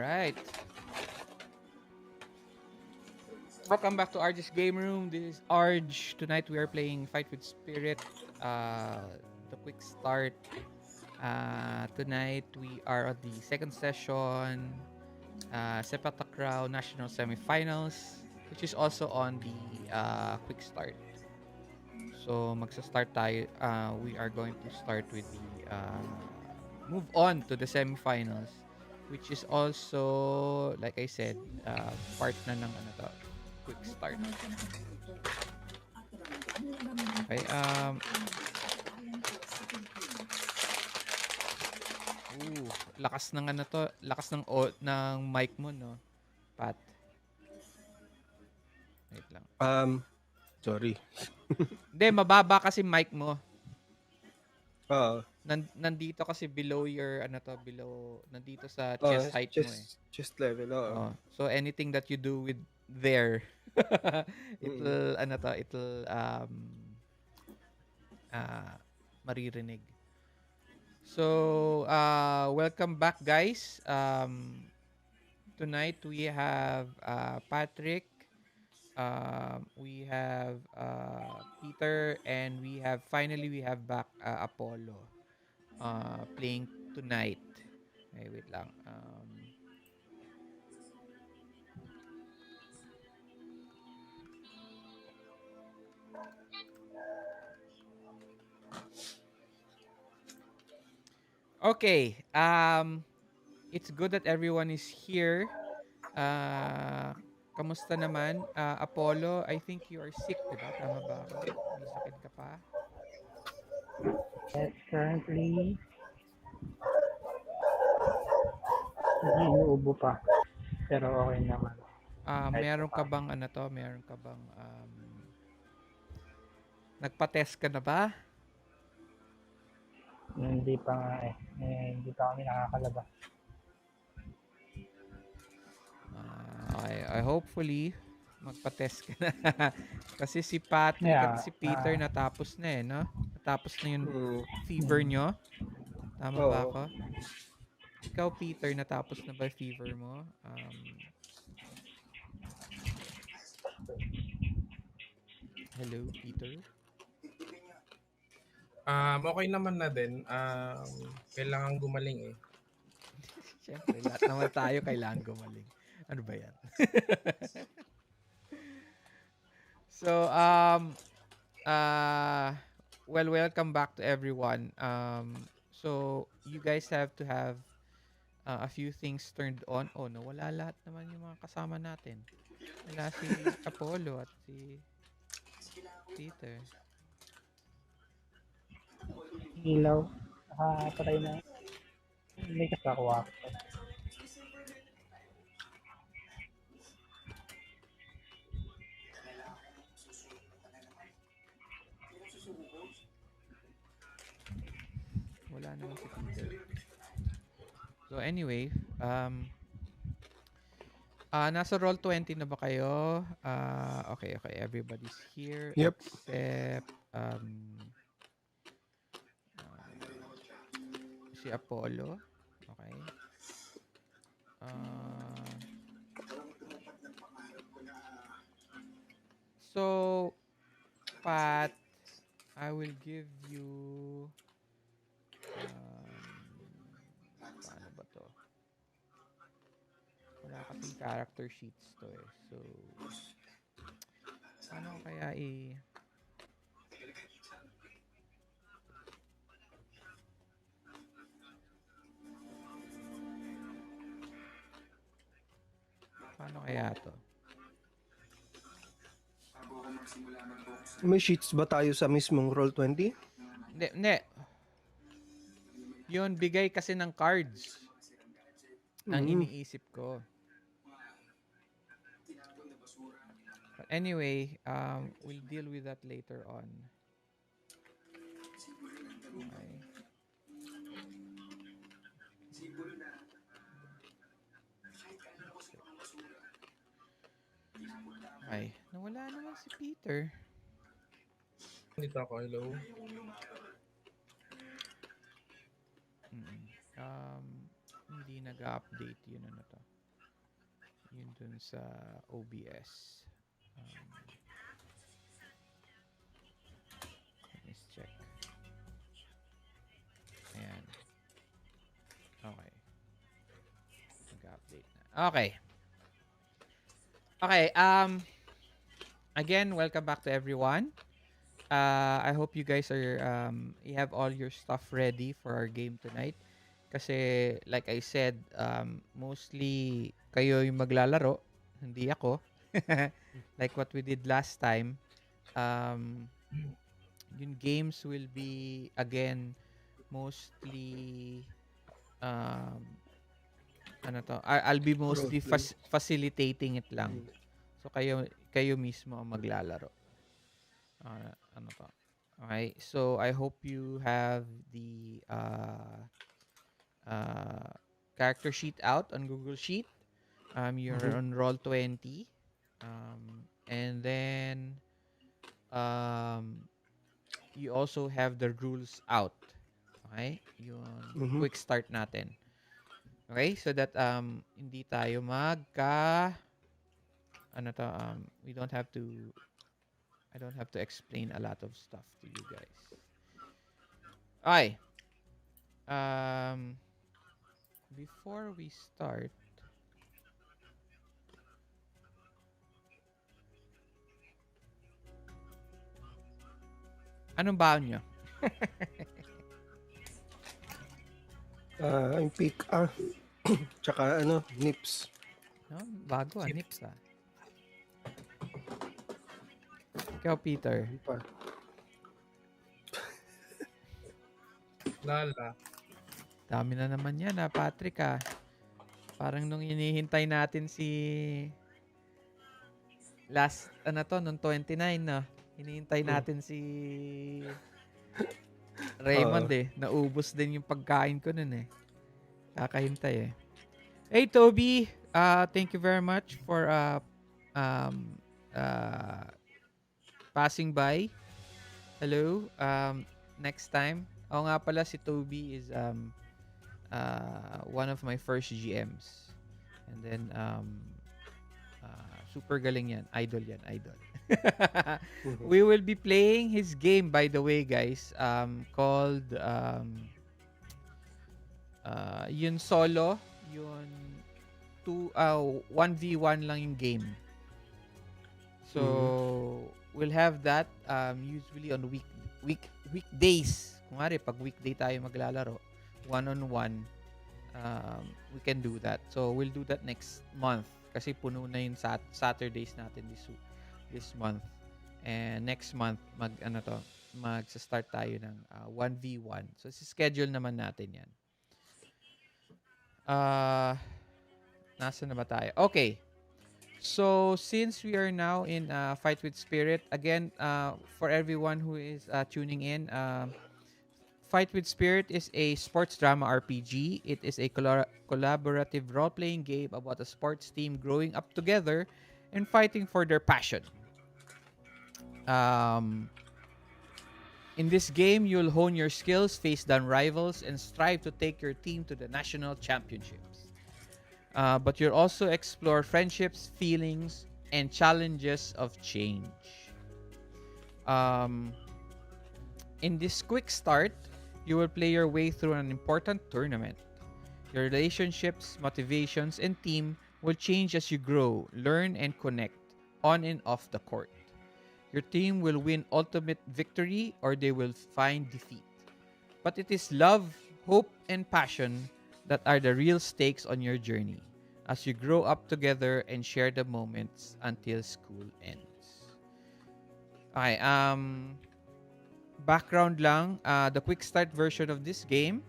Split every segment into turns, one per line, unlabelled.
Alright. Welcome back to Arj's Game Room. This is Arj. Tonight we are playing Fight with Spirit. The quick start. Tonight we are on the second session. Sepak Takraw National Semifinals, which is also on the quick start. So magsa-start tayo. We are going to start with the move on to the semifinals, which is also, like I said, part na ng ano to, quick start. Okay. Lakas ng ano to, lakas ng ng mic mo, no, Pat. Wait lang.
Sorry.
Hindi, mababa kasi mic mo.
Oo.
Nandito kasi below your nandito sa chest height mo eh.
Chest level, oo.
So anything that you do with there, it'll maririnig. So, welcome back, guys. Tonight we have Patrick, we have Peter, and we have back Apollo playing tonight. Okay, wait lang. Okay. It's good that everyone is here. Kamusta naman? Apollo, I think you are sick, di ba? Tama ba ako? May sakit ka pa?
Yes, currently, hindi inuubo pa. Pero okay naman.
Meron ka bang nagpa-test ka na ba?
Hindi pa nga eh. Hindi pa kami nakakalabas.
I hopefully magpa-test ka na. Kasi si Patrick at si Peter natapos na eh, no? Natapos na yung fever nyo. Tama ba ako? Ikaw, Peter, natapos na ba fever mo? Hello, Peter?
Okay naman na din. Kailangan gumaling eh.
Siyempre, lahat naman tayo kailangan gumaling. Ano ba yan? So, well, welcome back to everyone. So, you guys have to have a few things turned on. Oh, no, wala lahat naman yung mga kasama natin. Wala si Apollo at si Peter.
Ilaw. Nakapatay na. Hindi ka kakuha.
Wala naman si Peter. So anyway, nasa Roll20 na ba kayo? Okay, everybody's here.
Yep.
Except si Apollo. Okay. So, Pat, I will give you paano ba to? Wala kasing character sheets to eh. So, paano kaya paano kaya to?
May sheets ba tayo sa mismong Roll20?
Hindi. Yun, bigay kasi ng cards. Ang iniisip ko. But anyway, we'll deal with that later on. Okay. Ay, nawala naman si Peter.
Dito ako, hello.
Hindi hindi nag-update yun ano to. Yun dun sa OBS. Let's check. Ayan. Okay. Nag-update na. Okay. Okay, again, welcome back to everyone. I hope you guys are you have all your stuff ready for our game tonight. Kasi like I said, mostly kayo yung maglalaro, hindi ako. Like what we did last time. Yung games will be again mostly I'll be mostly
Roleplay.
facilitating it lang. So kayo mismo ang maglalaro. Okay, so I hope you have the character sheet out on Google Sheet. You're on Roll20. And then you also have the rules out. Okay? Yung quick start natin. Okay? So that hindi tayo we don't have to I don't have to explain a lot of stuff to you guys. Okay. Before we start, anong baon nyo?
Yung pick, tsaka nips.
No? Bago, nips ah. Ikaw, Peter.
Pa.
Lala.
Dami na naman yan Patrick ah. Parang nung hinihintay natin si nung 29 no. Hinihintay natin si Raymond Naubos din yung pagkain ko nun Kakahintay Hey Toby, thank you very much for passing by. Hello. Next time. Oo nga pala si Toby is one of my first GMs. And then super galing yan. Idol yan, idol. We will be playing his game by the way, guys. Called yun solo, yun 1v1 lang yung game. So we'll have that usually on weekdays. Kung pag weekday tayo maglalaro, one-on-one, we can do that. So we'll do that next month kasi puno na yung Saturdays natin this month. And next month magsa-start tayo ng 1v1. So schedule naman natin 'yan. Nasa na ba tayo? Okay. So since we are now in Fight with Spirit, again, for everyone who is tuning in, Fight with Spirit is a sports drama RPG. It is a collaborative role-playing game about a sports team growing up together and fighting for their passion. In this game, you'll hone your skills, face down rivals, and strive to take your team to the national championships. But you'll also explore friendships, feelings, and challenges of change. In this quick start, you will play your way through an important tournament. Your relationships, motivations, and team will change as you grow, learn, and connect on and off the court. Your team will win ultimate victory or they will find defeat. But it is love, hope, and passion that are the real stakes on your journey as you grow up together and share the moments until school ends. Okay, background lang, the quick start version of this game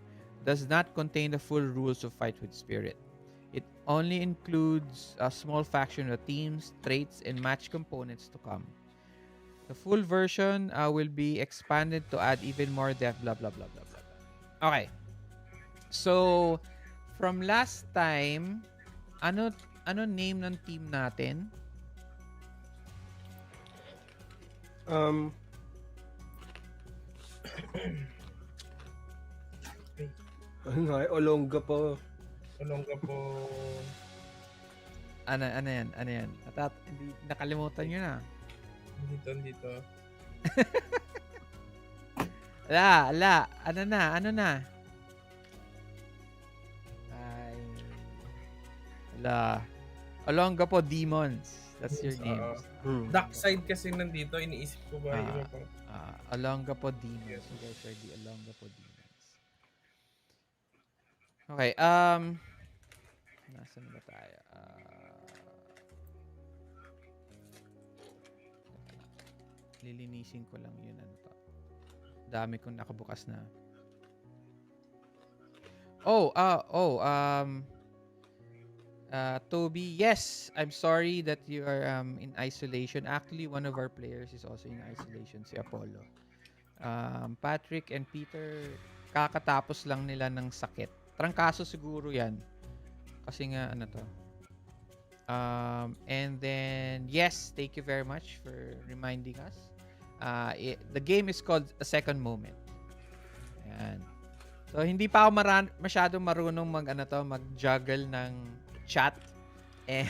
does not contain the full rules of Fight with Spirit. It only includes a small faction of teams, traits, and match components to come. The full version will be expanded to add even more depth, blah, blah, blah, blah, blah. Okay. So, from last time, ano name ng team natin?
Olongga pa.
Olongapo.
Ano yan? Ano yan? Hindi, nakalimutan nyo na.
Dito.
Ala. Ano na? Ay. Ala. Olongapo Demons. That's your
Yes,
name.
Dark side kasi nandito, iniisip ko ba iba pang...
Olongapo Demons.
Yes.
You guys are the Olongapo Demons. Okay, nasaan ba tayo? Lilinisin ko lang yun. Ano to? Dami kong nakabukas na. Toby, yes, I'm sorry that you are in isolation. Actually, one of our players is also in isolation, si Apollo. Patrick and Peter, kakatapos lang nila ng sakit. Trangkaso siguro yan. Kasi nga, ano to. And then, yes, thank you very much for reminding us. The game is called A Second Moment. Ayan. So, hindi pa ako masyadong marunong mag-juggle ng chat and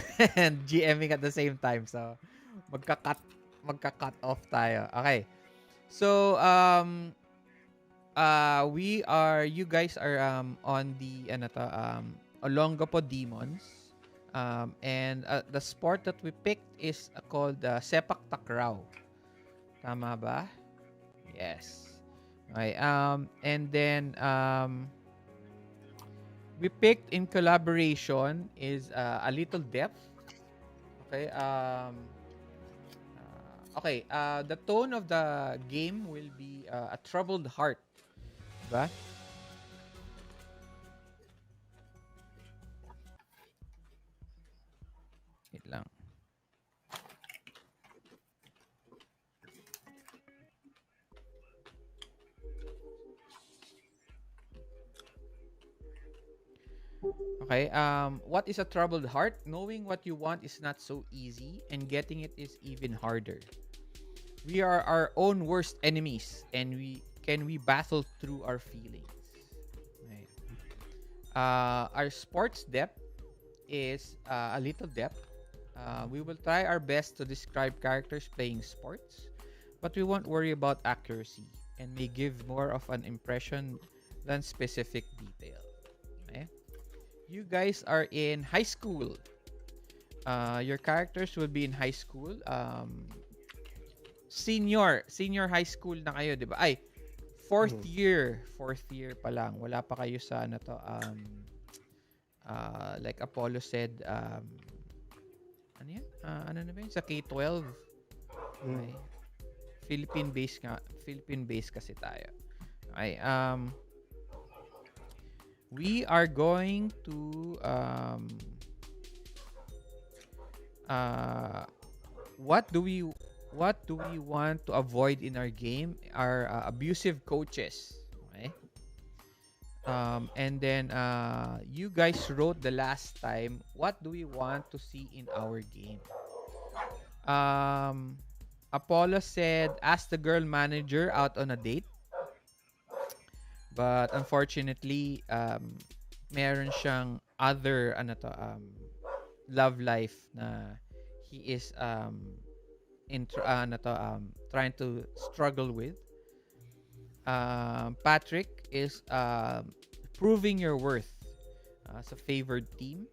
GMing at the same time. So, magka-cut off tayo. Okay. So, you guys are on the Olongapo Demons. And the sport that we picked is called Sepak Takraw. Tama ba? Yes. Okay. And then we picked in collaboration is A Little Depth. Okay. The tone of the game will be a troubled heart. Diba? Wait lang. Okay, what is a troubled heart? Knowing what you want is not so easy, and getting it is even harder. We are our own worst enemies, and we battle through our feelings. Right. Our sports depth is a little depth. We will try our best to describe characters playing sports, but we won't worry about accuracy and may give more of an impression than specific detail. Okay? You guys are in high school. Your characters will be in high school. Senior high school na kayo, di ba? Ay, fourth year pa lang. Wala pa kayo sa like Apollo said, ano yan? Ano na ba yun? Sa K-12. Okay. Philippine base kasi tayo. Okay, we are going to what do we want to avoid in our game are abusive coaches. Okay? And then you guys wrote the last time, what do we want to see in our game? Apollo said, ask the girl manager out on a date. But unfortunately, meron siyang other love life na he is trying to struggle with. Patrick is proving your worth as a favored team,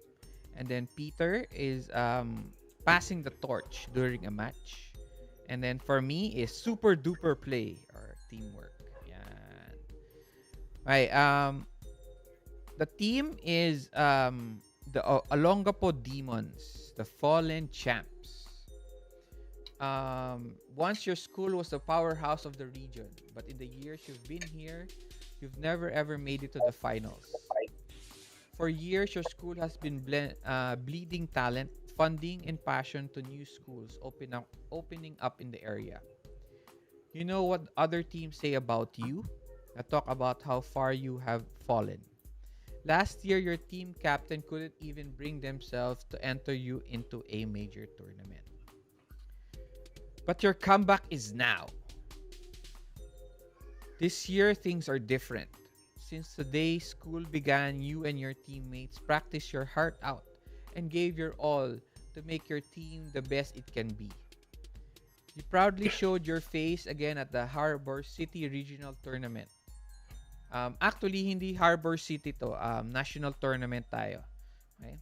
and then Peter is passing the torch during a match, and then for me is super duper play or teamwork. Right. The team is the Olongapo Demons, the fallen champs. Once your school was the powerhouse of the region, but in the years you've been here, you've never ever made it to the finals. For years, your school has been bleeding talent, funding, and passion to new schools opening up in the area. You know what other teams say about you? I talk about how far you have fallen. Last year, your team captain couldn't even bring themselves to enter you into a major tournament. But your comeback is now. This year, things are different. Since the day school began, you and your teammates practiced your heart out and gave your all to make your team the best it can be. You proudly showed your face again at the Harbor City Regional Tournament. Actually, hindi Harbor City to. National tournament tayo. Okay?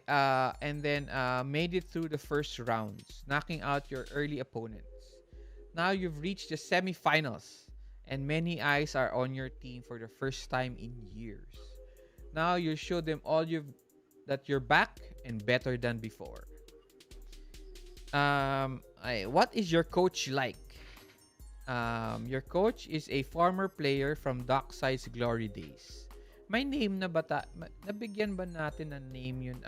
And then made it through the first rounds, knocking out your early opponents. Now you've reached the semifinals, and many eyes are on your team for the first time in years. Now you show them that you're back and better than before. What is your coach like? Your coach is a former player from Dockside's glory days. May name na ba nabigyan ba natin ng name yun?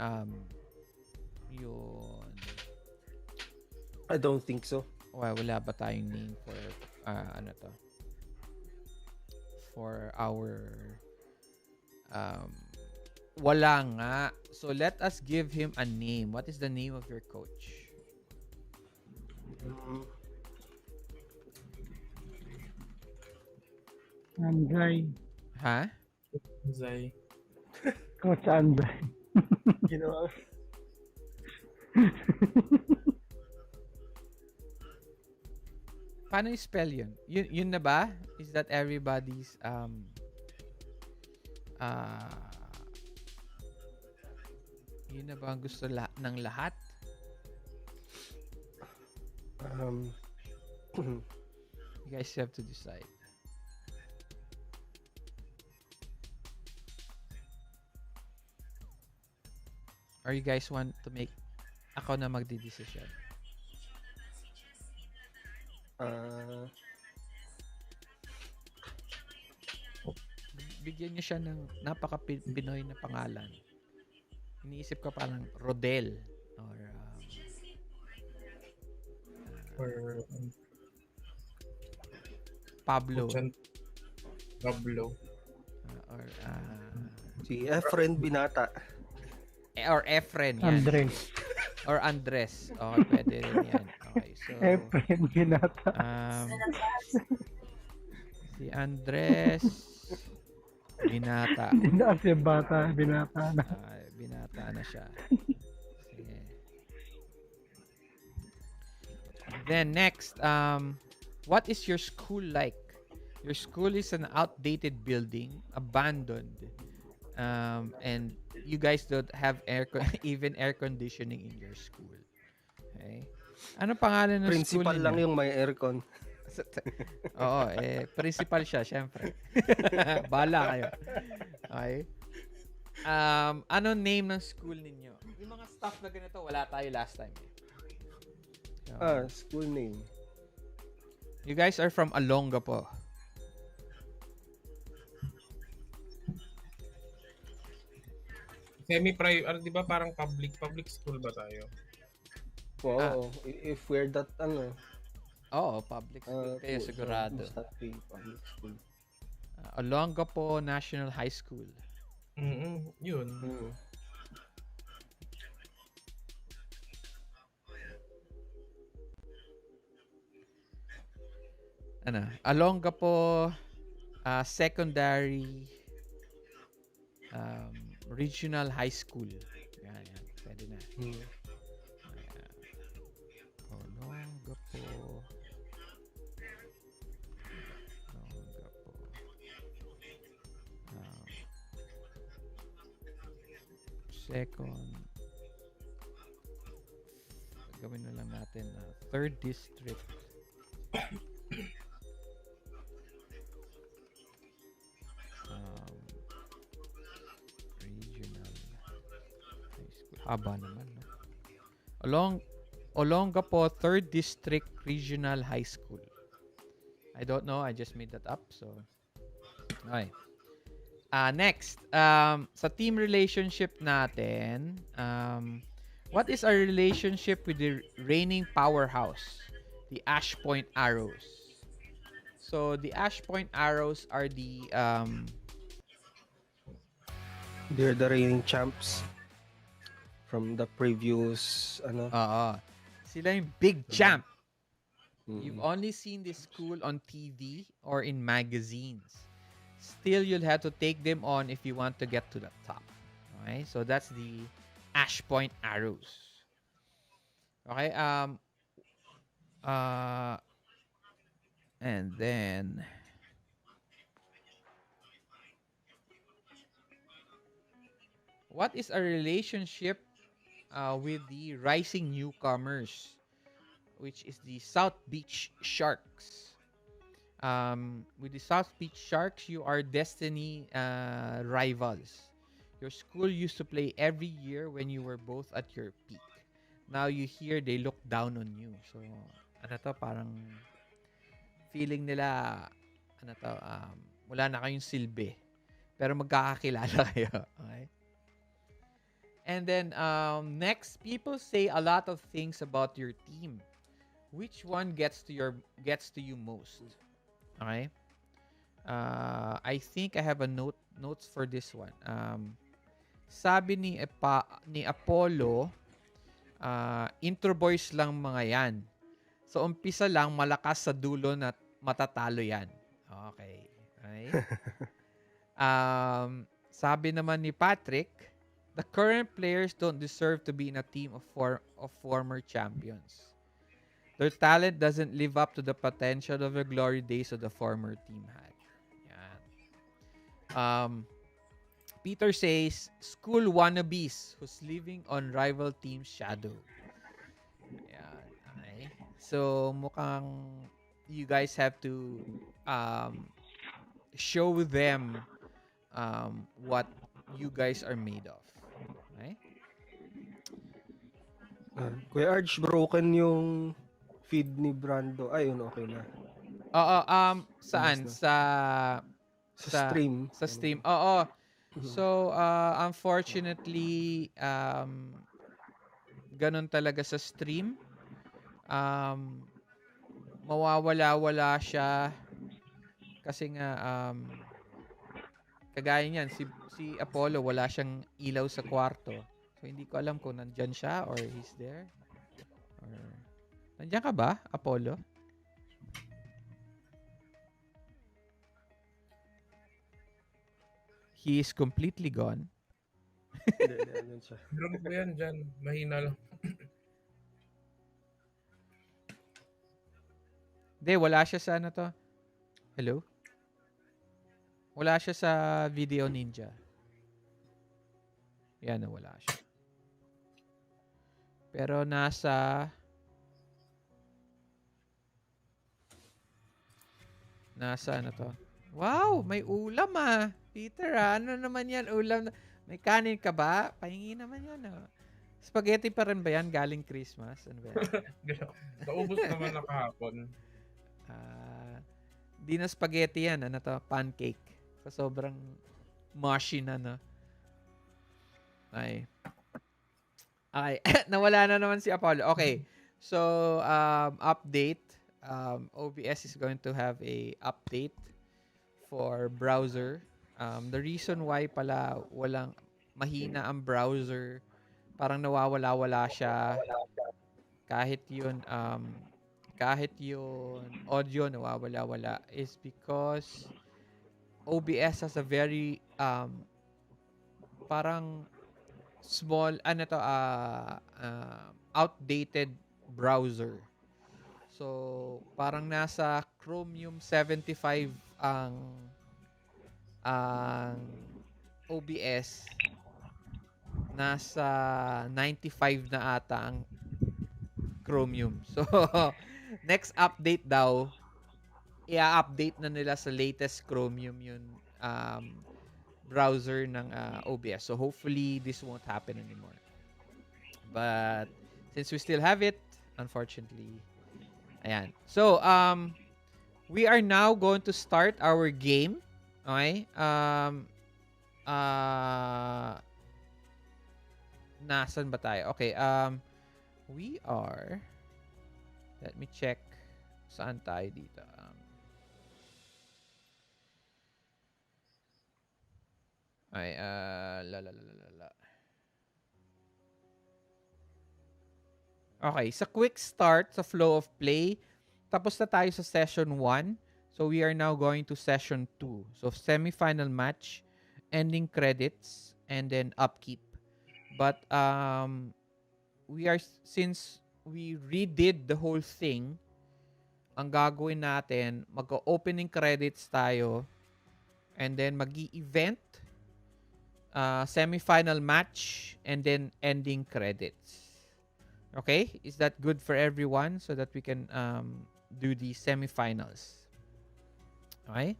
Yun.
I don't think so.
Wala ba tayong name for ano to? For our wala nga. So let us give him a name. What is the name of your coach?
Anday.
Ha?
Zay.
Coach Anday.
Ginawa.
Paano i-spell yun? Yun na ba? Is that everybody's yun na ba ang gusto ng lahat? You guys have to decide. Or you guys want to make ako na magdidesisyon? Bigyan niyo siya ng napaka-Pinoy na pangalan. Iniisip ko parang Rodel or Pablo.
Pablo.
Or
Si Efren Binata.
or Efren yan.
Andres.
Or Andres. Okay, pwede rin yan. Okay, so
Efren Binata.
Si Andres Binata.
Hindi na kasi bata. Binata na.
Binata na siya. Sige. Then next, what is your school like? Your school is an outdated building, abandoned, and you guys don't have even air conditioning in your school. Okay? Ano pangalan ng school
Principal
niyo?
lang yung may aircon.
Oo, principal siya, syempre. Bala kayo. Okay? Ano name ng school ninyo? Yung mga stuff na ganito, wala tayo last time. So,
School name.
you guys are from Olongapo.
Semi-private, di ba parang public school ba tayo?
Wow. If we're that,
Public school kayo sigurado.
Public school.
Olongapo National High School.
Yun.
Olongapo Secondary Regional High School. Yan. Pwede na. Olongapo. Second. Gawin na lang natin na third district. Regional High School. Haba naman, no? Olongapo 3rd District Regional High School. I don't know. I just made that up. So, okay. Next, sa team relationship natin, what is our relationship with the reigning powerhouse, the Ash Point Arrows? So, the Ash Point Arrows are
They're the reigning champs from the previous,
sila yung big champ. You've only seen this school on TV or in magazines. Still, you'll have to take them on if you want to get to the top. Okay? So that's the Ash Point arrows. Okay? Uh, and then what is a relationship with the rising newcomers, which is the South Beach Sharks? With the South Beach Sharks, you are destiny rivals. Your school used to play every year when you were both at your peak. Now you hear they look down on you. So, ano to, parang feeling nila, ano to, wala na kayong silbi. Pero magkakakilala kayo. Okay? And then, next, people say a lot of things about your team. Which one gets to you most? Okay? I think I have a notes for this one. Sabi ni Apollo, intro boys lang mga yan. So, umpisa lang, malakas sa dulo na matatalo yan. Okay. Okay. Sabi naman ni Patrick, the current players don't deserve to be in a team of former champions. Their talent doesn't live up to the potential of the glory days of the former team had. Yan. Peter says, school wannabes who's living on rival team's shadow. Yan. Okay. So, mukhang you guys have to show them what you guys are made of. Okay?
Kuya Arch, broken yung feed ni Brando. Ayun, okay na.
Oo, saan?
Ayos
Sa
stream.
Sa stream. Oo. So, unfortunately, ganun talaga sa stream. Mawawala-wala siya kasi nga kagaya niyan si Apollo wala siyang ilaw sa kwarto. So hindi ko alam kung nandiyan siya or he's there. Or nandiyan ka ba, Apollo? He is completely gone.
Hindi siya.
Drone ko yan dyan. Mahina lang.
Hindi, wala siya sa ano to. Hello? Wala siya sa Video Ninja. Yan, wala siya. Pero nasa ano to? Wow, may ulam ah. Peter, ano naman yan? Ulam na. May kanin ka ba? Pahingi naman yan. Oh. Spaghetti pa rin ba yan? Galing Christmas? Ano ba yan?
Naubos naman na kahapon.
Di na spaghetti yan. Ano to? Pancake. So, sobrang mushy na, no? Ay. Nawala na naman si Apollo. Okay. So, update. OBS is going to have a update for browser. The reason why pala walang mahina ang browser, parang nawawala-wala siya. Kahit yun audio nawawala-wala is because OBS has a very parang small outdated browser. So parang nasa Chromium 75 ang OBS, nasa 95 na ata ang Chromium. So next update daw, i-update na nila sa latest Chromium yun browser ng OBS. So hopefully this won't happen anymore. But since we still have it, unfortunately, ayan. So we are now going to start our game. Okay? Nasan ba tayo? Okay, we are, let me check saan tayo dito. Okay, Okay, sa quick start, sa flow of play, tapos na tayo sa session 1. So So we are now going to session 2. So semi-final match, ending credits, and then upkeep. But since we redid the whole thing, ang gagawin natin, mag-opening credits tayo, and then mag-i-event, semi-final match, and then ending credits. Okay? Is that good for everyone so that we can do the semi-finals? Okay?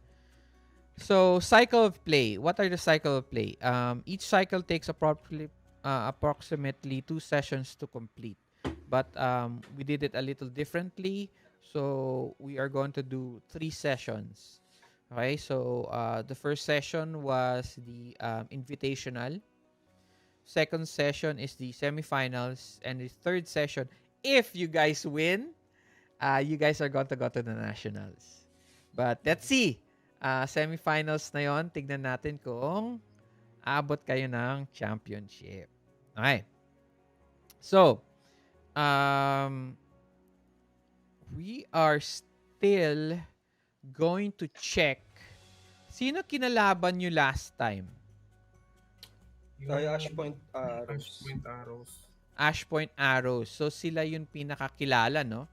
So, cycle of play. What are the cycle of play? Each cycle takes approximately 2 sessions to complete. But we did it a little differently. So, we are going to do 3 sessions. Okay? So, the first session was the invitational. Second session is the semifinals. And the third session, if you guys win, you guys are going to go to the nationals. But let's see. Semifinals na yon, tignan natin kung abot kayo ng championship. Okay. So, we are still going to check sino kinalaban nyo last time?
Ay, Ash Point
Ash
Arrows.
Point Arrows.
Ash Point Arrows. So, sila yung pinakakilala, no?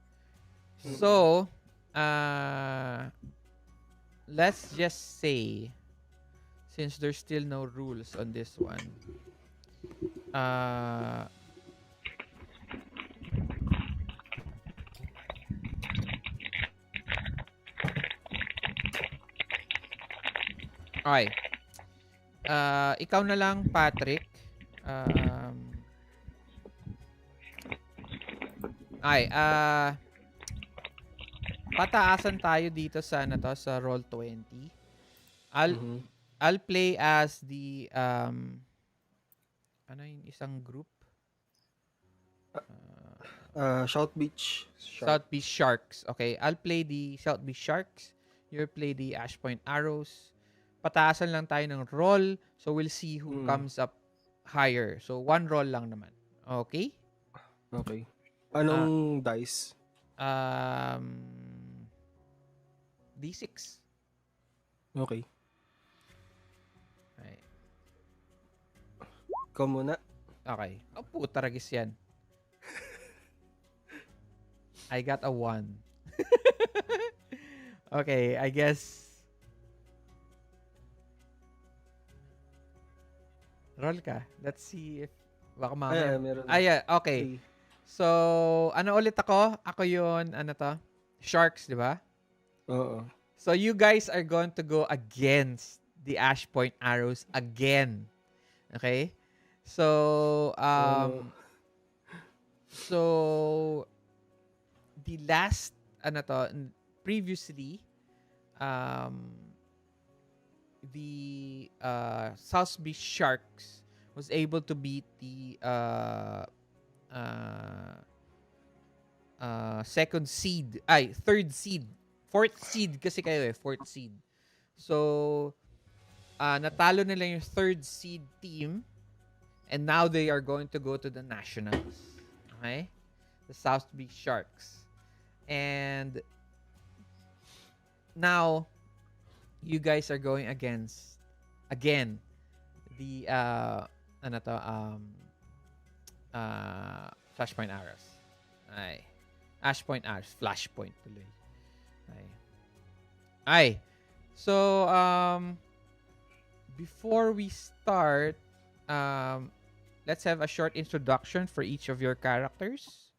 So, let's just say, since there's still no rules on this one, okay. Ikaw na lang, Patrick. Pataasan tayo dito sa sa Roll20. I'll play as the ano yung isang group?
South Beach.
South Beach Sharks. Okay, I'll play the South Beach Sharks. You'll play the Ash Point Arrows. Pataasan lang tayo ng roll. So we'll see who comes up higher. So 1 roll lang naman. Okay?
Okay. Anong dice?
D6.
Okay.
Okay.
Ikaw muna.
Okay. Oh, puta ragis yan. I got a 1. Okay, I guess roll ka. Let's see if baka mamaya.
Meron.
Okay. So, ano ulit ako? Ako yun, ano to? Sharks, di ba?
Oo.
So, you guys are going to go against the Ash Point Arrows again. Okay? So, so, the last, previously, the South Beach Sharks was able to beat the third seed. Fourth seed kasi kayo fourth seed. So, natalo nila yung third seed team and now they are going to go to the nationals. Okay? The South Beach Sharks. And now, you guys are going against, again, the, Flashpoint Arrows. Ay. Ashpoint Arrows. Flashpoint tuloy. Ay. So, before we start, let's have a short introduction for each of your characters.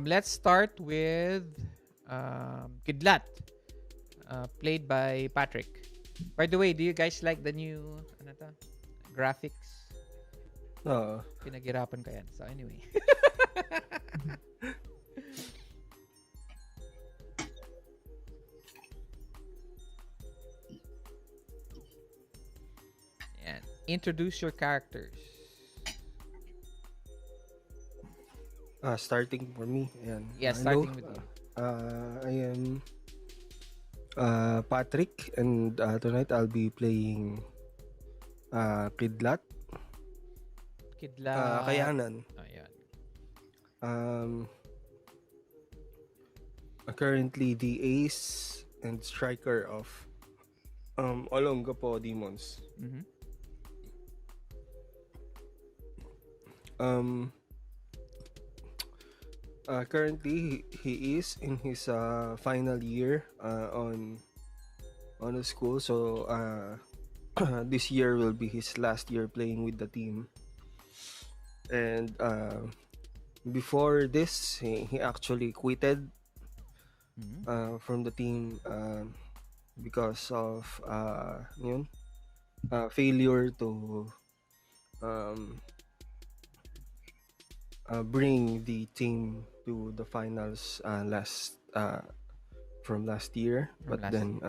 Let's start with Kidlat, played by Patrick. By the way, do you guys like the new graphics?
Oo.
Pinaghirapan ko yan. So anyway. Yan. Introduce your characters.
Starting for me. Ayan.
Yes, starting with you.
I am Patrick, and tonight I'll be playing Kidlat.
Kidlat.
Kayanan.
Ayan.
Um, Currently the ace and striker of Olongapo Demons.
Mhm.
Um, Currently he is in his final year on the school, so this year will be his last year playing with the team. And before this, he actually quitted
Mhm.
from the team because of failure to um, bring the team to the finals from last year.
From
But
last
then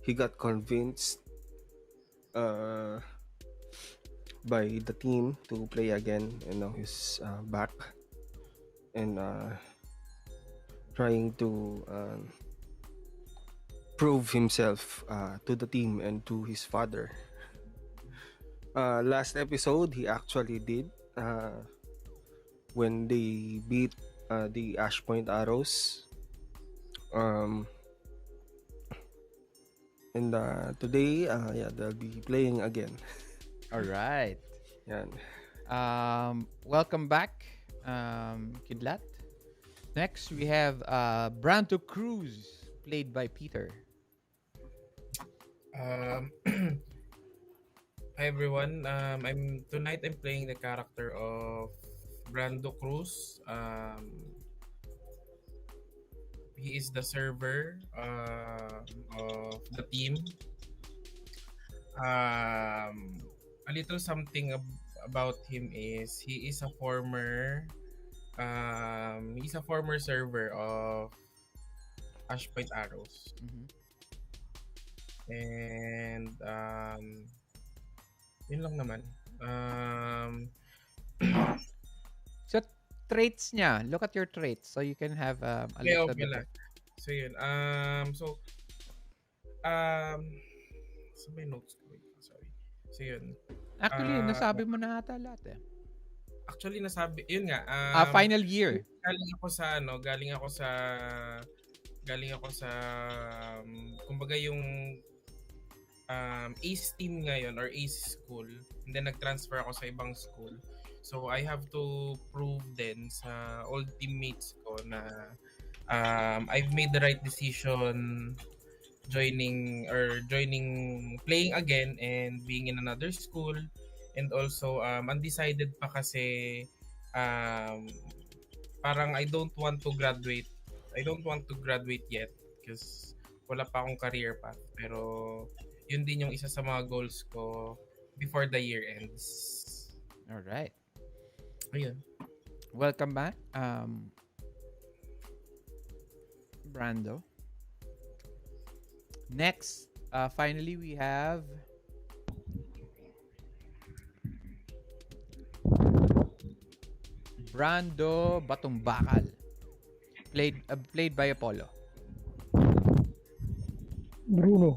he got convinced uh, by the team to play again, and now he's back and trying to prove himself to the team and to his father. Last episode, he actually did when they beat the Ash Point Arrows. And today, they'll be playing again.
All right.
Yan.
Welcome back, Kidlat. Next, we have Branto Cruz, played by Peter.
Um, Hi everyone. I'm playing the character of Brando Cruz. He is the server of the team. A little something about him is he's a former server of Ash Point Arrows.
Mhm.
And yun lang naman.
So, traits niya. Look at your traits so you can have a little bit
Pala.
of...
So yun. Um, sa may notes ko. Wait, sorry. So yun.
Actually,
Ah,
nasabi mo na ata lahat eh.
Actually nasabi, yun nga.
Final year.
Galing ako sa kumbaga yung Ace team ngayon or Ace school, and then nag-transfer ako sa ibang school. So I have to prove din sa old teammates ko na I've made the right decision joining playing again and being in another school. And also undecided pa kasi um, parang I don't want to graduate yet because wala pa akong career path, pero yun din yung isa sa mga goals ko before the year ends.
All right.
Ayun.
Welcome back, Brando. Next, finally, we have Brando Batumbakal, played by Apollo.
Bruno.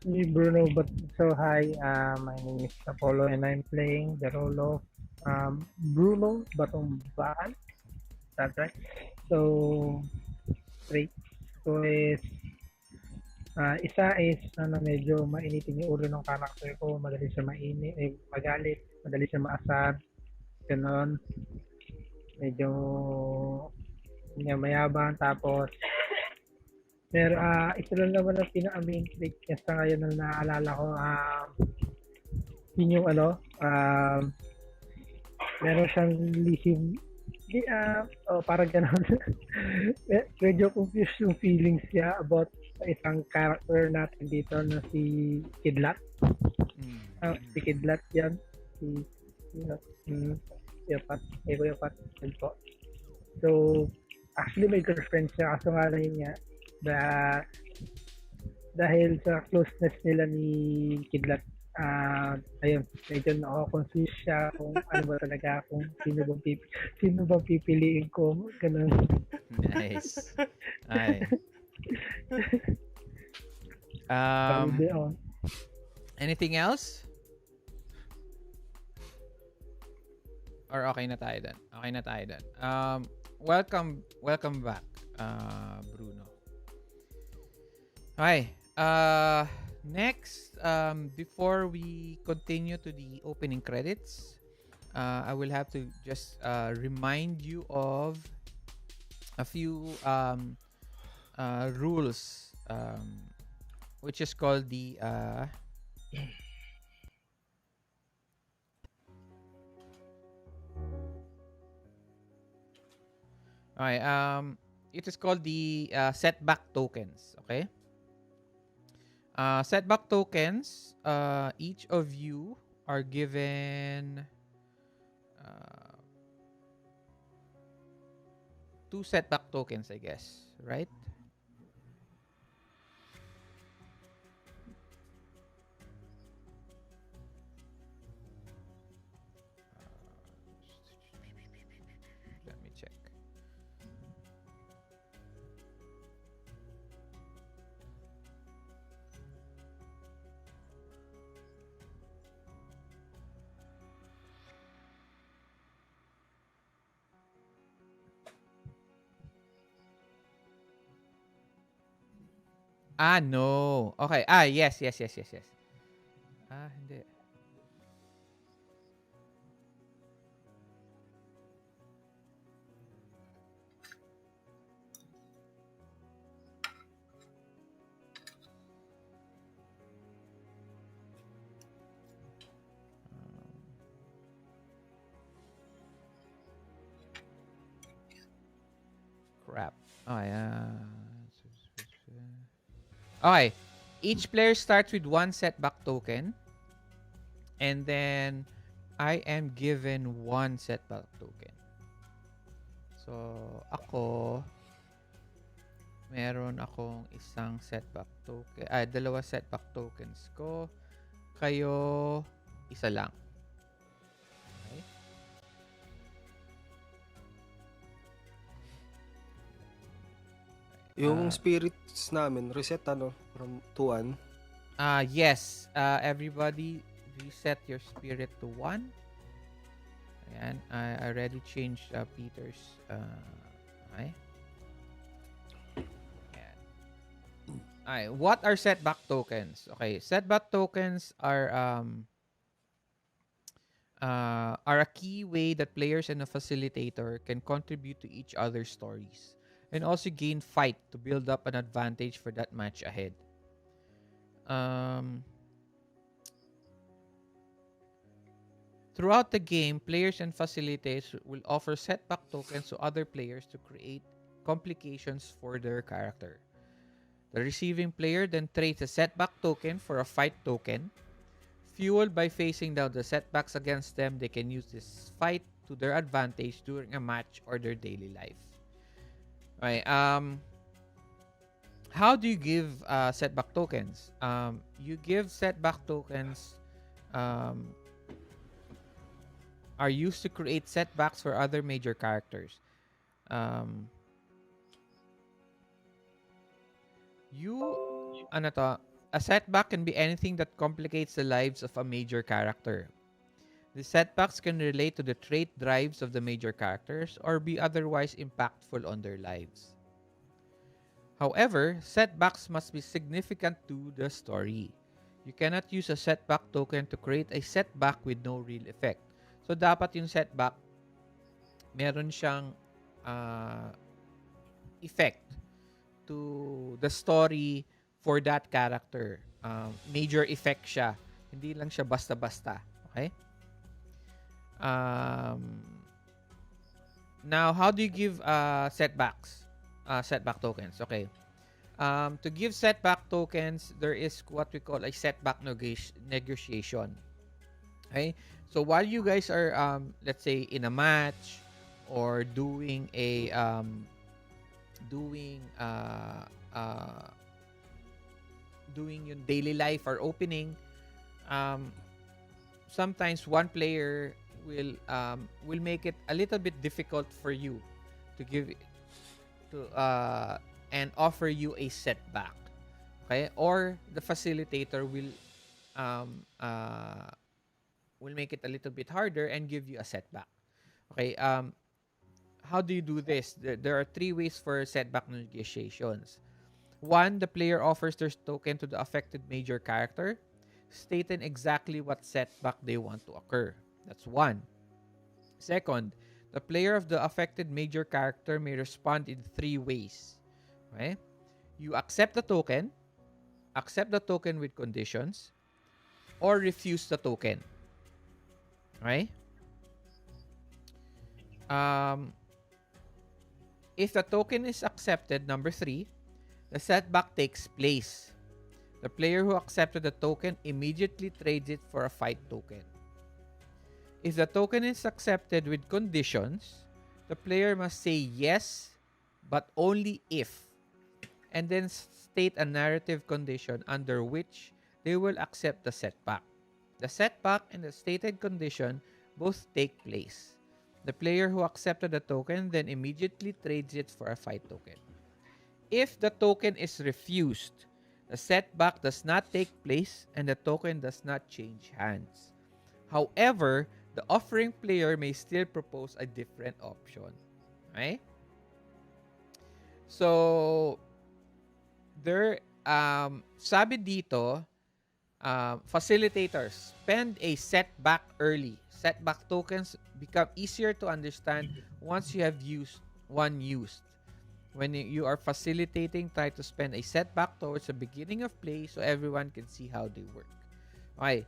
Hey Bruno, but so hi, my name is Apollo and I'm playing the role of Bruno Batumbakal. That's right. So, great. So is isa is medyo mainitin yung ulo ng character ko, madali siya magalit, madali siya maasar, ganon. Medyo mayabang, tapos pero ito lang naman ang pinaka-main trait niya sa ngayon na naaalala ko. Yun yung meron siyang lihim, parang gano'n. Medyo confused yung feelings niya about sa isang character natin dito na si Kidlat. Si Kidlat yan. Yapat. Yapat. Po. So, actually may girlfriend siya, kaso nga lang niya dahil sa closeness nila ni Kidlat, Ayun, medyo nako-confuse siya kung ano ba talaga, kung sino bang pipiliin ko, ganun.
Nice. Ay.
Solid
Um,
yun.
anything else? Or okay na tayo dun? Okay na tayo dun. Welcome back, Bruno. Hi. Next, before we continue to the opening credits, I will have to just remind you of a few rules, which is called the okay, it is called the setback tokens. Okay. Setback tokens. Each of you are given uh, 2 setback tokens, I guess, right? Let me check. No. Okay. Yes. Hindi. Crap. Okay. Okay. Each player starts with 1 setback token, and then I am given 1 setback token. So, ako, meron akong isang setback token. Dalawa setback tokens ko. Kayo, isa lang. Okay?
Yung spirits namin, reset from 2-1.
Yes. Everybody, reset your spirit to 1. Ayan. I already changed Peter's. Okay. Ayan. Okay. What are setback tokens? Okay. Setback tokens are a key way that players and a facilitator can contribute to each other's stories and also gain fight to build up an advantage for that match ahead. Throughout the game, players and facilitators will offer setback tokens to other players to create complications for their character. The receiving player then trades a setback token for a fight token. Fueled by facing down the setbacks against them, they can use this fight to their advantage during a match or their daily life. Okay, how do you give setback tokens? You give setback tokens are used to create setbacks for other major characters. A setback can be anything that complicates the lives of a major character. The setbacks can relate to the trait drives of the major characters or be otherwise impactful on their lives. However, setbacks must be significant to the story. You cannot use a setback token to create a setback with no real effect. So, dapat yung setback, meron siyang effect to the story for that character. Major effect siya. Hindi lang siya basta-basta. Okay? Now, how do you give setbacks? Setback tokens. Okay. To give setback tokens, there is what we call a setback negotiation. Okay? So while you guys are let's say in a match or doing a doing yung daily life or opening, um, sometimes one player will make it a little bit difficult for you to give to and offer you a setback. Okay, or the facilitator um, uh, will make it a little bit harder and give you a setback. Okay, how do you do this? There are three ways for setback negotiations. One, the player offers their token to the affected major character, stating exactly what setback they want to occur. That's one. Second, the player of the affected major character may respond in three ways. Okay? You accept the token with conditions, or refuse the token. Okay? Um, if the token is accepted, number three, the setback takes place. The player who accepted the token immediately trades it for a fight token. If the token is accepted with conditions, the player must say yes, but only if, and then state a narrative condition under which they will accept the setback. The setback and the stated condition both take place. The player who accepted the token then immediately trades it for a fight token. If the token is refused, the setback does not take place and the token does not change hands. However, the offering player may still propose a different option. Right? So, sabi dito, facilitators spend a setback early. Setback tokens become easier to understand once you have used. When you are facilitating, try to spend a setback towards the beginning of play so everyone can see how they work. Okay.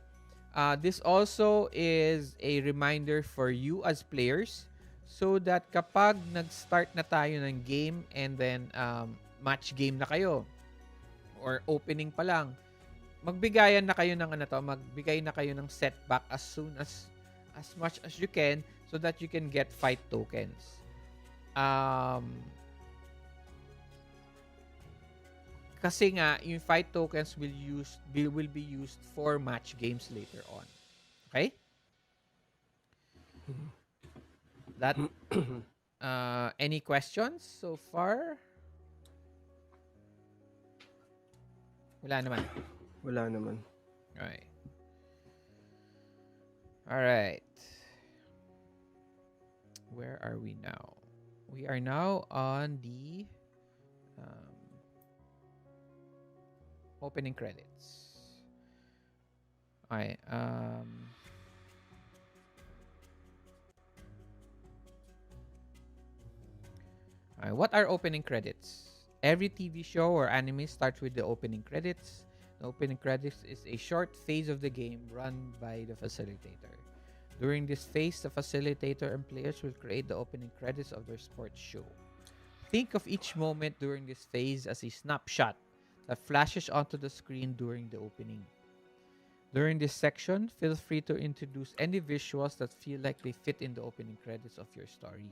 This also is a reminder for you as players so that kapag nag-start na tayo ng game and then match game na kayo or opening pa lang, magbigayan na kayo ng magbigay na kayo ng setback as much as you can so that you can get fight tokens. Kasi nga yung fight tokens will be used for match games later on. Okay? That any questions so far? Wala naman.
Wala naman.
Alright. Alright. Where are we now? We are now on the opening credits. Okay. What are opening credits? Every TV show or anime starts with the opening credits. The opening credits is a short phase of the game run by the facilitator. During this phase, the facilitator and players will create the opening credits of their sports show. Think of each moment during this phase as a snapshot that flashes onto the screen during the opening. During this section, feel free to introduce any visuals that feel like they fit in the opening credits of your story.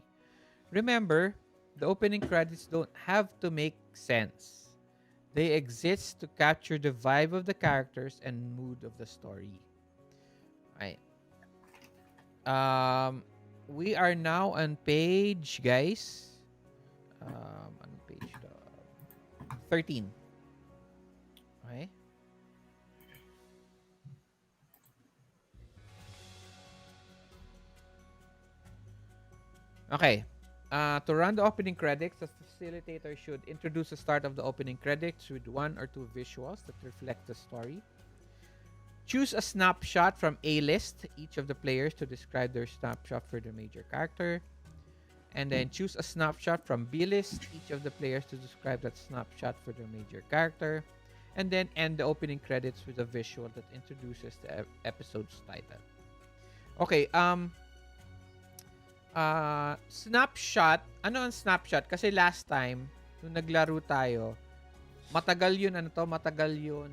Remember, the opening credits don't have to make sense. They exist to capture the vibe of the characters and mood of the story. Right. We are now on page, guys. On page 13. Okay. Okay. To run the opening credits, the facilitator should introduce the start of the opening credits with one or two visuals that reflect the story. Choose a snapshot from a list, each of the players to describe their snapshot for the major character. And then choose a snapshot from B list, each of the players to describe that snapshot for the major character. And then end the opening credits with a visual that introduces the episode's title. Okay, snapshot. Ano ang snapshot? Kasi last time, nung naglaro tayo, matagal yun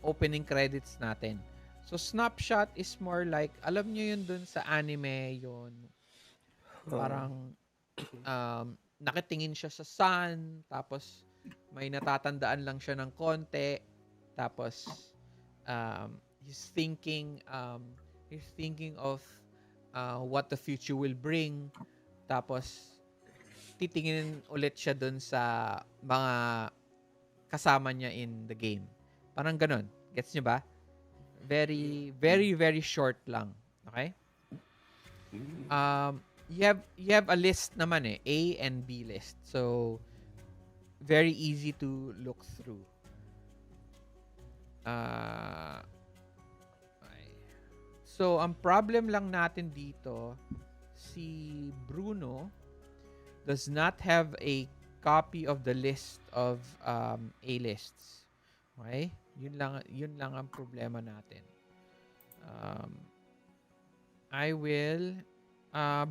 opening credits natin. So, snapshot is more like, alam nyo yun dun sa anime, yun, parang, nakitingin siya sa sun, tapos, may natatandaan lang siya ng konti, tapos, he's thinking of what the future will bring, tapos titingin ulit siya dun sa mga kasama niya in the game. Parang ganun. Gets niyo ba? Very, very, very short lang. Okay? You have a list naman eh. A and B list. So, very easy to look through. Okay. So, ang problem lang natin dito, si Bruno does not have a copy of the list of A-lists. Okay? Yun lang ang problema natin. I will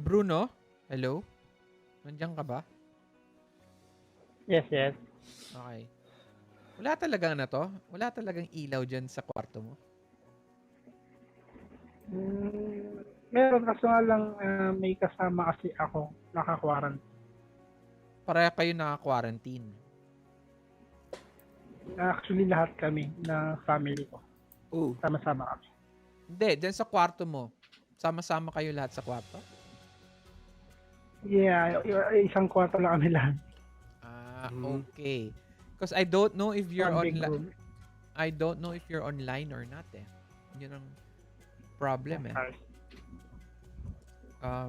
Bruno, hello? Nandiyan ka ba?
Yes, yes.
Okay. Wala talagang Wala talagang ilaw dyan sa kwarto mo?
Meron kaso nga lang may kasama kasi ako naka-quarantine.
Pareha kayo naka-quarantine.
Actually, lahat kami na family ko.
Oh,
Sama-sama kami.
Hindi, dyan sa kwarto mo. Sama-sama kayo lahat sa kwarto?
Yeah, isang kwarto lang kami lahat.
Okay. Because I don't know if you're
One big
online.
room.
I don't know if you're online or not eh. Yun ang problem eh.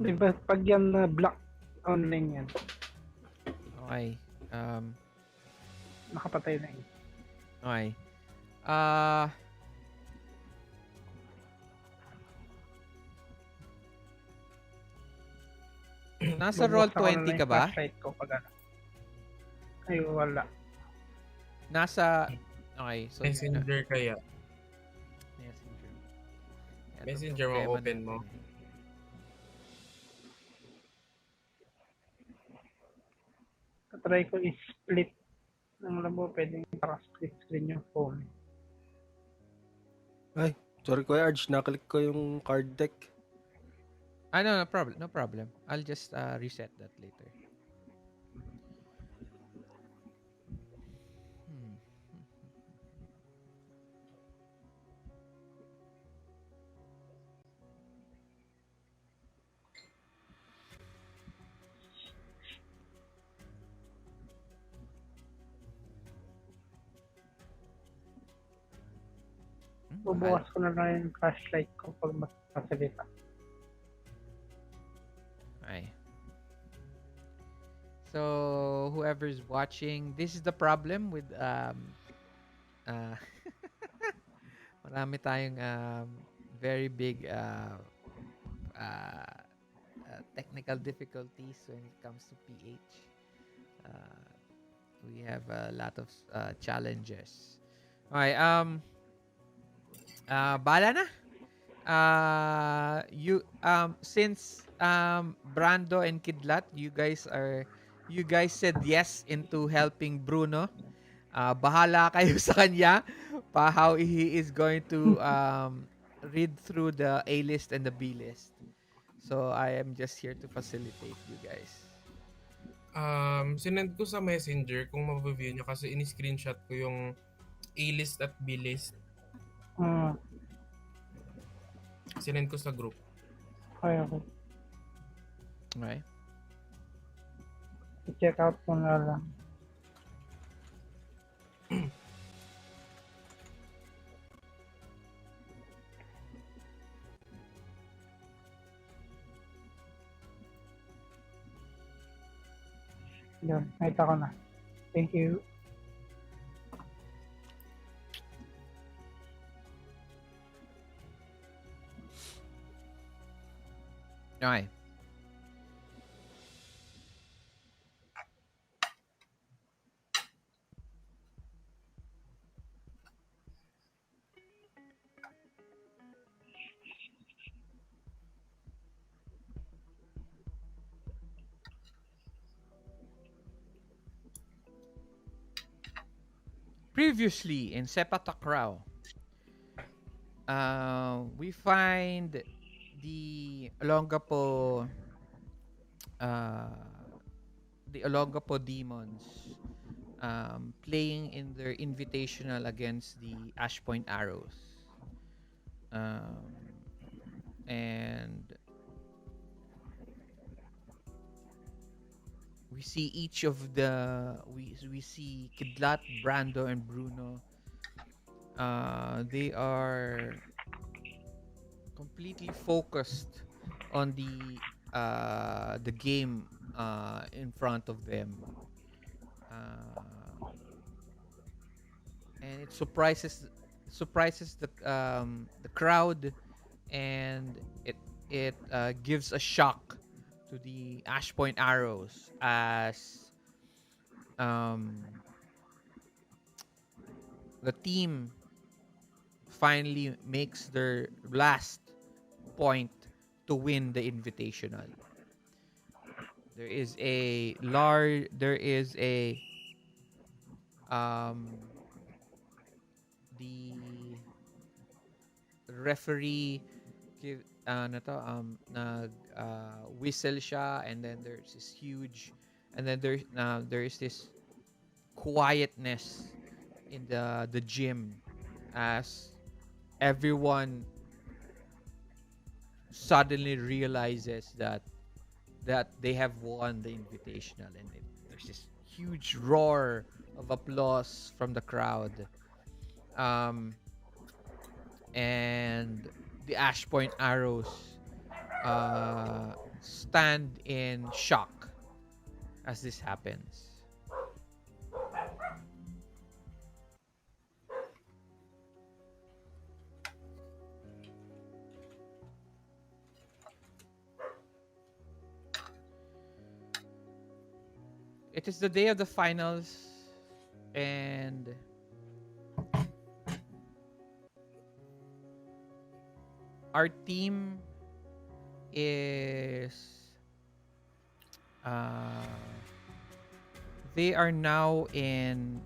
Diba, pag yan na block online yan,
Okay.
nakapatay na yun.
Okay. Nasa roll
Bubuksan ko na
20
lang
ka
yung
ba?
flashlight ko pag ano. Ay, wala.
Nasa Okay, so
Messenger kaya.
Messenger. Yan,
Messenger mo,
problema
open
natin
mo.
eh.
Try ko i-split. Ang alam mo, pwedeng naka-split screen yung phone.
ay, sorry Kuya Arj, nakalik ko yung card deck.
No, no problem. No problem. I'll just reset that later.
Bubukas ko na lang yung flashlight ko pag masasalita.
Okay. So, whoever's watching, this is the problem with marami tayong very big technical difficulties when it comes to PH. We have a lot of challenges. Okay, bala na. Since Brando and Kidlat, you guys said yes into helping Bruno. Bahala kayo sa kanya pa how he is going to read through the A list and the B list. So I am just here to facilitate you guys.
Sinend ko sa Messenger kung mabaview nyo kasi in-screenshot ko yung A-list at B-list. Sinend ko sa group.
Okay.
Okay.
I-check out ko na lang. Yun, nakita ko na. Thank you.
Okay. Previously in Sepak Takraw, we find the Olongapo demons playing in their invitational against the Ash Point Arrows. Um, and we see each of the we see Kidlat, Brando, and Bruno. They are completely focused on the game in front of them. Um, and it surprises the crowd, and it gives a shock to the Ash Point Arrows as um, the team finally makes their last point to win the invitational. There is a um the referee give ano to, nag whistle siya, and then there's this huge, and then there's this quietness in the gym as everyone suddenly realizes that they have won the invitational, and there's this huge roar of applause from the crowd. um and the Ash Point Arrows stand in shock as this happens. It is the day of the finals, and our team is uh, they are now in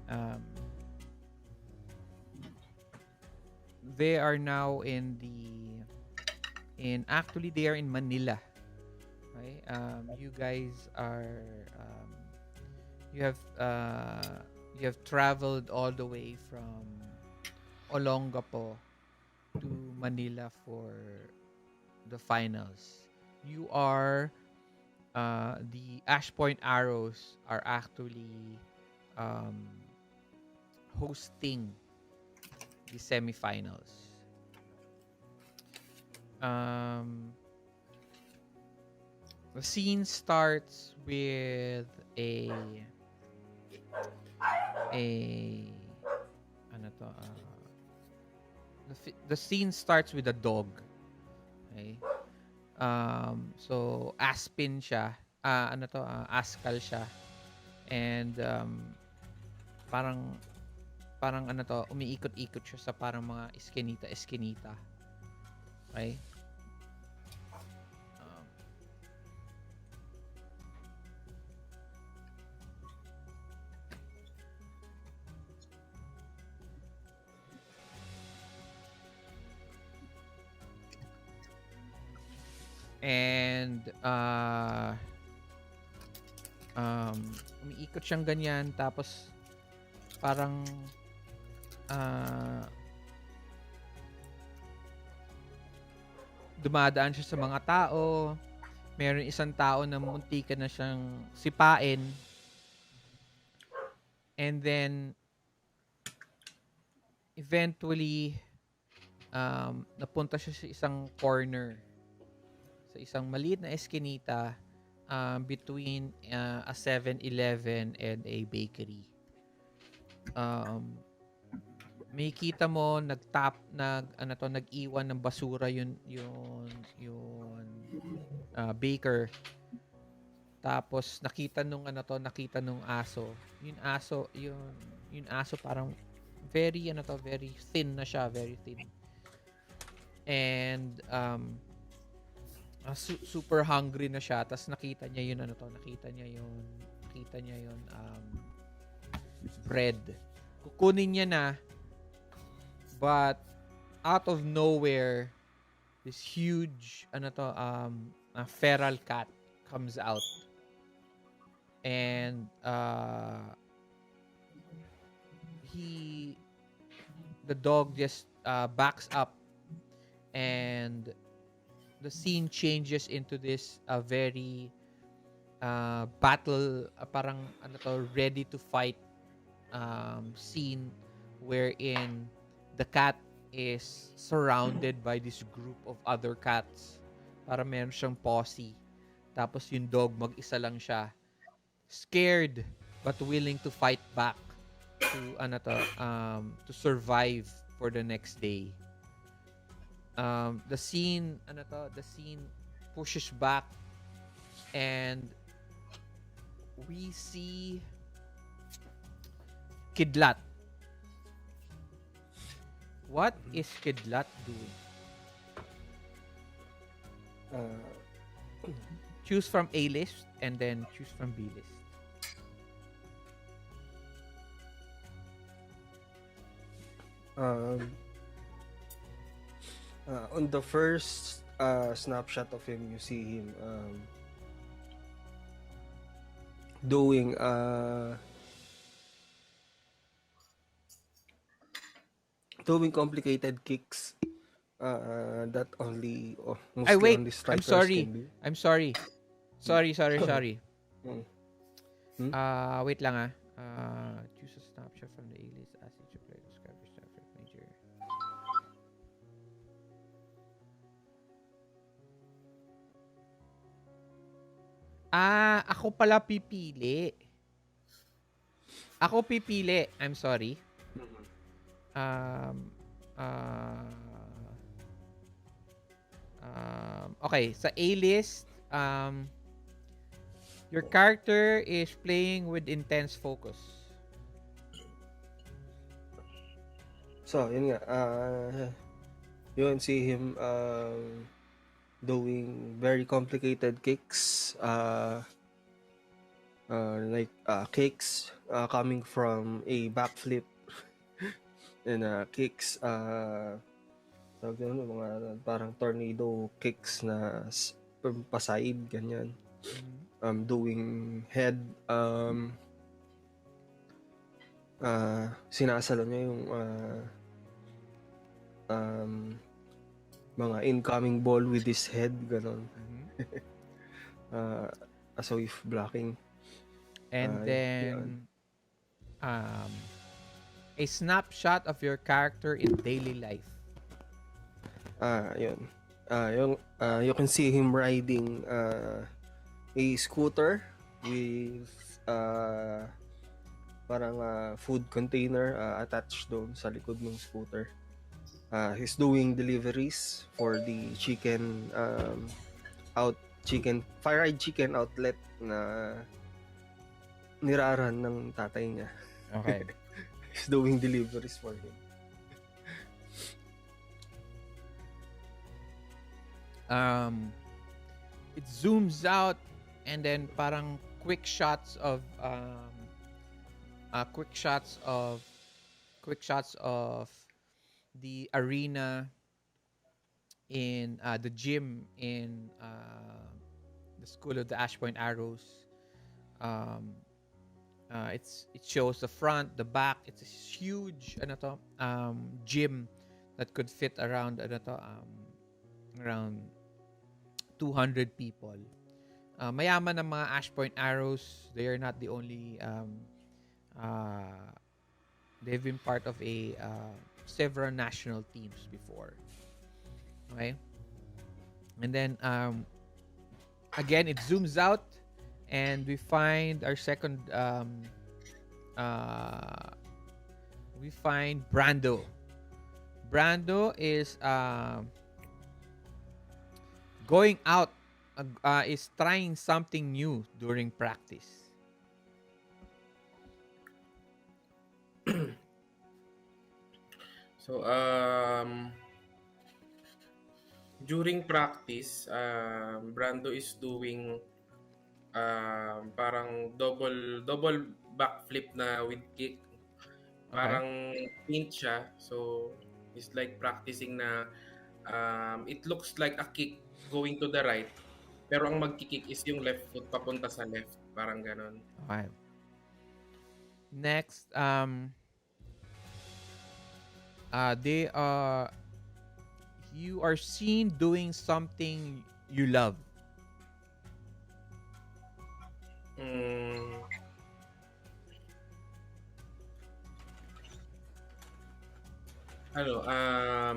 actually they are in Manila. Right? You guys are you have traveled all the way from Olongapo to Manila for the finals. You are the Ash Point Arrows are actually um, hosting the semifinals. Um, the scene starts with a ano to, the scene starts with a dog. Okay? So Aspin siya. Askal siya. And parang ano to, umiikot-ikot siya sa parang mga eskinita. Okay? Um, and umiikot siyang ganyan, tapos parang dumadaan siya sa mga tao. Meron isang tao na muntikan na siyang sipain. And then eventually napunta siya sa isang corner, sa isang maliit na eskinita between a 7-Eleven and a bakery. May kita mo nag-iwan ng basura yun baker. Tapos nakita nung aso. Yung aso parang very very thin na siya, very thin. And super hungry na siya. Tapos nakita niya yung bread. Kukunin niya na, but out of nowhere this huge a feral cat comes out, and the dog just backs up and the scene changes into this very battle, parang ano to, ready to fight scene wherein the cat is surrounded by this group of other cats. Para meron siyang posse. Tapos yung dog, mag-isa lang siya. Scared, but willing to fight back to survive for the next day. The scene pushes back and we see Kidlat. What is Kidlat doing? Choose from A list and then choose from B list.
On the first snapshot of him, you see him doing complicated kicks that only
Ay,
mostly
wait.
only
I'm
strikers
sorry.
can do.
I'm sorry. Sorry.
Hmm.
Wait lang choose a snapshot from the A-list as each player describes yourself as major. Ako pala pipili. Ako pipili. I'm sorry. Okay, sa A-list, your character is playing with intense focus.
So, yun nga. You can see him doing very complicated kicks. Like kicks coming from a backflip. And kicks tawag yun, mga parang tornado kicks na paside, ganyan. Doing head, sinasalo niya yung mga incoming ball with his head, ganon. As if blocking.
And then a snapshot of your character in daily life.
Yun. You can see him riding a scooter with parang food container attached doon sa likod ng scooter. He's doing deliveries for the fried chicken outlet na niraran ng tatay niya.
Okay.
He's doing deliveries for him.
It zooms out and then parang quick shots of the arena in the gym in the School of the Ash Point Arrows. It shows the front, the back. It's a huge gym that could fit around around 200 people. Mayaman ng mga Ash Point Arrows. They are not the only they've been part of a several national teams before. Okay? And then again, it zooms out and we find our second we find Brando. Brando is going out, is trying something new during practice.
So, during practice, Brando is doing parang double backflip na with kick. Parang feint siya. So, it's like practicing na it looks like a kick going to the right. Pero ang magkikick is yung left foot papunta sa left. Parang ganon.
Okay. Next, You are seen doing something you love.
Mm,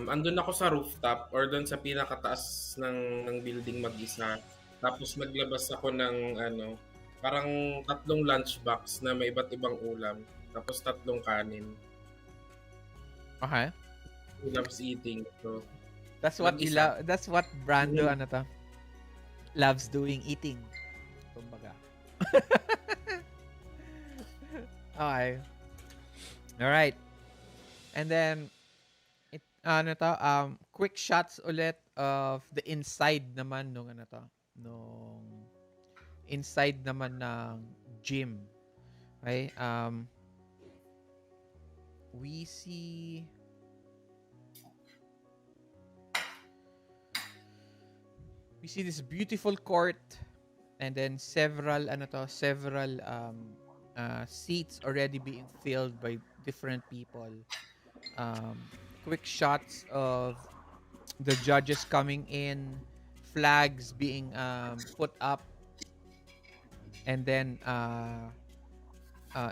andun ako sa rooftop or doon sa pinakataas ng building mag-isa. Tapos naglabas ako ng parang tatlong lunchbox na may iba't ibang ulam. Tapos tatlong kanin.
Okay.
He loves eating. So,
That's what you
mag-isa.
love. That's what Brando loves doing, eating. Kumbaga. Okay. All right. And then quick shots ulit of the inside naman nung inside naman ng gym. Okay? We see this beautiful court, and then several seats already being filled by different people. Quick shots of the judges coming in, flags being put up, and then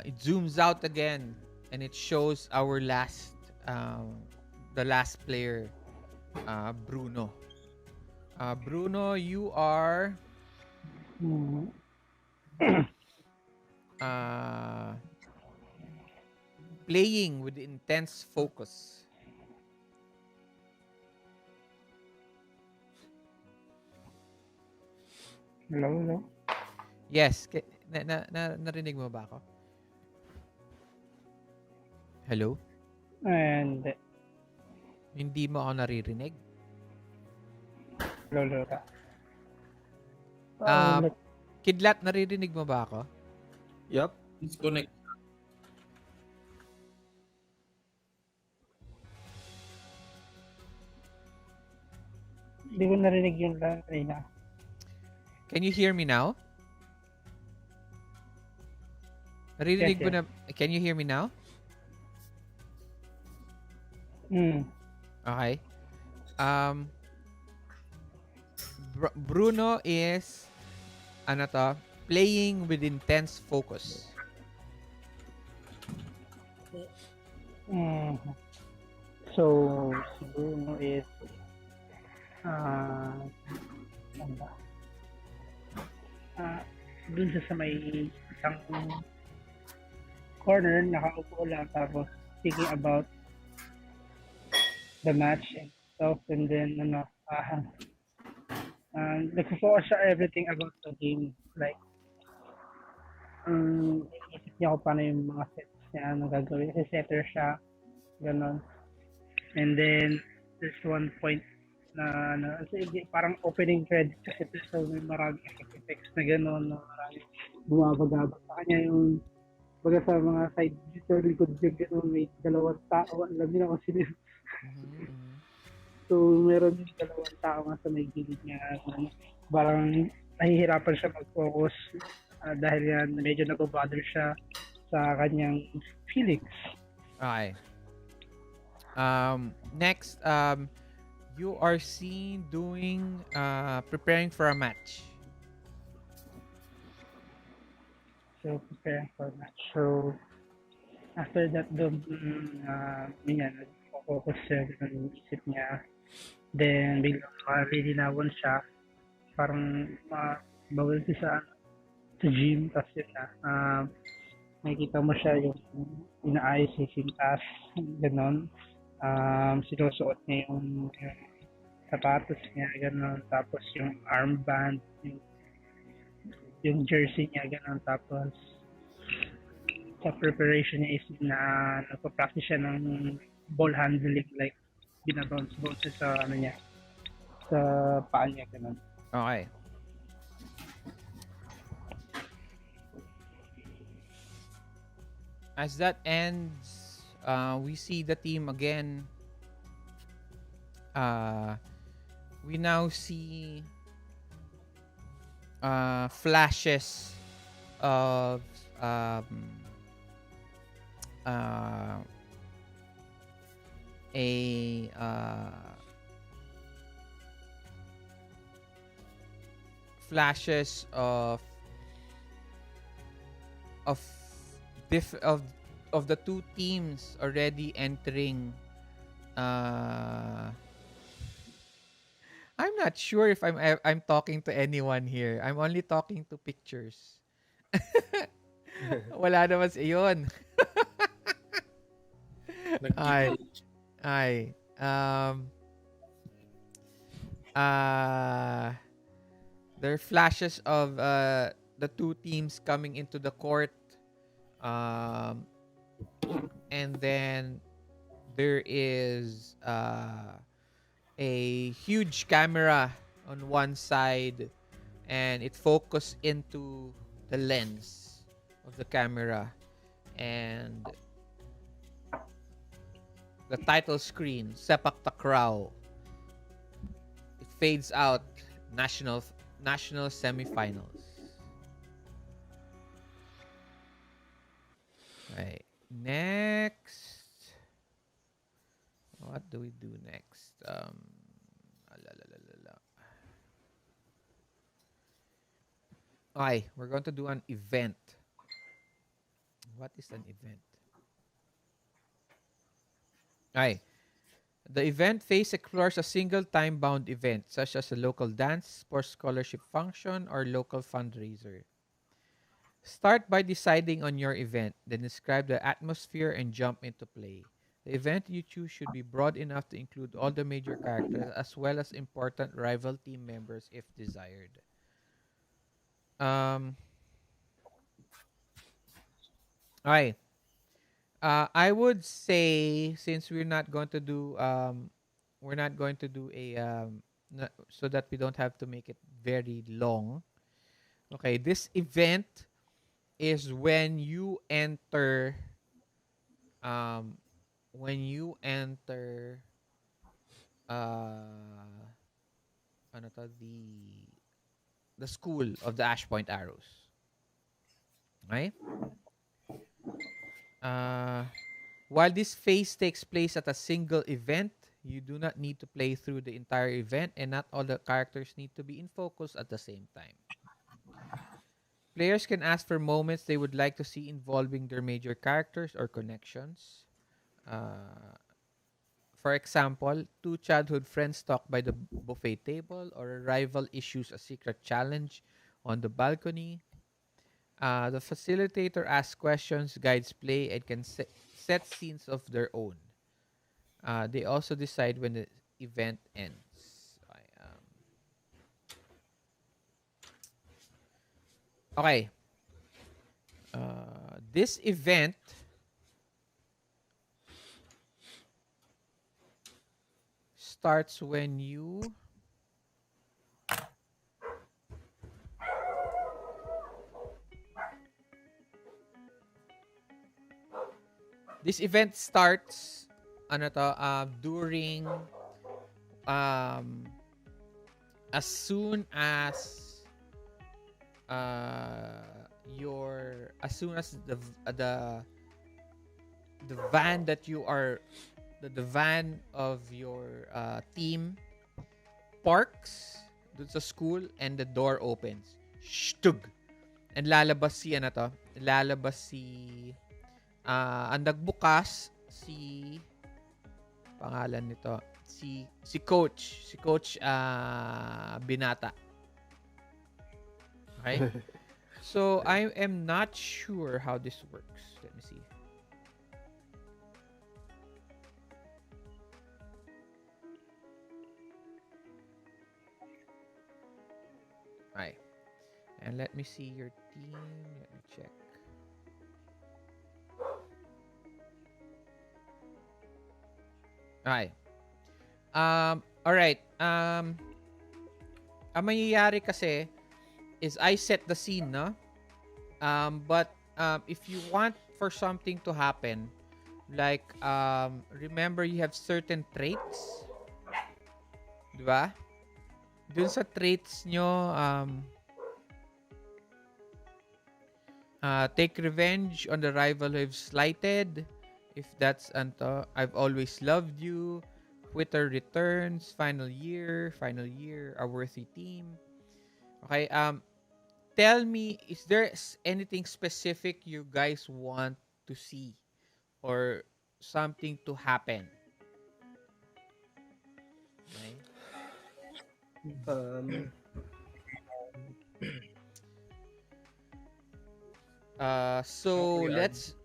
it zooms out again, and it shows our the last player, Bruno. Bruno, you are
Mm.
playing with intense focus.
Hello.
Yes, narinig mo ba ako? Hello?
And
Hindi mo ako naririnig?
hello.
Kidlat, naririnig mo ba ako?
Yup.
Disconnect.
Hindi ko narinig yung kanina.
Can you hear me now? Naririnig
Yes,
mo na... Can you hear me now? Okay. Bruno is playing with intense focus.
So, si Bruno is ano ba? Dun siya sa may isang corner, nakaupo lang, tapos thinking about the match and stuff, and then nagfocus siya everything about the game, like iisip niya kung paano yung mga sets niya, ano gagawin, kasi setter siya, ganon. And then there's one point na parang opening credit kasi ito, so may maraming effects na gano'n, maraming bumabagabag sa kanya yung baga sa mga side dito, likod niya gano'n, may dalawang tao, alam niyo na kung sino. So meron yung dalawang tao nga sa may gilid niya, parang nahihirapan siya mag-focus dahil yan medyo nag-bother siya sa kanyang feelings.
Okay. Next, you are seen doing preparing for a match.
So preparing for a match. So after that, nag-focus siya ng isip niya. Then biglang marilinawan siya. Parang bawal siya sa gym. Tapos yun na, nakikita mo siya yung inaayos yung sintas, gano'n. Sinusuot niya yung sapatos niya, gano'n. Tapos yung armband, yung jersey niya, gano'n. Tapos sa preparation niya is na nagpa-practice siya ng ball handling, like binabounce sa niya, sa paa niya, gano'n.
Okay. As that ends, we see the team again. We now see flashes of flashes of diff of the two teams already entering. uh I'm not sure if I'm talking to anyone here. I'm only talking to pictures. Wala naman sa iyon. Ay,
Nag-glitch.
ay. Uh, there are flashes of the two teams coming into the court. Um, and then there is a huge camera on one side, and it focused into the lens of the camera, and the title screen, Sepak Takraw. It fades out. National semifinals. Right. Next. What do we do next? La, la, la, la, la. Okay, we're going to do an event. What is an event? Okay. The event phase explores a single time-bound event, such as a local dance, sports scholarship function, or local fundraiser. Start by deciding on your event, then describe the atmosphere and jump into play. The event you choose should be broad enough to include all the major characters as well as important rival team members if desired. Um, okay. I would say, since we're not going to do a so that we don't have to make it very long. Okay, this event is um when you enter ano to, the school of the Ash Point Arrows. Okay? Uh while this phase takes place at a single event, you do not need to play through the entire event, and not all the characters need to be in focus at the same time. Players can ask for moments they would like to see involving their major characters or connections. Uh, for example, two childhood friends talk by the buffet table, or a rival issues a secret challenge on the balcony. The facilitator asks questions, guides play, and can set scenes of their own. They also decide when the event ends. Okay. This event starts when you this event starts during um as soon as as soon as the van that you are the van of your team parks dun sa school, and the door opens. Shtug! And lalabas si ang nagbukas si pangalan nito si coach Binata. Okay? So I am not sure how this works. Let me see. Right. And let me see your team. Let me check. Okay. Alright. Ang mangyayari kasi is I set the scene, no? But if you want for something to happen, like remember you have certain traits, di ba? Dun sa traits nyo, take revenge on the rival who have slighted. If that's I've always loved you. Twitter returns, final year, a worthy team. Okay, tell me, is there anything specific you guys want to see or something to happen? Okay.
Um,
So
Okay, Ard.
let's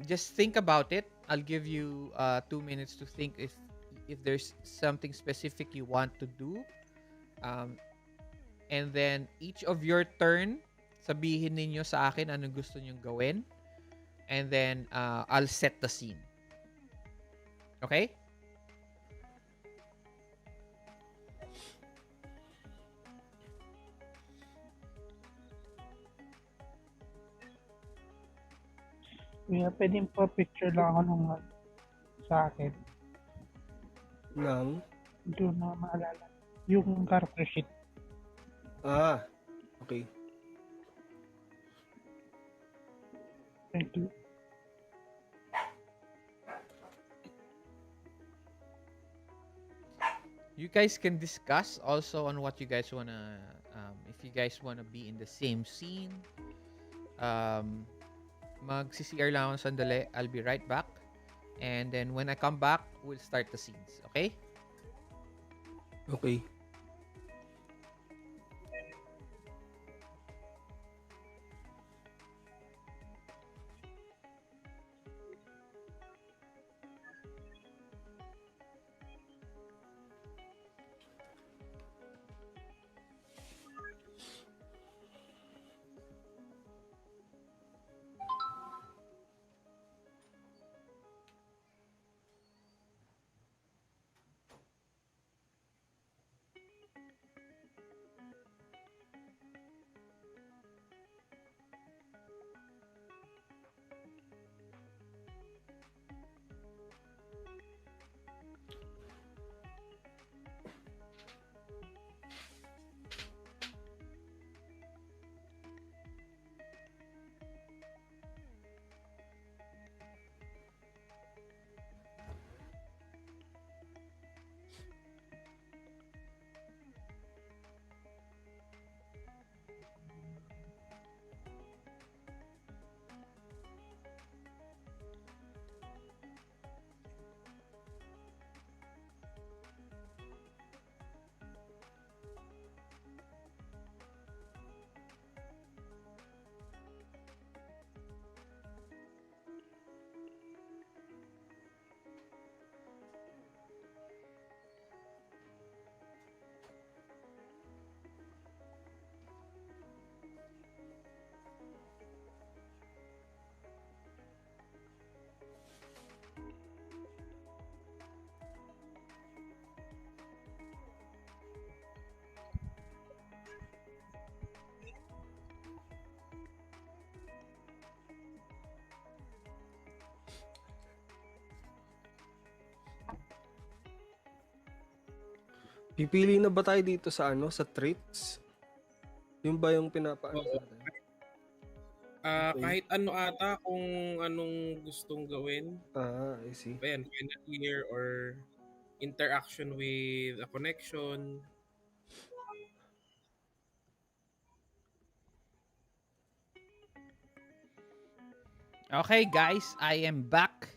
just think about it. I'll give you 2 minutes to think if there's something specific you want to do. Um, and then each of your turn, sabihin ninyo sa akin anong gusto nyong gawin. And then I'll set the scene. Okay?
Kuya, pwedeng pa picture lang ako nung sa akin.
ng...
Hindi ko na maalala. Yung character sheet.
Ah, okay.
Thank you.
You guys can discuss also on what you guys wanna if you guys wanna be in the same scene. Mag-CCR lang ako sandali. I'll be right back. And then when I come back, we'll start the scenes. Okay?
Okay. Pipili na ba tayo dito sa ano, sa traits? Yung ba yung pinapaano
Oo.
sa atin? Okay.
Kahit ano ata kung anong gustong gawin.
I see.
Ayan, final year or interaction with a connection.
Okay, guys, I am back.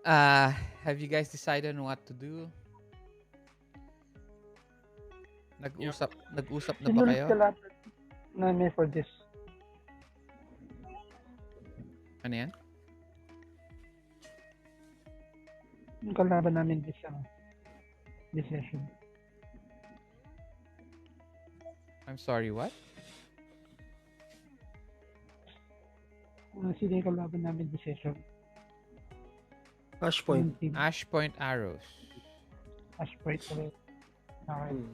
Have you guys decided on what to do? Nag-usap na ba
Sinulit
kayo?
ka lahat namin for this.
Ano yan?
Yung kalaban namin this session.
I'm sorry, what?
Sino yung kalaban namin this session?
Hash point.
Yung team.
Ash Point Arrows.
Ashbright ulit. Okay.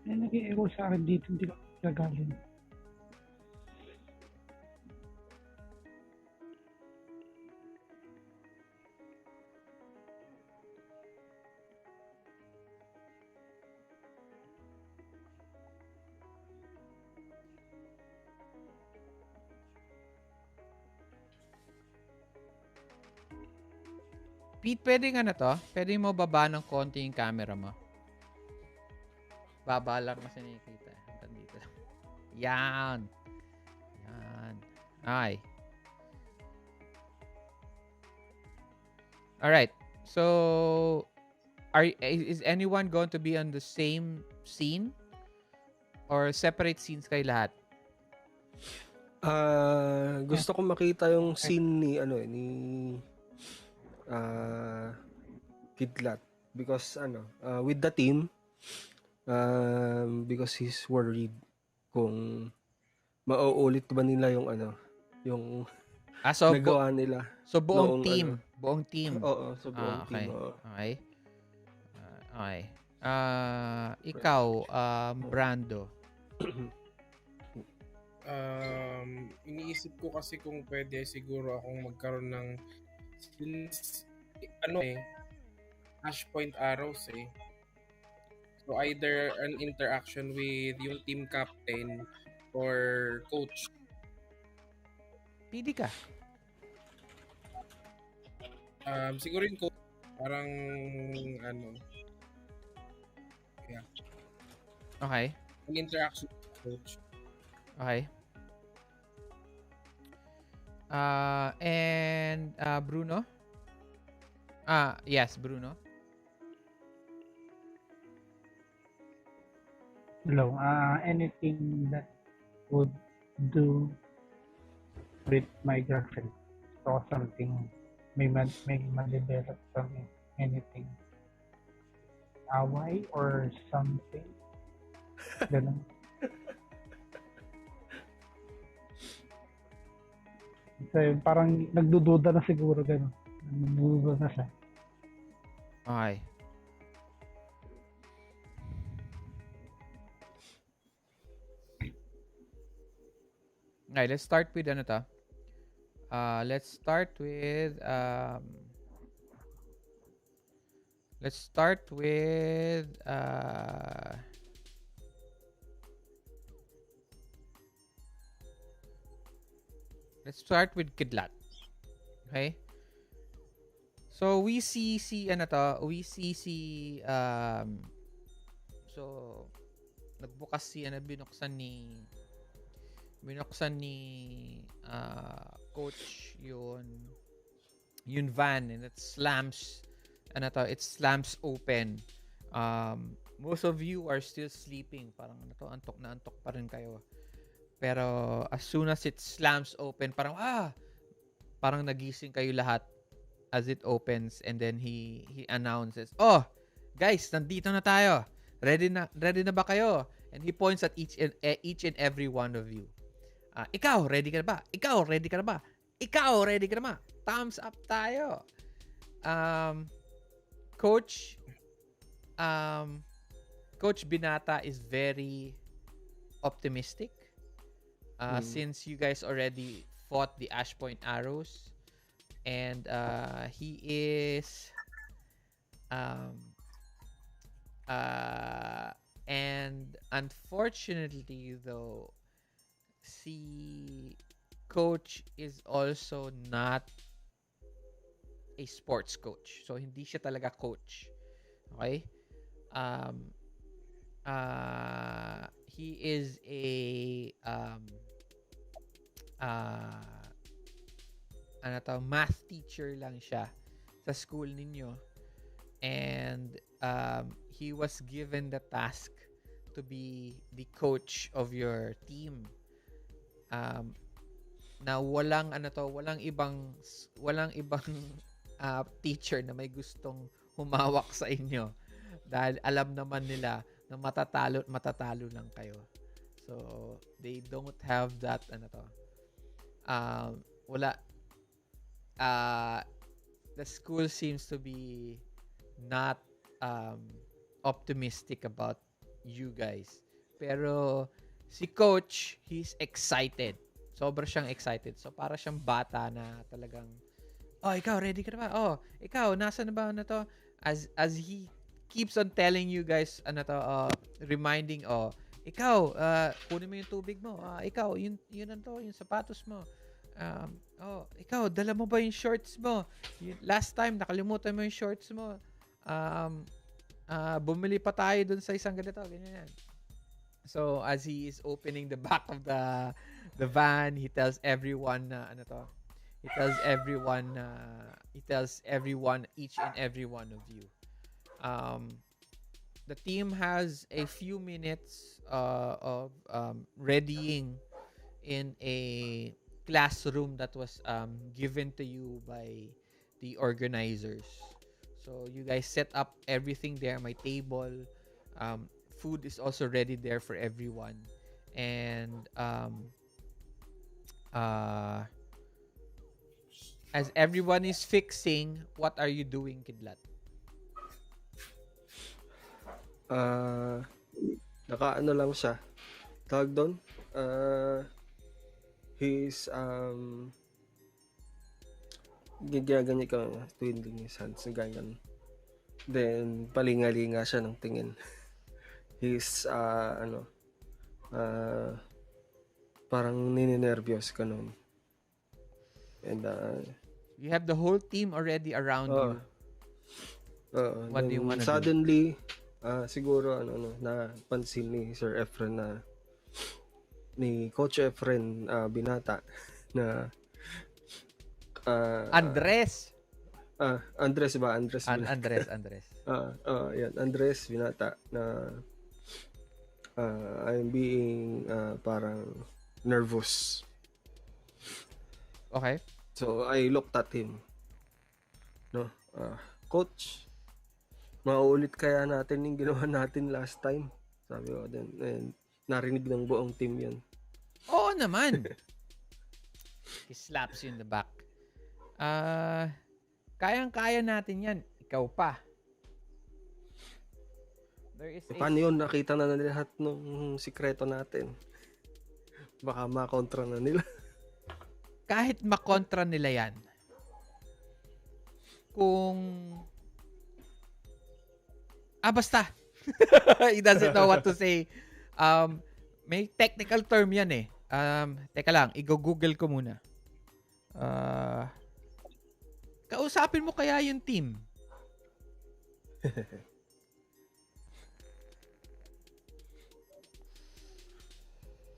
Nag-i-echo sa akin dito, hindi ko gagaling.
Pete, pwedeng ano to? Pwede mo baba ng konti yung camera mo. Baba lang kasi nakikita. Hanggang dito lang. Yan. Yan. Ay. Alright. So, is anyone going to be on the same scene? Or separate scenes kay lahat?
Gusto ko makita yung scene ni Kidlat because with the team because he's worried kung mauulit ba nila yung yung
So,
nagawa nila.
So, buong
noong
team. Buong team.
Oo, so buong
okay.
team. Oo.
Okay. Okay. Ikaw, Brando.
Iniisip ko kasi kung pwede siguro akong magkaroon ng since hash point arrows eh. So either an interaction with yung team captain or coach.
Pili ka.
Siguro yung coach parang yeah.
Okay.
An interaction with coach.
Okay. And Bruno? Yes, Bruno.
Hello. Anything that would do with my girlfriend. So something may ma-develop from anything. Away or something. Ganun. So, parang nagdududa na siguro gano'n. Nagdududa na siya.
Okay. Okay, let's start with ano to? Let's start with Kidlat. Okay? So we see so nagbukas binuksan ni coach yun van, and it slams open. Most of you are still sleeping, parang antok na antok pa rin kayo. Pero as soon as it slams open, parang nagising kayo lahat as it opens, and then he announces, "Oh, guys, nandito na tayo. Ready na ba kayo?" And he points at each and every one of you. Ikaw, ready ka na ba? Ikaw, ready ka na ba? Ikaw, ready ka na ba? Thumbs up tayo. Coach Binata is very optimistic. Since you guys already fought the Ash Point arrows, and he is and unfortunately though, si coach is also not a sports coach, so hindi siya talaga coach. Okay? He is a math teacher lang siya sa school ninyo, and he was given the task to be the coach of your team. Na walang ibang teacher na may gustong humawak sa inyo, dahil alam naman nila na matatalo lang kayo. So they don't have that the school seems to be not optimistic about you guys. Pero si coach, he's excited. Sobra siyang excited. So para siyang bata na talagang, "Oh, ikaw, ready ka na ba? Oh, ikaw, nasa na ba to?" As he keeps on telling you guys reminding, "Oh, ikaw, kunin mo yung tubig mo. Ikaw, yun yung sapatos mo. Ikaw, dala mo ba yung shorts mo? Last time, nakalimutan mo yung shorts mo. Bumili pa tayo dun sa isang ganito, ganyan. So, as he is opening the back of the van, he tells everyone he tells everyone, each and every one of you. The team has a few minutes of readying in a classroom that was given to you by the organizers. So you guys set up everything there, my table. Food is also ready there for everyone. And as everyone is fixing, what are you doing, Kidlat?
Nakaano lang siya. Tawag doon? He's gaganyan ka, twiddling his hands, ganyan. Then palingalinga siya ng tingin. He's parang ninenervyos ka nun. And
you have the whole team already around you. What do you want to do?
Suddenly, siguro napansin ni Sir Efren ni Coach Efren Binata na
Andres
ba? Andres Binata.
Andres.
Yan, Andres Binata na I'm being parang nervous.
Okay.
So I looked at him. No, Coach, mauulit kaya natin yung ginawa natin last time? Sabi ko din, and narinig ng buong team yun.
Oo naman. He slaps you in the back. Kayang-kaya natin yan. Ikaw pa.
Paano yun? Nakita na lahat ng sikreto natin. Baka makontra na nila.
Kahit makontra nila yan, kung basta he doesn't know what to say. May technical term yan eh. Teka lang, i-google ko muna. Kausapin mo kaya yung team?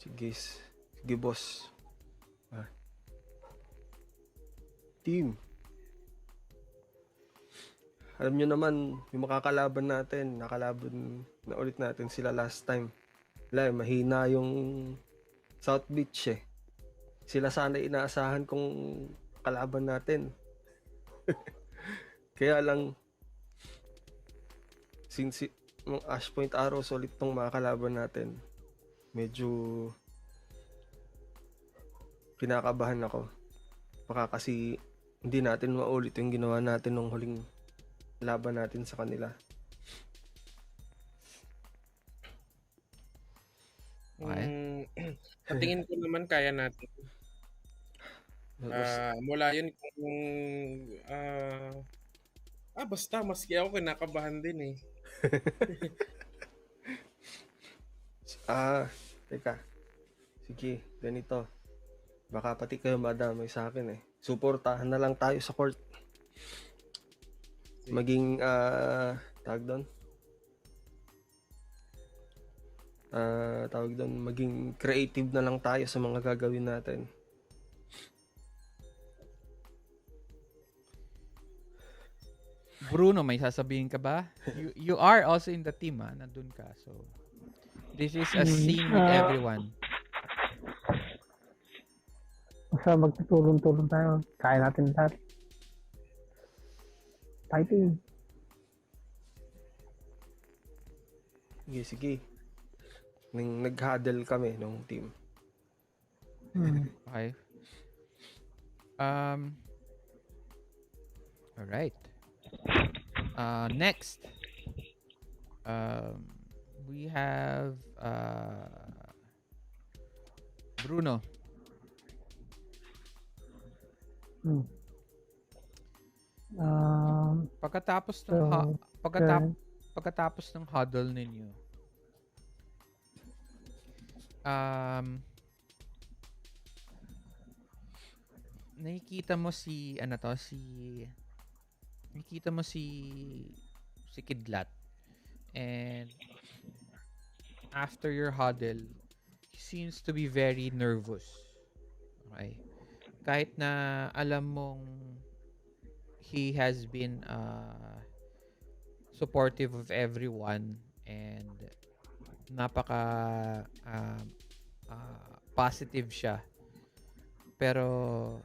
Sige boss. Team. Alam nyo naman, yung makakalaban natin, nakalaban na ulit natin sila last time. Wala, mahina yung South Beach eh. Sila sana inaasahan kung kalaban natin. Kaya lang, since yung Ash Point Arrows ulit tong makakalaban natin, medyo kinakabahan ako. Baka kasi hindi natin maulit yung ginawa natin nung huling laban natin sa kanila.
Sa tingin ko naman kaya natin. Mula yun kung basta maski ako kinakabahan din eh.
Teka. Sige, ganito. Baka pati kayo madamay sa akin eh. Suportahan na lang tayo sa court. Maging tawag doon, maging creative na lang tayo sa mga gagawin natin.
Bruno, may sasabihin ka ba? You are also in the team, nandun ka. So this is a scene with everyone.
Basta magtutulong-tulong tayo. Kaya natin lahat. Fighting.
Sige. Nag-huddle kami ng team.
Okay. Alright. Next. We have Bruno. Pagkatapos ng huddle ninyo, nakikita mo si ano to, nakikita mo si Kidlat, and after your huddle, he seems to be very nervous. Okay? Kahit na alam mong he has been supportive of everyone, and napaka positive siya, pero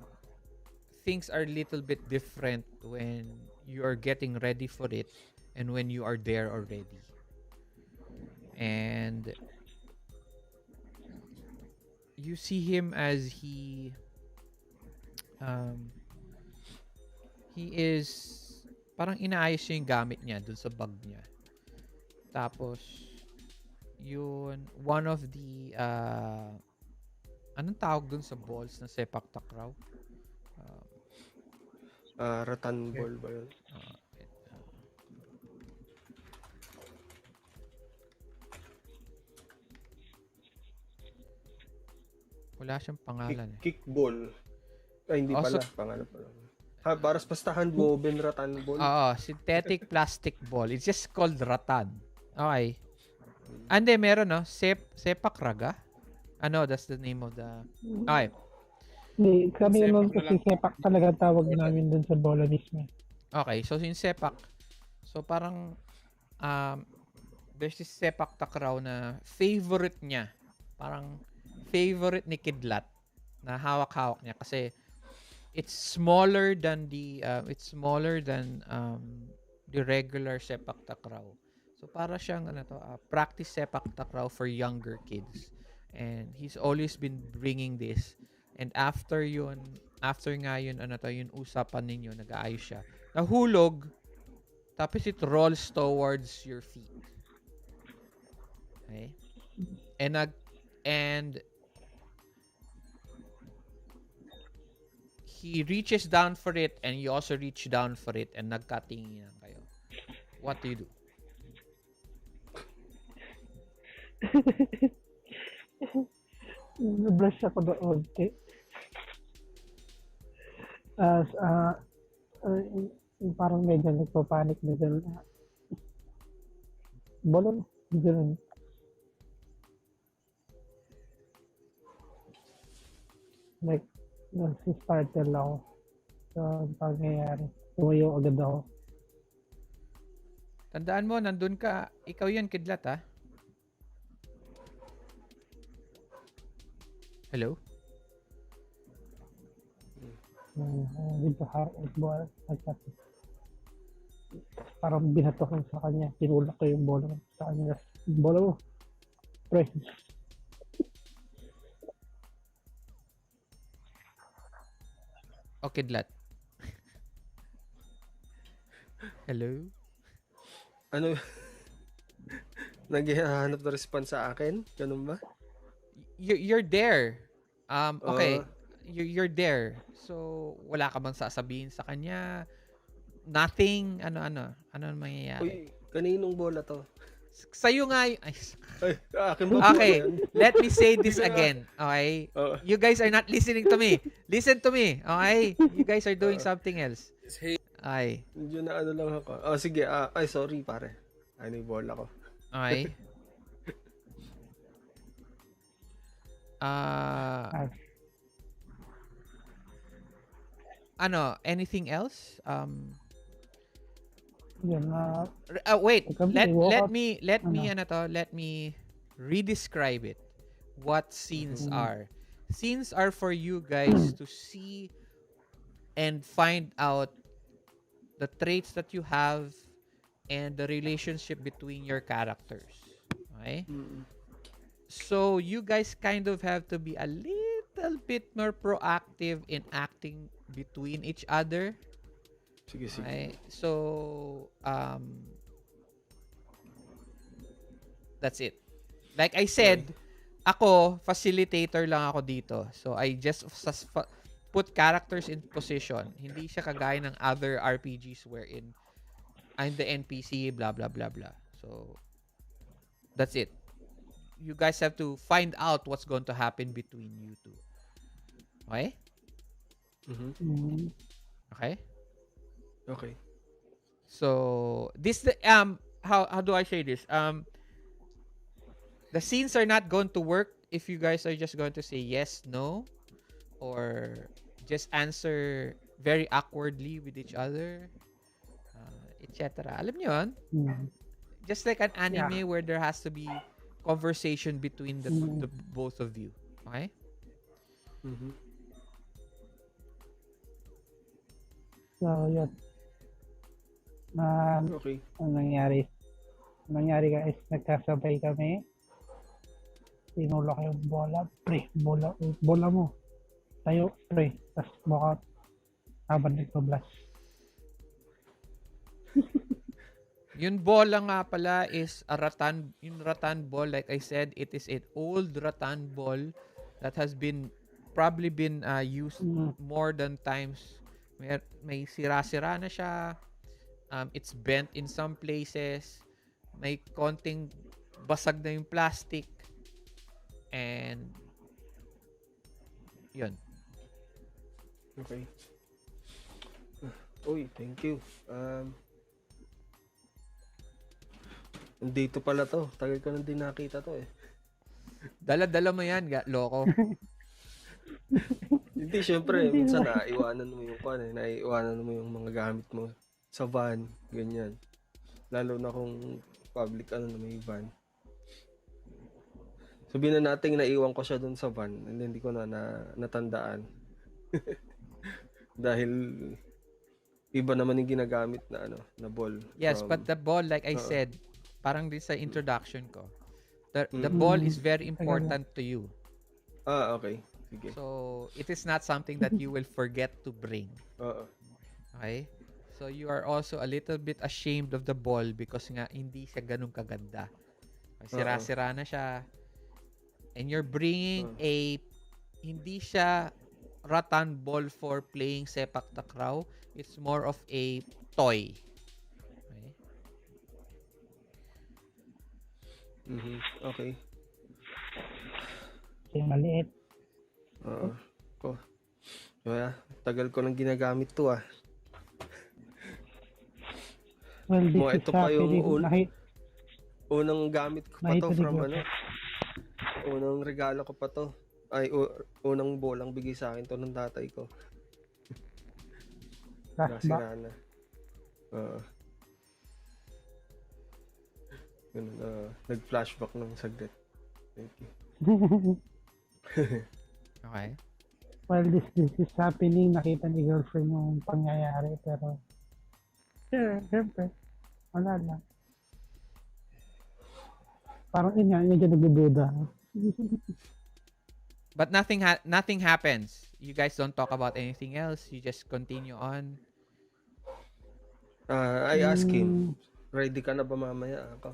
things are a little bit different when you are getting ready for it and when you are there already. And you see him as um he is parang inaayos niya yung gamit niya dun sa bag niya. Tapos yun, one of the anong tawag dun sa balls na sepak takraw?
Rattan ball ba yun?
Wait, wala siyang pangalan eh.
Kickball. Ay, hindi
Also,
pala. Pangalan pala. Baras basta handwoven rattan ball.
synthetic plastic ball. It's just called ratan. Okay. Ande, meron no? Sepak raga? Ano, that's the name of the... Okay.
Hindi, kami
Sepak
nun
na
kasi
lang.
sepak talaga tawag namin dun sa bola mismo.
Okay, so yung sepak. So parang there's this sepak takraw na favorite niya. Parang favorite ni Kidlat na hawak-hawak niya kasi it's smaller than the regular sepak takraw. So para siyang practice sepak takraw for younger kids. And he's always been bringing this. And after nga yun, yung usapan ninyo, nag-aayos siya. Nahulog, tapos it rolls towards your feet. Okay? And he reaches down for it, and you also reach down for it, and nagkatinginan kayo. What do you do?
Blush ako doon. Parang medyo nagpapanik na dyan. Bola na. Dyan. Like, nag-startle ako. So, pag nangyayari, tumayo agad ako.
Tandaan mo, nandun ka. Ikaw yun, Kidlat, ha? Hello?
Dito hardball. Parang binato ko sa kanya. Tinulak ko yung bola sa kanya. Bola mo. Pre.
O, Kidlat. Hello?
Ano? Naghahanap na response sa akin? Ganun ba?
You're there. Okay. You're there. So, wala ka bang sasabihin sa kanya? Nothing? Ano mangyayari?
Uy, kaninong bola to?
Sa'yo nga y- Ay,
Ay, akin ba?
okay, let me say this again. Okay?
Oo.
You guys are not listening to me. Listen to me. Okay? You guys are doing something else. Ay.
Medyo na ano lang ako. Sige. Ay, sorry pare. Ano yung bola ko?
Okay. Anything else?
Yan
Wait.
Kami,
Let
walk
me let me redescribe it. What scenes are. Scenes are for you guys to see and find out the traits that you have and the relationship between your characters. Okay? So you guys kind of have to be a little bit more proactive in acting between each other.
Sige.
Okay? So that's it. Like I said, ako facilitator lang ako dito. So I just put characters in position. Hindi siya kagaya ng other RPGs wherein I'm the NPC, blah blah blah blah. So that's it. You guys have to find out what's going to happen between you two. Okay?
Mhm.
Mm.
Okay?
Okay.
So this the how do I say this? The scenes are not going to work if you guys are just going to say yes, no, or just answer very awkwardly with each other, etc. Alam niyo yun?
Mm.
Just like an
Yeah.
anime where there has to be conversation between
Mm.
the both of you. Okay?
Mhm.
So, yun. Um,
Okay.
ang nangyari? Ang nangyari guys, nagkasabay kami. Tinulak yung bola. Pre, bola mo. Tayo, pre. Tapos baka habang nagpa-blast.
Yung bola nga pala is a rattan, yung rattan ball, like I said, it is an old rattan ball that has been probably been used
Mm.
more than times. May sira-sira na siya. It's bent in some places. May konting basag na yung plastic. And yun.
Okay. Uy, thank you. Dito pala to. Tagal ko nang di nakita to eh.
Dala-dala mo yan, loko.
Hindi, syempre,
Hindi
minsan
naman.
naiiwanan mo yung naiiwanan mo yung mga gamit mo sa van, ganyan. Lalo na kung public na may van. Sabihin na natin naiwan ko siya dun sa van and hindi ko natandaan. Dahil iba naman yung ginagamit na na ball
Yes,
from
but the ball, like I
Oo.
said, parang din sa introduction ko, the
Mm.
ball is
Mm.
very
Tagal na.
important to you.
Okay. Sige.
So, it is not something that you will forget to bring.
Oo.
Okay? So, you are also a little bit ashamed of the ball because nga hindi siya ganun kaganda. Sira-sira na siya. And you're bringing
Oo.
hindi siya rattan ball for playing Sepak Takraw. It's more of a toy. Okay?
Mhm. Okay.
Kasi maliit.
Oo. Kaya, tagal ko nang ginagamit to ah.
Well, this
Mga
is
ito pa yung
happening.
unang gamit ko pa to
Nakita
from
ni
unang regalo ko pa to. Ay, unang bolang bigay sa akin to ng tatay ko.
Flashback.
Nasira na. Oo. Ganun, nag-flashback ng saglit. Thank you.
Okay?
Well, this is happening. Nakita ni girlfriend yung pangyayari. Pero, siyempre, wala lang. Parang yun nga, medyo nagdududa.
But nothing happens. You guys don't talk about anything else. You just continue on.
I asked him, ready ka na ba mamaya ako?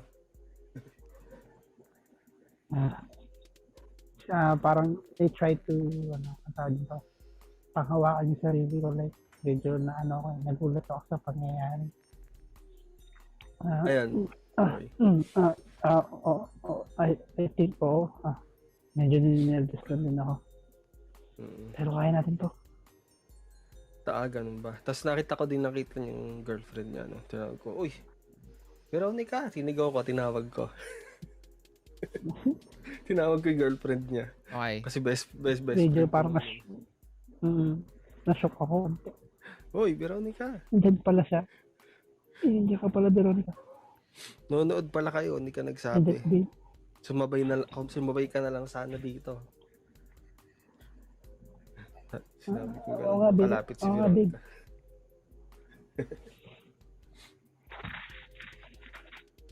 Parang they try to, ang tawag dito, panghawakan yung sarili ko. Like, medyo na nagulat ako sa pangyayari.
Ayan. Okay.
I think medyo ninervous lang din ako. Pero kaya natin to.
Ganun ba? Tapos nakita niya yung girlfriend niya. No? Tinawag ko, uy, Veronica, sinigaw ko, tinawag ko. Tinawag ko yung girlfriend niya.
Okay.
Kasi best
Medyo
friend
parang
ko.
na-shock ako.
Uy, Veronica.
Nandiyan pala siya. Hindi ka pala, Veronica.
Nonood pala kayo, hindi ka nagsabi.
Babe.
Sumabay ka na lang sana dito. Sinabi ko
Oo nga,
gano'n,
babe.
kalapit si
Oo nga, babe.
Veronica.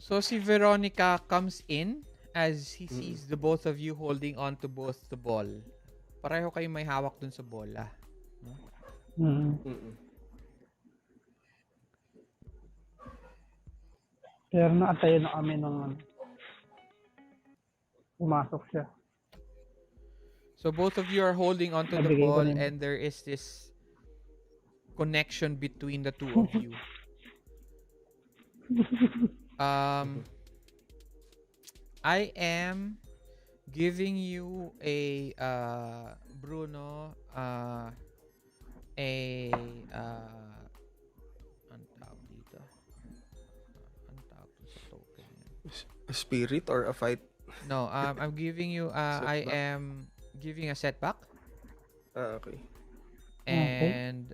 So si Veronica comes in as he sees the both of you holding on to both the ball. Pareho kayo may hawak dun sa bola.
Pero nakatayo na kami nung pumasok siya.
So both of you are holding on to the
Nabigay ko
ball
na yun.
and there is this connection between the two of you. I am giving you a Bruno a ang tawag dito. Ang tawag dun sa token.
A spirit or a fight
No, I'm giving you I
setback?
am giving a setback,
Okay.
and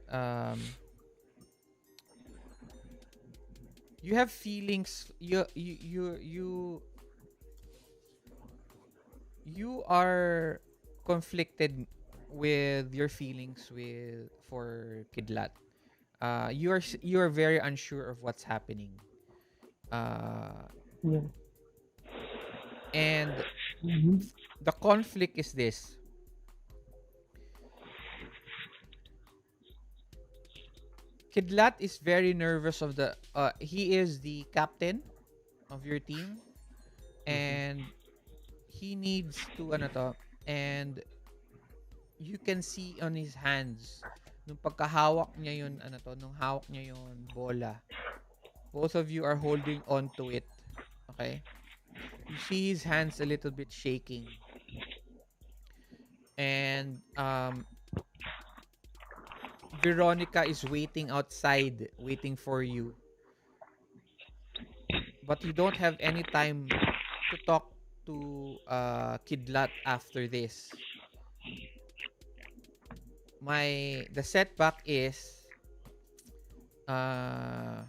you have feelings. You are conflicted with your feelings with for Kidlat. You are very unsure of what's happening.
Yeah.
And
Mhm.
the conflict is this. Kidlat is very nervous of the he is the captain of your team,
Mhm.
and he needs to ano to, and you can see on his hands nung pagkahawak niya yun ano to, nung hawak niya yung bola. Both of you are holding on to it. Okay? You see his hands a little bit shaking. And Veronica is waiting outside, waiting for you. But you don't have any time to talk to Kidlat after this. The setback is uh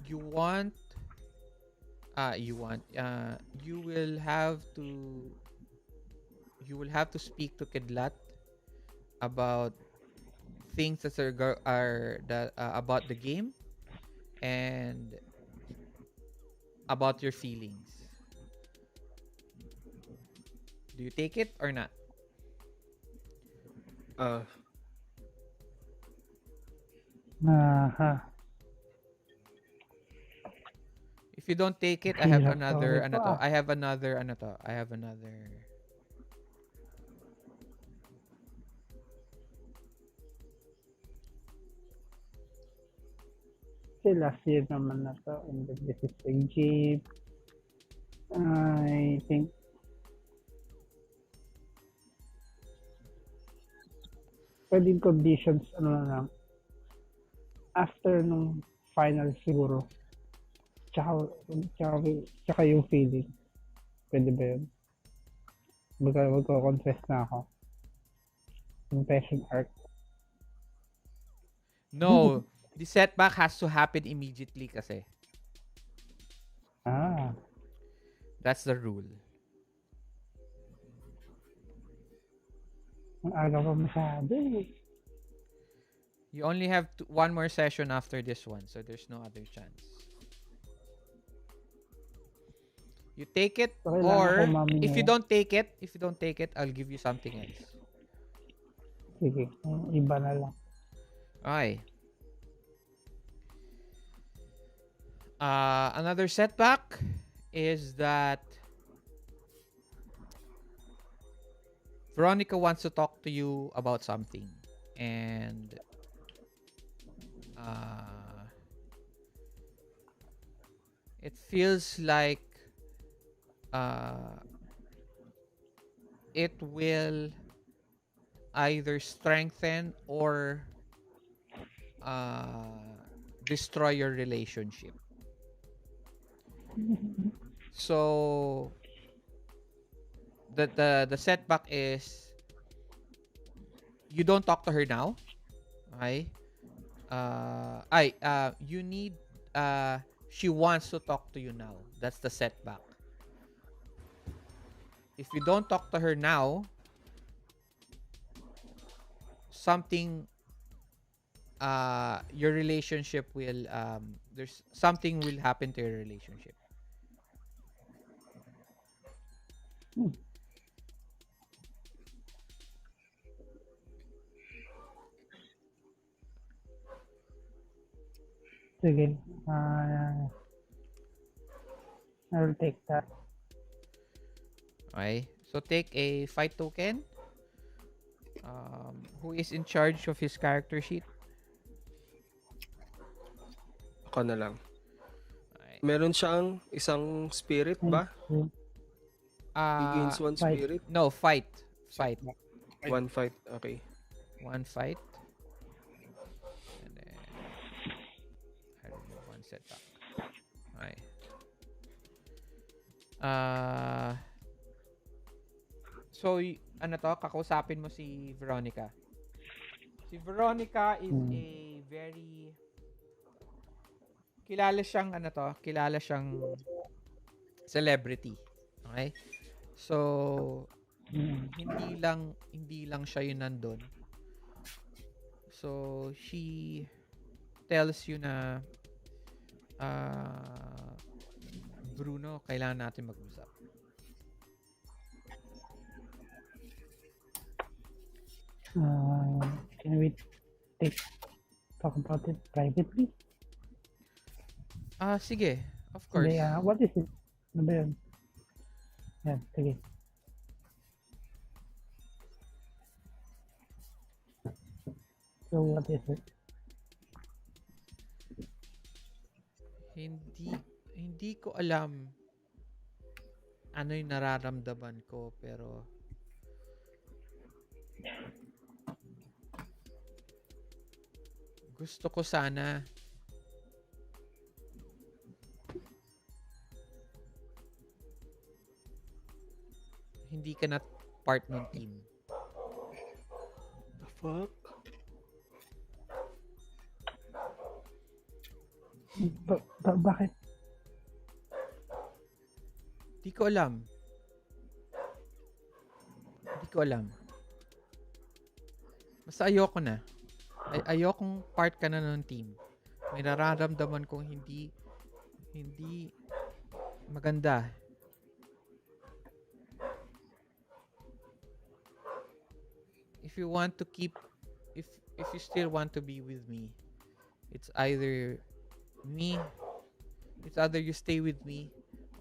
you want you will have to speak to Kidlat about things that are that about the game and about your feelings. Do you take it or not?
Uh,
Aha.
If you don't take it, I have
Hirap
another
sorry
ano
to
to. I have another ano to. I have another.
Kasi last year naman na to, and then this is the game. I think pwedeng conditions, ano na lang, after nung final siguro, tsaka, tsaka yung feeling. Pwede ba yun? Magko-confess na ako. Confession arc.
No, the setback has to happen immediately kasi.
Ah,
That's the rule.
ang aga pa masyado eh.
You only have one more session after this one, so there's no other chance. You take it,
So, kailangan
or
ko mami
if you
ngayon.
don't take it, I'll give you something else.
Sige, iba na lang.
Okay. Another setback is that Veronica wants to talk to you about something, and it feels like it will either strengthen or destroy your relationship. So the setback is you don't talk to her now. Okay? You need she wants to talk to you now. That's the setback. If you don't talk to her now, something your relationship will there's something will happen to your relationship.
Sige, I will take that.
Okay? So take a fight token. Who is in charge of his character sheet?
ako na lang.
Okay.
Meron siyang isang spirit ba? He gains one
Fight.
spirit.
No, fight. Fight.
One fight. Okay.
1 fight. And then I remove 1 setback. Okay. So, ano to? Kakausapin mo si Veronica. Si Veronica is a very... Kilala siyang celebrity. Okay? So, hindi lang siya yun nandun. So, she tells you na Bruno, kailangan natin mag-usap.
Can we talk about it privately?
Sige. Of course.
Hindi, what is it? Ano ba yun? Yan, sige. So, what is it?
Hindi ko alam ano yung nararamdaman ko, pero gusto ko sana hindi ka na part ng team.
The fuck?
Bakit?
Hindi ko alam. Basta ayoko na. Ayokong part ka na ng team. May nararamdaman kong hindi maganda. If you still want to be with me, it's either you stay with me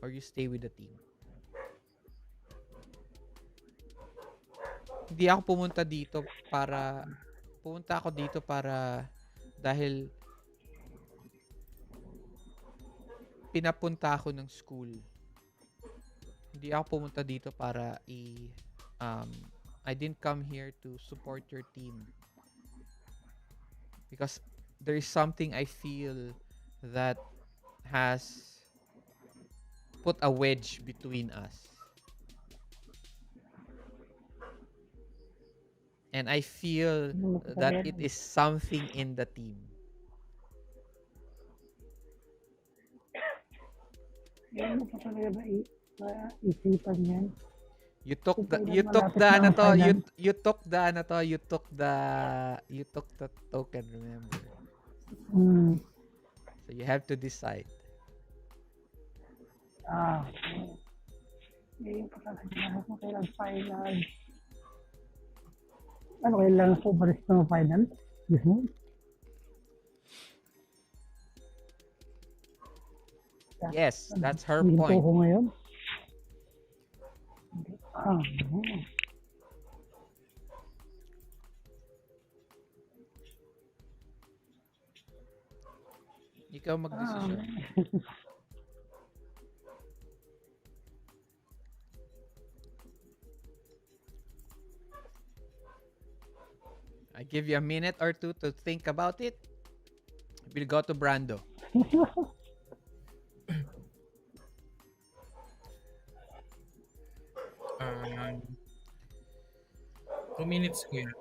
or you stay with the team. Pumunta ako dito para dahil pinapunta ako ng school. Hindi ako pumunta dito para I didn't come here to support your team. Because there is something I feel that has put a wedge between us. And I feel that it is something in the team.
Yan mo pa talaga isipan yan.
You took the token, remember? So you have to decide.
Ngayon pa talaga mo kailang final. Ano kailangan ko baris ng final? Gusto?
Yes, that's her
Hinto
point.
ko ngayon. Ikaw mag-desisyon. I give you a minute or two to think about it. We'll go to Brando.
Um, 2 minutes ko yan.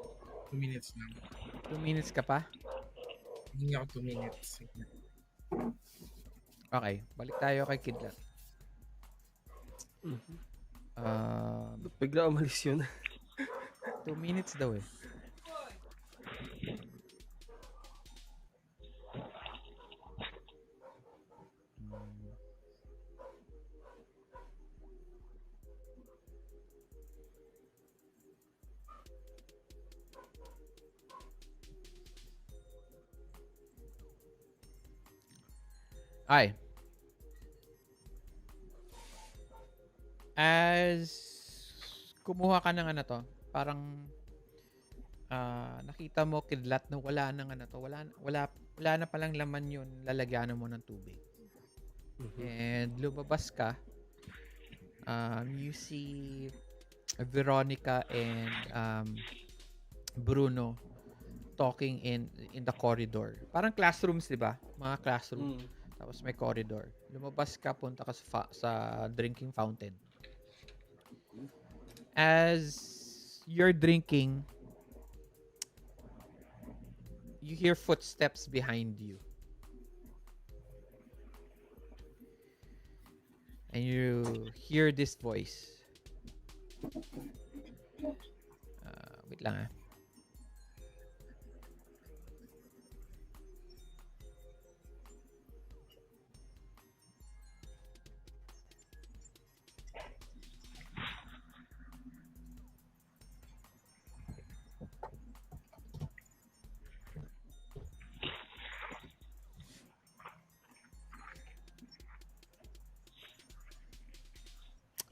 2 minutes lang.
2 minutes ka pa?
Hindi ako 2 minutes.
Okay, balik tayo kay Kidlat.
Bigla umalis yun.
2 minutes daw eh. Ay. As kumuha ka ng ano to, parang nakita mo Kidlat na wala nang ano to, wala na palang laman yun, lalagyanan mo ng tubig. And lumabas ka, you see Veronica and Bruno talking in the corridor. Parang classrooms, 'di ba? Mga classroom.
Mm.
Tapos may corridor. Lumabas ka, punta ka sa drinking fountain. As you're drinking, you hear footsteps behind you. And you hear this voice. Wait lang ah.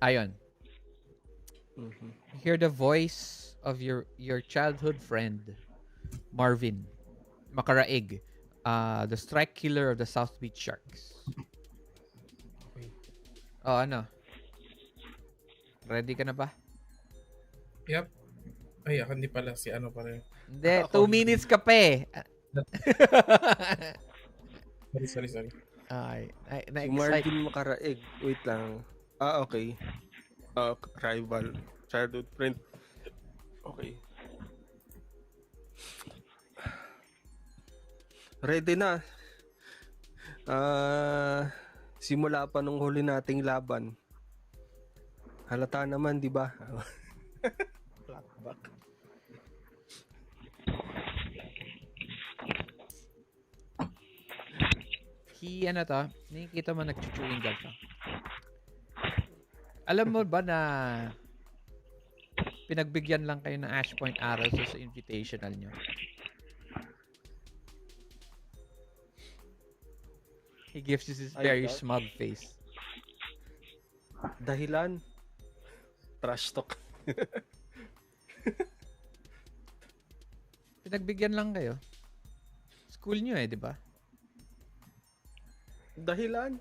Ayon.
Mhm.
You hear the voice of your childhood friend, Marvin Makaraig, the strike killer of the South Beach Sharks.
Okay.
Oh, ano? Ready ka na ba?
Yep. Ay, ako hindi pala. Si ano pa rin.
Hindi,
Ako
2 minutes ka pa eh.
Sorry.
Ay,
Si
na-excite.
Marvin Makaraig. Wait lang. Okay. Rival. Childhood friend. Okay. Ready na. Simula pa nung huli nating laban. Halata naman, di ba? Flashback.
Ano to? Nakikita mo nag-chewing gum to. Alam mo ba na pinagbigyan lang kayo ng Ash Point Arrows sa invitational nyo? He gives you this very
God.
smug face.
Dahilan. Trash talk.
Pinagbigyan lang kayo. School nyo eh, di ba?
Dahilan.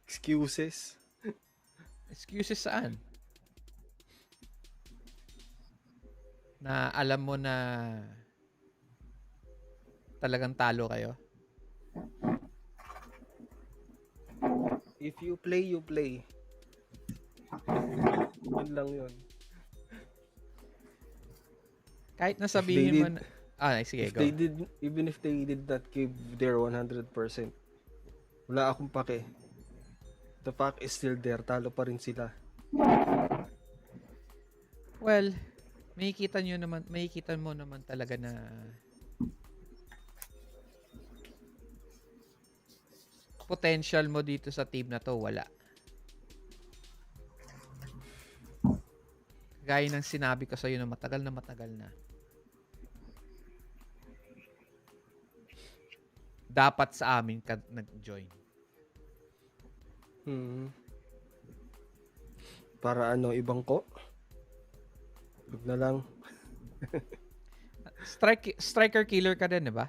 Excuses.
Excuses saan? Na alam mo na talagang talo kayo?
If you play, you play. Yun lang yun.
Kahit na
If they
sabihin mo
did-
na... Sige, go.
Even if they did not give their 100%, wala akong pake. The pack is still there. Talo pa rin sila.
Well, makikita mo naman talaga na potential mo dito sa team na to, wala. Gaya ng sinabi ko sa'yo na matagal na. Dapat sa amin ka nag-join.
Para ano, ibang ko? Huwag na lang.
Striker killer ka din, di ba?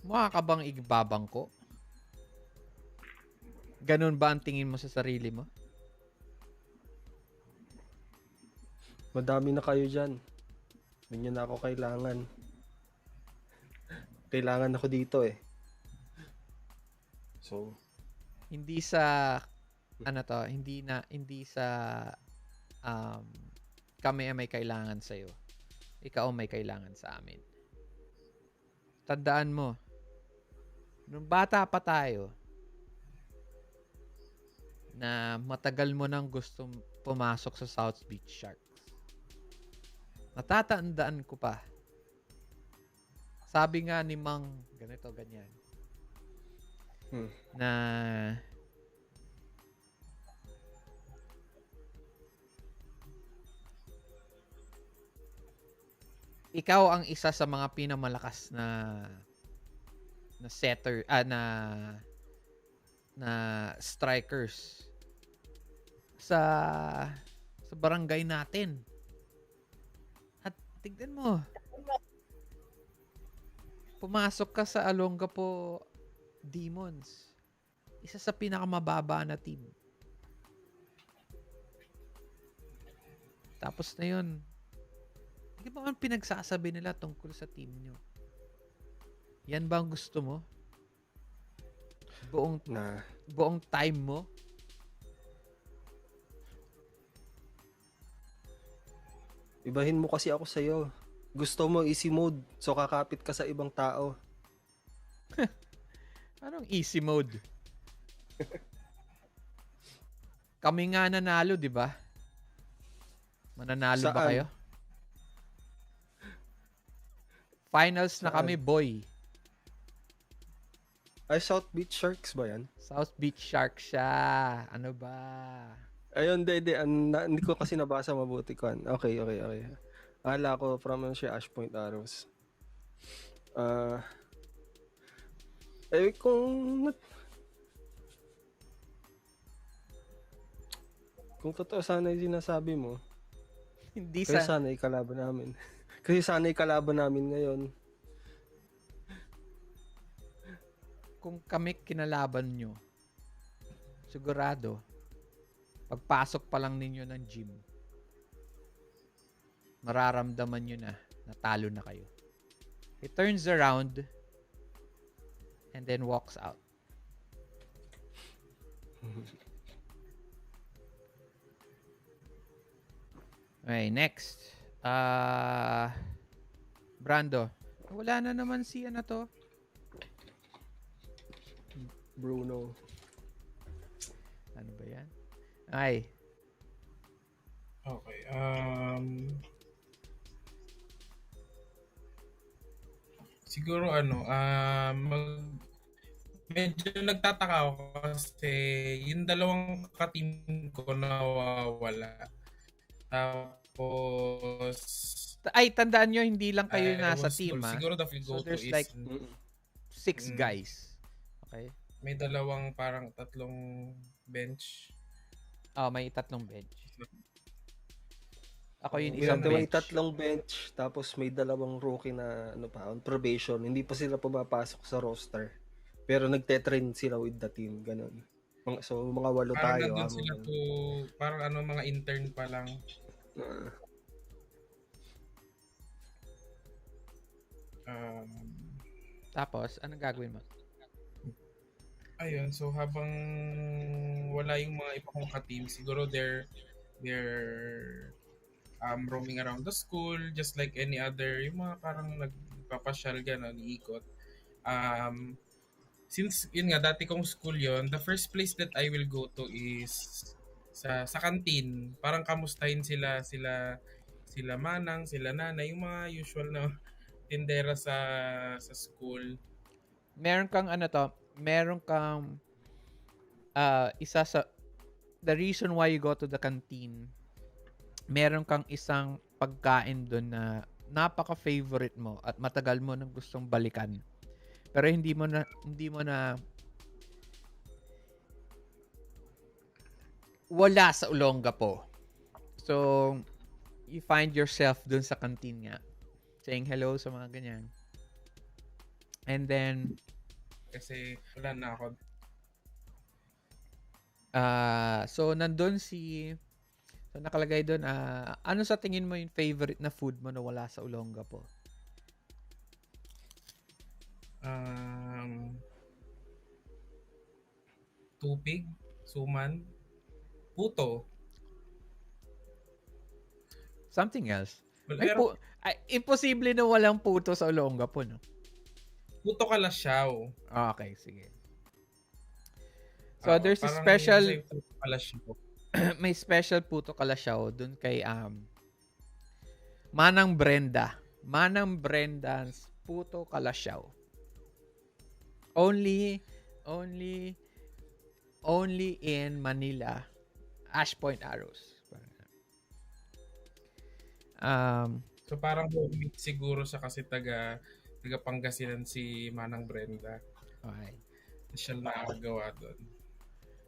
Mukha ka bang igbabangko? Ganun ba ang tingin mo sa sarili mo?
Madami na kayo dyan. Hindi na ako kailangan. Kailangan ako dito eh. So,
Hindi sa hindi sa kami ay may kailangan sa iyo. Ikaw ang may kailangan sa amin. Tandaan mo, nung bata pa tayo, na matagal mo nang gustong pumasok sa South Beach Sharks. Natatandaan ko pa. Sabi nga ni Mang, ganito, ganyan. Na ikaw ang isa sa mga pinamalakas na setter, na strikers sa barangay natin. At tignan mo, pumasok ka sa Olongapo Demons. Isa sa pinakamababa na team. Tapos na yun, hindi ba man pinagsasabi nila tungkol sa team nyo? Yan ba ang gusto mo? Buong time mo?
Ibahin mo kasi ako sa'yo. Gusto mo easy mode, so kakapit ka sa ibang tao.
Anong easy mode? Kami nga nanalo, di ba? Mananalo ba
Saan?
kayo? Finals na
Saan?
kami, boy.
Ay, South Beach Sharks ba yan?
South Beach Shark siya. Ano ba?
Ayun, hindi ko kasi nabasa mabuti ko. Okay. Ala ko from siya Ash Point Arrows. Kung totoo sana yung sinasabi mo,
Hindi
kasi
sa...
sana ikalaban namin. Kasi sana ikalaban namin ngayon.
Kung kami kinalaban nyo, sigurado, pagpasok pa lang ninyo ng gym, mararamdaman nyo na natalo na kayo. He turns around and then walks out. Okay, next. Brando. Wala na naman si ano to.
Bruno.
Ano ba yan? Ay.
Okay. Siguro medyo nagtataka ako kasi yung dalawang ka-team ko nawawala. Tapos
Ay, tandaan nyo, hindi lang kayo
I
nasa
was
team,
told,
ha?
siguro the field
So,
go to
there's
is
like 6 guys. Okay?
may dalawang parang tatlong bench.
Oh, may 3 bench. Ako yung
May
isang
may
bench.
3 bench, tapos may 2 rookie na on probation. Hindi pa sila pumapasok sa roster. Pero nagte-train sila with the team, ganun. So mga 8
Parang
tayo.
nandun sila parang mga intern pa lang.
Tapos, anong gagawin mo?
Ayun, so habang wala yung mga iba kong ka-team, siguro they're roaming around the school just like any other, yung mga parang nagpapasyal gano'n, iikot. Since yun nga dati kong school yon, the first place that I will go to is sa canteen. Parang kamustahin sila manang, sila nanay, yung mga usual na tindera sa school.
Meron kang isa sa the reason why you go to the canteen, meron kang isang pagkain doon na napaka-favorite mo at matagal mo nang gustong balikan. Pero hindi mo na wala sa Olongapo. So, you find yourself dun sa canteen nga. Saying hello sa mga ganyan. And then,
Kasi wala na ako.
so nandun so nakalagay doon, ano sa tingin mo yung favorite na food mo na wala sa Olongapo?
Tupig, suman, puto.
Something else.
Pero
Imposible na walang puto sa Olongapo, no?
puto kalasyaw.
Okay, sige. So, there's a special may special puto kalasyaw dun kay Manang Brenda. Manang Brenda's puto kalasyaw. Only in Manila, Ash Point Arrows.
So parang homemade siguro siya kasi taga Pangasinan si Manang Brenda.
Okay.
Siya nakagawa doon.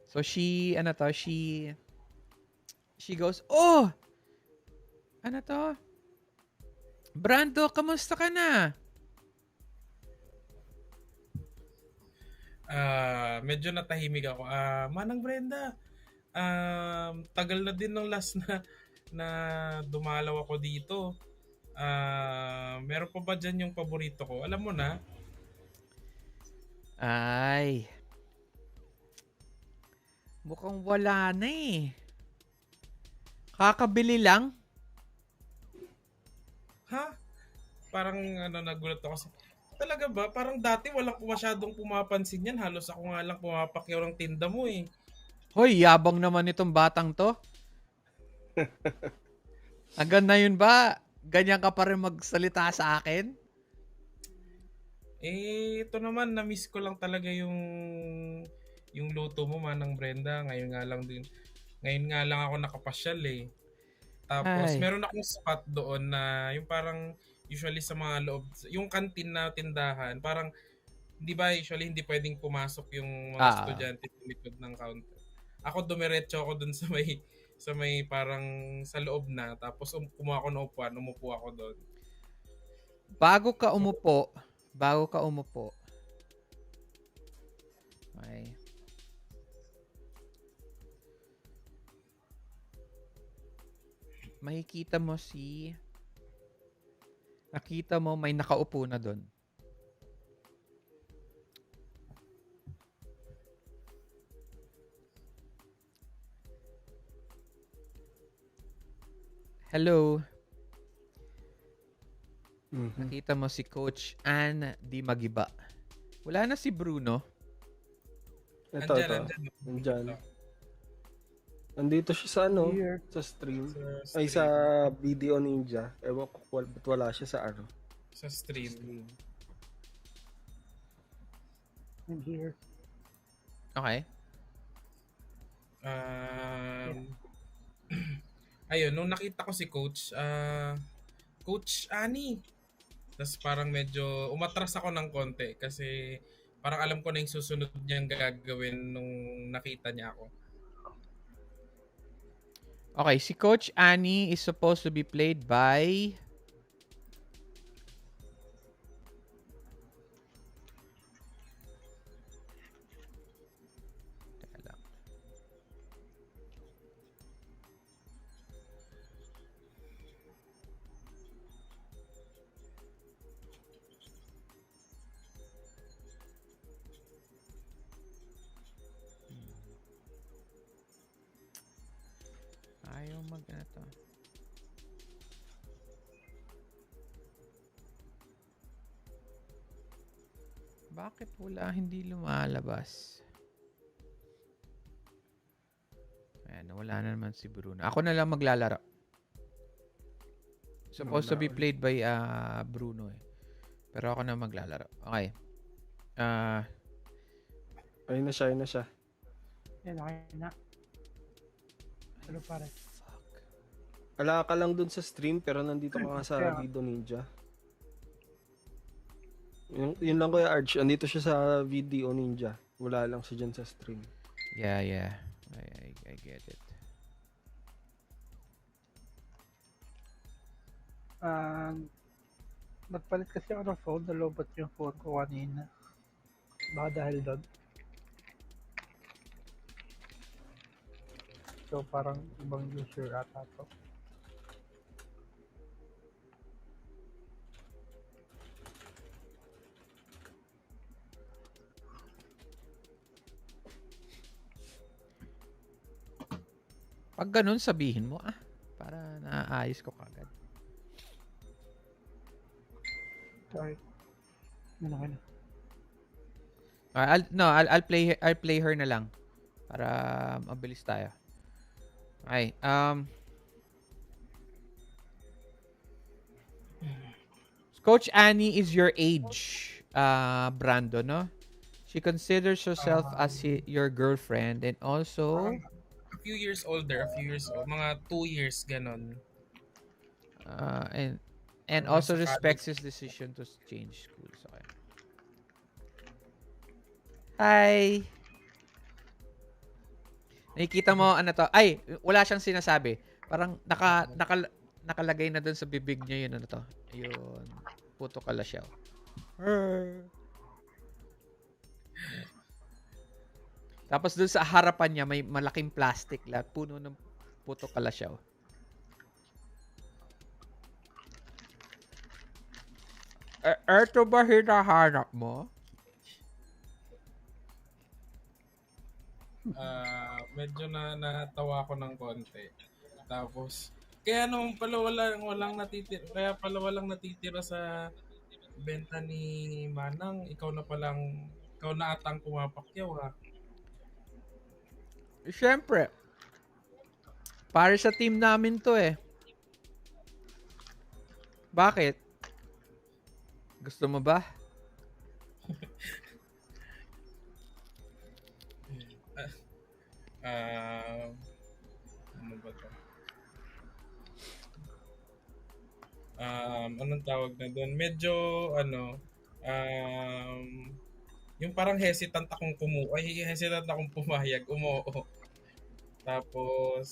So she goes, "Oh! Ano to? Brando, kamusta ka na?"
Medyo natahimik ako. Manang Brenda, tagal na din ng last na dumalaw ako dito. Meron pa ba dyan yung paborito ko? Alam mo na,
Ay, mukhang wala na eh. Kakabili lang.
ha? Parang nagulat ako. Talaga ba? Parang dati walang masyadong pumapansin yan. Halos ako nga lang pumapakyaw ng tinda mo eh.
Hoy, yabang naman itong batang to. Hanggang na yun ba, ganyan ka pa rin magsalita sa akin?
Ito naman, na-miss ko lang talaga yung luto mo, Manang Brenda. Ngayon nga lang ako nakapasyal eh. Tapos
Ay,
meron akong spot doon na yung parang usually sa mga loob, yung kantin na tindahan, parang di ba usually hindi pwedeng pumasok yung mga
ah,
estudyante sa likod ng counter. Ako dumiretso ako dun sa may parang sa loob na, tapos kumuha ako ng upuan, umupo ako doon.
bago ka
So,
umupo, ay, nakita mo may nakaupo na doon. Hello,
Mhm.
nakita mo si Coach Ann Di Magiba. Wala na si Bruno.
Ito.
andyan.
Nandyan. Nandito siya sa
Here.
sa stream.
Sa
Ay, sa
stream.
Video Ninja. Ewan ko ba't wala siya sa
Sa stream.
stream.
And here.
Okay.
Ayun, nung nakita ko si Coach, Coach Ani. Tapos parang medyo umatras ako ng konti kasi parang alam ko na yung susunod niyang gagawin nung nakita niya ako.
Okay, si Coach Annie is supposed to be played by... Teka lang. Ayaw ano to. Bakit wala hindi lumalabas? Ayan, wala na naman si Bruno. Ako na lang maglalaro. Supposed to be played by Bruno eh. Pero ako na maglalaro. Okay.
Ayun na siya.
Yan, okay na. Pero pare.
Fuck.
Wala ka lang dun sa stream pero nandito ka nga sa
Yeah.
Video Ninja. Yun lang Kuya Arch. Andito siya sa Video Ninja. Wala lang siya dyan sa stream.
Yeah. I get it.
Nagpalit kasi ako ng phone. Nalobot yung phone ko kanina. Baka dahil doon. So parang ibang user ata to.
Pag ganun, sabihin mo, para naayos ko kagad.
Sorry. Yan, okay na.
I'll play her na lang para mabilis tayo. Okay. Coach Annie is your age, Brando, no? She considers herself as your girlfriend and also
A few years old. Mga 2 years, ganon.
and also respects his decision to change schools. Okay. Hi. Nakikita mo to? Ay, wala siyang sinasabi. Parang nakalagay na doon sa bibig niya yun to. Yun. Puto kalasyaw. Tapos dun sa harapan niya, may malaking plastic lahat. Puno ng puto kalasyaw. Eto ba hinahanap mo?
Medyo natawa ko ng konti. Tapos, kaya nung pala walang natitira sa benta ni Manang, ikaw na atang pumapakyaw ha.
Siyempre, para sa team namin to eh. Bakit? Gusto mo ba?
Ano ba to? Anong tawag na doon? Medyo, yung parang hesitant akong pumayag, umuo. Tapos,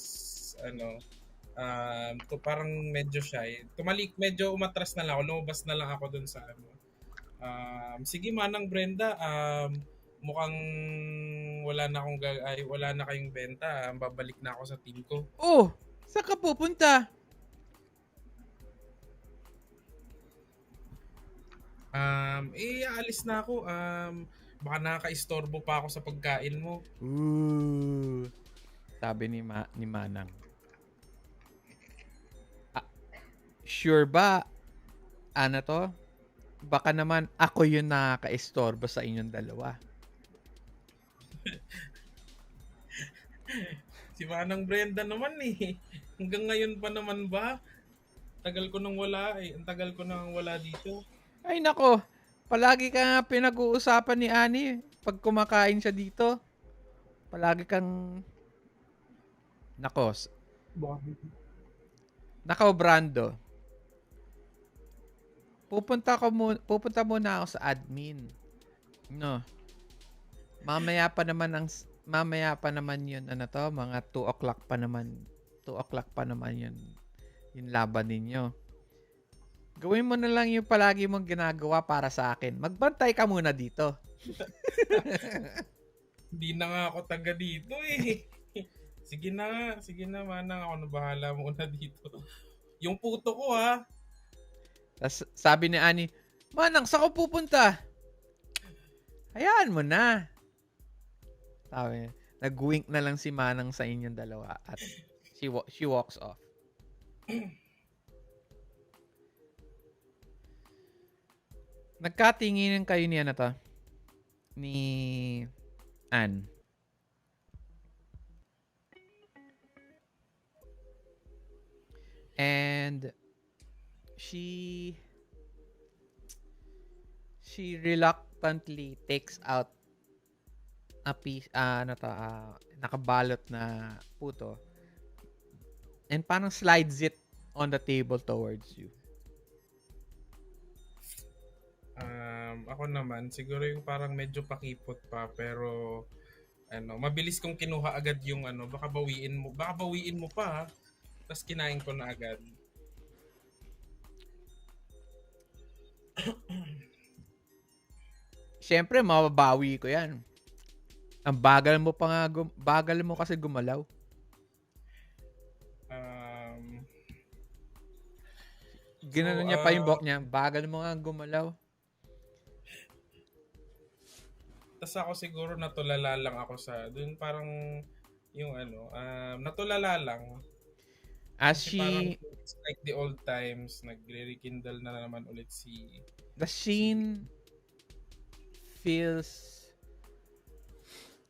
parang medyo shy. Medyo umatras na lang ako, lumabas na lang ako doon sa sige Manang Brenda, mukhang wala na kayong benta. Babalik na ako sa team ko.
Oh, saan ka pupunta?
Aalis na ako. Baka nakaka-istorbo pa ako sa pagkain mo.
Ooh. Sabi ni Manang. Sure ba? Ano to? Baka naman ako yung nakaka-istorbo sa inyong dalawa.
Si Manang Brenda naman eh. Hanggang ngayon pa naman ba? Tagal ko nang wala eh. Ang tagal ko nang wala dito.
Ay nako, palagi ka nga pinag-uusapan ni Ani pag kumakain siya dito. Palagi kang nako. Nako, Brando. Pupunta muna ako sa admin. No. Mamaya pa naman yun, mga 2 o'clock pa naman. 2 o'clock pa naman yun. Yung laban ninyo. Gawin mo na lang yung palagi mong ginagawa para sa akin. Magbantay ka muna dito.
Hindi na nga ako taga dito eh. Sige na, Manang. Ako na bahala muna dito. Yung puto ko ha.
Tas sabi ni Ani, Manang, saan ko pupunta? Hayaan mo na. Sabi, nag-wink na lang si Manang sa inyong dalawa at she walks off. Nagkatingin kayo ni ni Ann. And she reluctantly takes out a piece, nakabalot na puto and parang slides it on the table towards you.
Ako naman, siguro yung parang medyo pakipot pa, pero mabilis kong kinuha agad yung baka bawiin mo pa ha. Tapos kinain ko na agad.
Siyempre, mababawi ko yan. Ang bagal mo bagal mo kasi gumalaw. Ginanon niya pa yung buhok niya. Bagal mo nga gumalaw.
Tas ako siguro natulala lang ako dun parang yung natulala lang.
As
Kasi parang it's like the old times, nagre-rekindle na naman ulit
the scene feels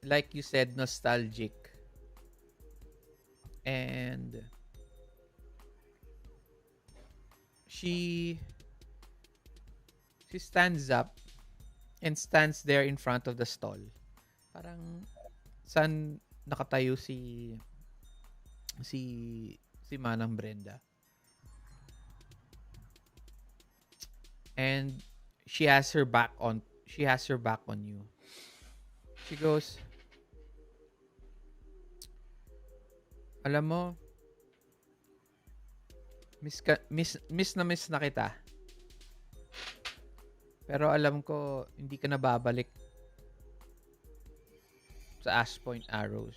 like you said nostalgic. And she stands up and stands there in front of the stall. Parang saan nakatayo si Manang Brenda. And she has her back on you. She goes, alam mo, miss na kita. Pero alam ko, hindi ka na babalik. sa Ash Point Arrows.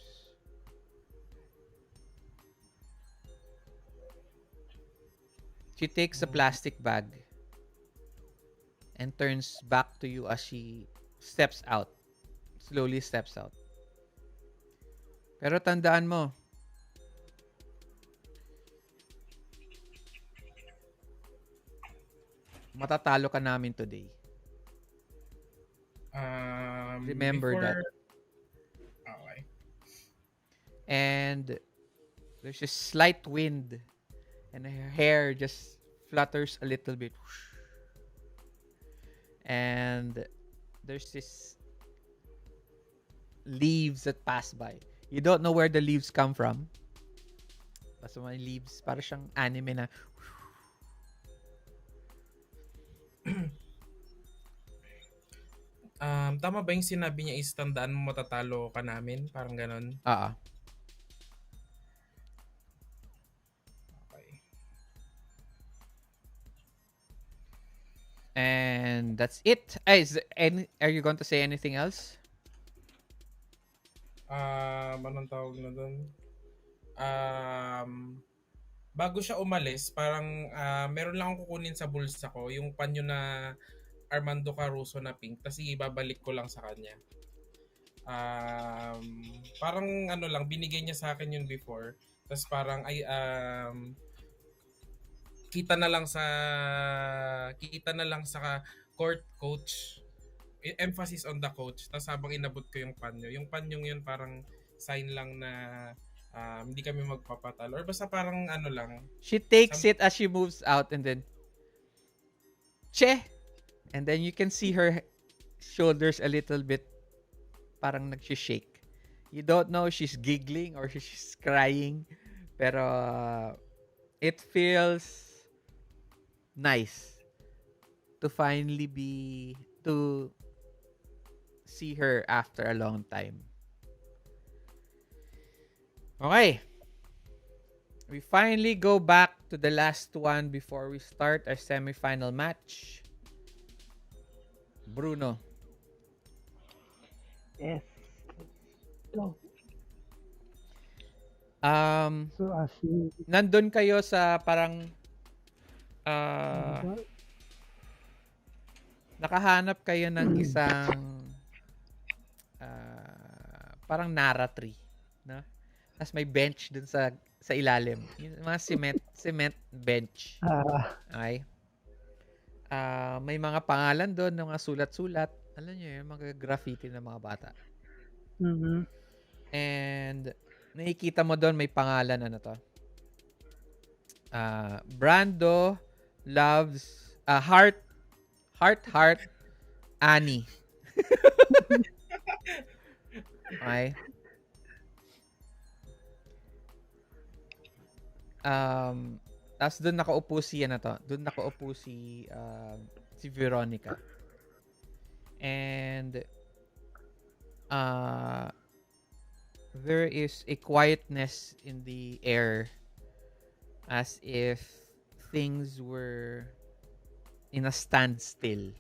She takes a plastic bag and turns back to you as she steps out. Slowly steps out. Pero tandaan mo, matatalo ka namin today. Remember that.
Okay.
And there's a slight wind and her hair just flutters a little bit. And there's this leaves that pass by. You don't know where the leaves come from. Basta may leaves. Para siyang anime na.
Tama ba yung sinabi niya is tandaan mo matatalo ka namin? Parang ganon. Okay.
And that's it. Are you going to say anything else?
Anong tawag na doon? Bago siya umalis, parang meron lang akong kukunin sa bulsa ko, yung panyo na Armando Caruso na pink, tapos ibabalik ko lang sa kanya. Parang ano lang, binigay niya sa akin yun before. Tapos parang kita na lang sa court coach. Emphasis on the coach. Tapos habang inabot ko yung panyong yun parang sign lang na hindi kami magpapatalo. Or basta parang ano lang.
She takes it as she moves out and then Che! And then you can see her shoulders a little bit parang nag-shake. You don't know if she's giggling or she's crying. Pero it feels nice to finally to see her after a long time. Okay. We finally go back to the last one before we start our semifinal match. Bruno.
Yes. Go. So as you
Nandun kayo sa parang nakahanap kayo ng isang parang Nara tree, no? Tapos may bench dun sa ilalim. Yung mga cement bench. Okay. May mga pangalan doon, mga sulat-sulat. Alam niyo yun, mga graffiti ng mga bata.
Mm-hmm.
And nakikita mo doon may pangalan to. Brando loves heart Annie. Okay. Tapos doon nakaupo si Doon nakaupo si Veronica. And there is a quietness in the air as if things were in a standstill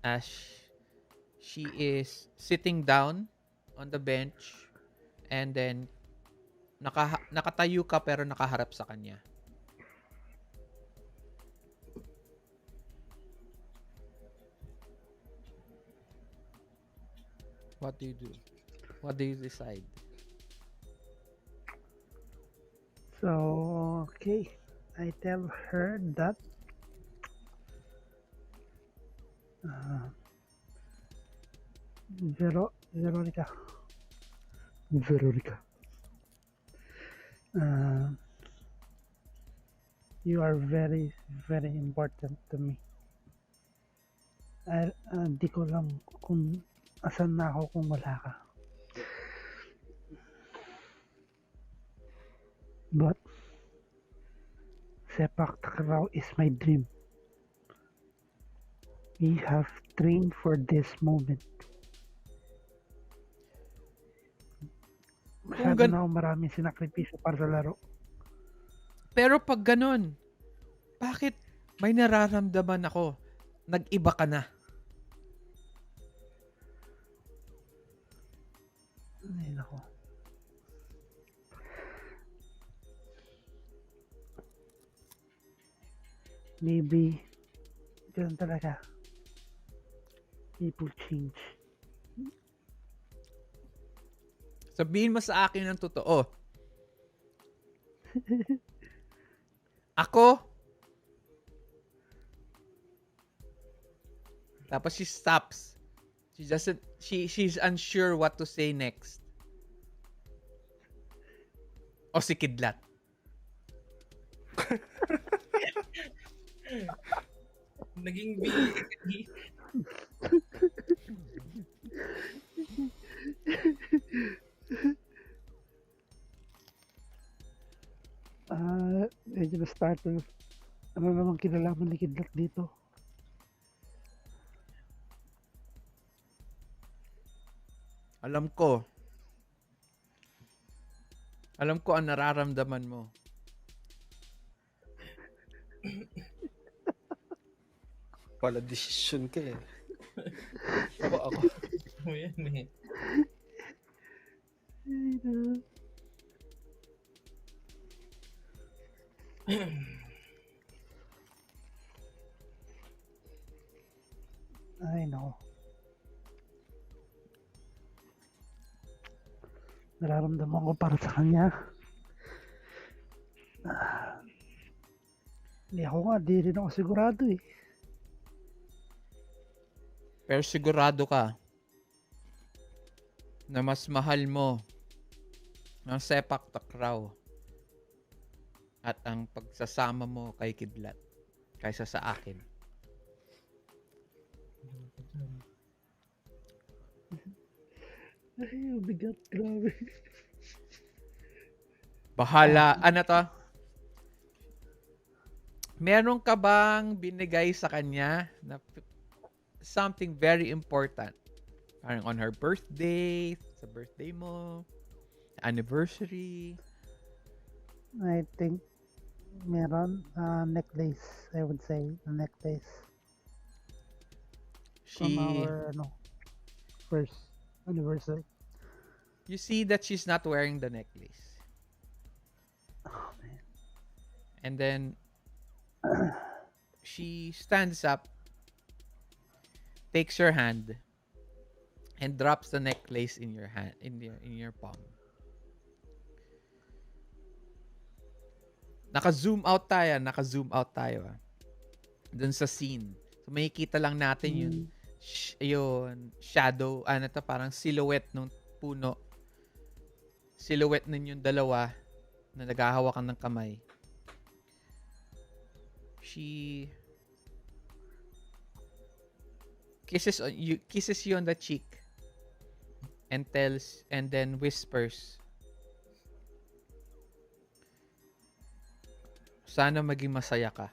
as she is sitting down on the bench and then nakatayo ka pero nakaharap sa kanya. What do you do? What do you decide?
So, okay. I tell her that Veronica. You are very, very important to me. Di ko lang kung asan na ako kung wala ka. But Sepak Takraw is my dream. We have trained for this moment. Masyado na ako maraming sinakripisyo para sa laro.
Pero pag ganun, bakit may nararamdaman ako? Nag-iba ka na.
Ay, nako. Maybe, ganun talaga. People change.
Sabihin mo sa akin ng totoo. Ako? Tapos she stops. She's unsure what to say next. O si Kidlat.
Naging B.
Medyo na-start na. Ano namang kinalaman ni Kidlat dito?
Alam ko. Alam ko ang nararamdaman mo.
Pala decision ka eh. Ako.
O yan eh.
Ay, no. Ay, no. Nararamdaman ko para sa kanya. Hindi ako nga, di rin ako sigurado eh.
Pero sigurado ka na mas mahal mo ang Sepak Takraw at ang pagsasama mo kay Kidlat kaysa sa akin.
Ay, bigat, grabe.
Bahala. Ano to? Meron ka bang binigay sa kanya na something very important? Parang on her birthday, sa birthday mo, anniversary.
I think meron necklace, I would say, a necklace from our first anniversary.
You see that she's not wearing the necklace.
Oh, man.
And then she stands up, takes your hand, and drops the necklace in your hand, in your palm. Naka-zoom out tayo. Dun sa scene. So makikita lang natin yun shadow, parang silhouette ng puno. Silhouette ninyong dalawa na naghahawakan ng kamay. She kisses you on the cheek and then whispers, sana maging masaya ka.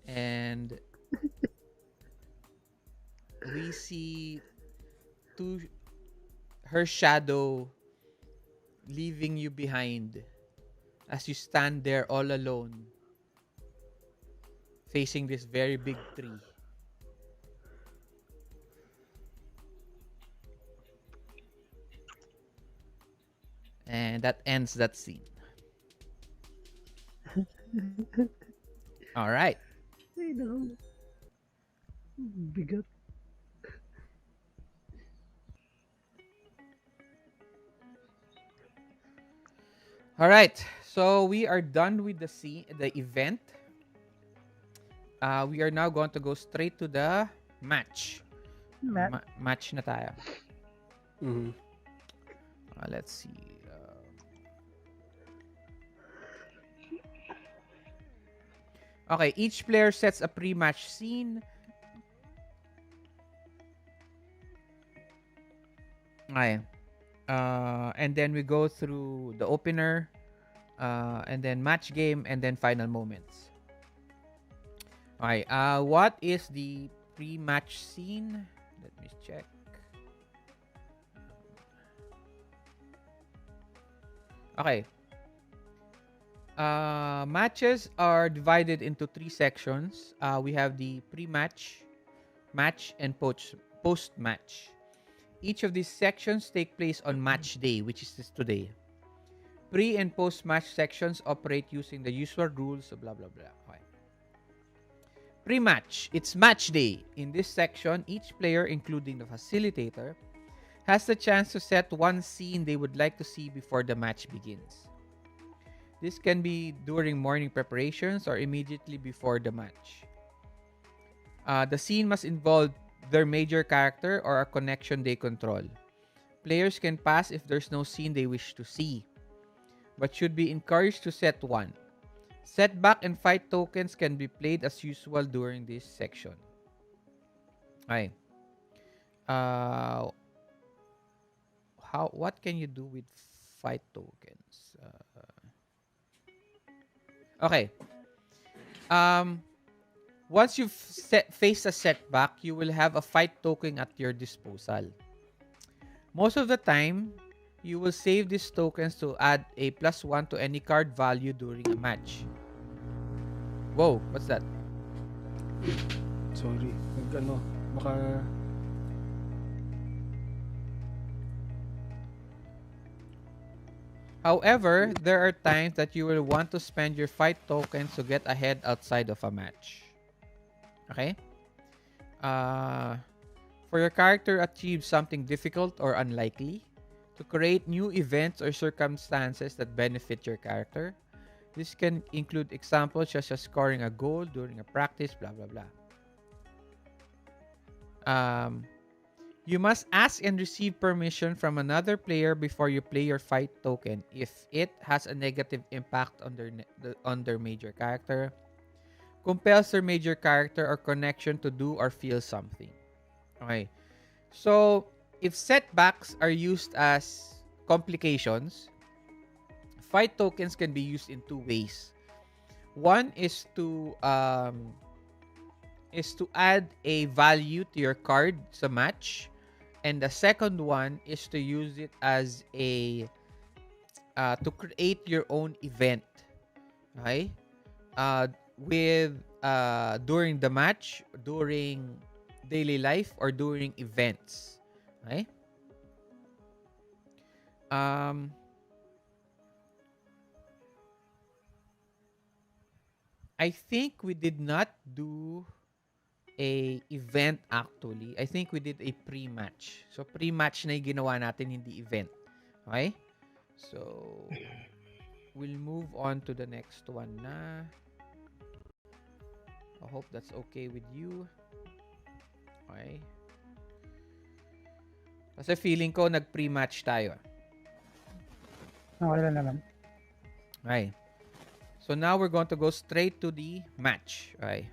And we see her shadow leaving you behind as you stand there all alone facing this very big tree. And that ends that scene. All right.
Ay, no. Bigat.
All right. So we are done with the event. We are now going to go straight to the match. Match na tayo.
Mm-hmm.
Let's see. Okay, each player sets a pre-match scene. Okay. And then we go through the opener, and then match game, and then final moments. Okay. What is the pre-match scene? Let me check. Okay. Matches are divided into 3 sections. We have the pre-match, match, and post-match. Each of these sections take place on match day, which is this today. Pre and post match sections operate using the usual rules of blah blah blah. Okay. Pre-match, it's match day. In this section, each player, including the facilitator, has the chance to set one scene they would like to see before the match begins. This can be during morning preparations or immediately before the match. The scene must involve their major character or a connection they control. Players can pass if there's no scene they wish to see, but should be encouraged to set one. Setback and fight tokens can be played as usual during this section. Okay. What can you do with fight tokens? Okay. Once you've faced a setback, you will have a fight token at your disposal. Most of the time, you will save these tokens to add a +1 to any card value during a match. Whoa, what's that?
Sorry. Baka...
However, there are times that you will want to spend your fight tokens to get ahead outside of a match. Okay? For your character to achieve something difficult or unlikely, to create new events or circumstances that benefit your character. This can include examples such as scoring a goal during a practice, blah, blah, blah. You must ask and receive permission from another player before you play your fight token if it has a negative impact on their major character, compels their major character or connection to do or feel something. Okay. So, if setbacks are used as complications, fight tokens can be used in two ways. One is to add a value to your card sa match, and the second one is to use it as a to create your own event. Okay? During the match, during daily life, or during events. Okay? I think we did not do a event actually. I think we did a pre-match. So pre-match na yung ginawa natin, hindi event. Okay? So we'll move on to the next one na. I hope that's okay with you. Okay. Kasi feeling ko nag-pre-match tayo.
Okay lang naman.
Okay. So now we're going to go straight to the match. Okay.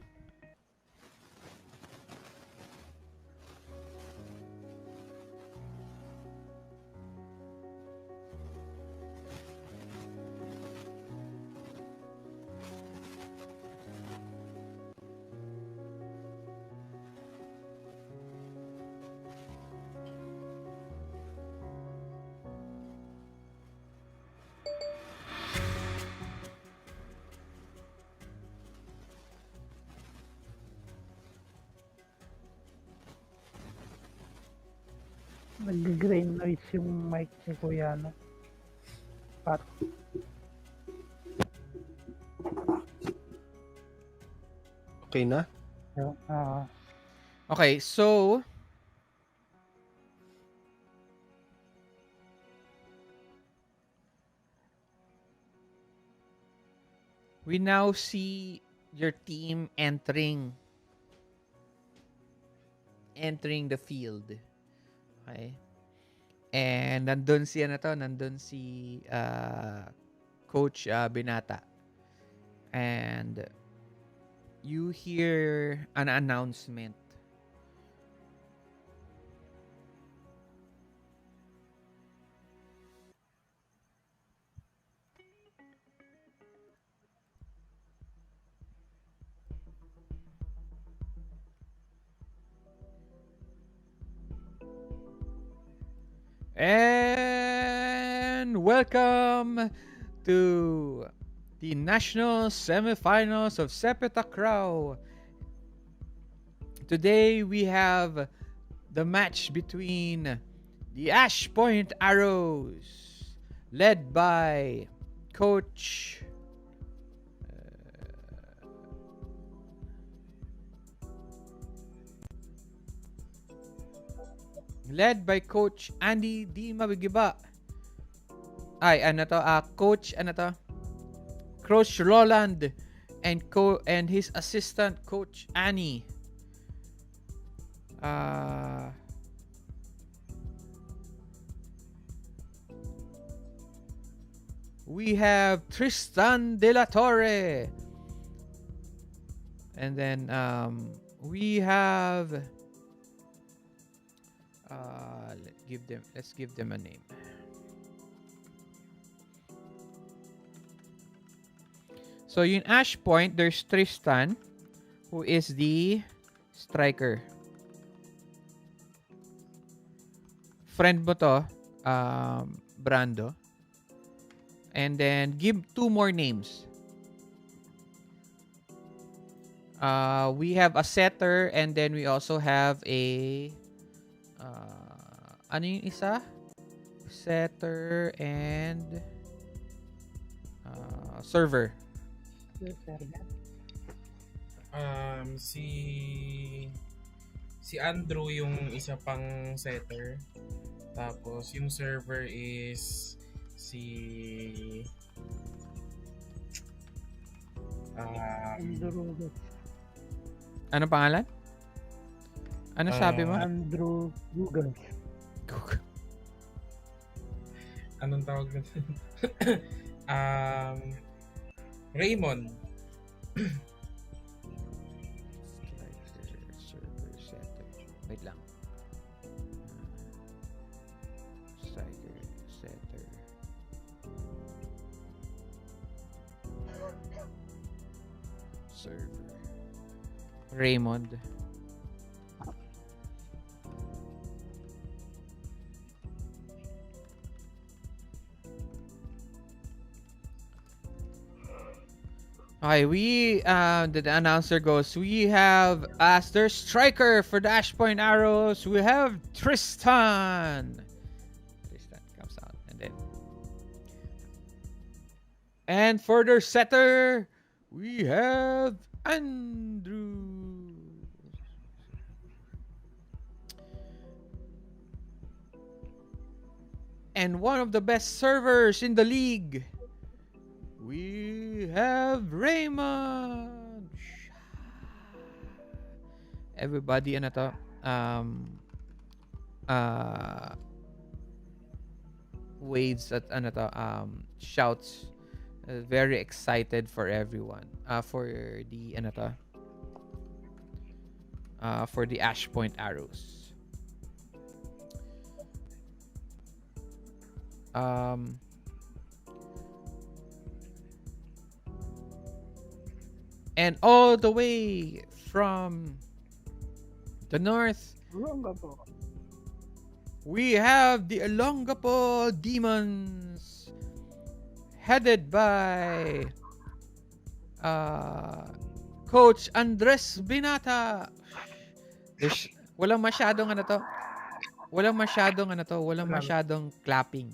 Nag-grain noise yung mic ni Kuya, no? Pat.
Okay na?
Okay, so we now see your team entering the field. Okay? And nandun si Coach Binata. And you hear an announcement. And welcome to the national semifinals of Takraw. Today we have the match between the Ash Point Arrows, led by Coach Andy Di Mabigiba. Ay, ano to? Coach Roland and his assistant Coach Annie. We have Tristan De La Torre. And then we have let's give them a name. So in Ash Point, there's Tristan, who is the striker. Friend mo to, Brando. And then give 2 more names. We have a setter, and then we also have a ano yung isa? Setter and server.
Si Andrew yung isa pang setter. Tapos yung server is si
ano pangalan? Ano sabi mo?
Andrew Google.
Anong tawag nito? Raymond.
Server setter. Wait lang. Striker setter. Server. Raymond. Okay, the announcer goes, we have, as their striker for the Ash Point Arrows, we have Tristan. Tristan comes out. And for their setter, we have Andrew. And one of the best servers in the league, we have Raymond. Everybody, ano to? Waves at ano to? Shouts. Very excited for everyone. For the ano to? For the Ash Point Arrows. And all the way from the north, we have the Olongapo Demons, headed by Coach Andres Binata. Walang masyadong clapping.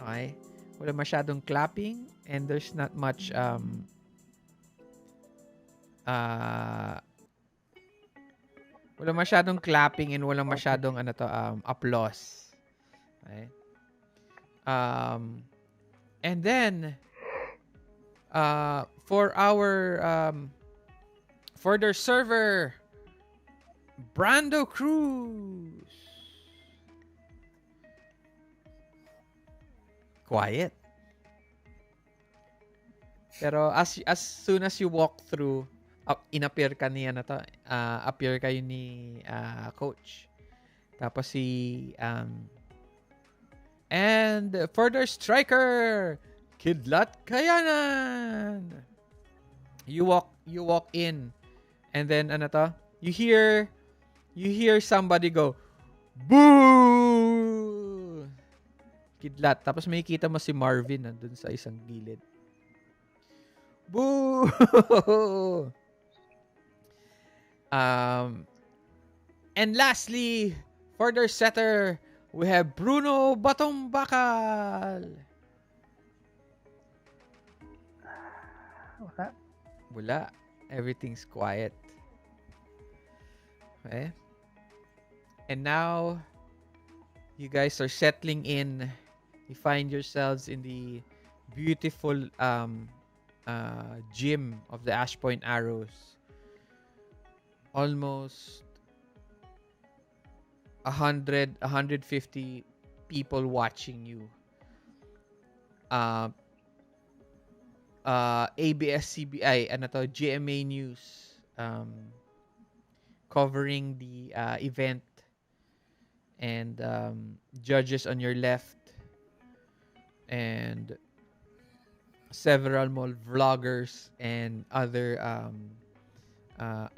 Okay? Walang masyadong clapping, and there's not much walang masyadong clapping and walang masyadong applause. Okay? And then for their server, Brando Cruz. Quiet. Pero as soon as you walk through, inappear ka niya na to. Appear kayo ni Coach. Tapos and further striker, Kidlat Kayanan. You walk in, and then ano to? You hear somebody go, boo! Kidlat. Tapos may kita mo si Marvin nandun sa isang gilid. Boo! And lastly, for their setter, We have Bruno Batong Bakal.
Wala.
Wala. Everything's quiet. Okay. And now, you guys are settling in. You find yourselves in the beautiful gym of the Ash Point Arrows. Almost 150 people watching you. ABS-CBI, GMA News, covering the event, and judges on your left, and several more vloggers and other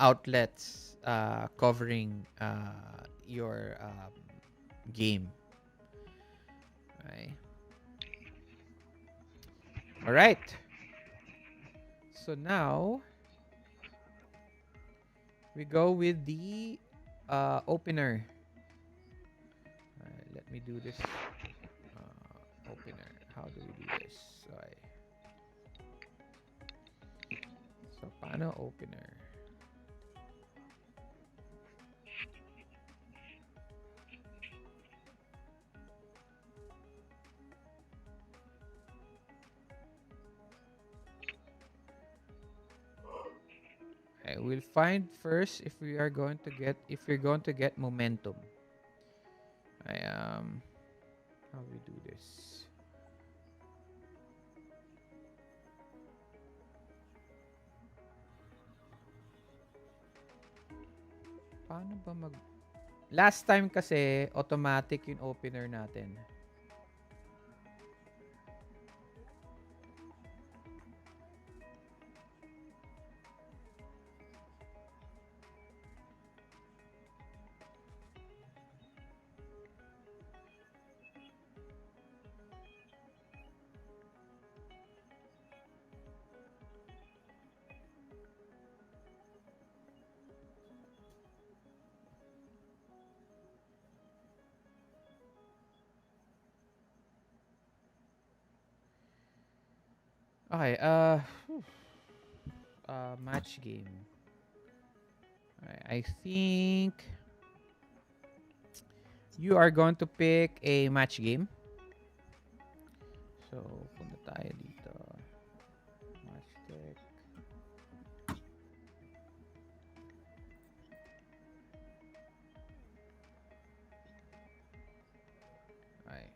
outlets covering your game. Okay. All right. So now we go with the opener. Let me do this opener. How do we do this? So, paano opener? Okay, we'll find first if we're going to get momentum. How we do this? Paano ba Last time kasi automatic yung opener natin. Okay, match game. I think you are going to pick a match game. So, punta tayo dito. Match tech. Okay.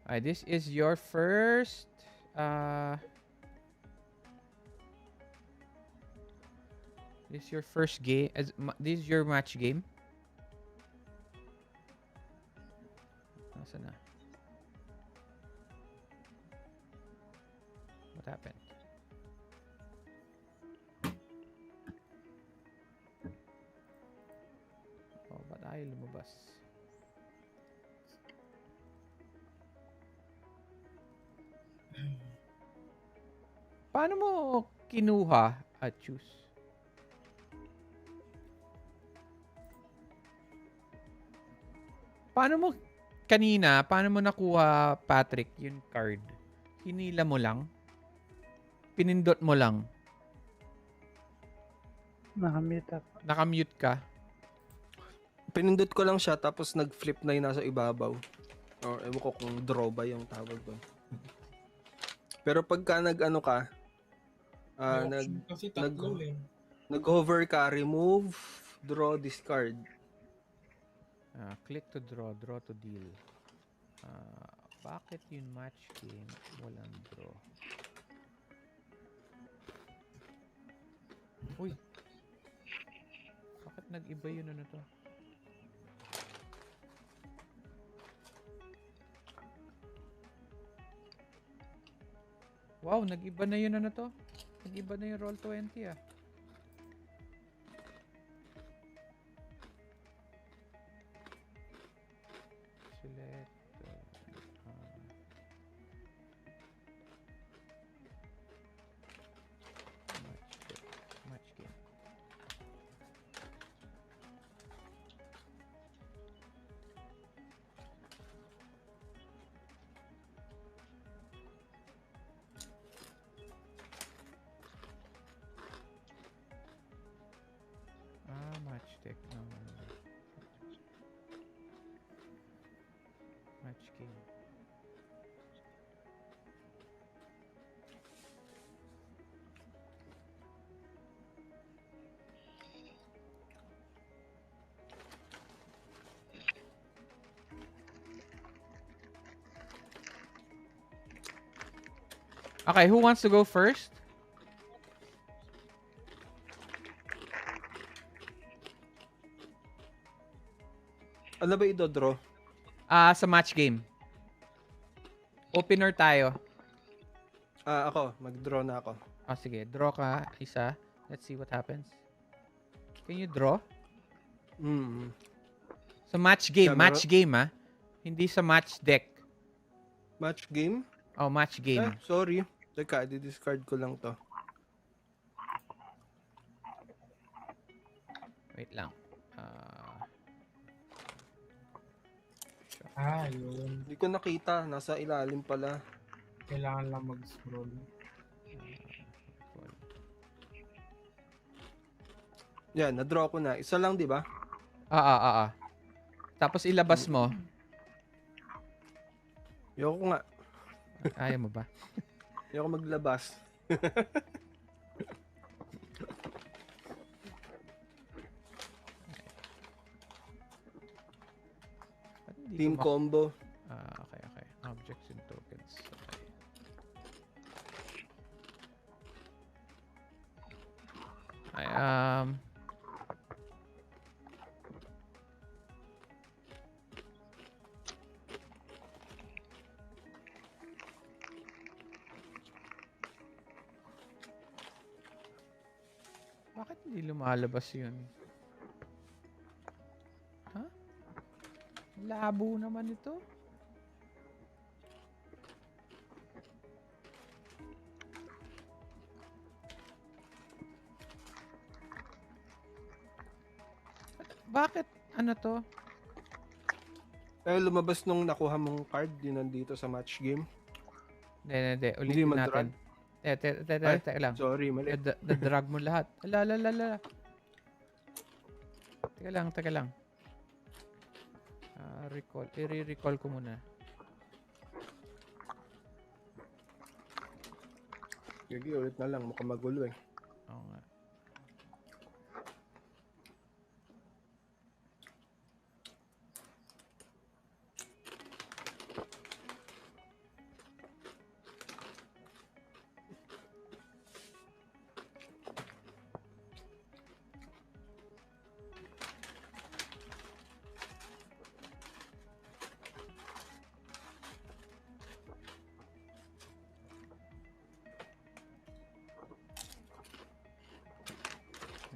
Alright, this is your first this is your first game. This is your match game. Nasaan na? What happened? Oh, ba't ayaw lumabas? Paano mo kinuha at choose? Paano mo nakuha, Patrick, yung card? Hinila mo lang? Pinindot mo lang? Nakamute ka?
Pinindot ko lang siya tapos nag-flip na yung nasa ibabaw. Or ewan ko kung draw ba yung tawag doon. Pero pagka nag-ano ka,
kasi tatlo
nag-hover ka, remove, draw, discard.
Click to draw to deal. Bakit yung match game walang draw? Uy! Bakit nag-iba yun to? Wow, nag-iba na yun to? Nag-iba na yung Roll20 Select match game. Technology. Match game. Okay, who wants to go first?
Ano ba i-draw?
Sa match game. Opener tayo.
Ako. Mag-draw na ako.
Sige. Draw ka isa. Let's see what happens. Can you draw? Sa match game.
Camera?
Match game, Hindi sa match deck.
Match game?
Oh, match game.
Sorry. Teka, di-discard ko lang to.
Wait lang.
Yun.
Hindi ko nakita. Nasa ilalim pala.
Kailangan lang mag-scroll.
Yan, na-draw ko na. Isa lang, di ba?
Tapos ilabas mo.
Ayoko nga.
Ayaw mo ba?
Ayoko maglabas. Team combo.
Okay. Objects and tokens. Okay. Bakit hindi lumalabas yun? Labo naman ito. Bakit? Ano to?
Lumabas nung nakuha mong card, yun nandito sa match game.
Hindi.
Hindi
Ulitin
man
natin. Teka lang.
Sorry, mali.
Drag mo lahat. Ala. Teka lang. Recall. I-recall ko muna.
Gagi, ulit na lang. Mukhang magulo eh.
Oo nga.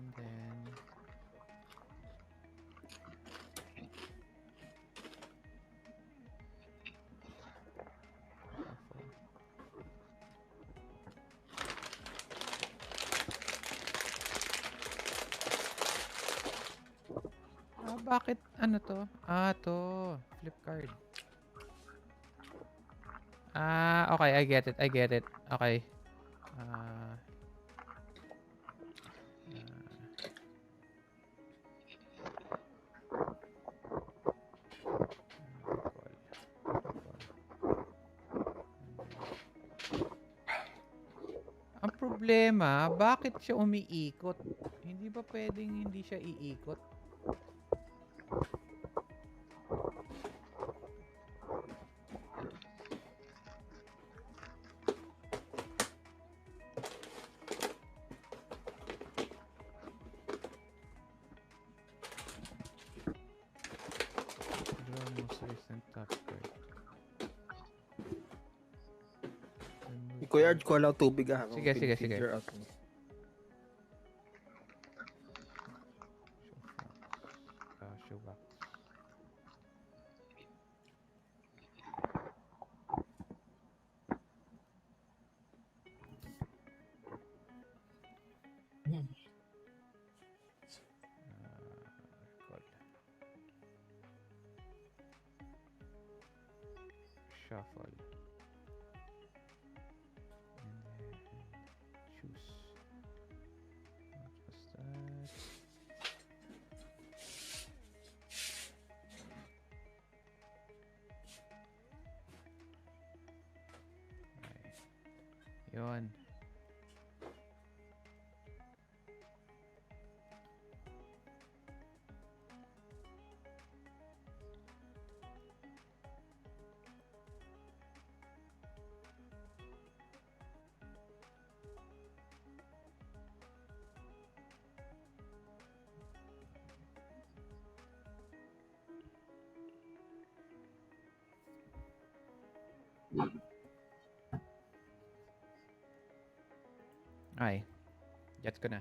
And then bakit ano to? To flip card. Okay, I get it. Okay. Ang problema, bakit siya umiikot? Hindi ba pwedeng hindi siya iikot? Most recent top card.
Kuya Ard, ko lang tubig
Sige.
Figure out mo.
Showbox. Shuffle. And then choose. What was that? Ay, gets ko na.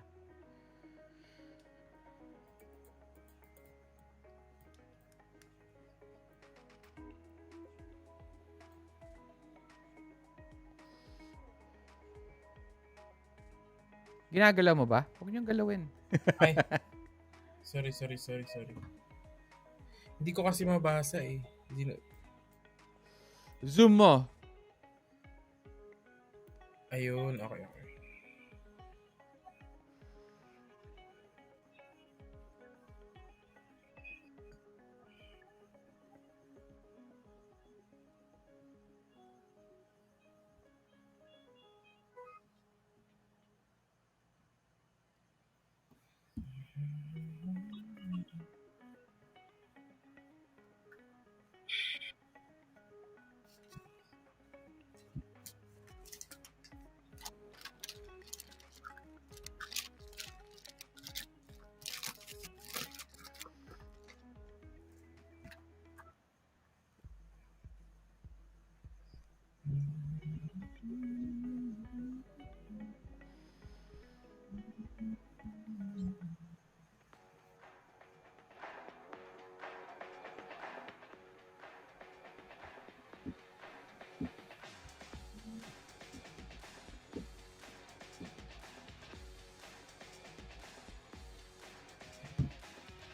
Ginagalaw mo ba? Huwag niyong galawin.
Ay, sorry. Hindi ko kasi mabasa eh.
Zoom mo.
Ayun, okay.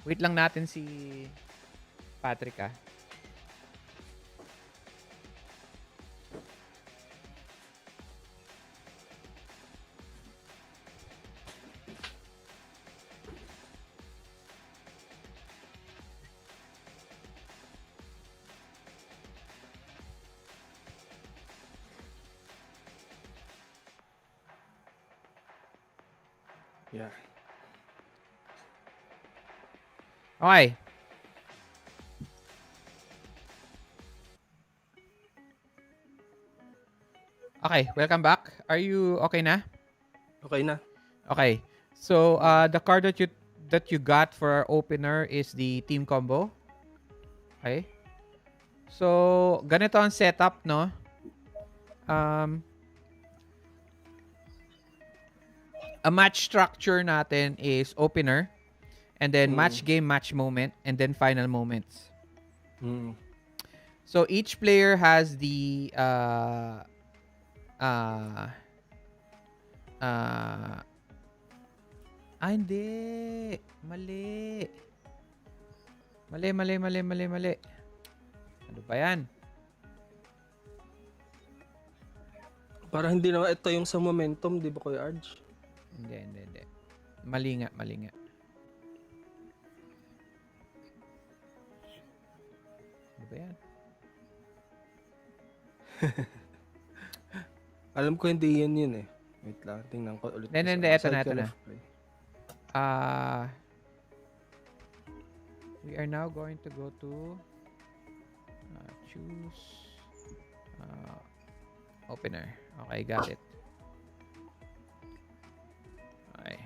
Wait lang natin si Patrick ah.
Yeah.
Okay. Okay, welcome back. Are you okay na?
Okay na.
Okay. So, the card that you got for our opener is the team combo. Okay. So, ganito ang setup, no? A match structure natin is opener, and then match game, match moment, and then final moments. So, each player has the hindi. Mali. Mali. Ano ba yan?
Para hindi na ito yung sa momentum, di ba Kuya Arj?
Hindi. Mali nga. Ano ba yan?
Alam ko hindi yun eh. Wait lang, tingnan ko ulit.
Hindi, eto na. We are now going to go to choose opener. Okay, got it. Okay.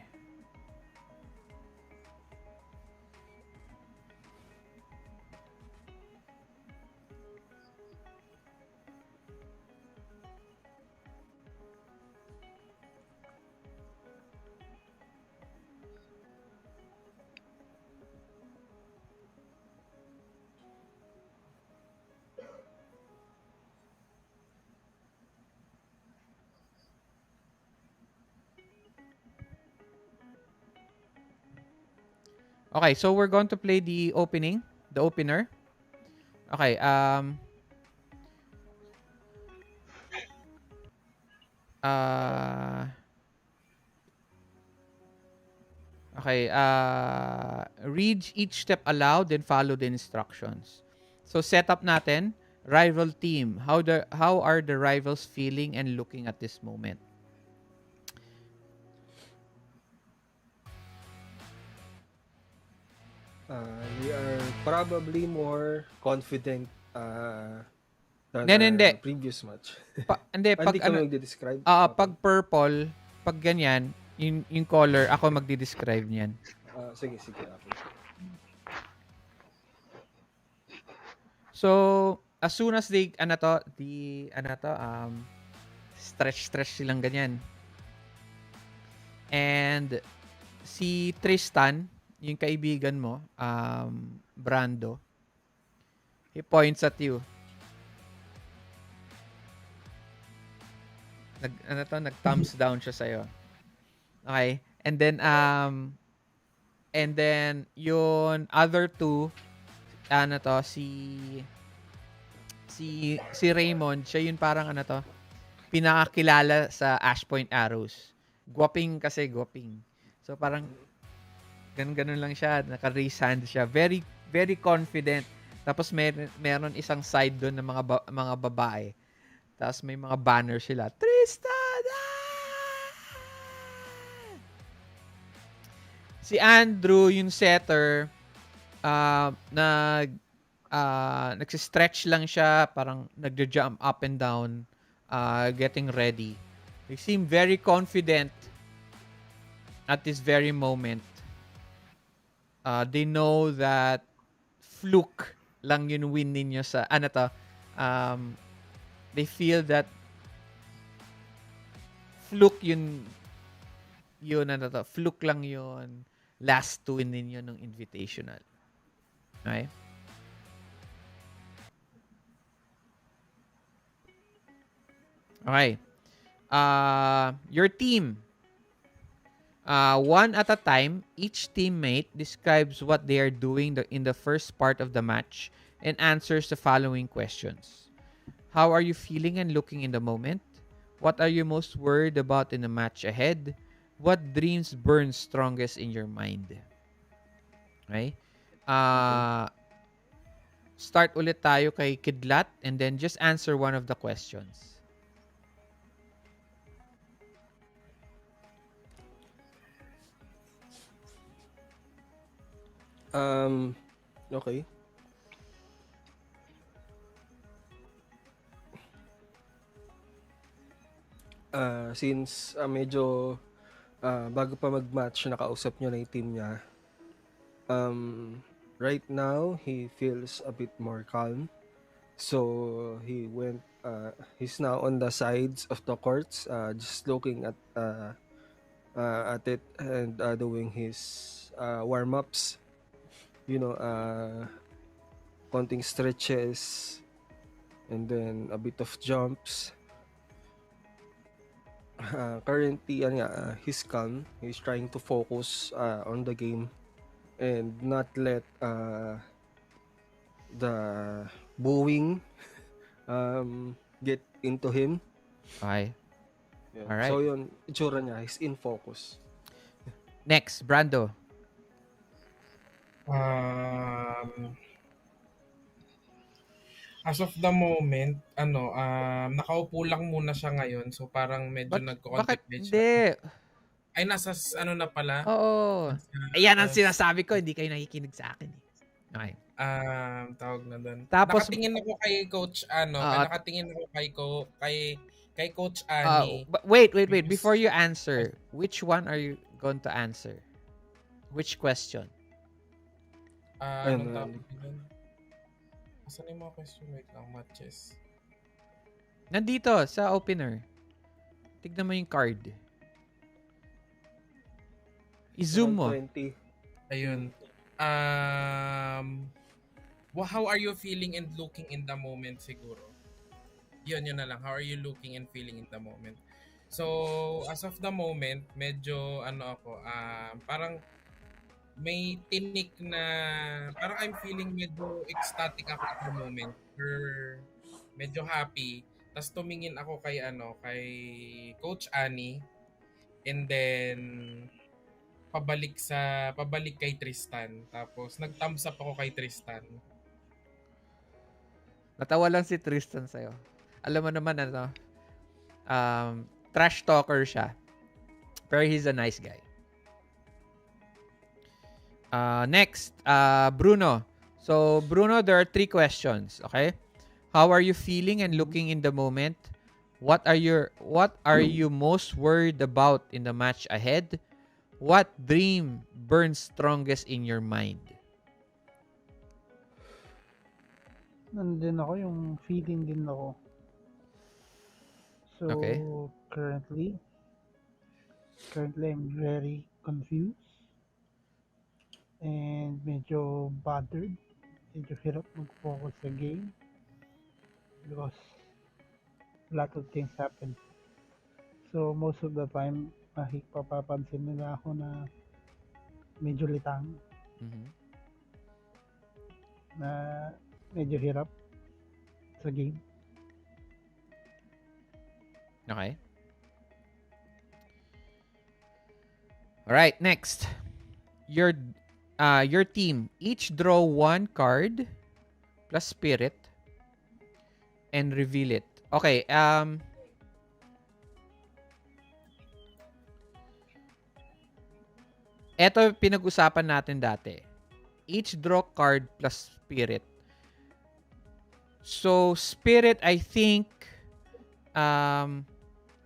Okay, so we're going to play the opener. Okay, read each step aloud, then follow the instructions. So setup natin, rival team. How are the rivals feeling and looking at this moment?
We are probably more confident than
Hindi.
previous match.
Hindi, pag
kami magde-describe?
pag purple, pag ganyan, yung color, ako magdi-describe niyan.
Sige. Okay.
So, as soon as they, stretch silang ganyan. And si Tristan, yung kaibigan mo, Brando, he points at you. Nag-thumbs down siya sa'yo. Okay? And then, yung other two, si Raymond, siya yung parang pinakakilala sa Ash Point Arrows. Guwaping. So, parang, ganun lang siya. Naka-raise hand siya. Very, very confident. Tapos, meron isang side doon ng mga babae. Tapos, may mga banner sila. Tristan! Si Andrew, yung setter, nagsistretch lang siya, parang nagja-jump up and down, getting ready. They seem very confident at this very moment. They know that fluke lang yung win ninyo sa, they feel that fluke fluke lang yun last two win ninyo ng invitational. Okay? Okay. Your team. One at a time, each teammate describes what they are doing in the first part of the match and answers the following questions. How are you feeling and looking in the moment? What are you most worried about in the match ahead? What dreams burn strongest in your mind? Okay? Start ulit tayo kay Kidlat and then just answer one of the questions.
Okay. Since medyo bago pa mag-match, nakausap niyo na yung team niya. Right now, he feels a bit more calm. So, he's now on the sides of the courts, just looking at it and doing his warm-ups. Konting stretches and then a bit of jumps. Currently, he's calm. He's trying to focus on the game and not let the booing get into him.
Okay.
Yeah.
Alright.
So yun, itsura niya, he's in focus.
Next, Brando.
As of the moment, nakaupo lang muna siya ngayon. So parang medyo
Bakit
nagko-contemplate siya.
hindi?
Ay, nasa na pala.
Oo. Ayan ang sinasabi ko, hindi kayo nakikinig sa akin. Okay.
Tawag na doon.
Tapos,
Nakatingin ako kay Coach nakatingin ako kay Coach Ani.
wait. Before you answer, which one are you going to answer? Which question?
Anong topic doon? Asan yung mga question? Wait lang, matches.
Nandito, sa opener. Tignan mo yung card. I-zoom mo.
20.
Ayun. How are you feeling and looking in the moment siguro? Yun na lang. How are you looking and feeling in the moment? So, as of the moment, medyo parang may tinik na parang I'm feeling medyo ecstatic ako at the moment. Or medyo happy. Tapos tumingin ako kay Coach Ani and then pabalik kay Tristan. Tapos nag-thumbs up ako kay Tristan.
Natawa lang si Tristan sa'yo. Alam mo naman trash talker siya. Pero he's a nice guy. Next, Bruno. So, Bruno, there are 3 questions, okay? How are you feeling and looking in the moment? What are you most worried about in the match ahead? What dream burns strongest in your mind?
nandun ako, yung feeling din ako. So,
Okay.
currently, I'm very confused and medyo bothered. Medyo hirap mag-focus sa game because a lot of things happen. So, most of the time, papapansin nila ako na medyo litang,
Mhm.
na medyo hirap sa game.
Okay. All right, next. Your team each draw one card plus spirit and reveal it. Okay, eto pinag-usapan natin dati. Each draw card plus spirit. So, spirit, I think,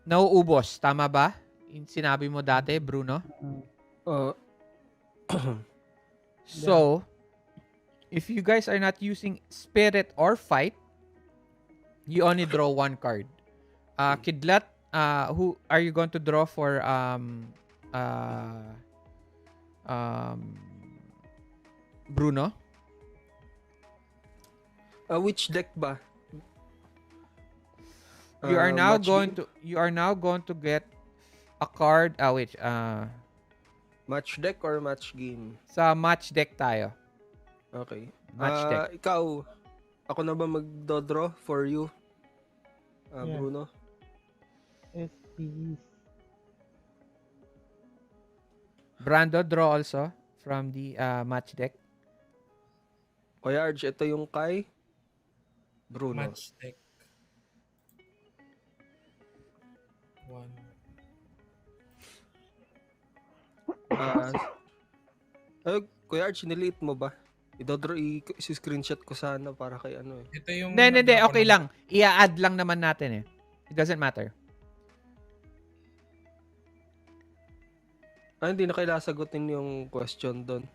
nauubos. Tama ba? Yung sinabi mo dati, Bruno?
Uh,
So, if you guys are not using spirit or fight, you only draw one card. Kidlat, who are you going to draw for Bruno?
which deck ba?
You are now
Match
going
game?
to get a card. Wait.
Match deck or match game?
Sa match deck tayo.
Okay.
Match deck.
Ikaw, ako na ba magdodraw for you?
Yeah.
Bruno?
Yes, please.
Brando, draw also from the match deck.
Kuya Arj, ito yung kay Bruno.
Match deck. 1.
Kuya Arj, niliit mo ba? I-screenshot ko sana para kay ano eh.
Ito yung...
Hindi. Okay lang. I-add lang naman natin eh. It doesn't matter.
Hindi na kailangan sagutin yung question doon.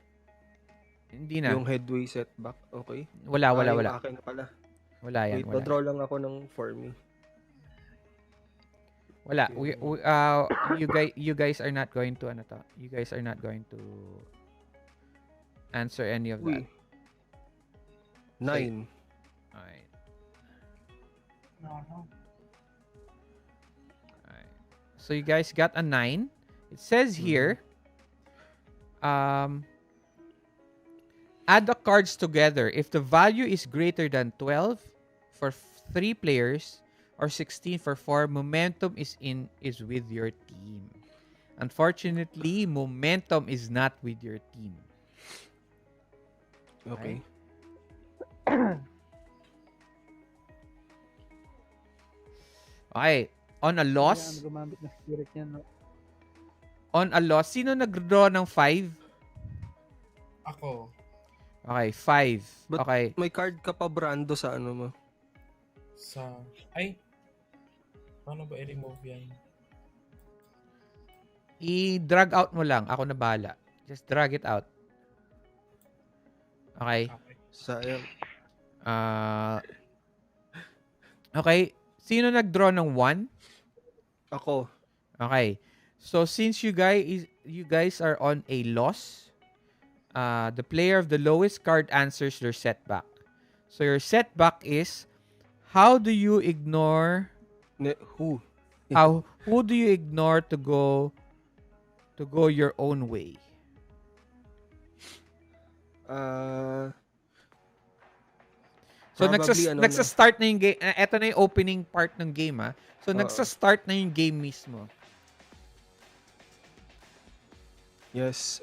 Hindi na.
Yung headway setback. Okay.
Wala.
Yung akin na pala.
Wala yan.
Wait,
Wala.
draw lang ako ng for me.
Wala. You guys are not going to You guys are not going to answer any of that.
9.
Alright.
No.
Alright. So you guys got a 9. It says here, add the cards together. If the value is greater than 12 for 3 players or 16 for 4, momentum is with your team. Unfortunately, momentum is not with your team.
Okay.
Okay. On a loss,
Gumamit na spirit niya, no?
sino nag-draw ng 5?
Ako.
Okay, 5.
But
Okay.
may card ka pa, Brando, sa ano mo?
Paano ba i-remove yan?
I-drag out mo lang. Ako na bahala. Just drag it out. Okay.
Sayang.
Okay. Sino nag-draw ng 1?
Ako.
Okay. So since you guys are on a loss, the player of the lowest card answers their setback. So your setback is, how do you ignore
Who?
who do you ignore to go your own way? So nagsa-start na yung game. Ito na yung opening part ng game, ha. So nagsa-start na yung game mismo.
Yes.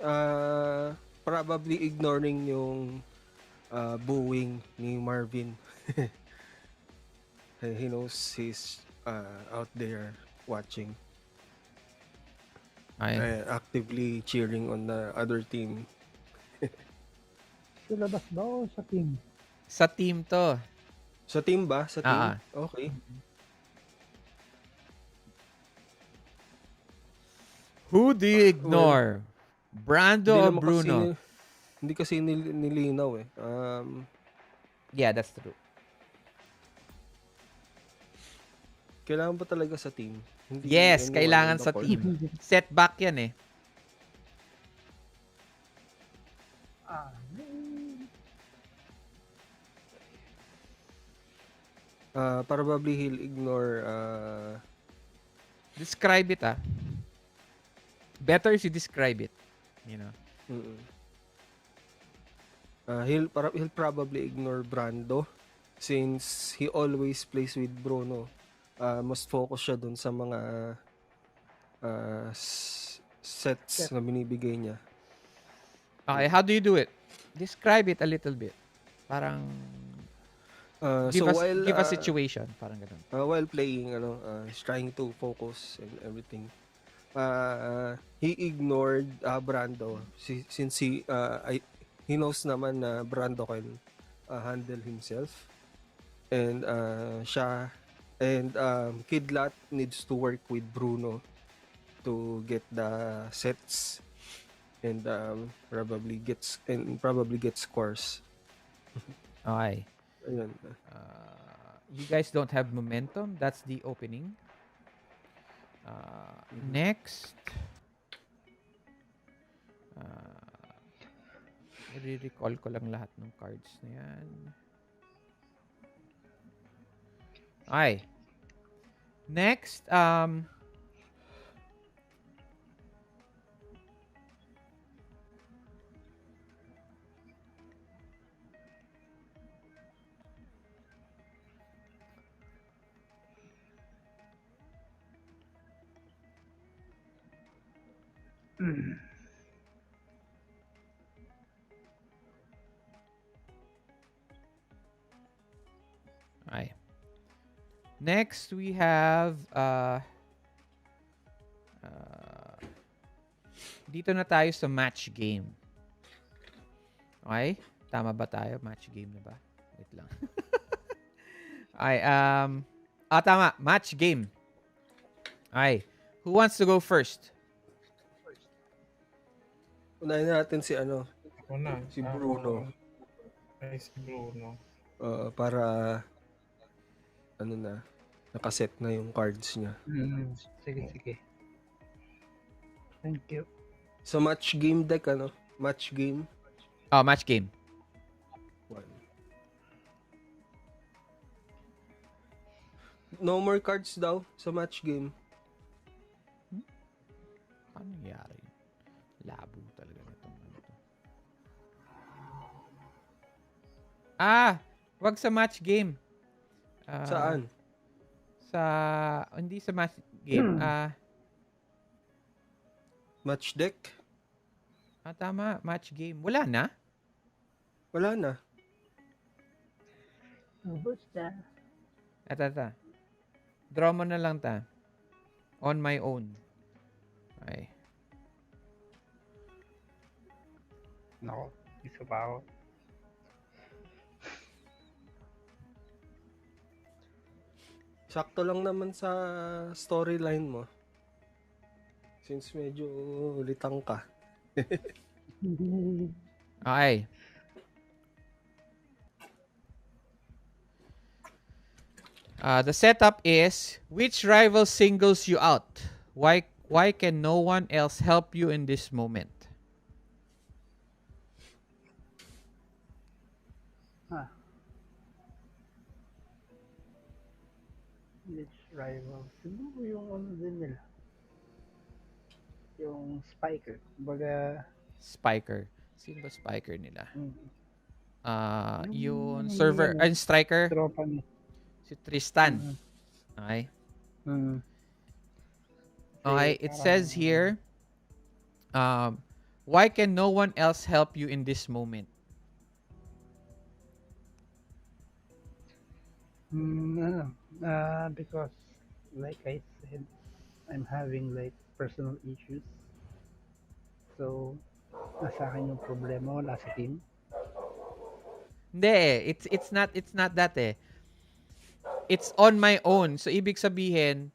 Probably ignoring yung booing ni Marvin. He knows he's out there watching. Actively cheering on the other team.
Sa labas ba o sa team?
Sa team to.
Sa team ba? Sa team? Okay.
Who do you ignore? Brando or Bruno?
Hindi kasi nilinaw eh.
Yeah, that's true.
Kailangan ba talaga sa team? Hindi
Yes,
anyone
kailangan
on the
sa
court.
team. Setback yan eh.
Ah,
Probably he'll ignore
Describe it ah. Better if you describe it. You know.
mm-mm. He'll probably ignore Brando since he always plays with Bruno. Mas focus siya dun sa mga sets na binibigay niya.
Okay, how do you do it? Describe it a little bit. Parang give a situation, parang ganun.
While playing, he's trying to focus and everything. He ignored Brando since he knows naman na Brando can handle himself, and Kidlat needs to work with Bruno to get the sets and probably get scores.
Okay.
Ayun.
You guys don't have momentum. That's the opening. Next. I-recall ko lang lahat ng cards na yan. Okay. Next, okay. Next, we have dito na tayo sa match game. Okay? Tama ba tayo? Match game na ba? Wait lang. Okay, tama. Match game. Okay. Who wants to go first?
Unahin natin si
Ako na.
si Bruno.
Ay, si Bruno.
Para nakaset na yung cards niya.
Sige. Thank you.
So match game deck match game.
Oh, match game.
1. No more cards daw sa match game.
Ano nangyari? Labo talaga nitong ano to. Wag sa match game.
Saan?
Hindi sa match game.
Match deck?
Tama. Match game. Wala na?
Wala na.
Ubus na.
Ata. Draw mo na lang ta. On my own. Okay.
Nako, isa pa ako.
Sakto lang naman sa storyline mo. Since medyo litang ka.
Okay. The setup is, which rival singles you out? Why can no one else help you in this moment?
Which rival? Siguro yung ano din nila. Yung Spiker. Kumbaga,
Spiker. Sino ba Spiker nila? Yung
Yung
server,
ano,
striker,
tropa niya.
si Tristan. Okay.
Mm.
Okay, it says here, why can no one else help you in this moment?
Because, like I said, I'm having like personal issues. So, nasa akin yung problema, wala sa team.
Hindi eh. It's not that eh. It's on my own. So, ibig sabihin,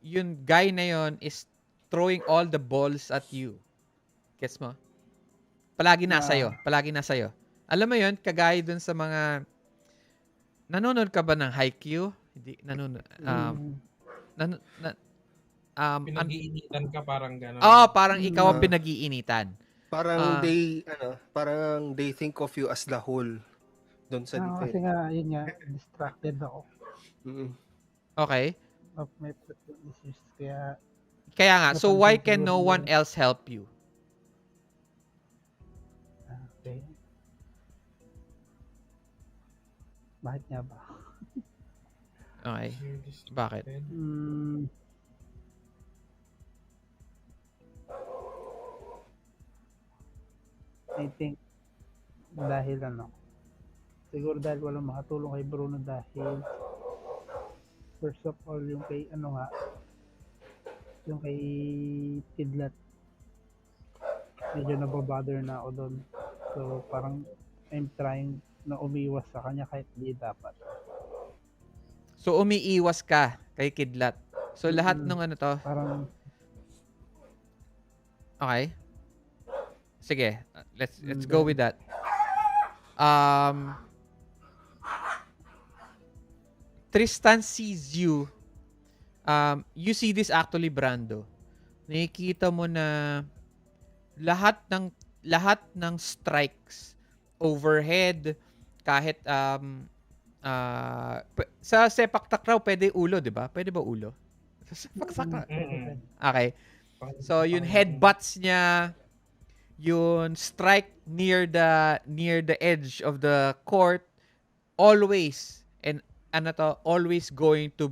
yung guy na yon is throwing all the balls at you. Gets mo? Palagi nasa'yo. Palagi nasa'yo. Alam mo yon, kagaya dun sa mga... Nanonood ka ba ng Haikyuu? Hindi, nanonood. nan, na, an,
Pinag-iinitan ka parang
oh,
ganon.
parang ikaw ang
Mm.
pinag-iinitan.
Parang
Ah,
they think of you as the whole doon sa
Kasi
defense.
nga, yun nga, distracted ako
Mm.
okay.
of my issues. Kaya
Kaya nga, so why
napansin
can
siguro
no one
nila.
else help you?
Okay. Bakit nga ba?
Okay.
You're
Bakit?
distracted.
I think dahil siguro dahil walang makatulong kay Bruno dahil first of all yung kay yung kay Kidlat, medyo nababother na ako doon. So parang I'm trying na umiwas sa kanya kahit di dapat.
So umiiwas ka kay Kidlat. So lahat
Mm-mm.
ng ano to,
Parang
okay. Sige, let's go with that. Tristan sees you. You see this actually, Brando. Nakikita mo na lahat ng strikes overhead, kahit sa sepak takraw pwede ulo, 'di ba? Pwede ba ulo? Sa sepak takraw.
Mm-mm.
Okay. So yun headbutts niya, yun strike near the edge of the court, always, and always going to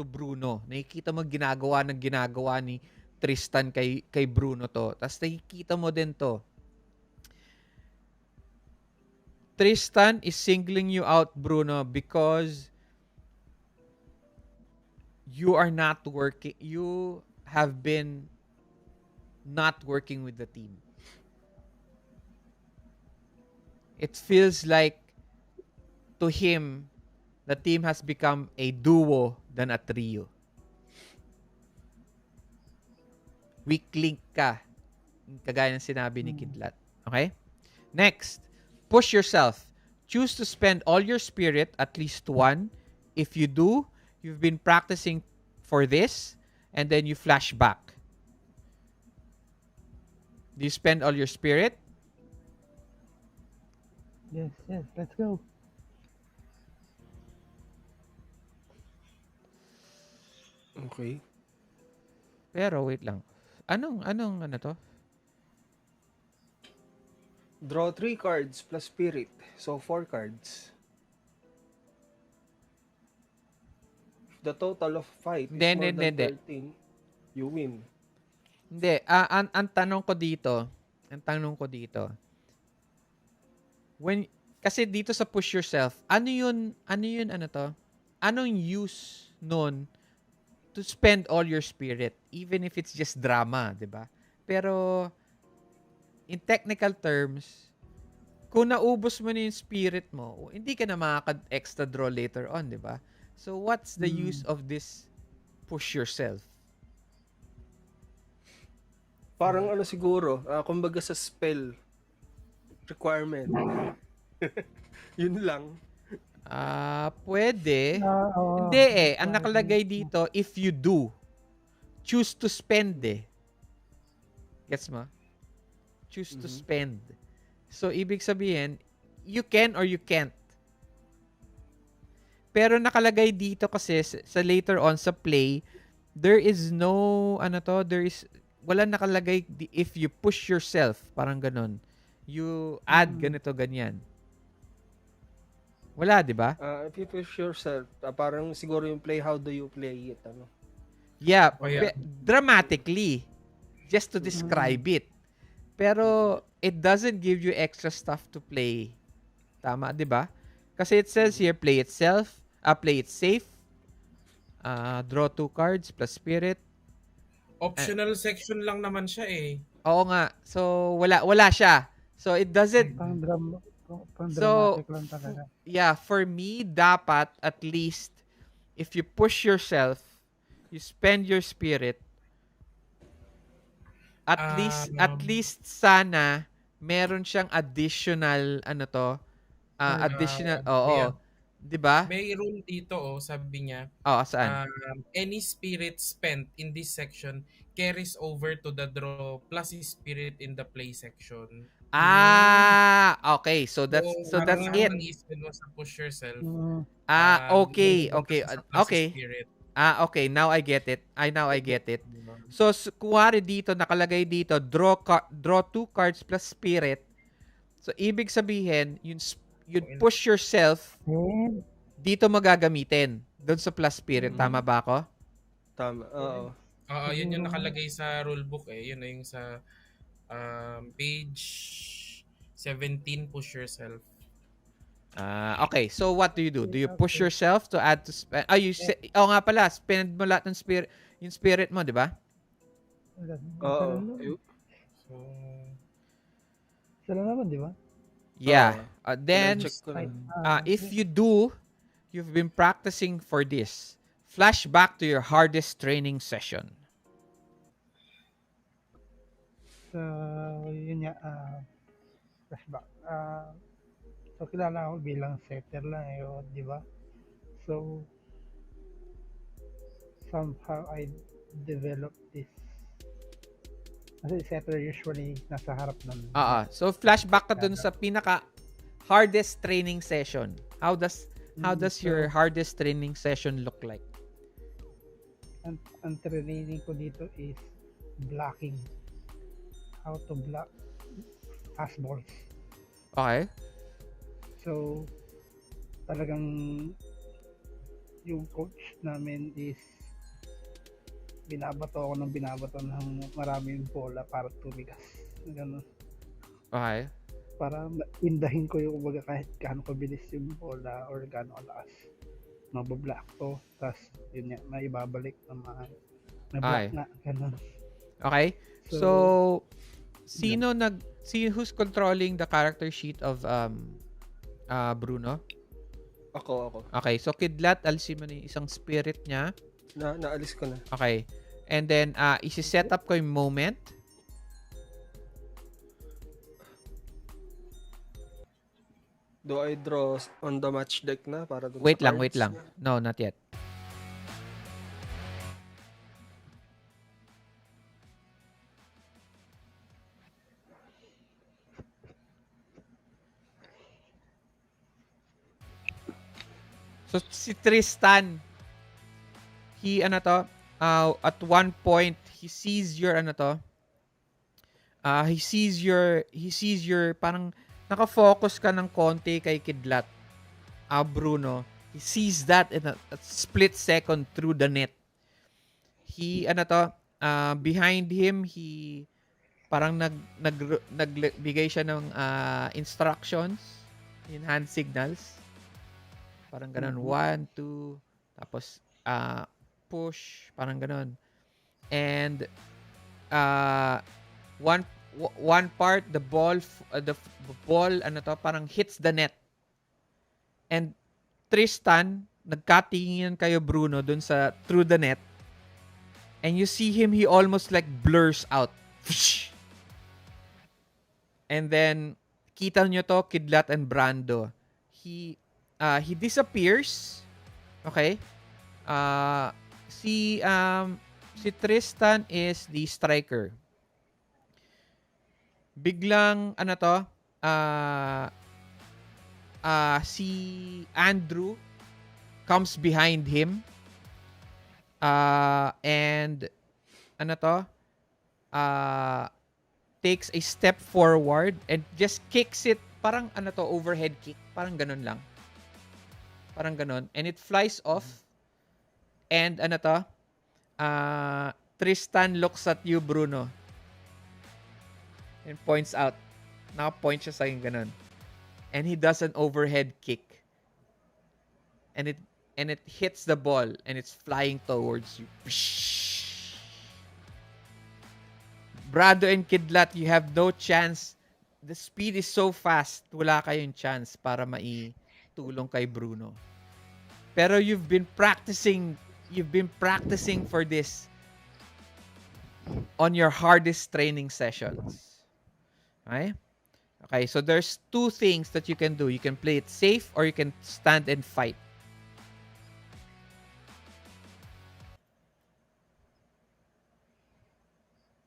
Bruno. Nakikita mo ginagawa ni Tristan kay Bruno to. Tapos nakikita mo din to. Tristan is singling you out, Bruno, because you are not working. You have been not working with the team. It feels like to him, the team has become a duo than a trio. Weak link ka. Kagaya ng sinabi ni Kidlat. Okay? Next, push yourself. Choose to spend all your spirit, at least one. If you do, you've been practicing for this, and then you flash back. Do you spend all your spirit?
yes, let's go.
Okay.
Pero wait lang. Anong ano to?
Draw 3 cards plus spirit. So 4 cards. If the total of fight is more than 13, you win.
Hindi, ang tanong ko dito, when, kasi dito sa push yourself, ano yun to? Anong use nun to spend all your spirit, even if it's just drama, di ba? Pero, in technical terms, kung naubos mo na yung spirit mo, hindi ka na makaka-extra draw later on, di ba? So, what's the use of this push yourself?
Parang siguro, kumbaga sa spell requirement. Yun lang.
Pwede.
Oo.
Hindi ang nakalagay dito, if you do, choose to spend Gets mo? Choose to spend. So, ibig sabihin, you can or you can't. Pero nakalagay dito kasi sa later on sa play, there is no, wala nakalagay if you push yourself, parang ganun. You add ganito, ganyan. Wala, di ba?
If you push yourself, parang siguro yung play, how do you play it?
Yeah,
Oh, yeah.
dramatically, just to describe it. Pero it doesn't give you extra stuff to play. Tama, di ba? Kasi it says here, play it safe, draw 2 cards plus spirit.
Optional section lang naman siya eh.
Oo nga. So, wala siya. So, it doesn't...
Pang
So,
dramatic lang talaga.
yeah, for me, dapat at least, if you push yourself, you spend your spirit, at least sana, meron siyang additional, additional,
yeah.
'Di ba?
May rule dito, sabi niya,
Oo, saan?
any spirit spent in this section carries over to the draw plus spirit in the play section.
Yun.
Okay. So
So, parang
that's
Ah,
it.
nakapag-isip mo sa push yourself,
mm,
Okay,
lumabas
okay,
ka sa plus
okay.
spirit.
Okay, now I get it. Now I get it.
Diba?
So, kuwari dito, nakalagay dito, draw 2 cards plus spirit. So, ibig sabihin, you'd push yourself,
yun.
dito magagamitin. Doon sa plus spirit.
Mm.
Tama ba ako?
Tama. Oo.
Oo, yun yung
Siguro,
nakalagay sa rulebook eh. Yun na yung sa page 17, push yourself.
Okay. So, what do you do? Do you push
okay.
yourself to add to spend? Nga pala, spend mo lahat ng spirit, yung spirit mo, di ba?
Oo.
So,
Sila naman, di ba?
Yeah.
Oo.
Then,
Check ko na.
if you do, you've been practicing for this. Flashback to your hardest training session.
So, yun nga, flashback. So, kilala ako bilang setter lang di ba? So, somehow I developed this. Kasi setter usually nasa harap ng
So, flashback ka dun sa pinaka hardest training session. How does your hardest training session look like?
ang training ko dito is blocking. How to block fastballs.
Okay.
So, talagang yung coach namin is binabato ako ng maraming bola para tumigas. Ganun.
Okay.
Para indahin ko yung kumbaga kahit gaano kabilis yung bola or gaano kalakas. Mabablock ko. Tapos yun nga, may ibabalik na block nga. Ganun.
Okay. So, who's controlling the character sheet of Bruno?
Ako.
Okay. So, Kidlat, alisin mo na yung isang spirit niya.
Naalis ko na.
Okay. And then, isi-set up ko yung moment.
Do I draw on the match deck na para dun
Wait
sa
lang.
cards?
No, not yet. So, si Tristan, at one point, he sees your, he sees your, parang, nakafocus ka ng konti kay Kidlat. Bruno, he sees that in a split second through the net. He, behind him, he, parang nagbigay siya ng instructions in hand signals. Parang ganun. 1, 2, tapos push, parang ganun. And one part, the ball parang hits the net. And Tristan, nagkatingin kayo Bruno dun sa through the net. And you see him, he almost like blurs out. And then kita nyo to, Kidlat and Brando. He disappears. Okay? Si Tristan is the striker. Biglang si Andrew comes behind him. And takes a step forward and just kicks it, parang overhead kick, parang ganun lang. Parang ganun. And it flies off. And Tristan looks at you, Bruno. And points out. Naka-point siya sa akin ganun. And he does an overhead kick. And it hits the ball and it's flying towards you. Brado and Kidlat, you have no chance. The speed is so fast. Wala kayong chance para maitulong kay Bruno. Pero you've been practicing for this on your hardest training sessions. Okay? Okay, so there's two things that you can do. You can play it safe or you can stand and fight.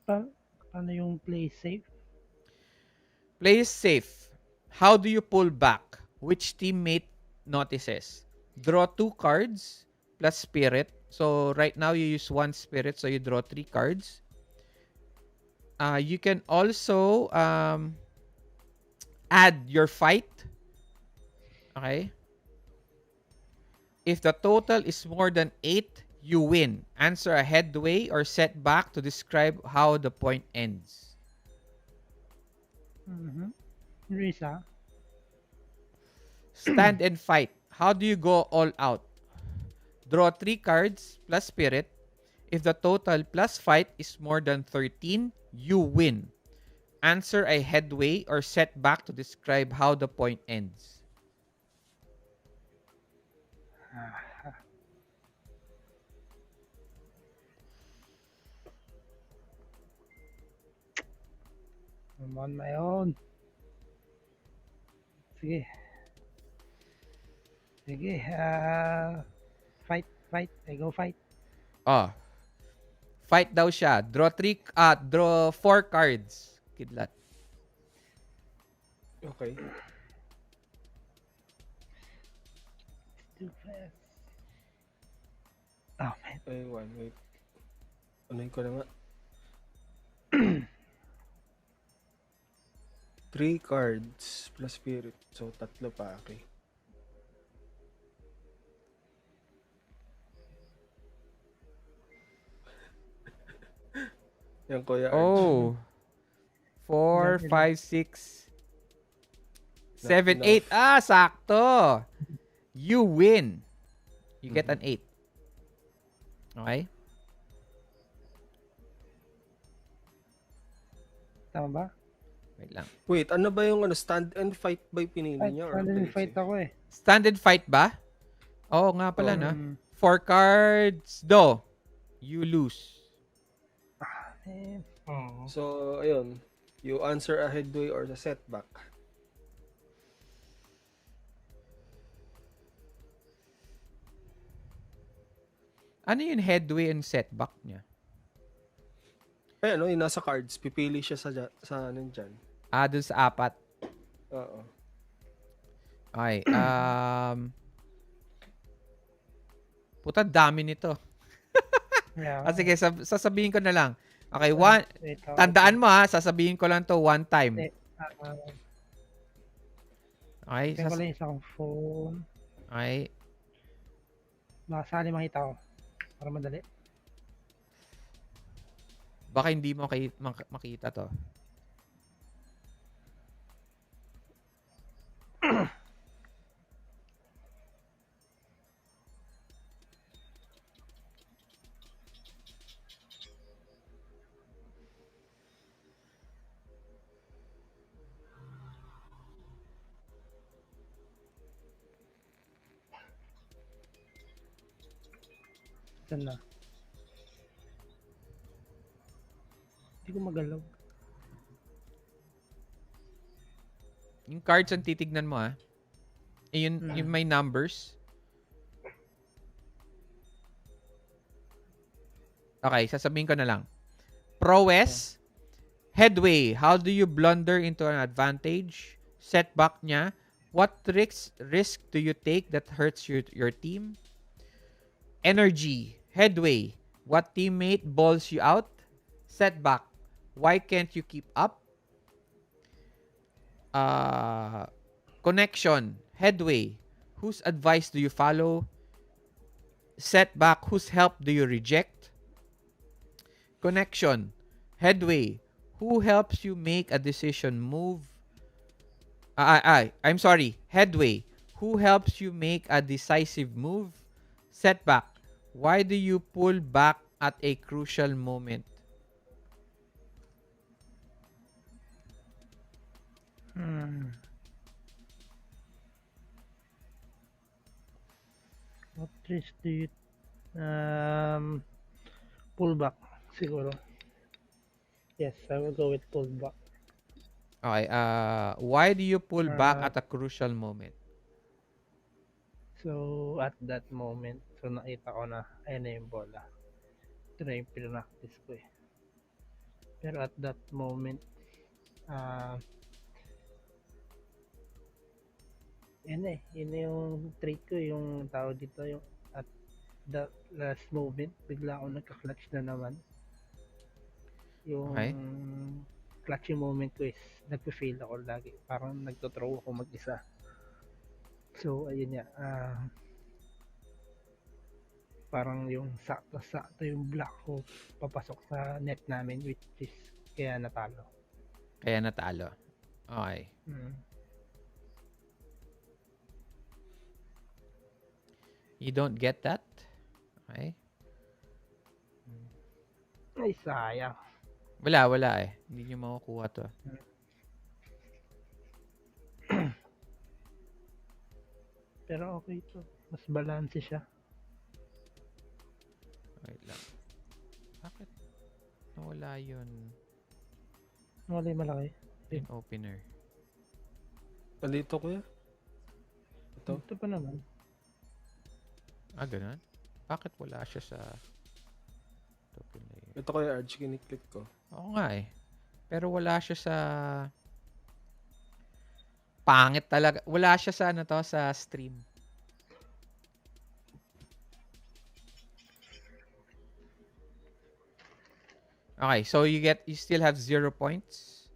Paano yung play safe?
Play safe. How do you pull back? Which teammate notices? Draw 2 cards plus spirit. So right now you use 1 spirit, so you draw 3 cards. You can also add your fight. Okay. If the total is more than 8, you win. Answer a headway or setback to describe how the point ends.
Mm-hmm. Risa.
Stand and fight. How do you go all out? Draw 3 cards plus spirit. If the total plus fight is more than 13, you win. Answer a headway or setback to describe how the point ends.
I'm on my own. Sige. Sige. Fight. I go fight.
Oh. Fight daw siya. Draw 4 cards. Kidlat.
Okay.
Too fast. Oh, man.
Ay, wait. Ano ko na nga? 3 cards plus spirit. So, 3 pa. Okay. Yan, Kuya Arch.
Oh. 4,
Ilan?
5, 6, 7,
Not
8. Ah, sakto. You win. You get an 8. Okay?
Tama ba?
Wait lang.
Wait, ano ba yung stand and fight ba yung pinili
Fight.
niya? Or
Stand and
play
fight
safe?
ako eh.
Stand and fight ba? Oo nga pala,
Oo.
no? 4 cards. Do. You lose.
Eh,
Oh.
So, ayun. You answer a headway or a setback.
Ano yung headway and setback niya?
Ay, ano, yung nasa cards. Pipili siya sa nandyan.
Dun sa 4.
Oo.
Okay. Puta, dami nito.
yeah.
Sige, sasabihin ko na lang. Okay,
Wait,
tandaan mo ha, sasabihin ko lang to one time. Okay?
Kaya ko lang isa kong phone.
Okay.
Baka sali makita ko. Para madali.
Baka hindi mo makita to.
Saan na? Hindi ko magalaw.
Yung cards ang titignan mo ha. Yung may numbers. Okay, sasabihin ko na lang. Prowess, headway, how do you blunder into an advantage? Setback niya, what risk do you take that hurts your team? Energy, headway, what teammate balls you out? Setback, why can't you keep up? Connection, headway, whose advice do you follow? Setback, whose help do you reject? Connection, headway, who helps you make a decision move? I'm sorry, headway, who helps you make a decisive move? Setback, why do you pull back at a crucial moment?
What risk do you pull back siguro? Yes, I will go with pull back.
Okay, why do you pull back
Uh,
at a crucial moment?
so at that moment, so nakita ko na ayun na yung bola. Ito na yung pinractice ko eh. Pero at that moment, ah yun eh, yun na yung trait ko, yung tao dito, yung at the last moment, bigla ako nagka-clutch na naman. Yung
Okay?
clutching moment ko is nagpe-fail ako lagi. Parang nagto-throw ako mag-isa. So, ayun nga, parang yung sakto-sakto yung block ko papasok sa net namin, which is kaya natalo.
Kaya natalo. Okay.
Mm.
You don't get that? Okay.
Ay, sayang.
Wala eh. Hindi nyo makukuha to.
Pero okay to. Mas balance siya.
Wait lang. Bakit nawala yun?
Wala yung malaki.
Yung opener.
Dito kuya. Ito.
Ito pa naman.
Ganun? Bakit wala siya sa open layer?
Ito kuya, Arch, kiniklik ko.
Oo nga eh. Pero wala siya sa pangit talaga. Wala siya sa ano to, sa stream. Okay, so you still have 0 points.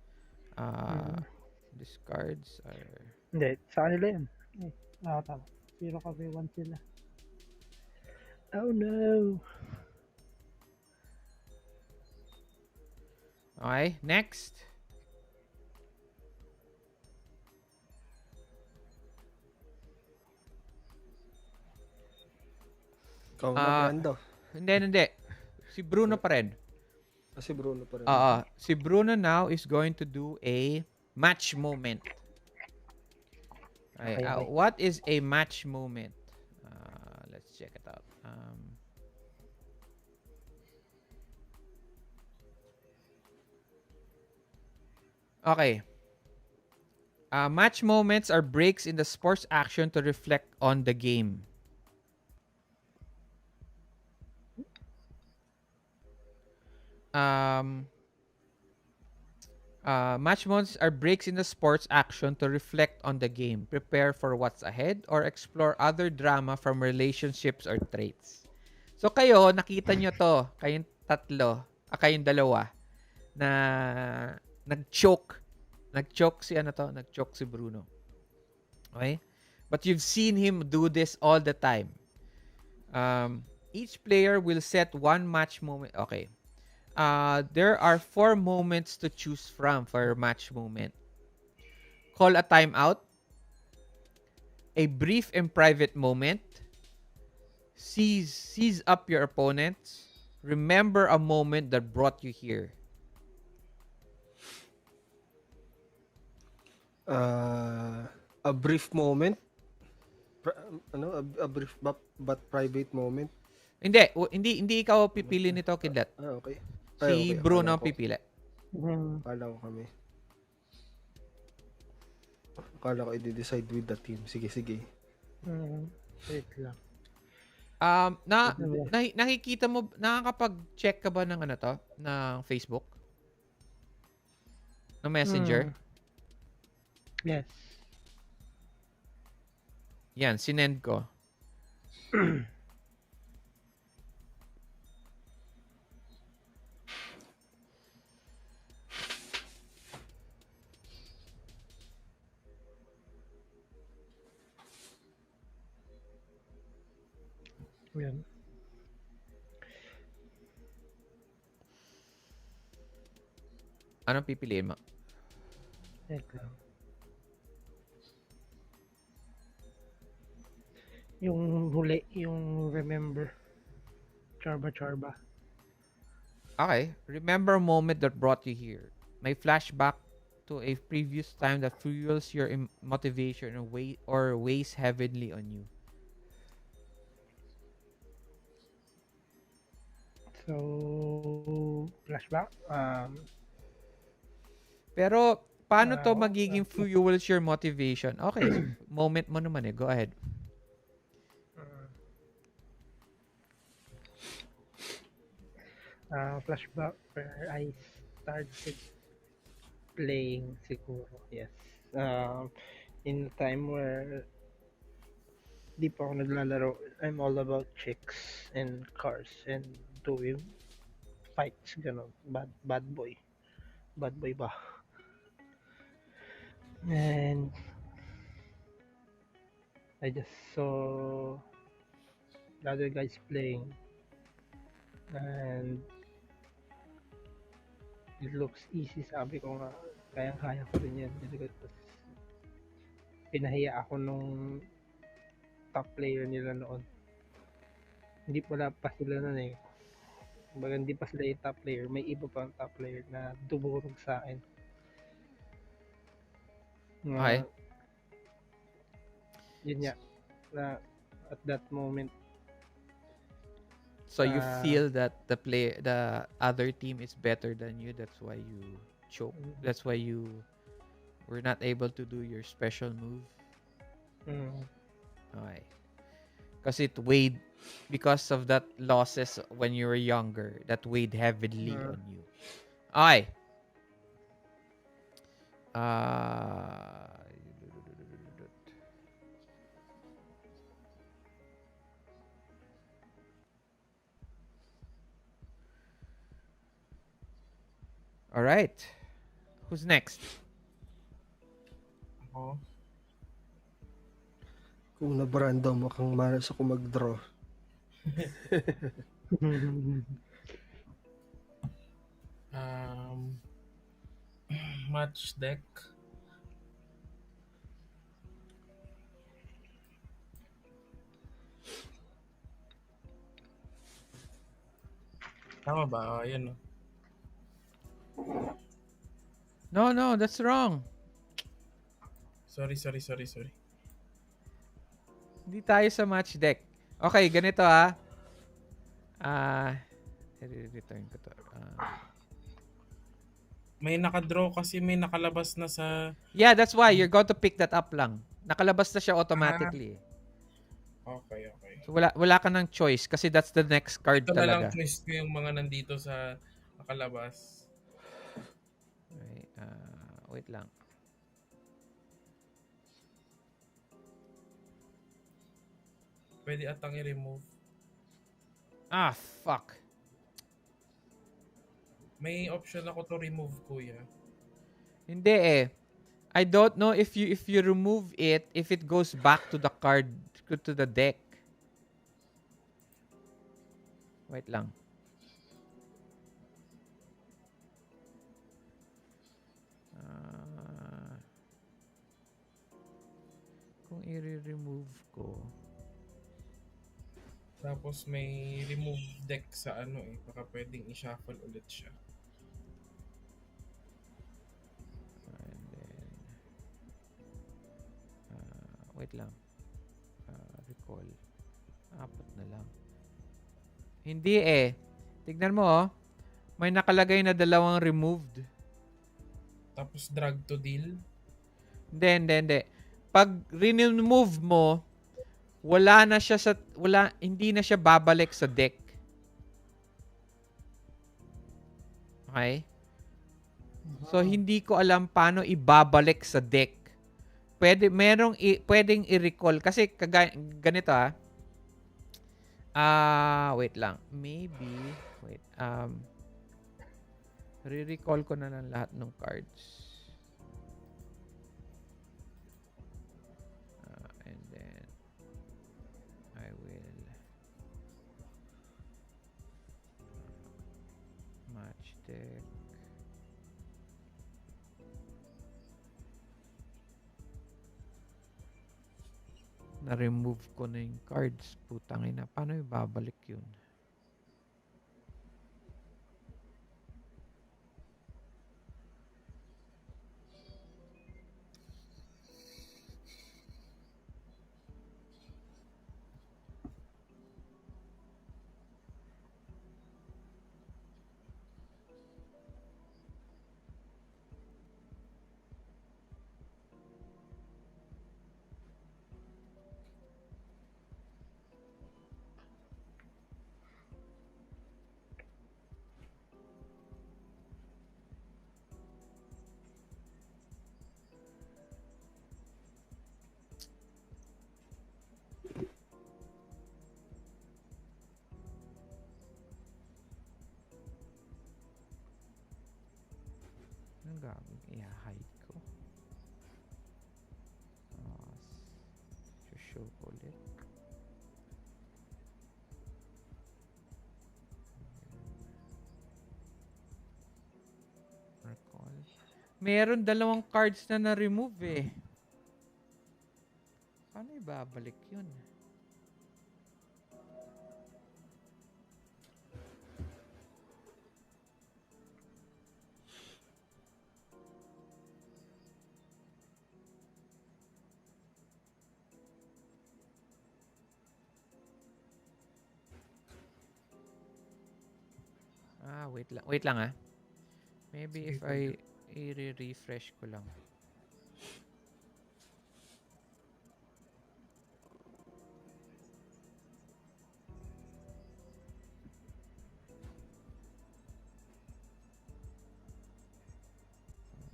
Discards are...
Hindi, sa kanila yun. Ay, nakatama. 0 kami 1 sila. Oh no!
Okay, next.
Ikaw na, Brando.
Hindi. Si Bruno pa rin.
Si Bruno pa rin.
Si Bruno now is going to do a match moment. Okay,
Okay.
what is a match moment? Let's check it out. Okay. Match moments are breaks in the sports action to reflect on the game. Match moments are breaks in the sports action to reflect on the game, prepare for what's ahead, or explore other drama from relationships or traits. So kayo, nakita nyo to, kayong tatlo, kayong dalawa, na nag-choke. Nag-choke si Bruno. Okay? But you've seen him do this all the time. Each player will set one match moment. Okay. There are 4 moments to choose from for match moment. Call a timeout, a brief and private moment, seize up your opponents, remember a moment that brought you here.
A brief moment. A brief but private moment.
Hindi ikaw pipili nito, Kidlat.
Okay.
Si
okay.
Bruno ang pipili.
Akala ko kami. Akala ko i-decide with the team. Sige.
Wait lang.
Nakikita mo, nakakapag-check ka ba ng ano to? Ng Facebook? Ng Messenger?
Yes.
Yan, sinend ko.
Yan.
Anong pipiliin mo?
Wait lang. Yung huli, yung remember. Charba.
Okay. Remember a moment that brought you here. May flashback to a previous time that fuels your motivation or weighs heavily on you.
So, flashback.
Pero paano to
Uh,
magiging fuels your motivation? Okay, moment mo naman eh. Go ahead.
Flashback where I started playing siguro, yes. In a time where di pa ako naglalaro, I'm all about chicks and cars and doing fights, gano'n. Bad boy. Bad boy ba? And I just saw the other guys playing and it looks easy. Sabi ko nga, kayang-kaya ko rin yan. Tapos, pinahiya ako nung top player nila noon. Hindi pala pa sila nun eh. Kumbaga hindi pa sila yung top player. May iba pang top player na dumurog sa akin.
Okay.
Yun nga. Na at that moment,
So you feel that the other team is better than you. That's why you choke. That's why you were not able to do your special move. Okay. Because it weighed, because of that losses when you were younger, that weighed heavily on you. Okay. All right. Who's next?
Ako.
Kung na-random akong malas ako mag-draw.
Match deck. Tama ba? Ayan.
No, that's wrong.
Sorry.
Hindi tayo sa match deck. Okay, ganito ha. I-return ko to.
May nakadraw kasi may nakalabas na sa...
Yeah, that's why. You're going to pick that up lang. Nakalabas na siya automatically.
Okay.
So wala ka ng choice kasi that's the next card
Ito na lang
talaga.
choice ko yung mga nandito sa nakalabas.
Okay, wait lang.
Pwede atang i-remove.
Fuck.
May option ako to remove, kuya.
Hindi eh. I don't know if you remove it, if it goes back to the card, to the deck. Wait lang. Kung i-remove ko.
Tapos may remove deck sa ano eh. Baka pwedeng i-shuffle ulit siya.
And then, wait lang. Recall. 4 na lang. Hindi eh. Tignan mo oh. May nakalagay na 2 removed.
Tapos drag to deal.
Hindi. Pag remove mo, hindi na siya babalik sa deck. Okay? So hindi ko alam paano ibabalik sa deck. Pwedeng i-recall kasi ganito wait lang. Maybe wait. Re-recall ko na lang lahat ng cards. And then I will match deck. Na-remove ko na yung cards. Putang ina. Paano ibabalik yun? i-hide ko. Show ko ulit. Recall. Meron 2 cards na na-remove eh. Paano ibabalik yun? Wait lang ah. Maybe
Sige,
if I i-refresh ko lang.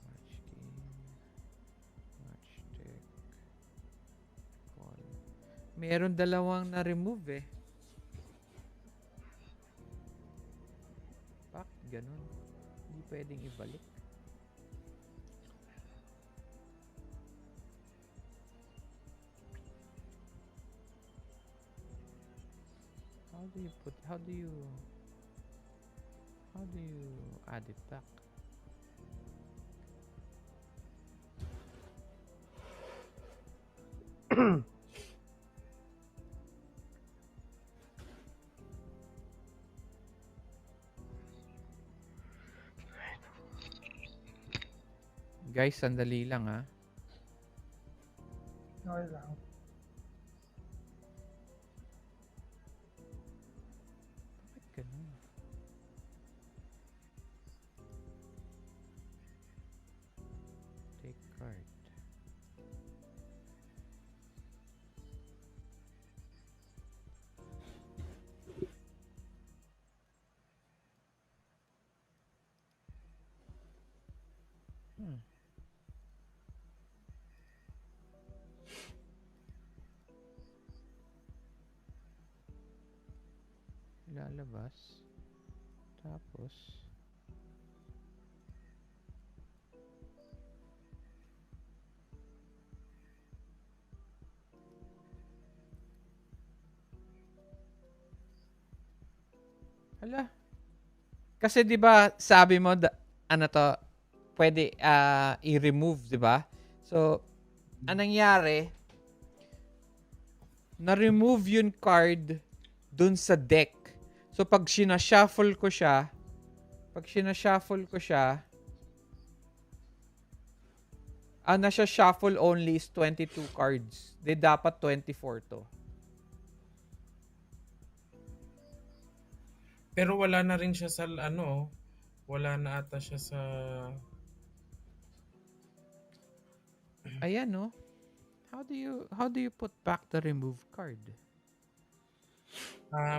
Match game. Match deck. Call. Meron 2 na-remove eh. Bakit ganun? Hindi pwedeng ibalik. How do you add it back? Guys, sandali lang ah.
Okay lang.
Bakit ganun? Take card. Lalabas. Tapos hala. Kasi 'di ba sabi mo ano to, pwede i-remove, 'di ba? So anong nangyari? Na-remove yung card dun sa deck. So pag sina-shuffle ko siya, nasa-shuffle only is 22 cards. Di dapat 24 to.
Pero wala na rin siya sa ano, wala na ata siya sa
Ayan no. How do you put back the remove card?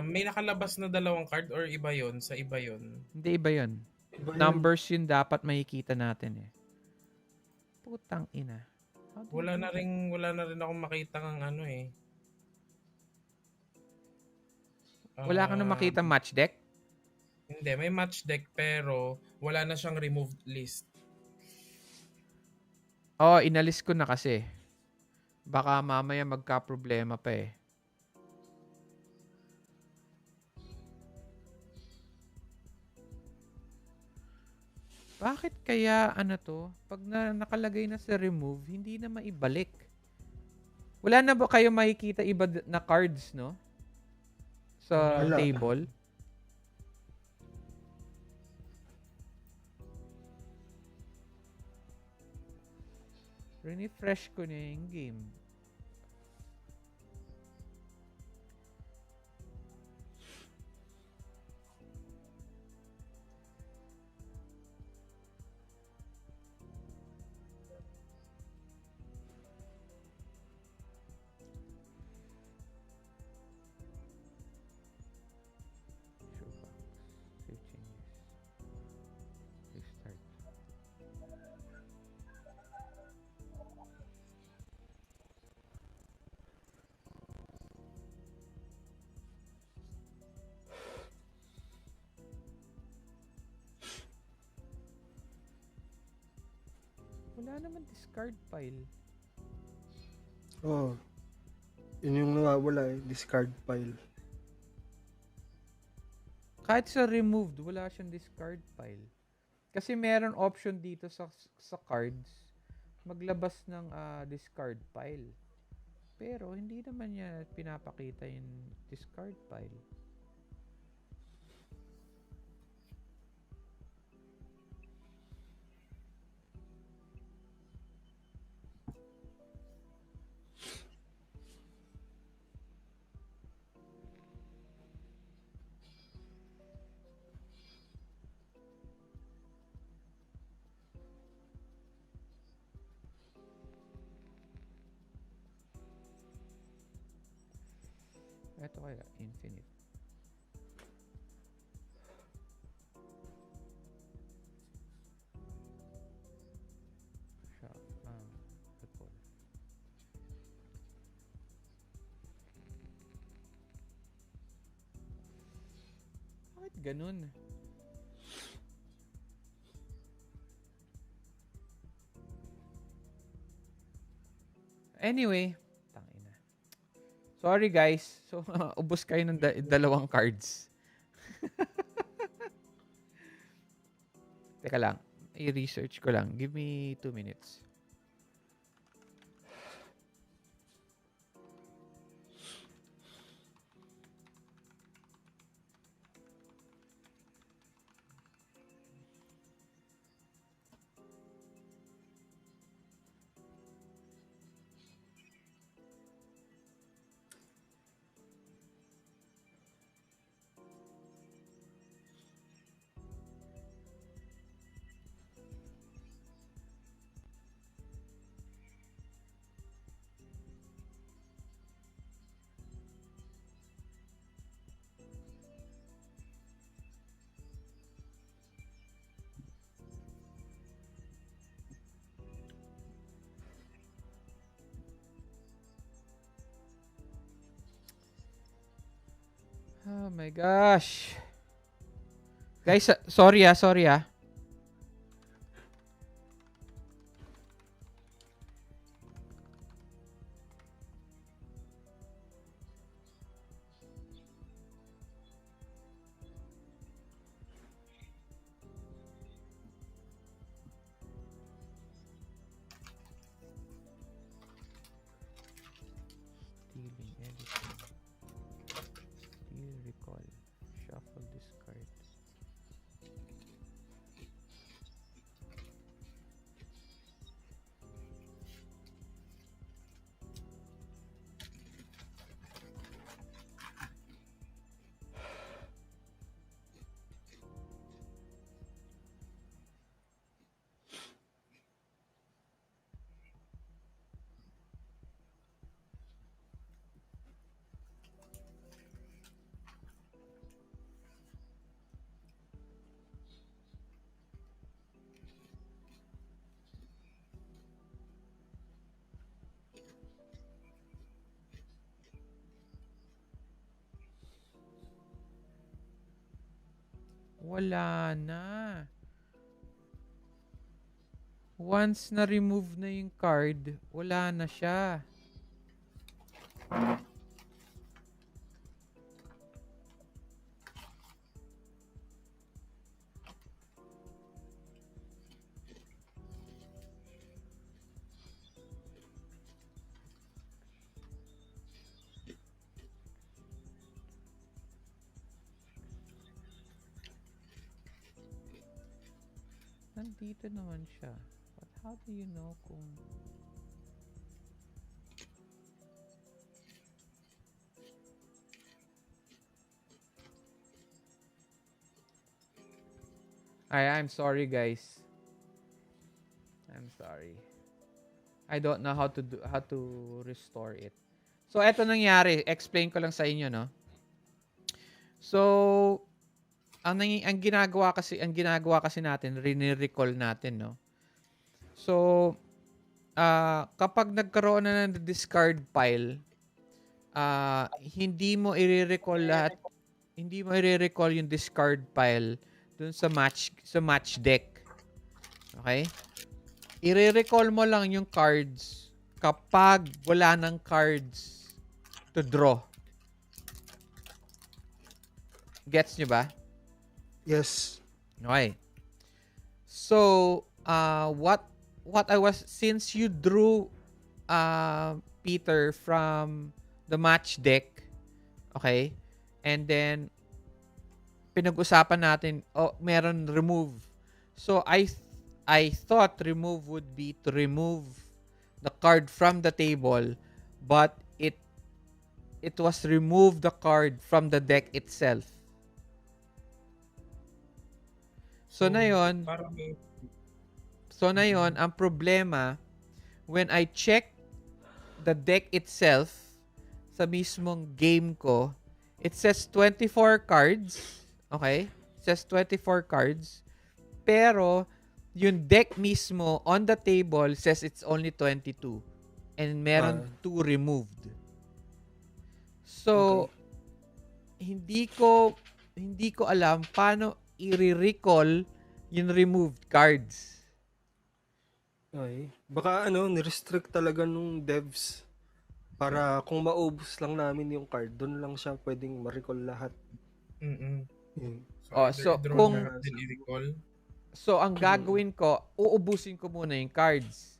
may nakalabas na 2 card or iba yon sa iba yon.
Hindi iba 'yon.
Iba yun.
Numbers yun dapat makikita natin eh. Putang ina.
Wala na rin akong makita ng ano eh.
Wala ka na makita match deck?
Hindi, may match deck pero wala na siyang removed list.
Oo, inalis ko na kasi. Baka mamaya magka-problema pa eh. Bakit kaya ano to? Pag nakalagay na sa remove, hindi na maibalik. Wala na ba kayo makikita iba na cards, no? Sa
Wala.
table? Refresh ko na yung game. Show back. Save changes. Restart. Wala naman discard pile.
Oh. Yun yung nawawala eh. Discard pile.
Kahit sa removed, wala siyang discard pile. Kasi meron option dito sa cards maglabas ng discard pile. Pero hindi naman niya pinapakita yung discard pile. Ito kaya, infinite. Siya, recall. Bakit ganun? Anyway, tangina. Sorry guys. So, ubos kayo ng dalawang cards. Teka lang. I-research ko lang. Give me 2 minutes. Oh my gosh. Guys, sorry ah. Stealing, editing. Steal, recall. Shuffle, discard. Wala na. Once na-remove na yung card, wala na siya. Nandito naman siya. But how do you know kung... I'm sorry guys. I'm sorry. I don't know how to restore it. So eto nangyari, explain ko lang sa inyo, no. So ang ginagawa kasi natin, rini-recall natin, no. So kapag nagkaroon na ng discard pile, hindi mo i-recall yung discard pile dun sa match deck. Okay? i-recall mo lang yung cards kapag wala ng cards to draw. Gets nyo ba?
Yes.
Okay. So, since you drew Peter from the match deck, okay, and then pinag-usapan natin, meron remove. So, I thought remove would be to remove the card from the table, but it was remove the card from the deck itself. So na yon,
Parang may...
ang problema, when I check the deck itself sa mismong game ko, it says 24 cards. Okay? It says 24 cards. Pero, yung deck mismo on the table says it's only 22. And meron 2 removed. So, hindi ko alam paano i-recall yung removed cards.
Okay. Baka ni-restrict talaga nung devs para kung maubos lang namin yung card, doon lang siya pwedeng ma-recall lahat.
So kung
i-recall.
So ang gagawin ko, uubusin ko muna yung cards.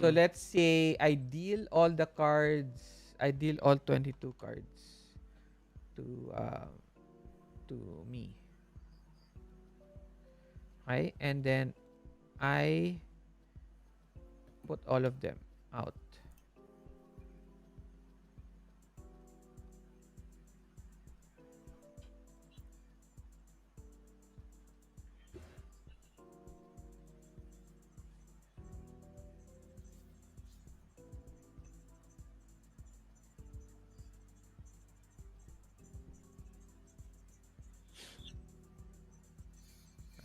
So let's say I deal all 22 cards to me. Okay? And then I put all of them out.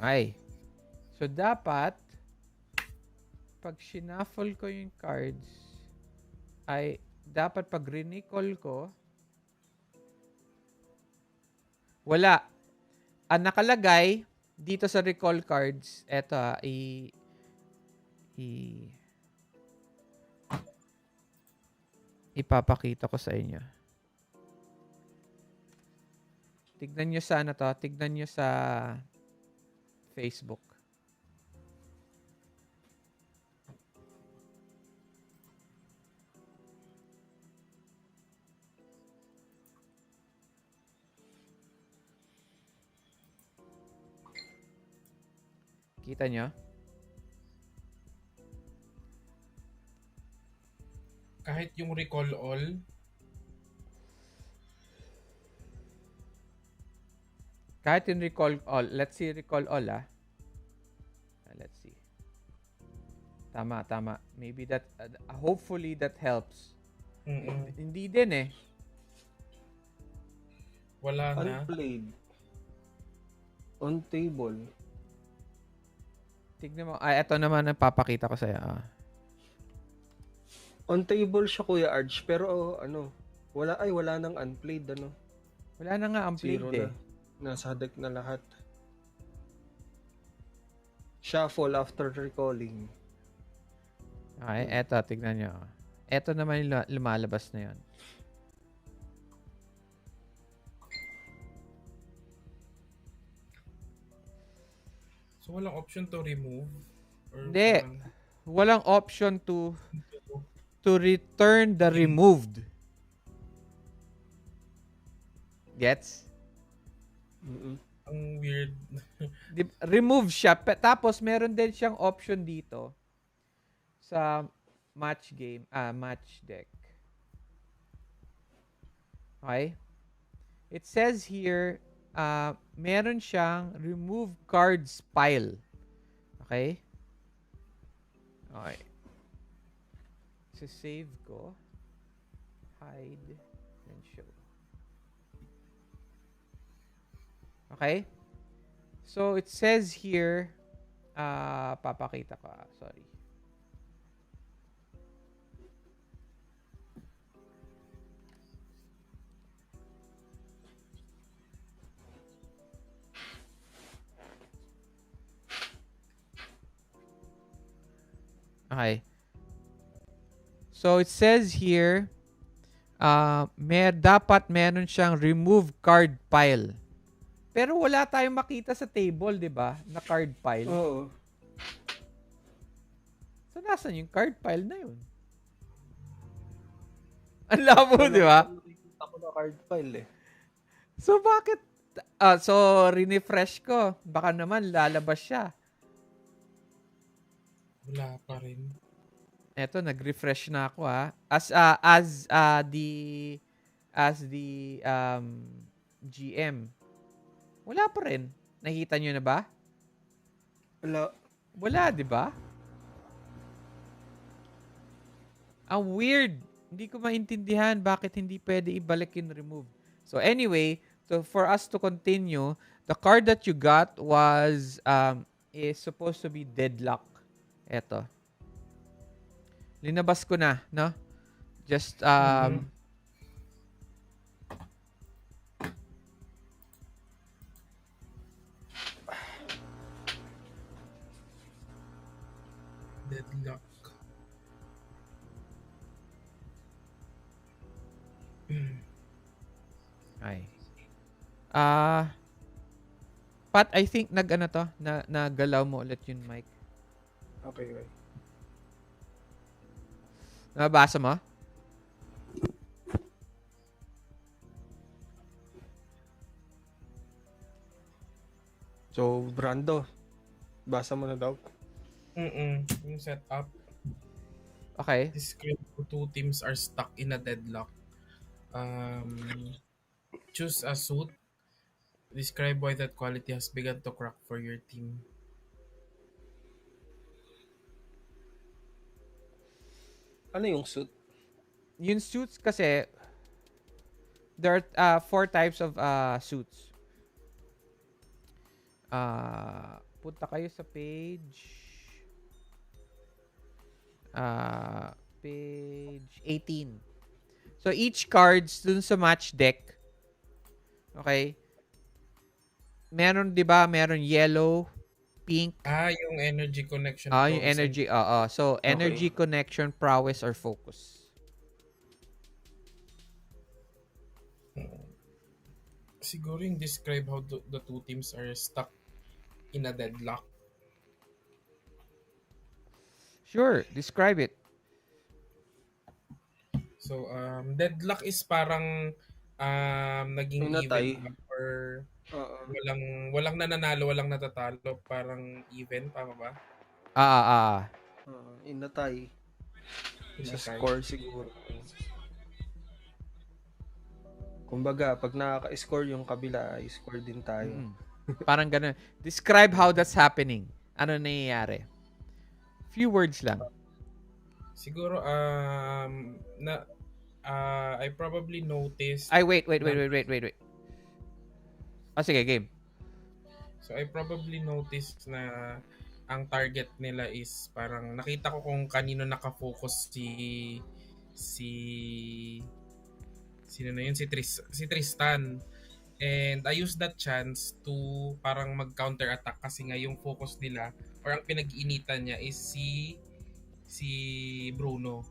Ay. So dapat pag shuffle ko yung cards, ay dapat pag recall ko, wala. Ang nakalagay dito sa recall cards, eto ipapakita ko sa inyo. Tignan nyo sa tignan nyo sa Facebook. Kita nyo?
Kahit yung recall all,
kahit yung recall all. Let's see recall all, let's see. Tama. Maybe that, hopefully that helps. Hindi din eh.
Wala na.
Unplayed. On table.
Tignan mo. Ito naman ang papakita ko sa'yo.
On table siya, Kuya Arch, pero wala nang unplayed,
Wala na nga unplayed eh.
Nasa deck na lahat. Shuffle after recalling.
Okay, eto, tignan nyo. Eto naman yung lumalabas na yun.
So, walang option to remove?
Hindi. Walang option to return the removed. Gets?
Ang weird.
Remove siya. Tapos, meron din siyang option dito sa match deck. Okay? It says here, meron siyang remove cards pile. Okay? Okay. So, save ko. Hide. And show. Okay? So, it says here, papakita ko. Sorry. Okay. So, it says here, dapat meron siyang remove card pile. Pero wala tayong makita sa table, di ba? Na card pile.
Oo.
So, nasan yung card pile na yun? Ang labo, di ba?
Nakikita ko na card file eh.
So, bakit? So, rinefresh ko. Baka naman lalabas siya.
Wala pa rin.
Eto, nag-refresh na ako ha. As the GM. Wala pa rin. Nakita nyo na ba?
Wala.
Wala, di ba? Ang weird. Hindi ko maintindihan bakit hindi pwede ibalik yung remove. So anyway, so for us to continue, the card that you got is supposed to be deadlock. Eto. Linabas ko na, no? Just
Deadlock.
ay. Pat, I think nagalaw mo ulit yung mic.
Okay.
Nabasa mo?
So, Brando, basa mo na daw.
Yung setup.
Okay.
Describe how two teams are stuck in a deadlock. Choose a suit. Describe why that quality has begun to crack for your team.
Ano yung suit?
Yung suits kasi, there are 4 types of suits. Punta kayo sa page 18. So, each cards dun sa match deck, okay, meron, di ba, meron yellow, pink.
Yung energy connection.
Yung energy, So, energy, connection, prowess, or focus.
Siguro yung describe how the two teams are stuck in a deadlock.
Sure, describe it.
So, deadlock is parang naging
Pinatay.
even or walang nananalo, walang natatalo, parang even, tama ba?
Inatay. Sa score siguro. Kumbaga, pag nakaka-score yung kabila, score din tayo.
Parang ganun. Describe how that's happening. Ano nangyayari? Few words lang.
Siguro, I probably noticed...
Wait. Sige, game.
So, I probably noticed na ang target nila is parang nakita ko kung kanino nakafocus sino na yun? Si Tristan. And I used that chance to parang mag-counter attack kasi nga yung focus nila or ang pinag-iinitan niya is si Bruno.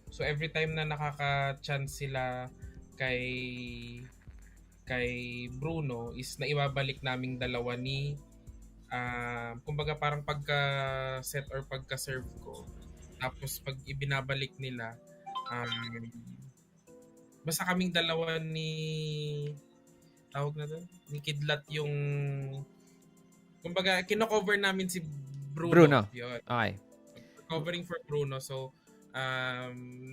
So every time na nakaka-chance sila kay Bruno is naibabalik naming dalawa ni kumbaga parang pagka-set or pagka-serve ko. Tapos pag ibinabalik nila basta kaming dalawa tawag na doon, ni Kidlat yung kumbaga kino-cover namin si Bruno. Yun.
Okay.
Covering for Bruno. So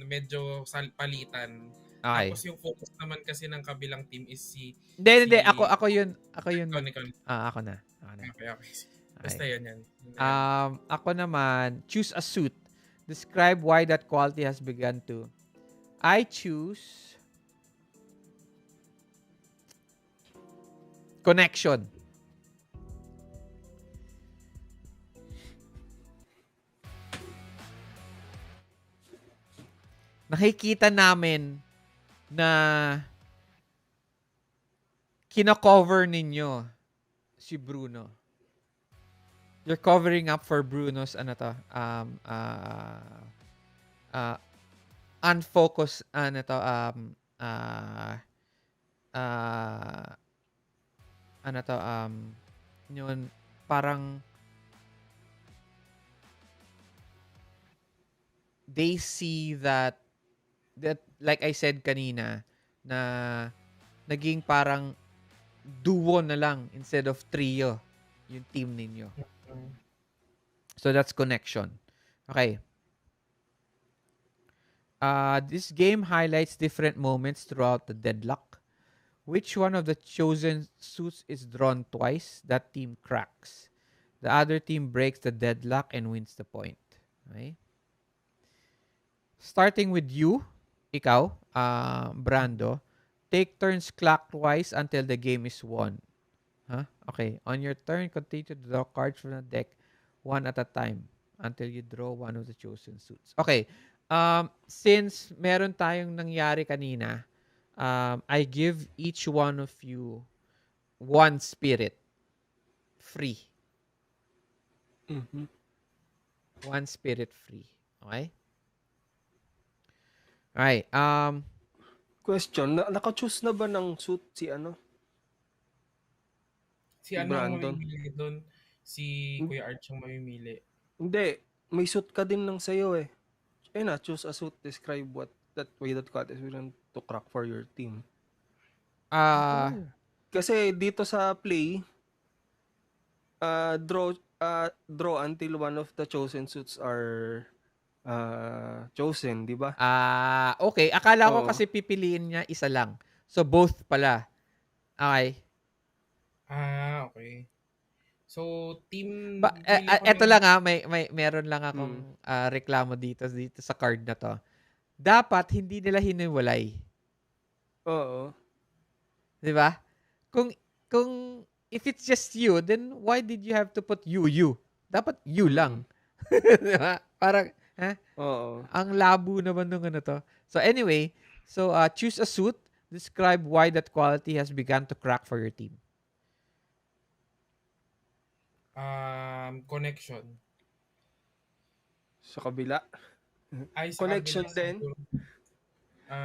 medyo palitan.
Okay.
Tapos yung focus naman kasi ng kabilang team is
Hindi. Ako yun.
Ako
na.
Okay. Basta yan.
Ako naman, choose a suit. Describe why that quality has begun to. I choose connection. Nakikita namin na kina-cover ninyo si Bruno. you're covering up for Bruno's ano to, uh, unfocused ano to, uh, ano to, yun, parang they see that like I said kanina na naging parang duo na lang instead of trio yung team ninyo.
Mm.
So that's connection. Okay. This game highlights different moments throughout the deadlock. Which one of the chosen suits is drawn twice? That team cracks. The other team breaks the deadlock and wins the point. Okay? Starting with you, ikaw, Brando, take turns clockwise until the game is won. Huh? Okay. On your turn, continue to draw cards from the deck one at a time until you draw one of the chosen suits. Okay. Since meron tayong nangyari kanina, I give each one of you one spirit free.
Mhm.
One spirit free. Okay? Alright.
Question, naka-choose na ba ng suit si ano?
Si
Si
ano ang
Brandon?
mamimili doon? Si
Hmm,
Kuya Arch ang mamimili.
Hindi, may suit ka din ng sayo eh. Ayun na, choose a suit, describe what that way that cut is willing to crack for your team.
uh,
Kasi dito sa play, draw until one of the chosen suits are chosen, di ba?
okay. Akala ko
Oo.
kasi pipiliin niya isa lang. So, both pala. Okay.
Okay. So, team,
Eto
bili ko ng,
lang meron lang
Mm.
akong reklamo dito sa card na to. Dapat hindi nila hiniwalay.
Oo.
'Di ba? Kung kung if it's just you, then why did you have to put you? Dapat you
Mm.
lang. 'Di ba? Parang
Oo.
ang labo naman nung ano to. So anyway, choose a suit, describe why that quality has begun to crack for your team.
connection.
Sa kabila.
Ay, sa kabila
Connection din.
siguro.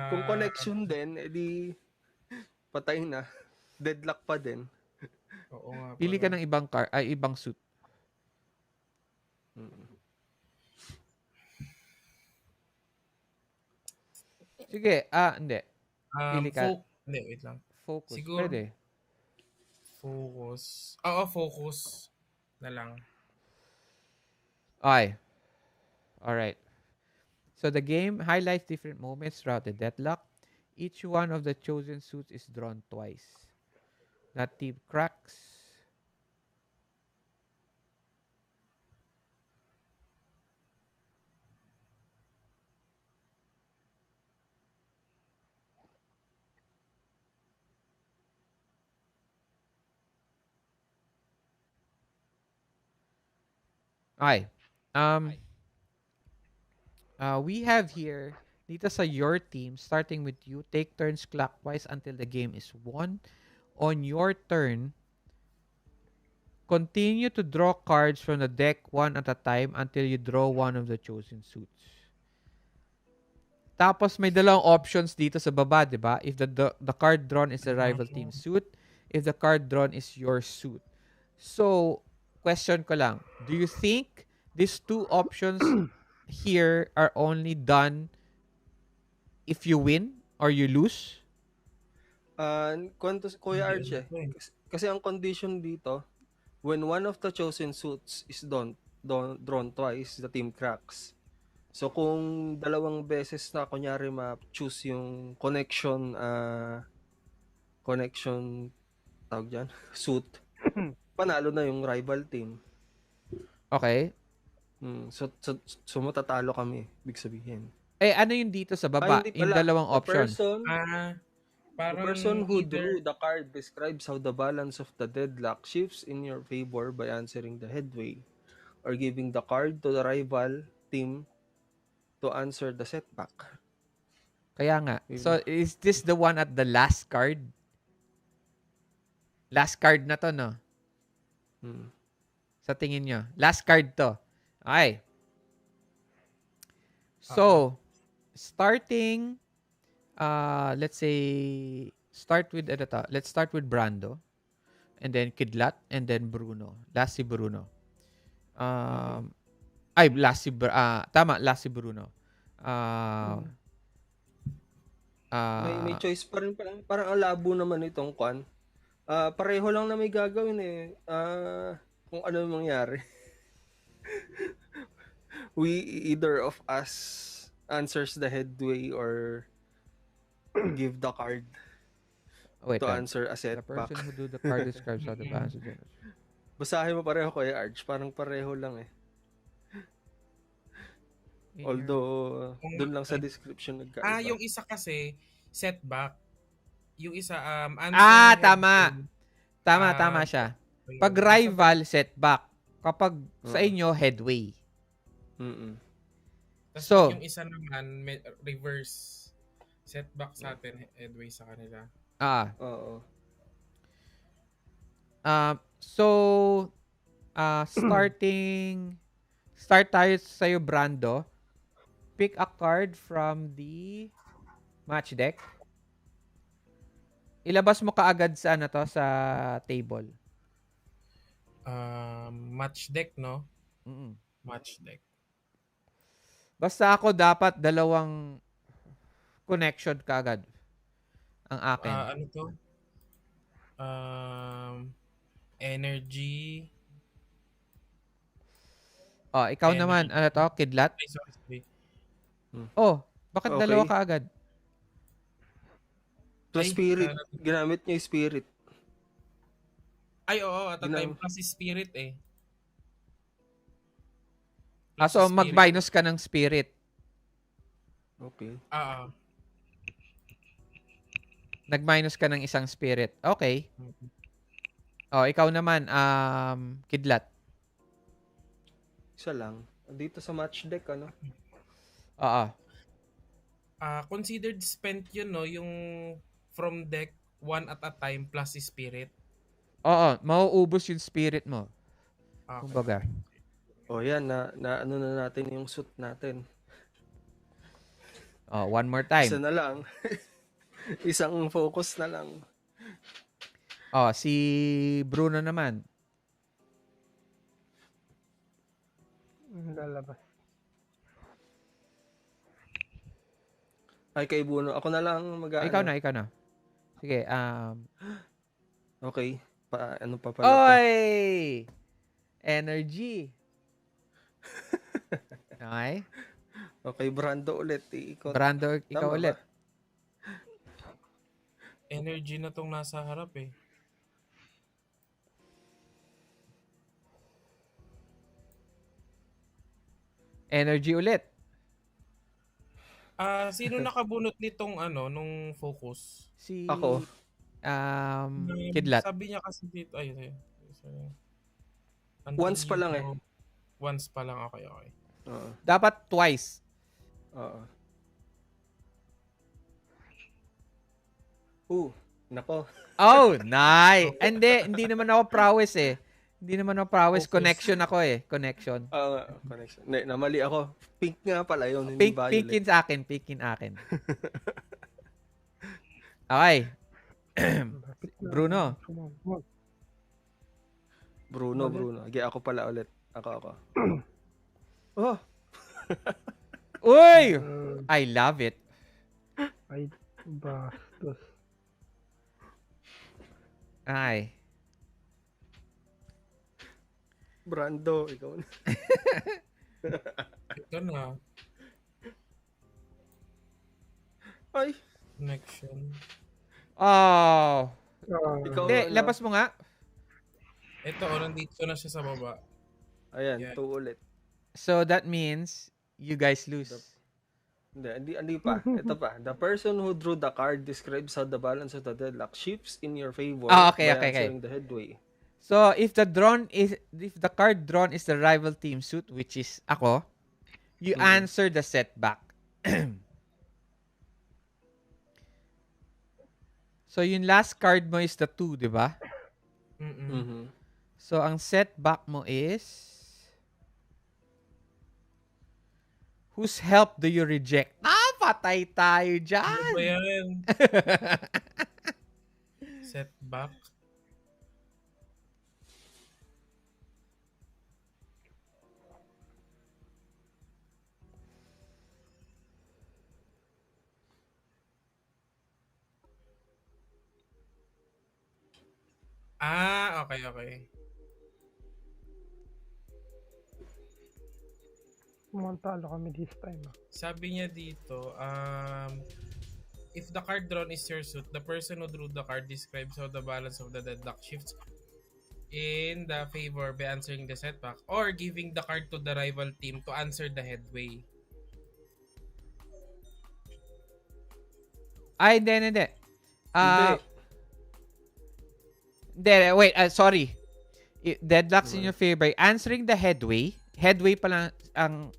Kung
Ah,
connection din, edi patay na. Deadlock pa din.
Oo nga
Pili
pala.
ka ng ibang suit.
Mm.
Sige, hindi. Pili ka.
Hindi, wait lang.
Focus.
Siguro,
Pwede.
focus. Oo, focus na lang.
Okay. Alright. So the game highlights different moments throughout the deadlock. Each one of the chosen suits is drawn twice. That team cracks. Okay. Um, we have here, dito sa your team, starting with you, take turns clockwise until the game is won. On your turn, continue to draw cards from the deck one at a time until you draw one of the chosen suits. Tapos may dalawang options dito sa baba, 'di ba? If the card drawn is a rival team suit, if the card drawn is your suit. So, question ko lang, do you think these two options here are only done if you win or you lose?
Kwento si Kuya
Hindi
Arch
ano
eh.
to eh.
Kasi ang condition dito, when one of the chosen suits is drawn twice, the team cracks. So kung dalawang beses na kunyari ma-choose yung connection tawag dyan, suit, panalo na yung rival team.
Okay.
So matatalo kami, big sabihin.
Ano yung dito sa
Ay,
baba?
hindi
Yung
pala.
dalawang
The
option.
person, the
Parang
person who
either,
drew the card describes how the balance of the deadlock shifts in your favor by answering the headway or giving the card to the rival team to answer the setback.
Kaya nga.
Yun.
So, is this the one at the last card? Last card na to, no?
Hmm.
Sa tingin nyo. Last card to. Okay. So, starting, let's say, let's start with Brando. And then Kidlat. And then Bruno. Last si Bruno. Last si Bruno.
May choice pa rin, parang ang labo naman itong kwan. Pareho lang na may gagawin eh. Kung ano mangyari. Either of us answers the headway or give the card
Wait,
to answer a
the
setback.
person who do the card describes how the balance of generous.
Basahin mo pareho Kuya Arch. Parang pareho lang eh. Although, dun lang sa description nagkaiba.
Yung isa kasi, setback. Yung isa, answer
Tama.
headway.
Tama siya. Pag rival, setback. Kapag sa inyo, headway.
So, yung isa naman, reverse. Setback sa atin, headway sa kanila.
Oo.
Start tayo sa'yo, Brando. Pick a card from the match deck. Ilabas mo kaagad sa sa table.
Match deck, no?
Match
deck.
Basta ako dapat 2 connection kaagad. Ang akin.
Ano to? Energy.
Ikaw energy. Naman. Ano to? Kidlat?
Sorry.
Bakit 2 kaagad?
Plus spirit. Ginamit niya yung spirit.
Oo. At the time, plus spirit eh.
So mag-minus ka ng spirit.
Okay.
Nag-minus ka ng isang spirit. Okay. Ikaw naman, Kidlat.
Isa lang. Dito sa match deck, ano?
Considered spent yun, no? Yung from deck, 1 at a time plus spirit.
Mauubos yung spirit mo. Kumbaga.
Yan. Ano na natin yung suit natin.
One more time.
Isa na lang. Isang focus na lang.
Si Bruno naman.
Lalabas.
Kay Bruno. Ako na lang
Ikaw na. Sige.
Okay. Ano pa pala?
Oy! Energy. Okay.
Okay, Brando ulit.
Brando, ikaw ulit.
Energy na tong nasa harap eh.
Energy ulit.
Sino nakabunot nitong nung focus?
Ako.
Kidlat.
Sabi niya kasi dito,
Once pa lang eh.
Once pa lang, okay.
Dapat twice.
Nako.
Nice. Hindi naman ako prowess eh. Hindi naman ako prowess. Focus. Connection ako eh. Connection.
Connection. Namali ako. Pink nga pala yun. Hindi violet.
Pikin akin. Okay. Bruno.
Okay, ako pala ulit. Ako.
Uy! I love it.
Ay, bastos.
Ay.
Brando, ikaw na.
Ito na.
Ay.
Connection.
Hindi, labas mo nga.
Ito, nandito na siya sa baba.
Ayan, 2 ulit.
So that means you guys lose.
Hindi pa. Ito pa. The person who drew the card describes how the balance of the deadlock shifts in your favor by answering the headway.
So if the card drawn is the rival team suit, which is ako, you answer the setback. So yung last card mo is the 2, di ba? So, ang setback mo is, whose help do you reject? Patay tayo
Ano ba
dyan.
yan? Setback? Okay.
Mukhang talo kami this time.
Sabi niya dito, if the card drawn is your suit, the person who drew the card describes how the balance of the deadlock shifts in the favor by answering the setback or giving the card to the rival team to answer the headway.
Ay, hindi.
Hindi.
Hindi, wait, sorry. Deadlocks in your favor. Answering the headway pala ang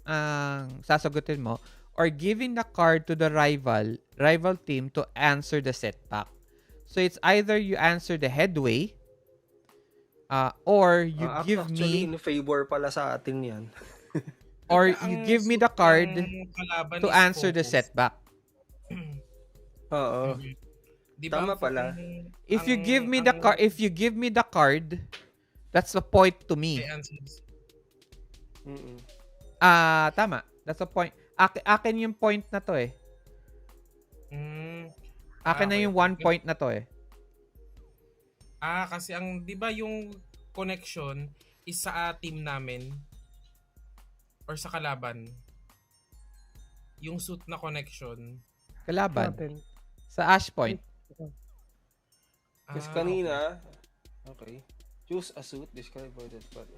sasagutin mo, or giving the card to the rival team to answer the setback. So it's either you answer the headway, or you give
Actually,
me,
in favor pala sa atin yan.
or
Ang
you give me the
suit
card
ng kalaban
to
is
answer the
focus.
setback.
Oo.
Di ba
Tama pala.
If you give me the card, that's a point to me.
Mm-mm.
Tama. That's a point. Akin yung point na to eh. Akin na
okay.
yung 1 point na to eh.
Kasi ang, di ba yung connection is sa team namin or sa kalaban? Yung suit na connection.
Kalaban.
Natin.
Sa Ash Point.
Kasi kanina, okay. Choose a suit described by that card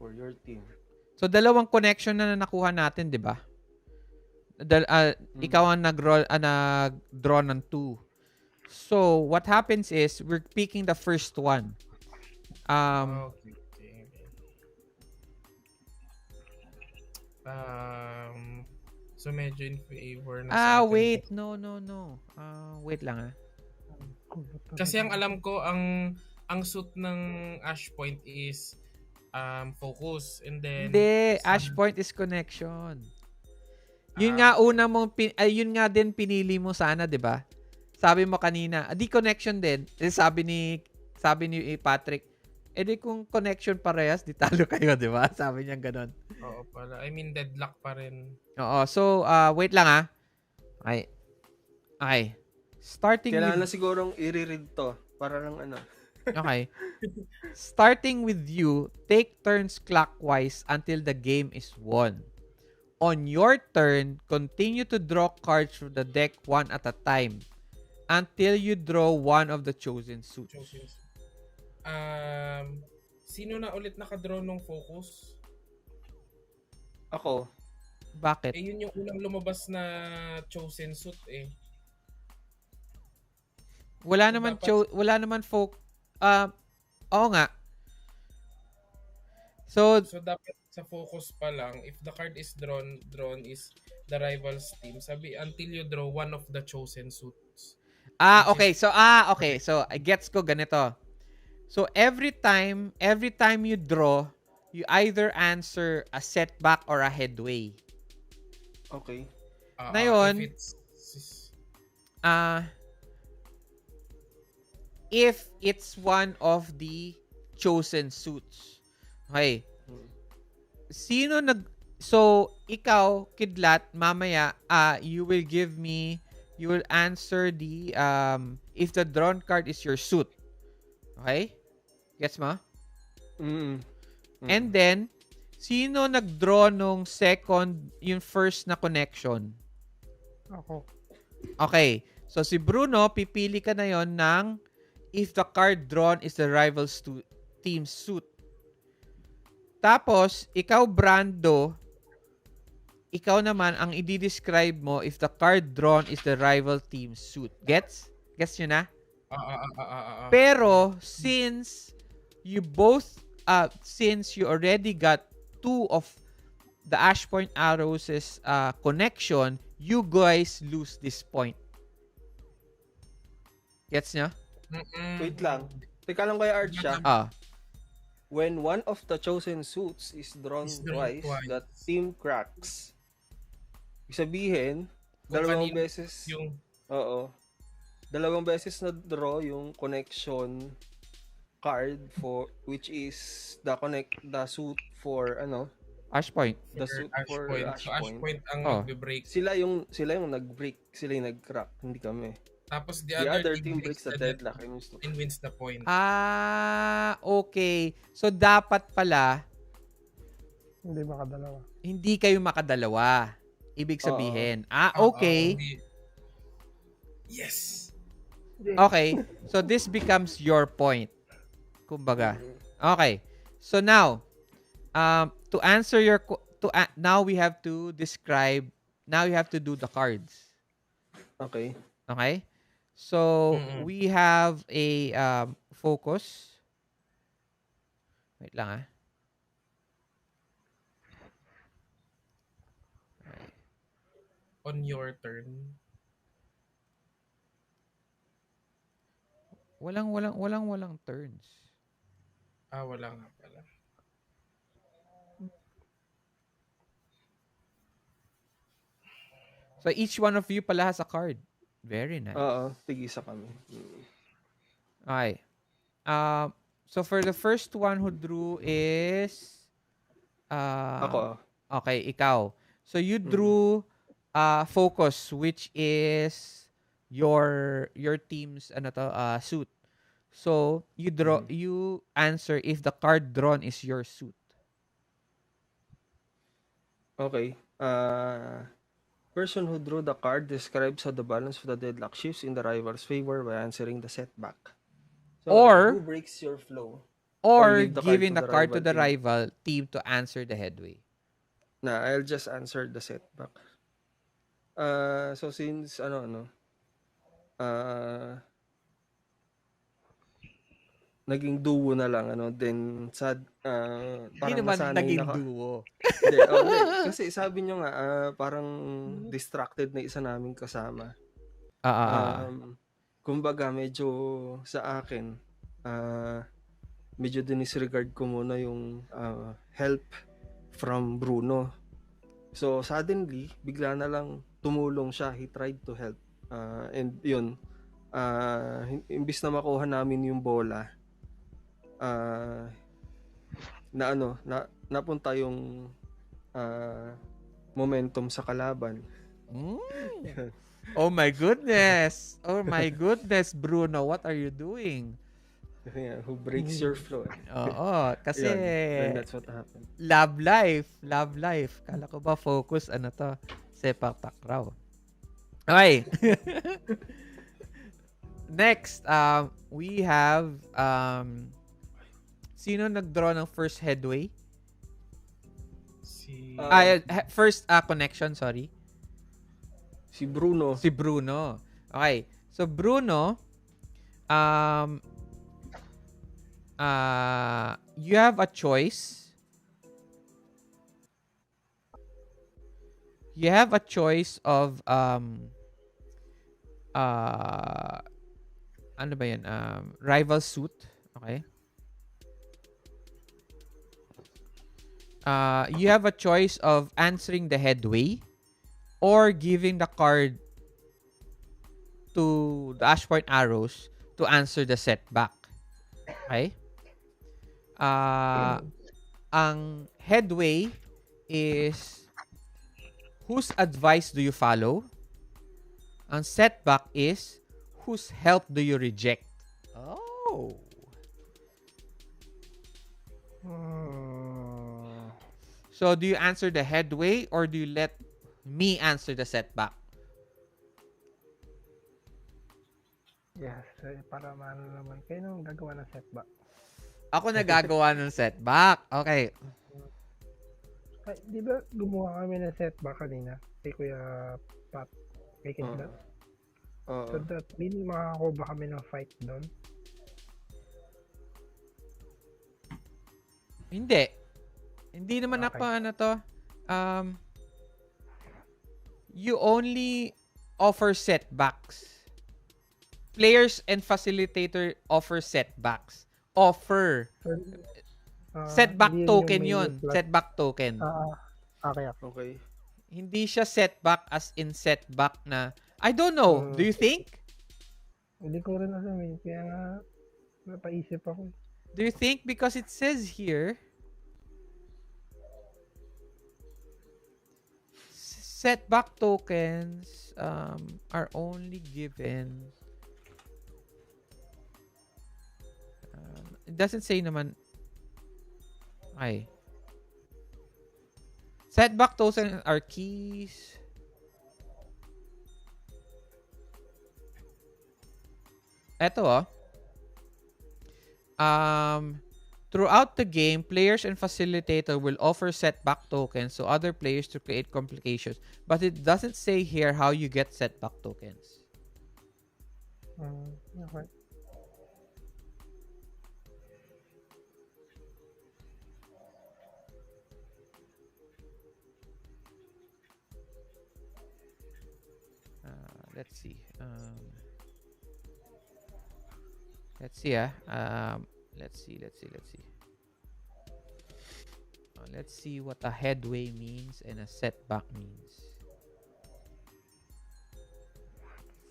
for your team.
So, dalawang connection na nakuha natin, di ba? Ikaw ang nag-draw ng 2. So, what happens is, we're picking the first one.
Okay. So, medyo in favor na sa atin.
Wait. No. Wait lang
Kasi ang alam ko, ang suit ng Ash Point is focus. And then...
Hindi. Ash Point is connection. Yun nga una mong, yun nga din pinili mo sana, di ba? Sabi mo kanina, di connection din. Sabi ni Patrick, di kung connection parehas, di talo kayo, di ba? Sabi niya ganon.
Oo pala. I mean, deadlock pa rin.
Oo. So, wait lang Okay.
Kailangan na sigurong i-read to para lang ano.
Okay. Starting with you, take turns clockwise until the game is won. On your turn, continue to draw cards from the deck one at a time until you draw one of the chosen suits.
Sino na ulit nakadraw ng focus?
Ako.
Bakit?
Yun yung unang lumabas na chosen suit eh.
Wala naman oo nga. So
dapat sa focus pa lang, if the card is drawn is the rival's team. Sabi until you draw one of the chosen suits.
Okay. So I gets ko ganito. So every time you draw, you either answer a setback or a headway.
Okay.
Ngayon, if it's one of the chosen suits. Okay. So, ikaw, Kidlat, mamaya, you will answer the, if the drawn card is your suit. Okay? Gets mo? And then, sino nag-draw nung second, yung first na connection?
Ako.
Okay. So, si Bruno, pipili ka na yon ng if the card drawn is the rival's team's suit. Tapos, ikaw, Brando, ikaw naman, ang i-describe mo if the card drawn is the rival team's suit. Gets? Gets nyo na? Pero, since you already got two of the Ash Point Arrows' connection, you guys lose this point. Gets nyo?
Wait lang. Teka lang kaya Art siya. When one of the chosen suits is drawn
Is drawn
twice, the
twice.
team cracks. Ibig sabihin,
Kung
dalawang
kanino
beses,
yung
oo, dalawang beses na draw yung connection card for which is the suit for
Ash point.
the
for
suit
Ash
for
Point.
Ash
So Ash
Point.
Point ang
Oh.
magbe-break.
Sila yung nag-break, sila yung nag-crack, hindi kami.
Tapos
The other team breaks the deadlock
and wins the point.
Okay. So, dapat pala,
Hindi makadalawa.
hindi kayo makadalawa. Ibig sabihin. Okay.
Yes.
Okay. So, this becomes your point. Kumbaga. Okay. So, now, to answer your... now, we have to describe... Now, you have to do the cards.
Okay.
Okay? So, we have a focus. Wait lang ah.
On your turn.
Walang turns.
Wala nga pala.
So, each one of you pala has a card. Very nice.
Oo, tigisa kami.
Okay. So, for the first one who drew is...
Ako.
Okay, ikaw. So, you drew focus, which is your team's suit. So, you answer if the card drawn is your suit.
Okay. Person who drew the card describes how the balance of the deadlock shifts in the rival's favor by answering the setback. So,
Or-
who breaks your flow?
Or
give the card
giving
to
the
the
card to
rival
the
team.
rival team to answer the headway.
I'll just answer the setback. So since naging duo na lang then sad
Hindi
parang
naman
nasanay
naging
na
duo.
Hindi, kasi sabi nyo nga parang distracted na isa naming kasama. Kumbaga medyo sa akin medyo dinisregard ko muna yung help from Bruno. So suddenly bigla na lang tumulong siya. He tried to help and yun imbis na makuha namin yung bola napunta yung momentum sa kalaban.
Oh my goodness. Oh my goodness, Bruno. What are you doing?
Yeah, who breaks your flow?
Oo, kasi
Then that's what happened.
love life. Love life. Kala ko ba focus Sepak Takraw. Okay. Next, we have sino nag-draw ng first headway? First connection, sorry.
Si Bruno.
Si Bruno. Okay. So Bruno, you have a choice. You have a choice of ano ba yan? Rival suit. Okay. You have a choice of answering the headway or giving the card to the Ash Point Arrows to answer the setback. Okay? Ang headway is whose advice do you follow? Ang setback is whose help do you reject? Oh. So, do you answer the headway or do you let me answer the setback?
Yes, para maano naman. Kayo nung gagawa ng setback.
Ako nagagawa ng setback. Okay.
Ay, di ba gumawa kami ng setback kanina? Kay Kuya Pat. Kay Kidlat. So that mean makakuha ba kami ng fight doon?
Hindi. Hindi naman
Okay.
You only offer setbacks. Players and facilitator offer setbacks. Offer. Setback
Hindi yun yung
token
may
yun.
use plus.
Setback token.
Okay.
Okay.
Hindi siya setback as in setback na, I don't know. Do you think?
Hindi ko rin alam eh. Kaya nga, napaisip ako.
Do you think? Because it says here, setback tokens are only given. It doesn't say naman. Okay. Setback tokens are keys. Eto throughout the game, players and facilitator will offer setback tokens to other players to create complications. But it doesn't say here how you get setback tokens.
Okay.
Let's see. Let's see. Let's see. Let's see what a headway means and a setback means.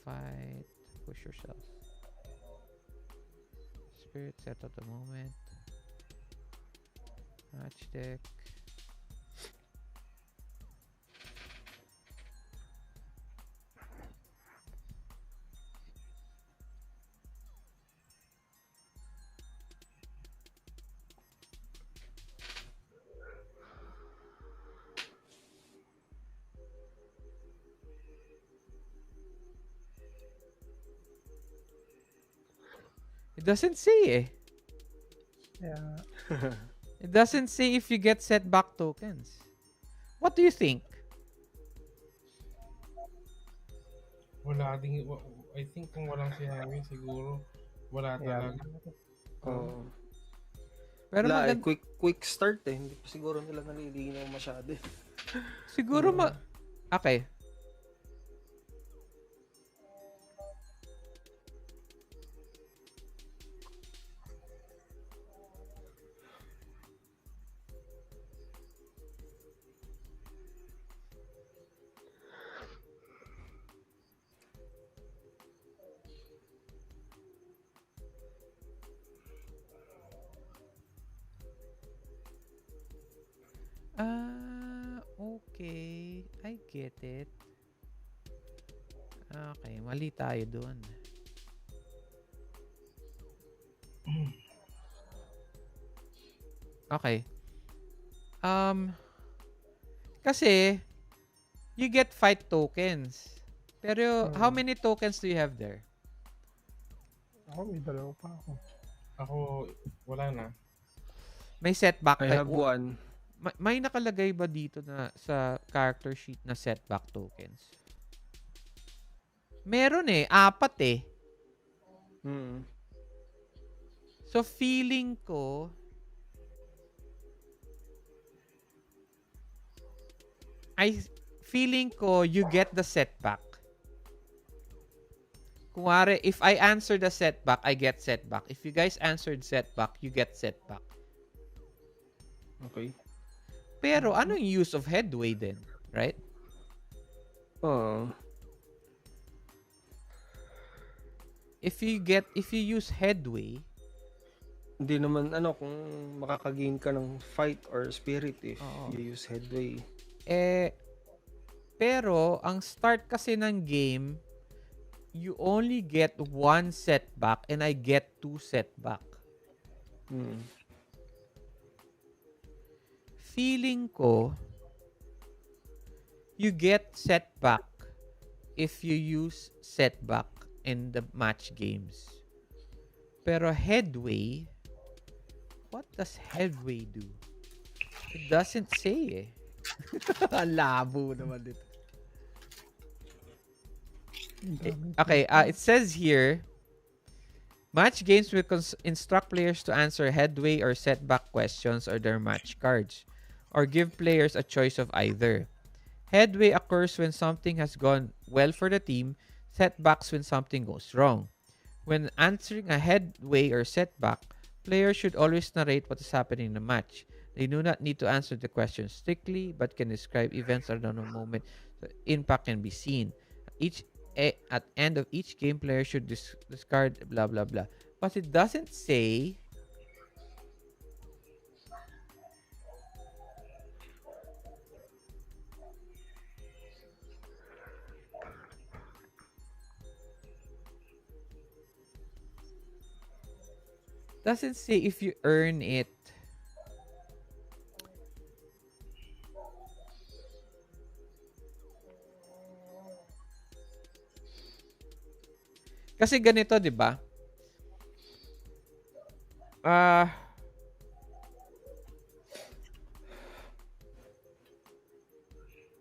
Fight. Push yourself. Spirit set at the moment. Match deck. It doesn't say eh.
Yeah.
It doesn't say if you get setback tokens. What do you think?
Wala ding, I think kung walang sinabi, siguro wala
Yeah.
talaga.
Oh.
Pero
Wala,
maganda.
quick start eh. Hindi pa siguro nila nalilinaw masyado eh.
Siguro okay. Okay. I get it. Okay, mali tayo doon. Okay. Kasi you get fight tokens. Pero how many tokens do you have there?
Ako, may dalawa pa ako.
Ako, wala na.
May setback.
I have one.
May nakalagay ba dito na sa character sheet na setback tokens? Meron eh. 4 eh. So feeling ko you get the setback. Kunwari, if I answer the setback, I get setback. If you guys answered setback, you get setback.
Okay.
Pero anong use of headway then? Right? If you use headway,
hindi naman kung makakagain ka ng fight or spirit if you use headway.
Pero ang start kasi ng game, you only get 1 setback and I get 2 setback. Feeling ko, you get setback if you use setback in the match games. Pero headway, what does headway do? It doesn't say eh. Ang labo naman dito. Okay, it says here, match games will instruct players to answer headway or setback questions or their match cards, or give players a choice of either. Headway occurs when something has gone well for the team, setbacks when something goes wrong. When answering a headway or setback, Players should always narrate what is happening in the match. They do not need to answer the question strictly, but can describe events or the moment the impact can be seen. At end of each game, player should discard blah blah blah. But it doesn't say. Doesn't say if you earn it. Kasi ganito, 'di ba?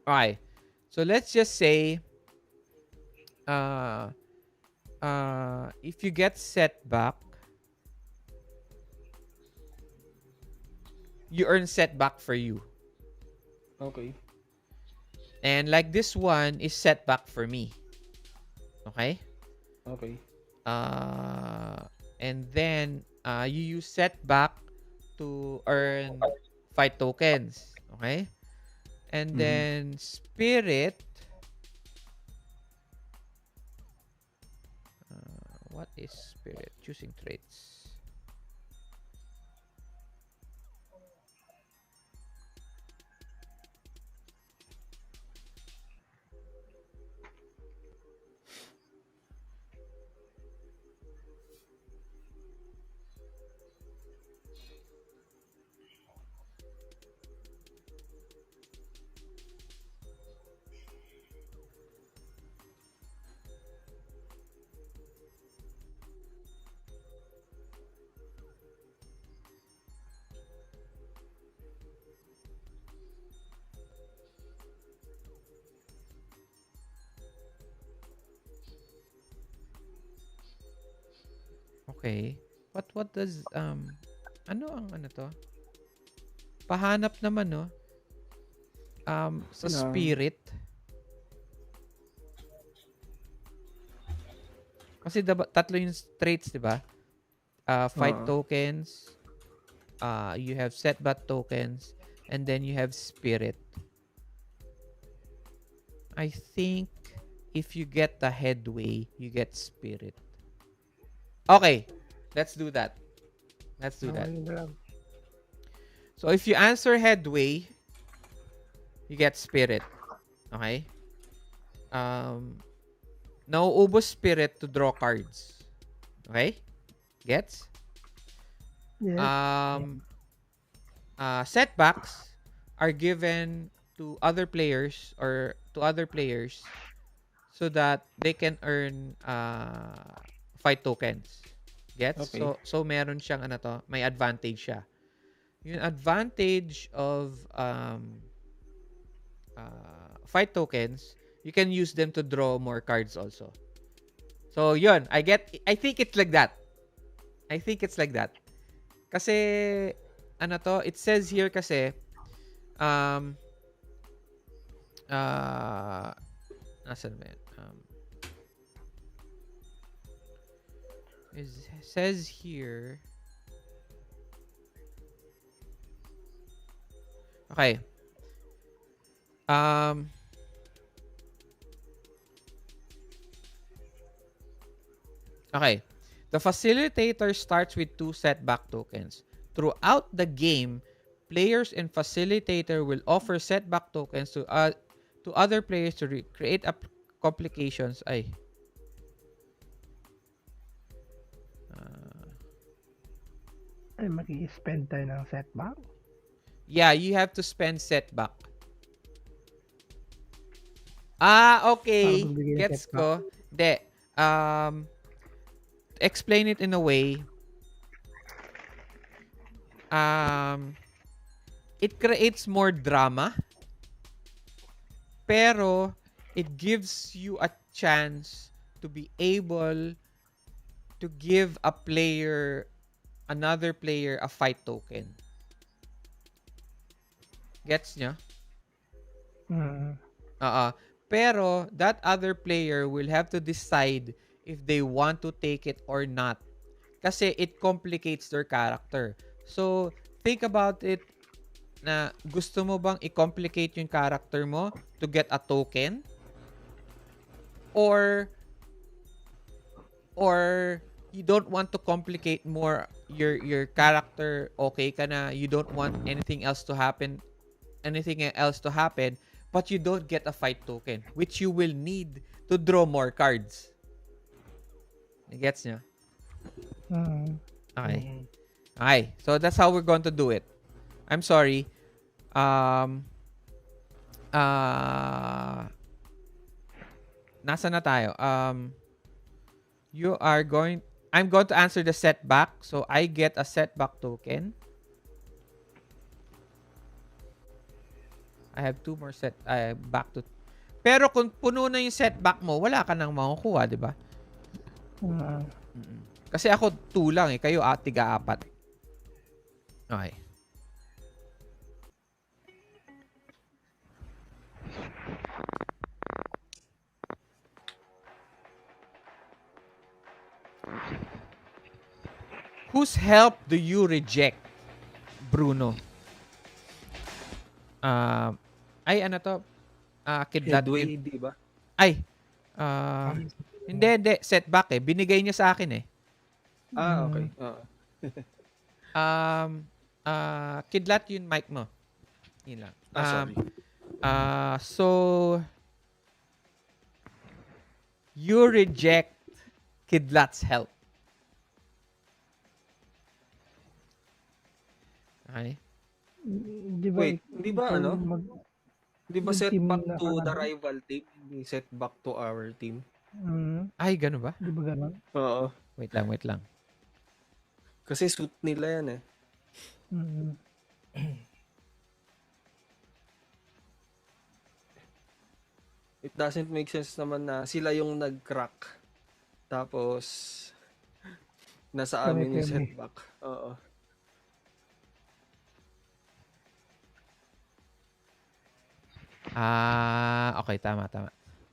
Okay. So let's just say if you get setback, you earn setback for you.
Okay.
And like this one is setback for me. Okay?
Okay.
And then you use setback to earn fight tokens. Okay? And then spirit. What is spirit? Choosing traits. Okay. What does ano ang ano to? Pahanap naman no. Sa spirit. Kasi tatlo yung traits, 'di ba? Fight tokens, you have setback tokens, and then you have spirit. I think if you get the headway, you get spirit. Okay, let's do that. So if you answer headway, you get spirit. Okay? Nauubos spirit to draw cards. Okay? Gets?
Yes.
Setbacks are given to other players so that they can earn fight tokens. Gets?
Okay.
So meron siyang may advantage siya. Yung advantage of fight tokens, you can use them to draw more cards also. So yun, I think it's like that. Kasi it says here kasi nasan ba yan? It says here. Okay. Okay. The facilitator starts with 2 setback tokens. Throughout the game, players and facilitator will offer setback tokens to other players to create complications. Ay.
Ay, mag-i-spend tayo ng setback?
Yeah, you have to spend setback. Okay. Gets ko. De. Explain it in a way. It creates more drama. Pero, it gives you a chance to be able to give another player a fight token. Gets nyo? Pero, that other player will have to decide if they want to take it or not kasi it complicates their character. So, think about it na gusto mo bang i-complicate yung character mo to get a token? Or you don't want to complicate more your character, okay ka na, you don't want anything else to happen, but you don't get a fight token, which you will need to draw more cards. Gets nyo? Okay. Okay. So, that's how we're going to do it. I'm sorry. Nasa na tayo? I'm going to answer the setback. So, I get a setback token. I have 2 more back to... Pero kung puno na yung setback mo, wala ka nang makukuha, di ba? Kasi ako 2 lang eh. Kayo tiga-4. Okay. Whose help do you reject, Bruno? Ay, ano to? Kidlat.
Headway, di ba?
Ay. Hindi. Setback eh. Binigay niya sa akin eh.
Okay.
Kidlat yung mic mo. Yun lang.
Sorry.
So, you reject Kidlat's help. Okay.
Wait, di ba Di ba set back to the rival team? Set back to our team?
Ay, gano'n ba?
Di ba gano'n?
Oo.
Wait lang.
Kasi suit nila yan eh. It doesn't make sense naman na sila yung nag-crack. Tapos, nasa amin yung setback. Oo.
Okay, tama.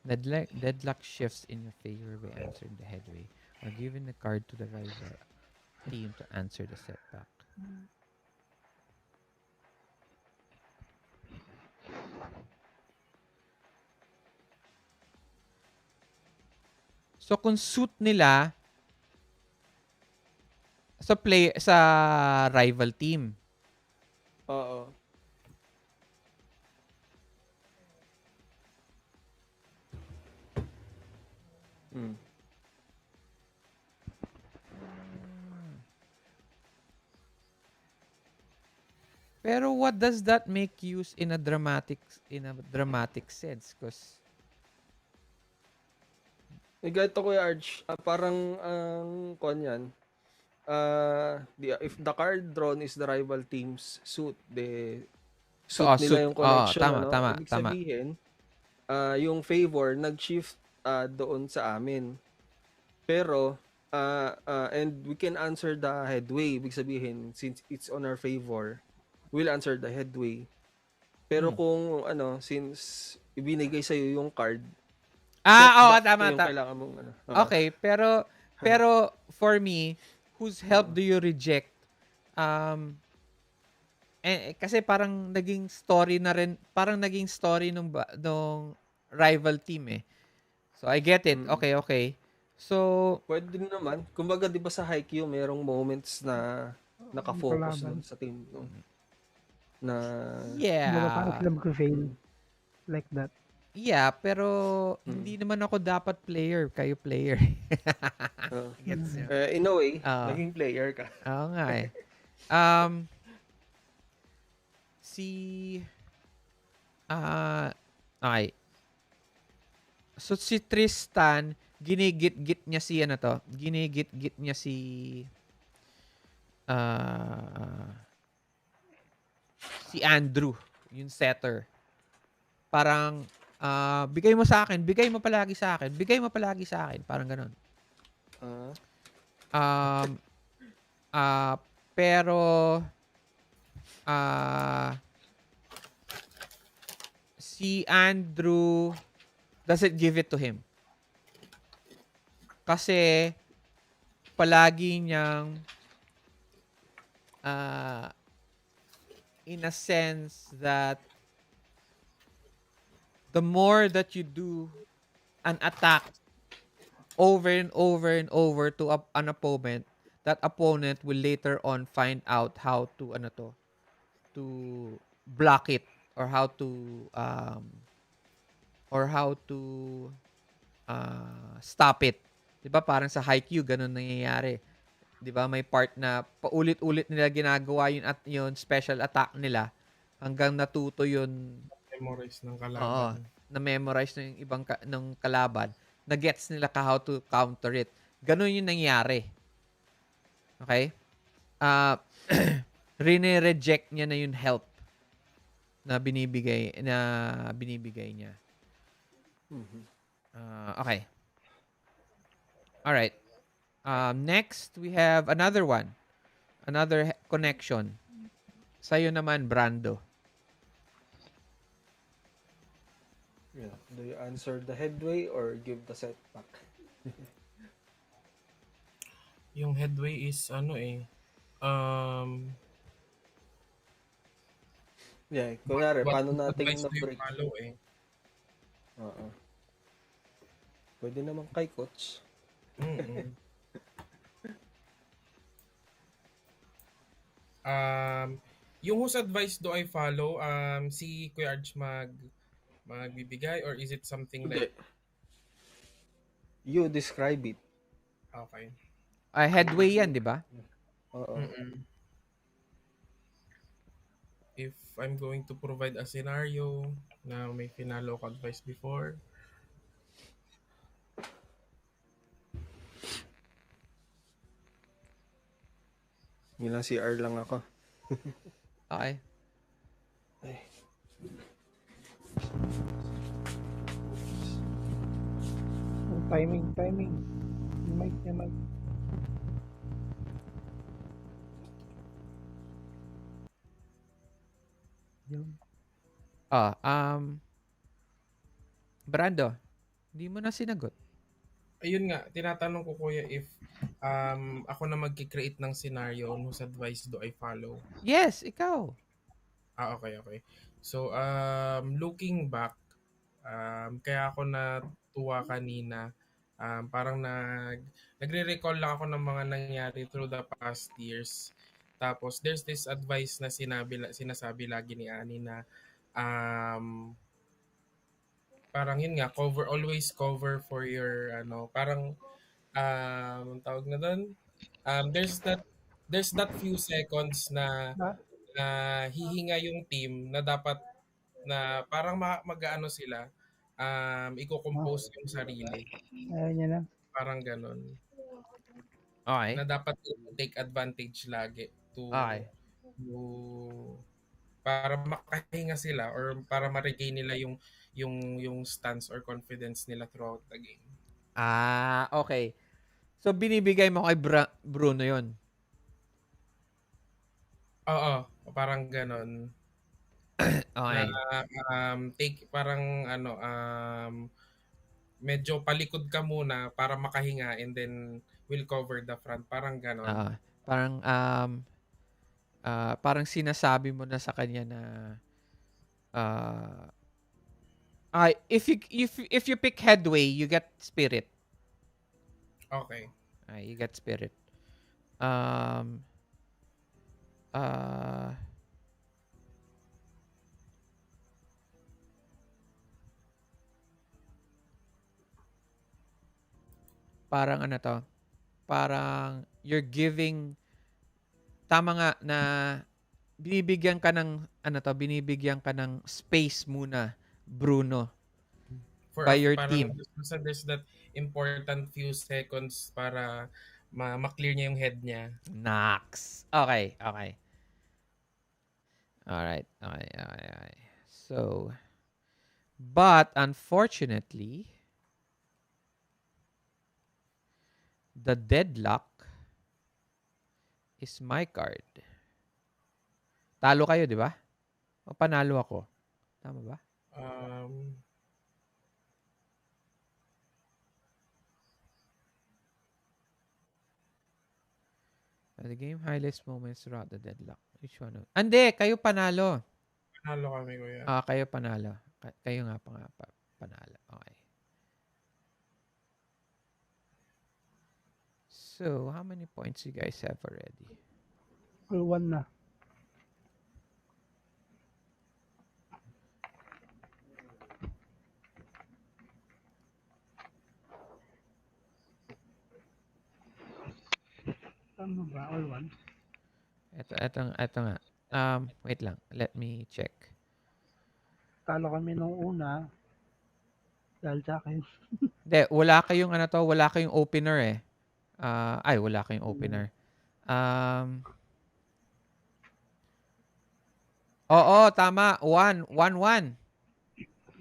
Deadlock shifts in your favor by answering the headway or giving the card to the rival team to answer the setback. So kung suit nila sa rival team.
Oo.
Pero what does that make use in a dramatic sense? Because
Ganito Kuya Arch, parang ang yan. If the card drawn is the rival team's suit, suit nila yung connection.
Tama.
Ibig sabihin, yung favor nag-shift doon sa amin. Pero, and we can answer the headway. Ibig sabihin, since it's on our favor, we'll answer the headway. Pero kung since ibinigay sa'yo yung card,
tama.
yung kailangan mong
Okay, pero for me, whose help do you reject? Kasi parang naging story na rin, nung rival team eh. So I get it. Okay. So
pwede din naman. Kumbaga 'di ba sa Haikyuu merong moments na naka-focus dun sa team na
Kumbaga parang sila mag-fail. Like that.
Yeah, pero hindi naman ako dapat player, kayo player. Gets nyo?
In a way, naging player ka.
Oo nga eh. Okay. So si Tristan, ginigit-git niya si si Andrew, yung setter. Parang bigay mo sa akin, bigay mo palagi sa akin, parang gano'n. Pero si Andrew doesn't give it to him. Kasi palagi niyang uh, in a sense that the more that you do an attack over and over and over to an opponent, that opponent will later on find out how to to block it or how to stop it. 'Di ba parang sa Haikyuu ganun nangyayari. 'Di ba may part na paulit-ulit nila ginagawa yun at yun special attack nila hanggang natuto yun.
Memorize ng
Oo,
kalaban.
na-memorize ng ibang ng kalaban, na gets nila how to counter it. Ganun yung nangyari. Okay? Uh, reject niya na yung help na binibigay niya. Okay. All right. Next, we have another one. Another connection. Sa'yo naman, Brando.
Yeah. Do you answer the headway or give the setback?
Yung headway is
Yeah, kunyari,
what
paano nating
advice do you
na-break?
follow
Oo. Pwede naman kay coach.
Mm-mm. Yung whose advice do I follow? Si Kuya Arch magbibigay, or is it something
Hindi.
like,
You describe it.
okay.
Headway yan, di ba?
Oo.
Mm-mm. If I'm going to provide a scenario na may finalo ko advice before,
Yun lang, CR lang ako.
Okay.
Ay.
Timing. Mic. Yun.
Brando, hindi mo na sinagot.
ayun nga, tinatanong ko kuya if ako na magki-create ng scenario on whose advice do I follow.
Yes, ikaw.
Okay. So, looking back, kaya ako natuwa kanina, parang nagre-recall lang ako ng mga nangyari through the past years. Tapos, there's this advice na sinasabi lagi ni Ani na parang yun nga, always cover for your, parang, tawag na doon, there's that few seconds na
Ah,
hihinga yung team na dapat na parang mag-aano sila, i-compose yung sarili.
Ayaw niya na.
Parang ganon.
Okay.
Na dapat take advantage lagi
Okay.
to para makahinga sila or para ma-regain nila yung stance or confidence nila throughout the game.
Okay. So, binibigay mo kay Bruno yon.
Oo, parang ganon. Na
Okay.
take parang medyo palikod ka muna para makahinga and then we'll cover the front. Parang ganon.
Parang, parang sinasabi mo na sa kanya na, if you pick headway, you get spirit.
Okay.
You get spirit. Um, parang ano to? Parang you're giving, tama nga na binibigyan ka ng space muna, Bruno, by your
Parang
team.
there's that important few seconds para ma-clear niya yung head niya.
Nax. Okay. Alright. Okay. So, but unfortunately, the deadlock is my card. Talo kayo, di ba? O panalo ako? Tama ba? The game highlights moments throughout the deadlock. Which one? Ande, kayo panalo.
Panalo kami, kuya.
Kayo panalo. Kayo nga panalo. Okay. So, how many points you guys have already?
All one na. Ano ba? All one?
Ito nga. Wait lang. Let me check.
Talo kami nung una. Dahil sa akin.
Hindi, wala kayong opener eh. Wala kayong opener. Oo, tama. 1-1.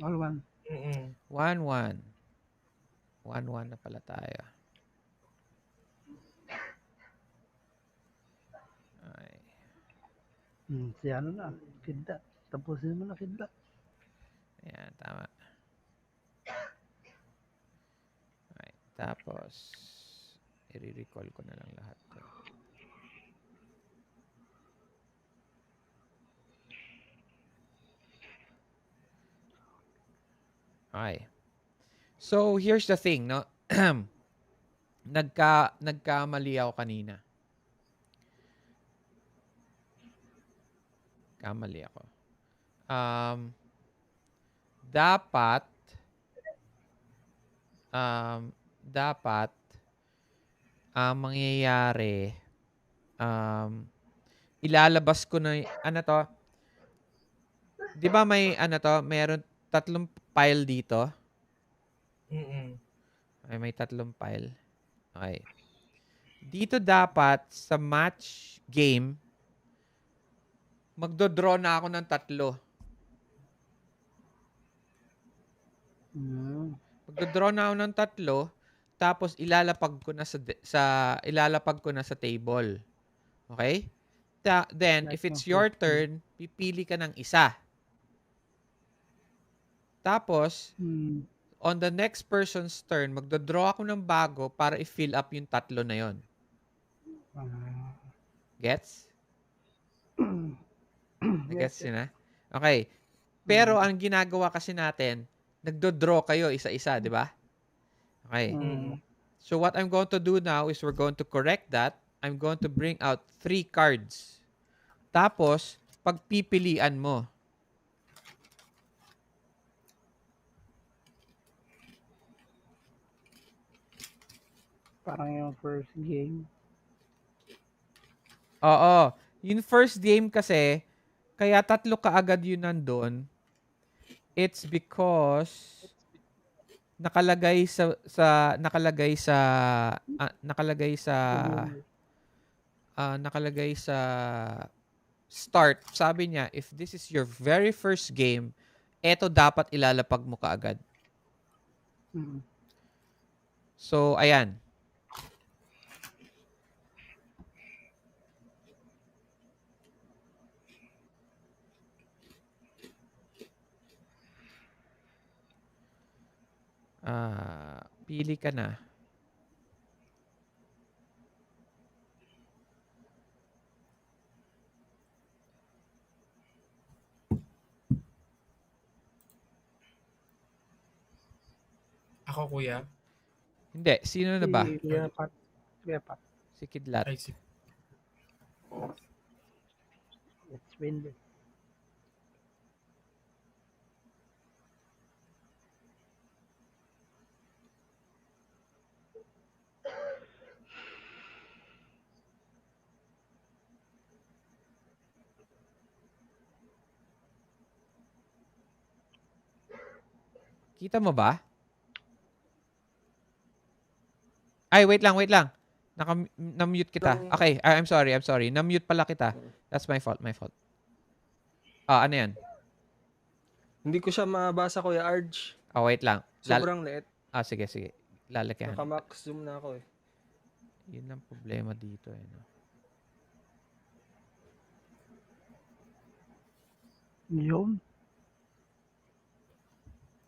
All one.
1-1. 1-1 na pala tayo. Okay.
Si ano na. Kidlat. Tapusin mo na kidlat.
Ayan, tama. Okay. Tapos, i-recall ko na lang lahat to. Okay. So, here's the thing, no? Nagkamali ako kanina. Kamali ako. Dapat ang mangyayari ilalabas ko na ano to? 'Di ba meron 3 pile dito? May 3 pile. Okay. Dito dapat sa match game magdo-draw na ako ng 3. Magdo-draw na ako ng 3, tapos ilalapag ko na sa table. Okay? Then if it's your turn, pipili ka ng isa. Tapos on the next person's turn, magdo-draw ako ng bago para i-fill up yung 3 na yon. Gets? Gets yun, ha? Okay. Pero ang ginagawa kasi natin, nagdo-draw kayo isa-isa, di ba? Okay. So what I'm going to do now is we're going to correct that. I'm going to bring out 3 cards. Tapos, pagpipilian mo.
Parang yung first game.
Oo. Yung first game kasi, kaya 3 kaagad yun nandun. It's because nakalagay sa start. Sabi niya, if this is your very first game, eto dapat ilalapag mo kaagad. So, ayan. Pili ka na.
Ako, kuya.
Hindi. Sino na ba?
Kuya Pat.
Si Kidlat.
It's windy.
Kita mo ba? Ay, wait lang. Na-mute kita. Okay, I'm sorry. Na-mute pala kita. That's my fault. Ano yan?
Hindi ko siya mabasa, Kuya Arj.
Wait lang.
Sobrang liit.
Sige. Lalakyan.
Naka-max zoom na ako eh.
Yun ang problema dito eh. No?
Yun.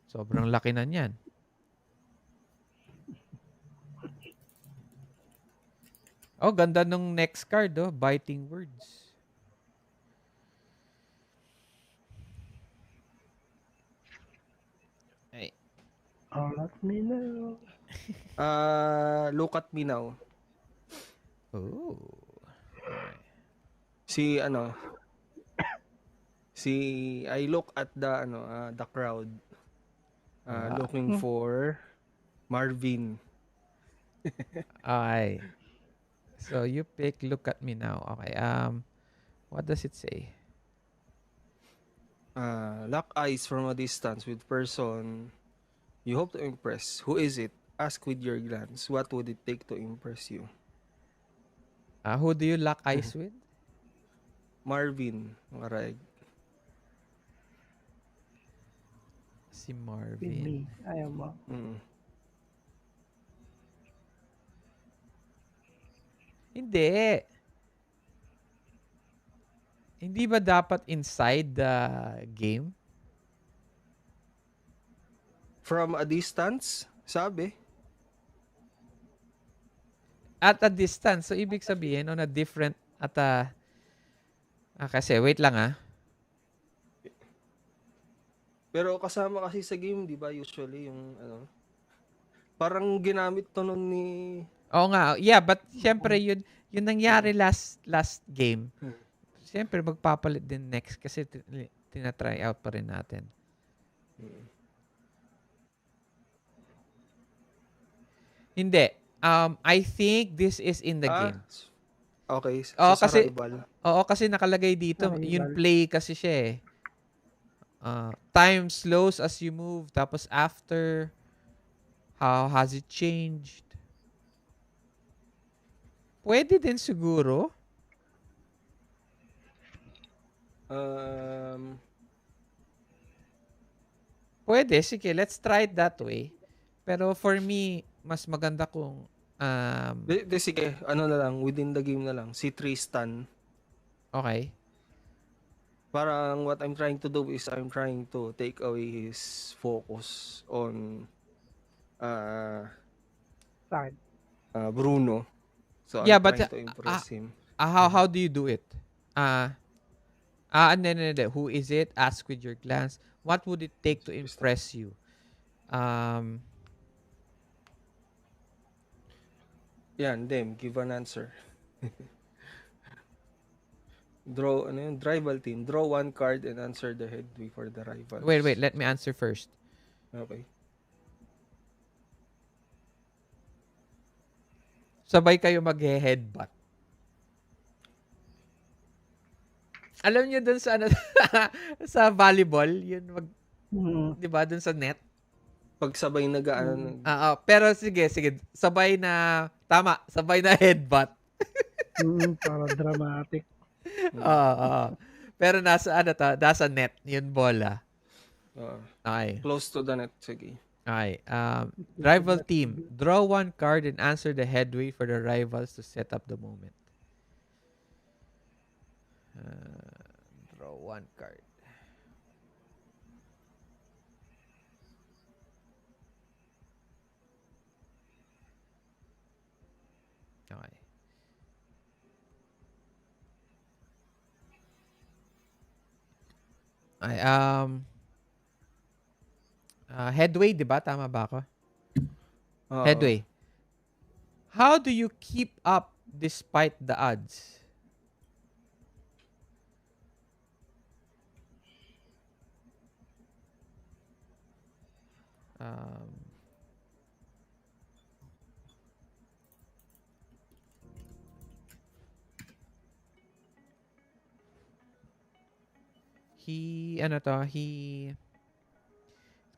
Sobrang laki na niyan. Oh, ganda nung next card, oh. Biting words. Ay.
Oh, let me know.
Look at me now.
Oh. Okay.
Si I look at the crowd
Wow.
looking for Marvin.
Okay. So you pick look at me now. Okay. What does it say?
Lock eyes from a distance with person you hope to impress. Who is it? Ask with your glance. What would it take to impress you?
Who do you lock eyes with?
Marvin. Alright.
Si
With
Marvin.
me, I am
Mm.
Hindi. Hindi ba dapat inside the game?
From a distance, sabi.
At a distance. So, ibig sabihin, on a different, at a, kasi, wait lang
Pero kasama kasi sa game, di ba, usually yung parang ginamit to nun ni...
Oo nga. Yeah, but syempre, yun nangyari last game. Syempre, magpapalit din next kasi tinatry out pa rin natin. Hindi. I think this is in the game.
Okay.
Oo,
So, sa
kasi,
rival.
kasi nakalagay dito, yun
rival.
play kasi siya eh. Time slows as you move, tapos after, how has it changed? Pwede din siguro. Pwede, sige, let's try it that way. Pero for me, mas maganda kung
Sige, na lang, within the game na lang. Si Tristan.
okay.
Parang what I'm trying to do is I'm trying to take away his focus on
Side.
Bruno. So
Yeah,
I'm
but
trying to impress him.
how do you do it? No. Who is it? Ask with your glance. What would it take to impress you?
Yan, them, give an answer. Draw, rival team. Draw one card and answer the headway for the rivals.
Wait. Let me answer first.
Okay.
Sabay kayo mag-headbutt. Alam niyo dun sa sa volleyball, yun di ba dun sa net?
Pag sabay
Pero sige, sabay na headbutt.
Para dramatic.
Pero nasa net, yun bola. Okay.
Close to the net, sige.
Okay. Rival team, draw one card and answer the headway for the rivals to set up the moment. Draw one card. Okay. Headway, di ba? Tama ba ako? Headway. How do you keep up despite the odds?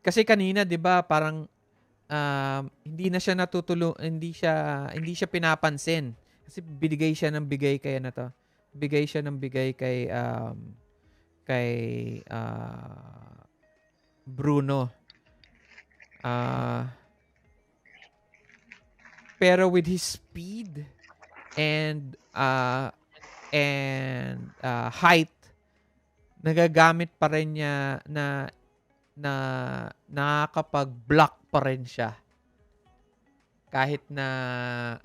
Kasi kanina 'di ba parang hindi na siya hindi siya pinapansin kasi bigay siya ng bigay kay bigay siya ng bigay kay Bruno. Pero with his speed and height, nagagamit pa rin niya na nakakapag-block pa rin siya. Kahit na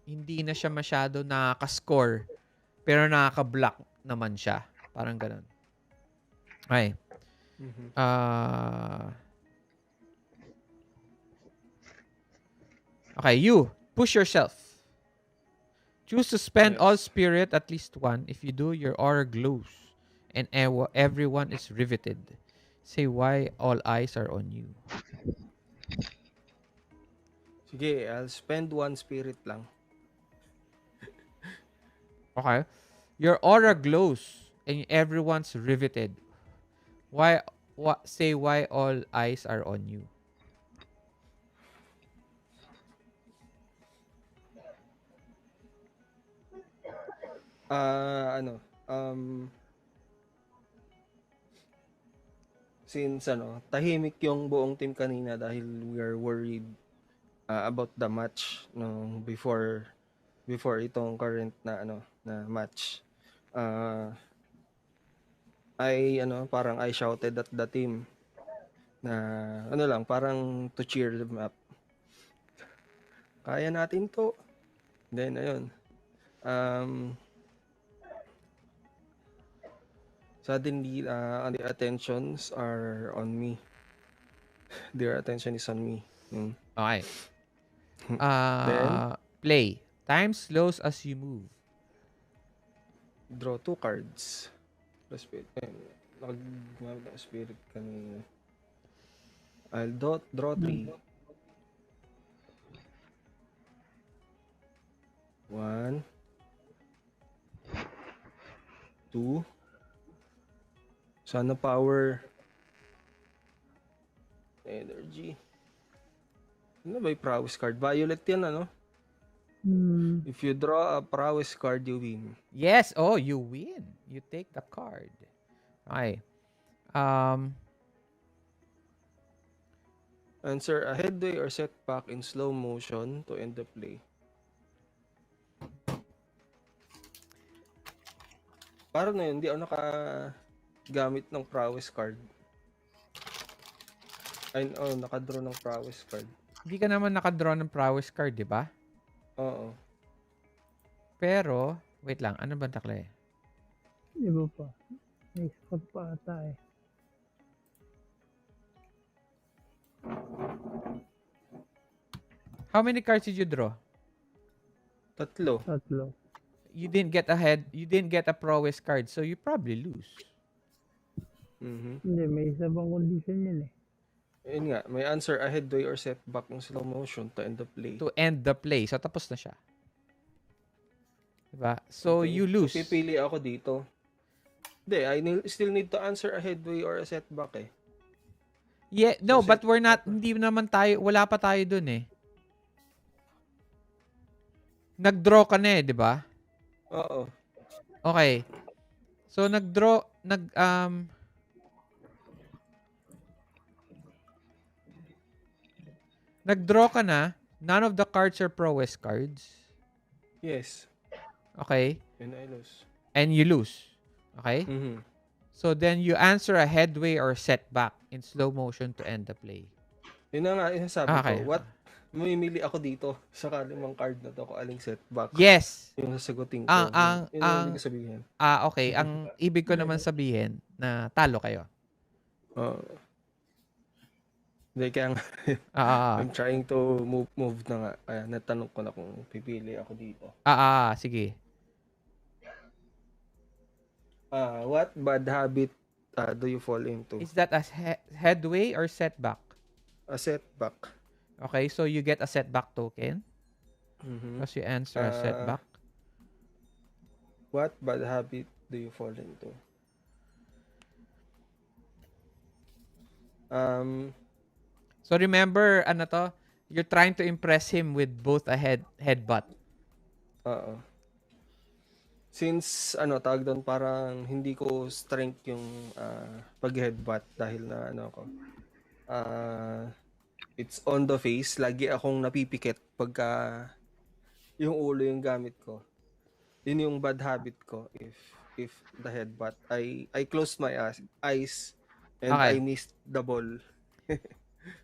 hindi na siya masyado nakaka-score, pero nakaka-block naman siya. Parang ganun. Okay.
Mhm.
Okay, you. Push yourself. Choose to spend all
Yes.
spirit, at least one. If you do, your aura glows, and everyone is riveted. Say why all eyes are on you.
Sige, I'll spend one spirit lang.
Okay. Your aura glows, and everyone's riveted. Why? What? Say why all eyes are on you.
Ano, since tahimik yung buong team kanina dahil we are worried about the match no before itong current na na match. Parang I shouted at the team na lang parang to cheer them up. Kaya natin to. Then ayun. Suddenly the attentions are on me. Their attention is on me.
Okay.
Then
Play. Time slows as you move.
draw 2 cards. Spirit. Nakagumamit ng spirit kanina. I'll draw 3. 1, 2. Sana power. Energy. Ano ba yung prowess card? Violet yan, ano? If you draw a prowess card, you win.
Yes. Oh, you win. You take the card. Okay.
Answer a headway or setback in slow motion to end the play. Parang na yun, hindi ako nakagamit ng prowess card. Nakadraw ng prowess card.
Hindi ka naman nakadraw ng prowess card, di ba?
Oo.
Pero, wait lang. Ano ba takle?
Iba pa. May spot pa ata eh.
How many cards did you draw?
3.
You didn't get a prowess card, so you probably lose.
Hindi, may isa bang condition yun eh.
Yun nga, may answer a headway or setback in slow motion to end the play.
To end the play. So, tapos na siya. Diba? So,
Okay.
you lose.
So, pipili ako dito. Hindi, I still need to answer a headway or a setback eh.
Yeah, no,
So,
but we're not, hindi naman tayo, wala pa tayo dun eh. Nag-draw ka na eh, di ba?
Oo.
Okay. So, nag-draw ka na. None of the cards are prowess cards.
Yes.
Okay.
And I lose.
And you lose. Okay? So, then you answer a headway or setback in slow motion to end the play.
Yun na nga, sabi
Okay.
ko. Mamimili ako dito sa kalimang card na to kung aling setback.
Yes.
Yung sasagutin ko.
Ang
ibig sabihin.
Okay. Ang ibig ko naman sabihin na talo kayo.
Hindi, kaya nga, I'm trying to move na nga. Kaya natanong ko na kung pipili ako dito.
Sige.
What bad habit do you fall into?
Is that a headway or setback?
A setback.
Okay, so you get a setback token. Because you answer a setback.
What bad habit do you fall into?
So remember, you're trying to impress him with both a headbutt.
Oo. Since tawag doon, parang hindi ko strength yung pag-headbutt dahil na it's on the face. Lagi akong napipikit pagka yung ulo yung gamit ko. Yun yung bad habit ko if the headbutt. I closed my eyes and
Okay.
I missed the ball.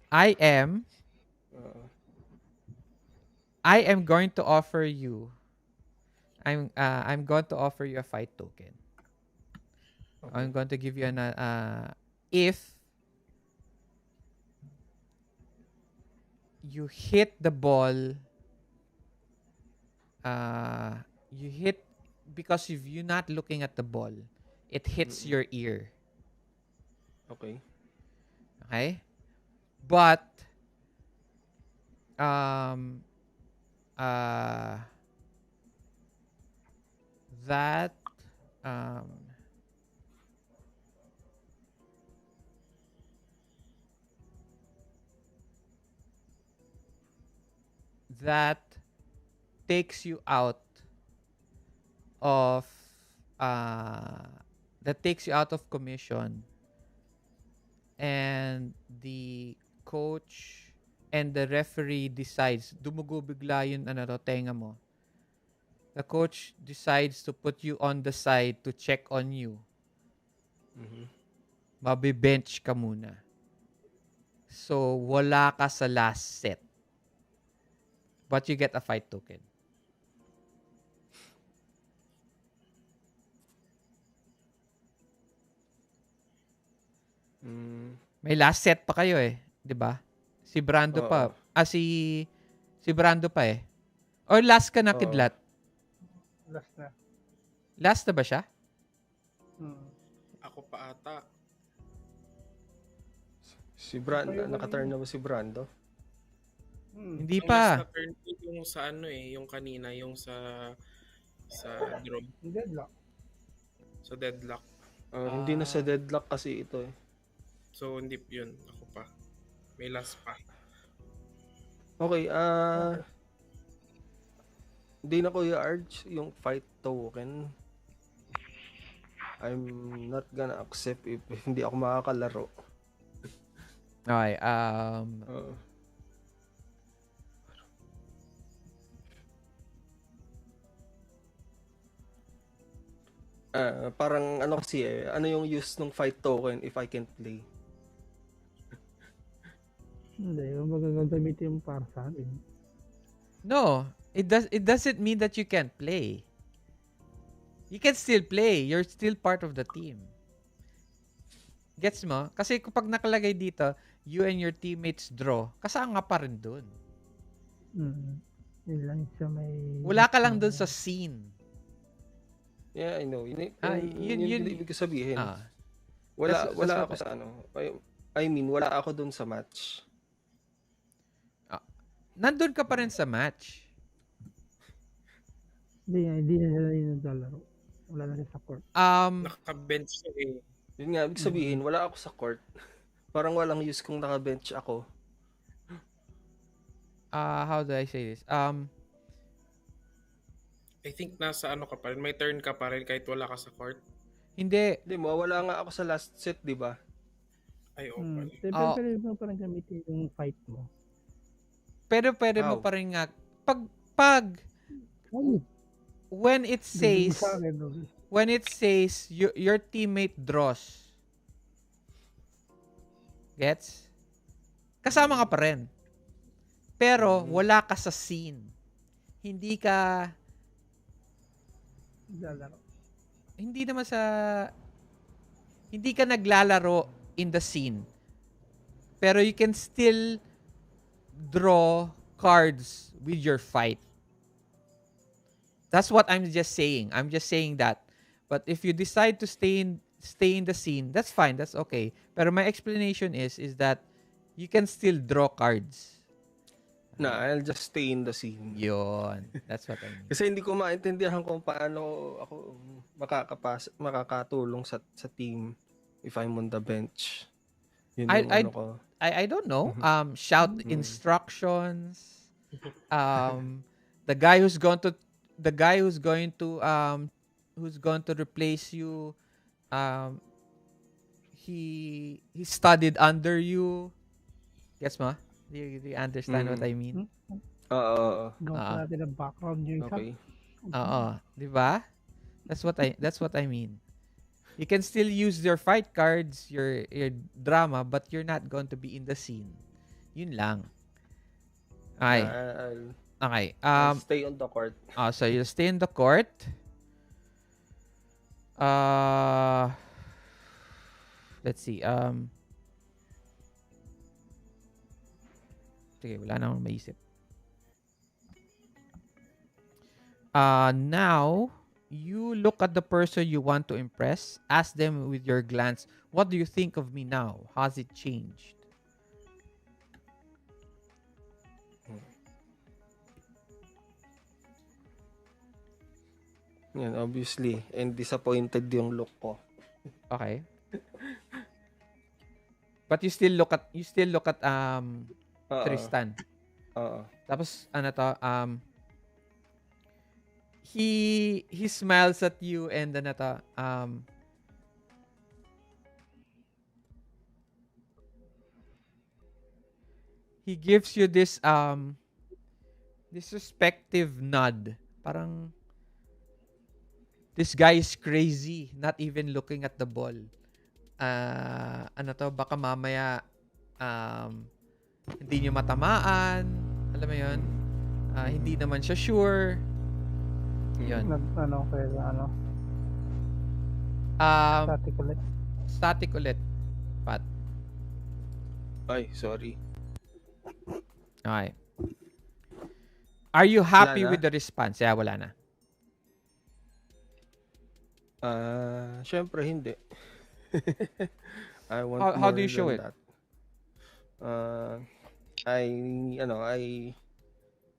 I am I am going to offer you. I'm going to offer you a fight token. I'm
Okay.
going to give you an if you hit the ball, uh you hit because if you're not looking at the ball, it hits
Mm-mm.
your ear.
Okay.
Okay? But um uh that um that takes you out of uh that takes you out of commission, and the coach and the referee decides dumugo bigla yung tenga mo. The coach decides to put you on the side to check on you.
Mm-hmm.
Mabe-bench ka muna. So, wala ka sa last set. But you get a fight token.
Mm.
May last set pa kayo eh. 'Di ba? Si Brando
Oo.
pa. Si Brando pa eh. Or last ka na,
Oo.
Kidlat?
Last na.
Last na ba siya?
Hmm.
Ako pa ata.
Si Brand,
Kayo
naka-turn
kanina.
na ba si Brando?
Hindi
Ang last
pa.
na turn ko yung sa ano yung kanina, yung sa draw,
Deadlock.
sa deadlock.
Hindi na sa deadlock kasi ito eh.
So, hindi yun. Ako pa. May last pa.
Okay,
Okay.
hindi na Kuya Arj yung fight token. I'm not gonna accept if hindi ako makakalaro.
Okay.
Oo. Parang ano kasi ano yung use ng fight token if I can't play?
Hindi, yung magagamitin yung para sa akin.
No. It doesn't mean that you can't play. You can still play. You're still part of the team. Gets mo? Kasi kapag nakalagay dito, you and your teammates draw, kasama pa rin dun.
Yun lang siya may...
Wala ka lang dun sa scene.
Yeah, I know. Yun
Yun.
ibig ko sabihin.
Ah.
Wala
That's
ako sa ano. I mean, wala ako dun sa match.
Nandun ka pa rin sa match.
Hindi na sila yung naglalaro. Wala na siya sa court.
Naka-bench siya eh.
Yun nga, ibig sabihin, wala ako sa court. Parang walang use kung naka-bench ako.
How do I say this?
I think nasa ano ka pa rin. May turn ka pa rin kahit wala ka sa court.
Hindi.
Hindi, mawala nga ako sa last set, di ba?
Ay, pala.
Pwede mo parang gamitin yung fight mo.
Pero pwede mo
How?
pa rin nga. Pag when it says your teammate draws, gets? Kasama ka pa rin. Pero wala ka sa scene. Hindi ka
naglalaro.
Hindi ka naglalaro in the scene. Pero you can still draw cards with your fight. That's what I'm just saying. I'm just saying that. But if you decide to stay in the scene, that's fine. That's okay. Pero my explanation is that you can still draw cards.
Na, I'll just stay in the scene.
Yun. That's what I mean.
Kasi hindi ko maintindihan kung paano ako makakatulong sa team if I'm on the bench. Yun yung ano ko.
I don't know. Shout instructions. The guy who's going to replace you, he studied under you. Gets mo? Do you understand what I mean?
Oo.
Gawin natin ang background yung isa.
Okay.
Oo, 'di ba? That's what I mean. You can still use your fight cards, your drama, but you're not going to be in the scene. Yun lang. Ay. Okay.
I'll stay on the court.
So you'll stay in the court. Let's see. Sige, wala na akong maisip. Now, you look at the person you want to impress. Ask them with your glance, what do you think of me now? Has it changed?
Yan, obviously. And disappointed yung look ko.
Okay. But you still look at Tristan.
Oo.
Tapos ano to, he smiles at you and ano to, he gives you this respective nod. Parang this guy is crazy, not even looking at the ball. Ano to, baka mamaya hindi nyo matamaan. Alam mo yun? Hindi naman siya sure. Yun. Static ulit. Pat.
Ay, sorry.
Okay. Are you happy
Wala na?
with the response? Yeah, wala na.
Syempre hindi. I want
How
more
do you show
than
it?
that.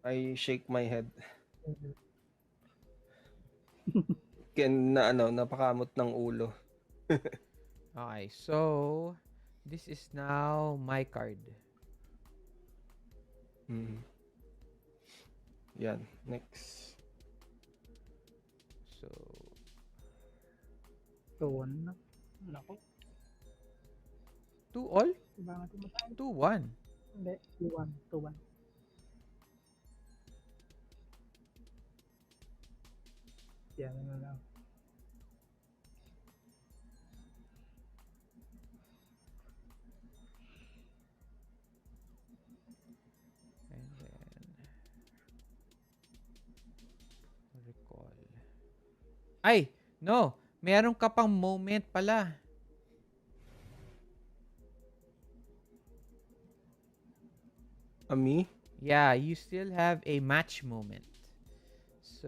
I shake my head. Napakamot ng ulo.
Okay, so this is now my card.
Yan, next.
So
2-1 na. Nako.
2 all? 2-1.
Hindi, 2-1. Yan na lang.
And then recall. Ay, no. Meron ka pang moment pala.
Me?
Yeah, you still have a match moment. So,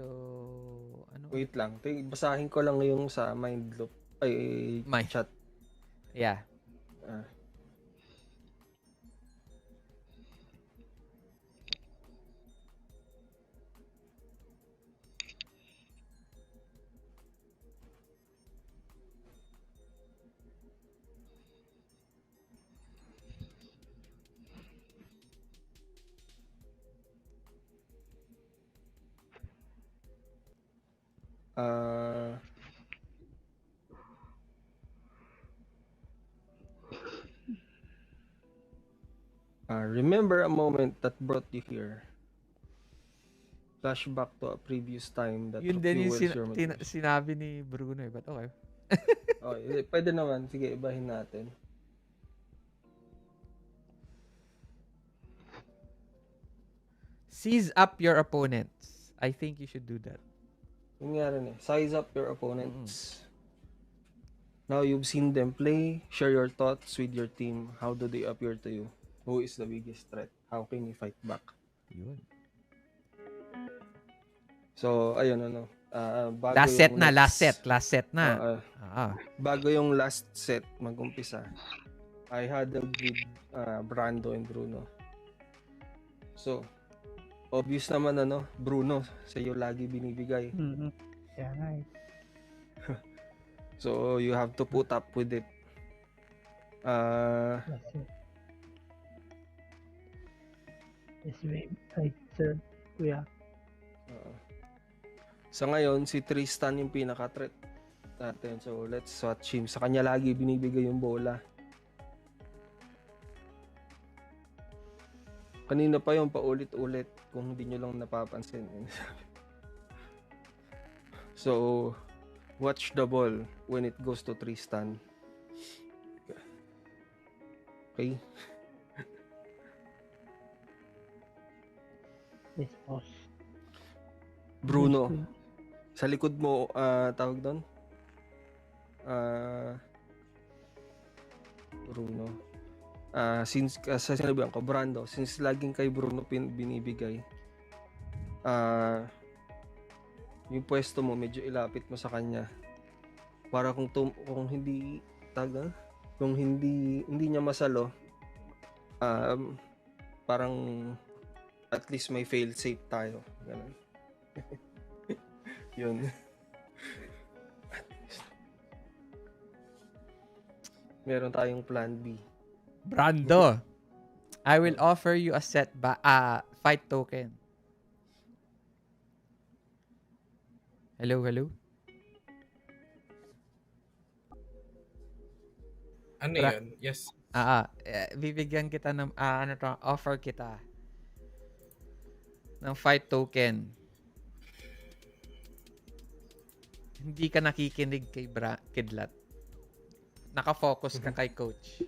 ano?
Wait lang. Basahin ko lang yung sa mind loop. Ay, chat.
Yeah.
Remember a moment that brought you here. Flashback to a previous time that
Yun din yung
fuels your motivation.
sinabi ni Bruno but okay.
Okay, pwede naman. Sige, ibahin natin.
Seize up your opponents. I think you should do that.
Yun nga rin eh. Size up your opponents. Now you've seen them play. Share your thoughts with your team. How do they appear to you? Who is the biggest threat? How can you fight back?
Yun.
So, ayun bago
Last set na.
Bago yung last set mag-umpisa, I huddled with Brando and Bruno. So, obvious naman Bruno, sa'yo lagi binibigay.
Yeah, nice.
So, you have to put up with it.
That's it. Yes, babe. Sir. Kuya.
Sa ngayon, si Tristan yung pinaka-threat natin. So, let's watch him. Sa kanya lagi binibigay yung bola. Kanina pa yung paulit-ulit kung hindi nyo lang napapansin. So, watch the ball when it goes to Tristan. Okay?
Yes, boss.
Bruno,
Understood.
sa likod mo, tawag doon? Bruno. Since, sa sinabihan ko, Brando, since laging kay Bruno binibigay, yung pwesto mo, medyo ilapit mo sa kanya. Para kung hindi, tawag, kung hindi niya masalo, parang at least may fail safe tayo. Ganun. Yun. Meron tayong plan B.
Brando, I will offer you a fight token. Hello, hello.
Ano
Bra-
yun? Yes.
Bibigyan kita ng offer kita ng fight token. Hindi ka nakikinig kay Kidlat. Naka-focus ka kay coach.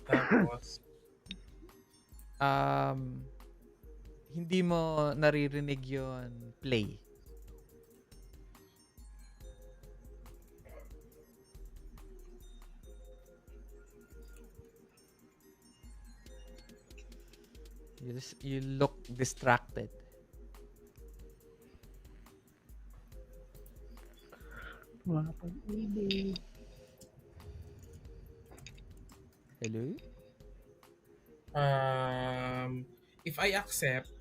Tapos,
hindi mo naririnig yon play. You look distracted.
Mga pag-ibig.
Hello?
if I accept,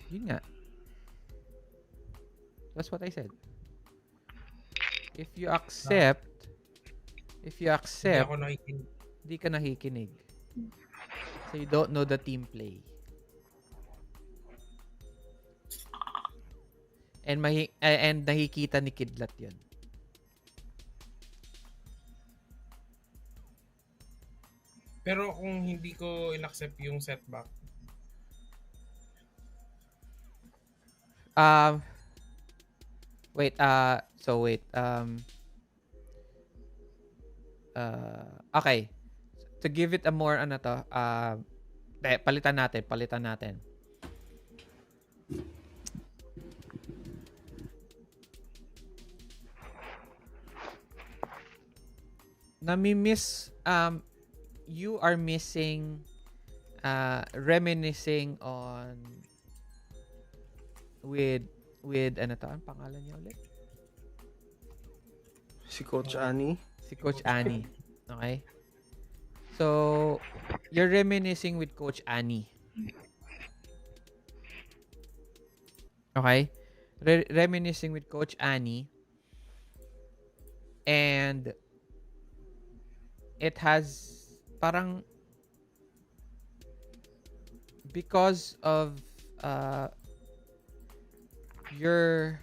Yun nga. That's what I said. If you accept,
hindi ako nakikinig.
hindi ka nakikinig. So you don't know the team play. And nakikita ni Kidlat yun.
Pero kung hindi ko in-accept yung setback,
Wait. Okay. To give it a more palitan natin. Nami-miss you are missing reminiscing on with ano pangalan niya ulit?
Si Coach Annie.
Si Coach Annie. Okay? So, you're reminiscing with Coach Annie. Okay? Reminiscing with Coach Annie. And it has parang because of your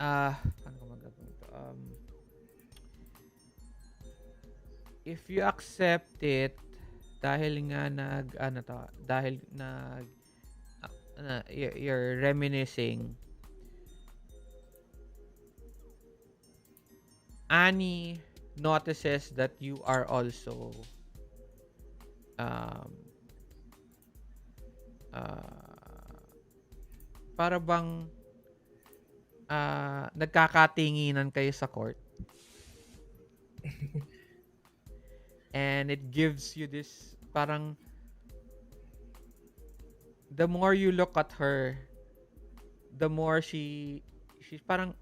paano ko magagawin to? If you accept it dahil nga you're reminiscing, Annie notices that you are also para bang nagkakatinginan kayo sa court. And it gives you this parang the more you look at her, the more she's parang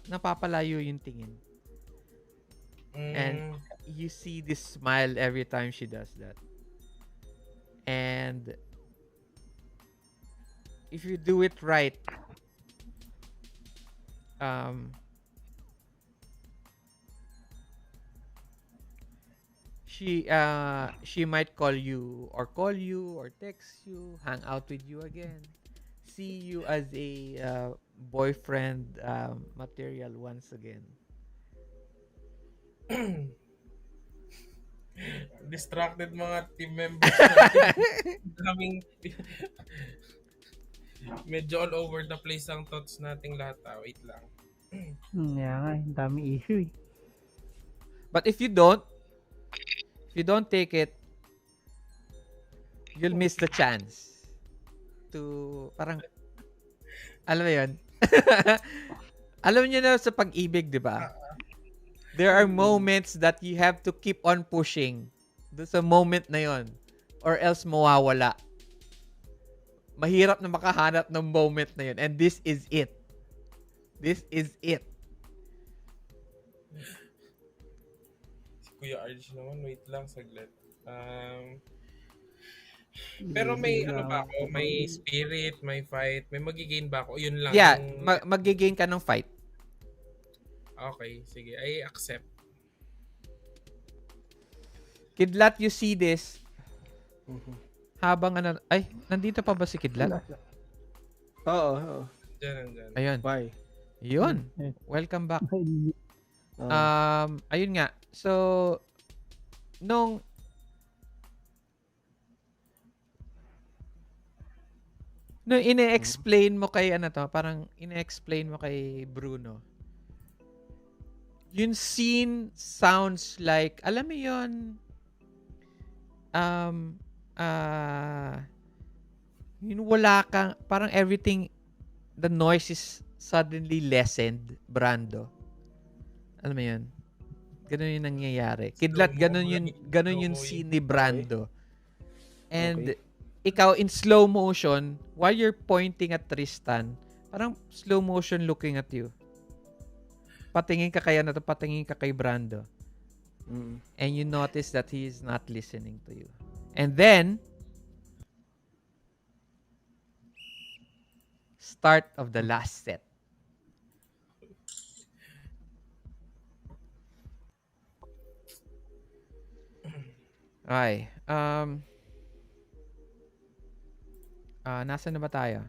napapalayo yung tingin. And you see this smile every time she does that. And if you do it right, she might call you or text you, hang out with you again, see you as a boyfriend material once again.
Distracted mga team members natin. Medyo all over the place ang thoughts nating lahat. Wait lang.
Yeah, nga, ang dami issue eh.
But if you don't take it, you'll miss the chance to parang alam mo 'yun. Alam niyo na sa pag-ibig, 'di ba? There are moments that you have to keep on pushing. Doon sa moment na 'yon or else mawawala. Mahirap na makahanap ng moment na 'yon, and this is it. This is it.
Si Kuya Arj naman, wait lang saglit. Pero may ano ba ako? May spirit, may fight, may magigain ba ako? Yun lang.
Yeah,
yung...
magigain ka ng fight.
Okay, sige. I accept.
Kidlat, you see this? Habang ano... Ay, nandito pa ba si Kidlat?
Oo.
Diyan.
Ayun.
Why?
Yun. Welcome back. Ayun nga. So, nung ine-explain mo kay parang ine-explain mo kay Bruno. Yung scene sounds like, alam mo yun, yun wala kang, parang everything, the noise is suddenly lessened, Brando. Alam mo yun? Ganun yung nangyayari. Kidlat, ganun yung scene ni Brando. And, ikaw in slow motion, while you're pointing at Tristan, parang slow motion looking at you. Patingin ka kay Brando. And you notice that he is not listening to you. And then, start of the last set. Okay. Nasaan na ba tayo?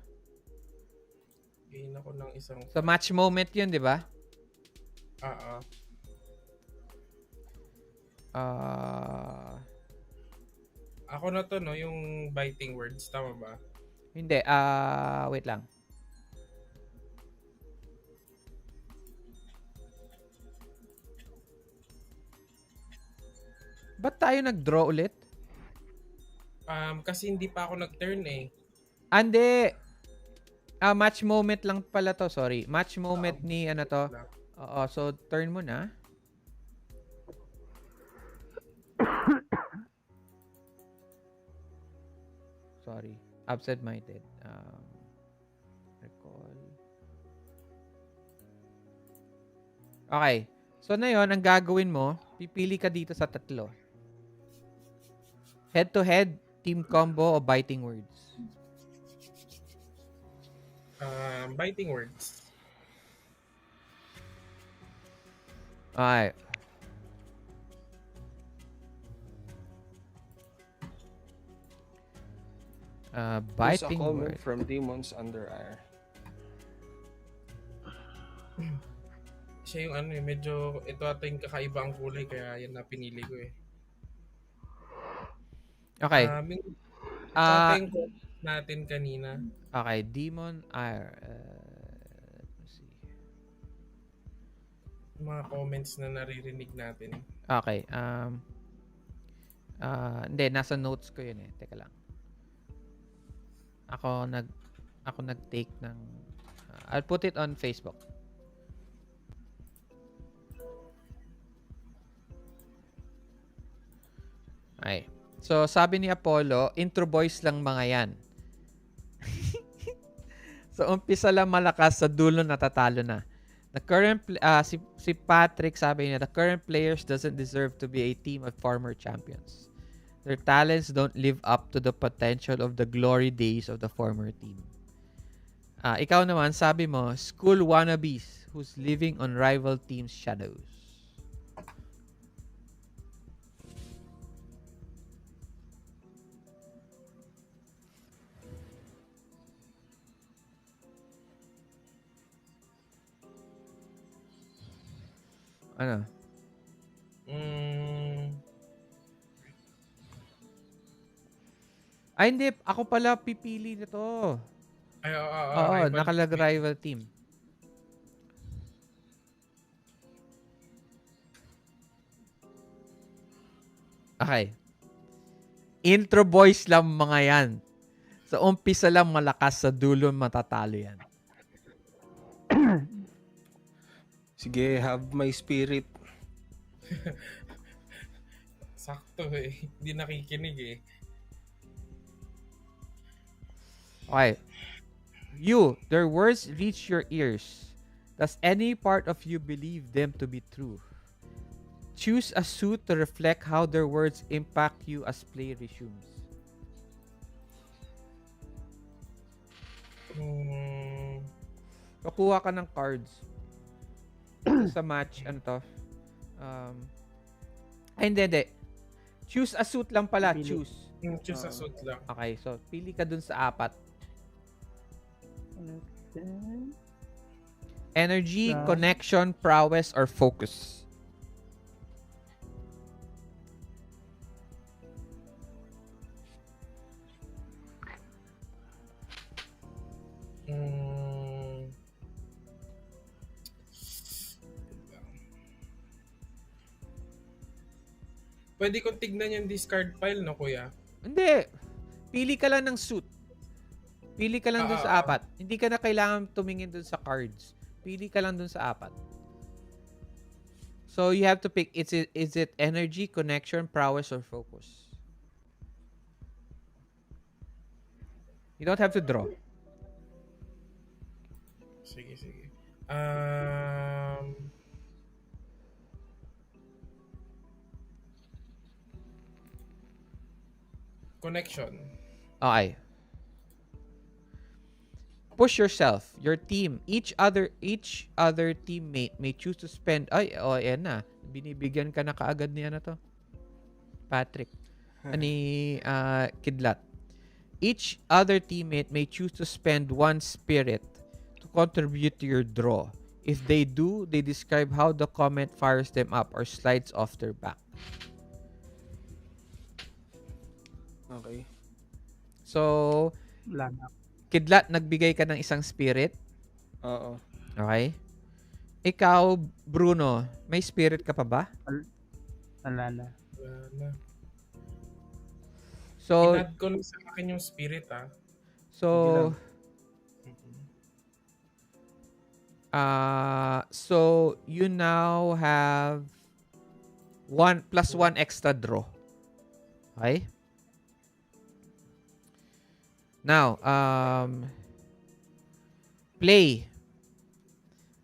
Gain ako ng isang...
So, match moment yun, di ba?
Ako na to, no? Yung biting words. Tama ba?
Hindi. Wait lang. Ba't tayo nag-draw ulit?
Kasi hindi pa ako nag-turn eh.
Hindi. Match moment lang pala to. Sorry. Match moment ni to. Oo. So, turn mo na. Sorry. Absent-minded. Recall. Okay. So, na yun, ang gagawin mo, pipili ka dito sa tatlo. Head-to-head, team combo, o biting words?
Biting words.
Okay. Biting
There's a comment
word.
from Demons Under Air.
Siya yung medyo ito ata yung kakaiba ang kulay kaya yan na pinili ko eh.
Okay.
Ito ata yung natin kanina.
Okay, Demon Ire. Let's see.
Mga comments na naririnig natin.
Okay. Hindi, nasa notes ko yun eh. Teka lang. Ako nag-take ng... I'll put it on Facebook. Okay. So, sabi ni Apollo, intro boys lang mga yan. So, umpisa lang malakas, sa dulo natatalo na. The current si Patrick sabi niya, the current players doesn't deserve to be a team of former champions. Their talents don't live up to the potential of the glory days of the former team. Ikaw naman, sabi mo, school wannabes who's living on rival teams' shadows. Ano? Ay, hindi. Ako pala pipili nito.
Ay,
Oo,
rival team.
nakalag-rival team. Okay. Intro boys lang mga yan. Sa umpisa lang malakas, sa dulo matatalo yan.
Sige, have my spirit.
Sakto eh. Hindi nakikinig eh.
Okay. You, their words reach your ears. Does any part of you believe them to be true? Choose a suit to reflect how their words impact you as play resumes.
Hmm,
Kukuha ka ng cards. Dito sa match, ano to? Um, hindi. Choose a suit lang pala.
Pili.
Choose.
choose a suit lang.
Okay, so pili ka dun sa apat.
Okay.
Energy,
Right.
connection, prowess, or focus.
Hmm, pwede kong tignan yung discard pile, no, kuya?
Hindi. Pili ka lang ng suit. Pili ka lang dun sa apat. Hindi ka na kailangan tumingin dun sa cards. Pili ka lang dun sa apat. So you have to pick, is it energy, connection, prowess, or focus? You don't have to draw.
Sige. Connection.
Okay. Push yourself, your team, each other teammate may choose to spend, ayan na. Binibigyan ka na kaagad ni ano to? Patrick. Ani Kidlat. Each other teammate may choose to spend one spirit to contribute to your draw. If they do, they describe how the comment fires them up or slides off their back.
Okay.
So,
Wala na.
Kidlat, nagbigay ka ng isang spirit.
Oo.
Okay? Ikaw, Bruno, may spirit ka pa ba?
Wala na.
Wala na.
So,
Inad ko lang sa akin yung spirit, ah.
so,
Sige lang.
so you now have +1 extra draw. Okay? Now, play.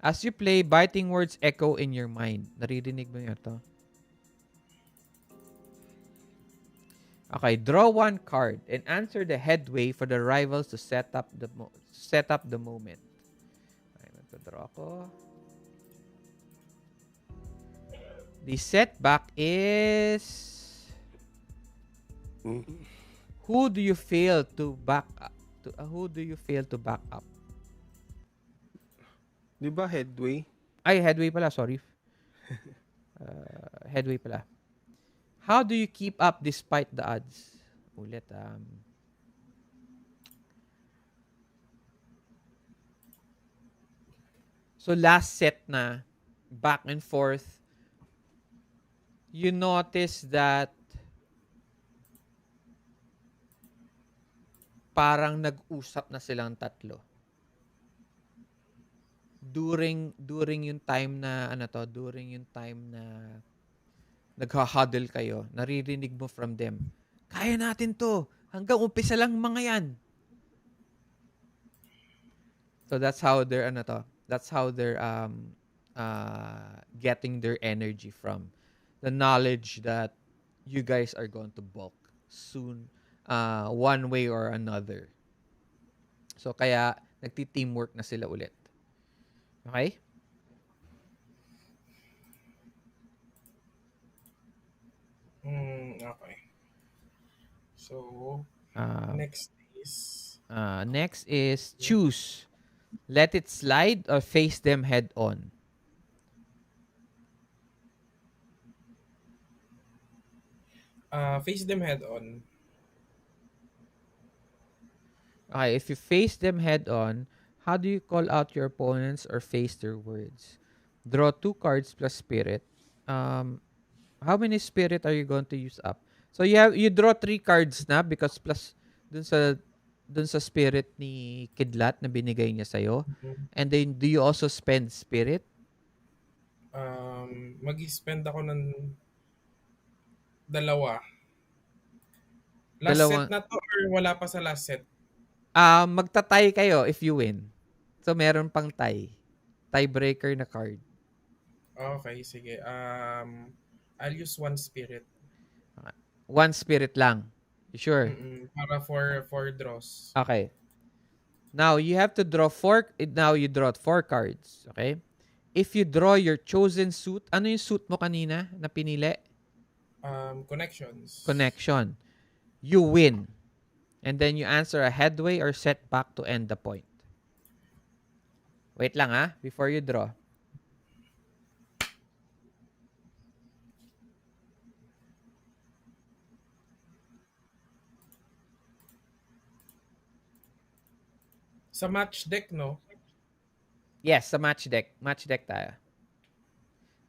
As you play, biting words echo in your mind. Naririnig mo yun ito? Okay, draw one card and answer the headway for the rivals to set up the moment. Okay, nagtadraw ako. The setback is who do you fail to back up? Who do you fail to back up?
Di ba headway?
Ay, headway pala, sorry. Headway pala. How do you keep up despite the odds? Ulit. So, last set na, back and forth, you notice that parang nag-usap na silang tatlo. During yung time na, during yung time na nagha-huddle kayo, naririnig mo from them, kaya natin to, hanggang umpisa lang mga yan. So that's how they're getting their energy from. The knowledge that you guys are going to bulk soon, one way or another. So kaya nagti-teamwork na sila ulit. Okay?
Okay. So, next is
choose. Let it slide or face them head on.
face them head on.
Okay, if you face them head on, how do you call out your opponents or face their words? Draw 2 cards plus spirit. Um, how many spirit are you going to use up? So you draw 3 cards na because plus dun sa spirit ni Kidlat na binigay niya sa'yo.
Mhm.
And then do you also spend spirit?
Mag-spend ako ng dalawa. Last set
Dalawang
na to or wala pa sa last set?
magta-tie kayo if you win. So meron pang tie. Tiebreaker na card.
Okay, sige. I'll use one spirit.
Okay. 1 spirit lang. You sure?
Para for draws.
Okay. Now you have to draw 4. Now you draw 4 cards. Okay? If you draw your chosen suit, ano yung suit mo kanina na pinili?
Connections.
Connection. You win. And then you answer a headway or setback to end the point. Wait lang before you draw.
Sa match deck, no?
Yes, sa match deck. Match deck tayo.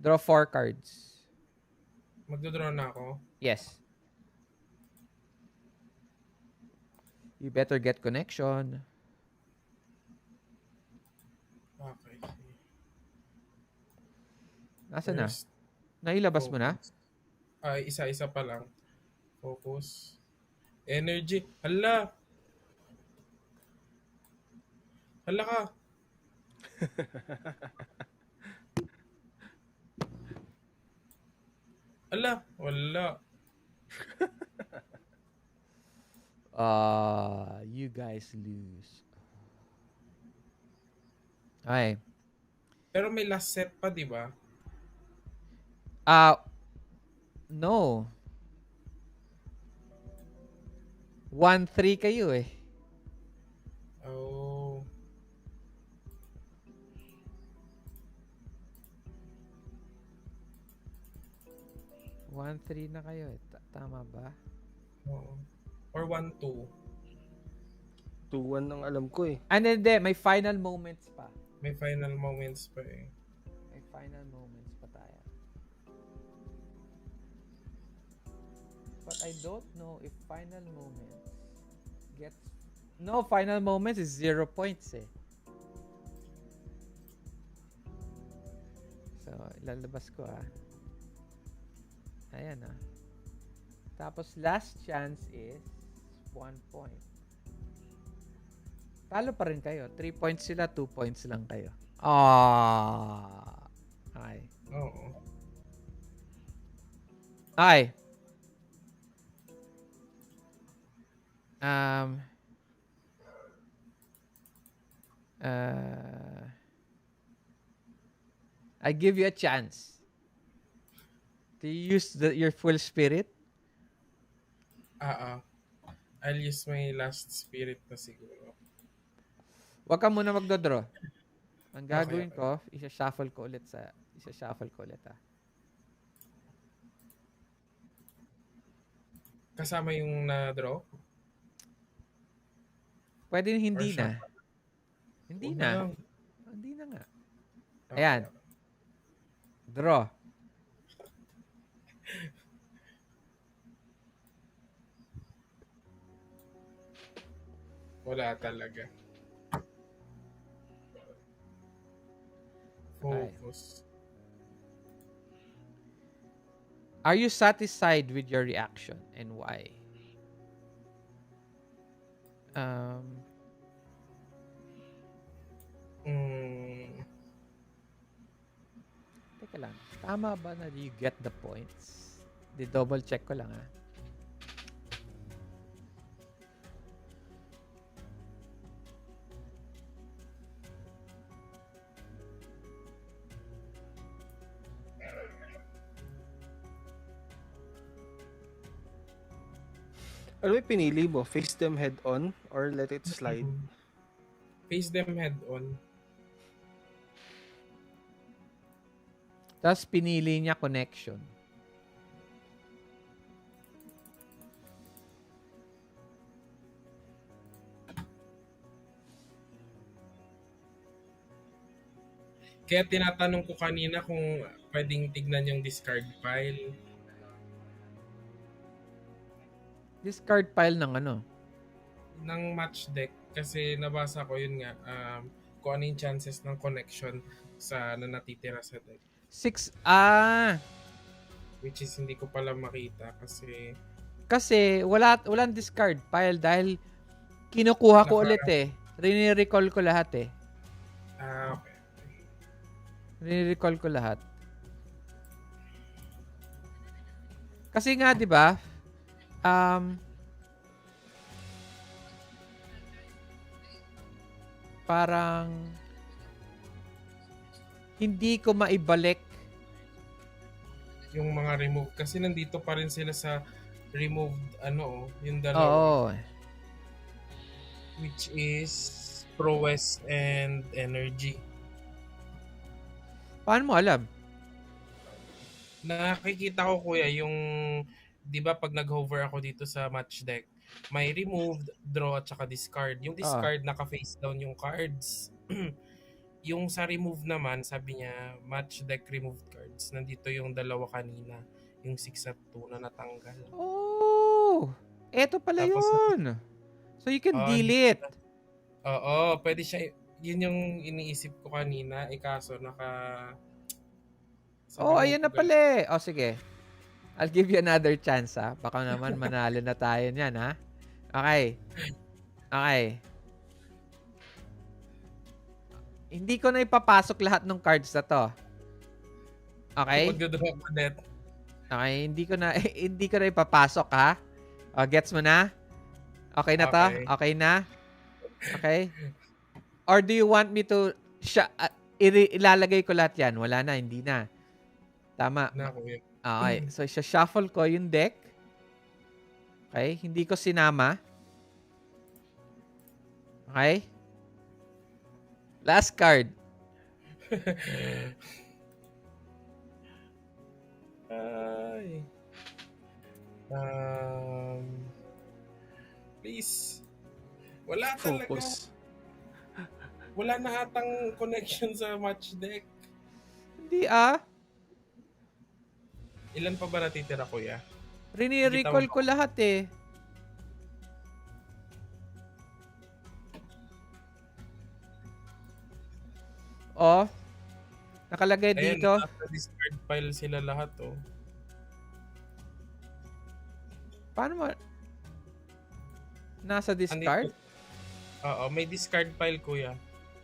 Draw 4 cards.
Magdodraw na ako.
Yes. You better get connection.
Okay.
Nasaan na?
First,
Nailabas mo na?
focus. Ay, isa-isa pa lang. Focus. Energy. Hala! Hala ka! Hala! Wala.
You guys lose. Okay.
Pero may last set pa, di ba?
No. 1-3 kayo eh.
Oh.
One, 3 na kayo eh. Tama ba?
Oo. Or 1-2.
2-1 ang alam ko eh.
Hindi. May final moments pa.
May final moments pa eh.
May final moments pa tayo. But I don't know if final moments gets... No, final moments is 0 points eh. So, ilalabas ko Ayan Tapos last chance is 1 point. Talo pa rin kayo. 3 points sila, 2 points lang kayo. Okay.
Oo.
Okay. I give you a chance. Do you use your full spirit?
I'll use my last spirit na siguro.
Huwag ka muna magdodraw. Ang
Okay,
gagawin ko, isa-shuffle ko ulit
Kasama yung na-draw?
Pwede hindi
Or
na.
shuffle?
Hindi
Huwag
na.
lang.
Hindi na nga.
Okay.
Ayan. Draw.
Wala talaga. Focus.
Are you satisfied with your reaction and why? Teka lang. Tama ba na you get the points? Double check ko lang
Ano yung pinili mo? Face them head on or let it slide?
Face them head on.
Tapos pinili niya connection.
Kaya tinatanong ko kanina kung pwedeng tignan yung discard pile
Discard pile ng ano?
ng match deck kasi nabasa ko yun nga kung ano yung chances ng connection sa na natitira sa deck.
6,
Which is hindi ko pala makita kasi
kasi walang discard pile dahil kinukuha ko
naka
ulit eh. Rini-recall ko lahat eh.
okay.
Rini-recall ko lahat. Kasi nga 'di ba? Parang hindi ko maibalik.
Yung mga remove kasi nandito pa rin sila sa removed yung dalawa.
Oo.
Which is prowess and energy.
Paano mo alam?
Nakikita ko kuya yung 'di ba pag nag-hover ako dito sa match deck, may removed, draw at saka discard. Yung discard naka-face down yung cards. Yung sa remove naman, sabi niya, match deck removed cards. Nandito yung dalawa kanina, yung 6 at 2 na natanggal.
Oh! Eto pala
Tapos,
yun. So you can delete.
Oo, pwede siya. Yun yung iniisip ko kanina. Kaso
Ayan na pala eh. Sige. I'll give you another chance ha. Baka naman manalo na tayo niyan ha. Okay. Hindi ko na ipapasok lahat ng cards na to. Okay?
Mag-draw ko net.
Okay, hindi ko na ipapasok ha. Gets mo na? Okay na to? Okay na? Okay? Or do you want me to ilalagay ko lahat yan? Wala na, hindi na. Tama. Okay, so shuffle ko yung deck. Okay, hindi ko sinama. Okay? Last card.
Ay. Please. Wala talaga.
Focus.
Wala na atang connection sa match deck.
Hindi
Ilan pa ba natitira kuya?
Rini-recall ko lahat eh. Nakalagay dito.
Nasa discard pile sila lahat
Paano mo? Nasa discard?
Oo, may discard pile kuya.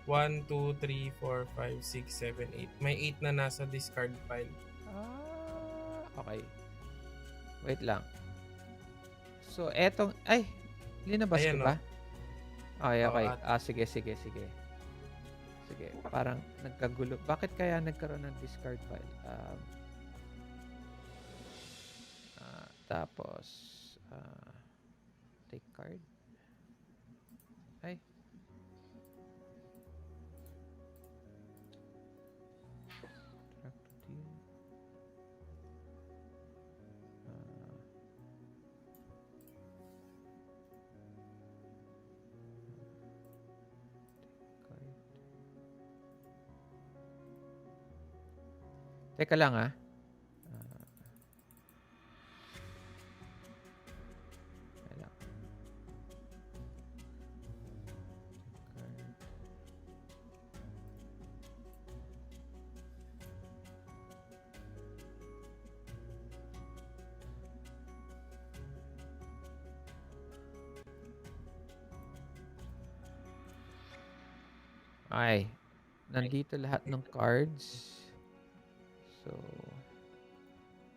1, 2, 3, 4, 5, 6, 7, 8. May 8 na nasa discard pile.
Okay. Wait lang. So, etong... Ay! Linabas ko ba? Okay. Sige. Sige. Parang nagkagulo. Bakit kaya nagkaroon ng discard file? Tapos... take card. Ay. Teka lang Ay, nandito lahat ng cards. So,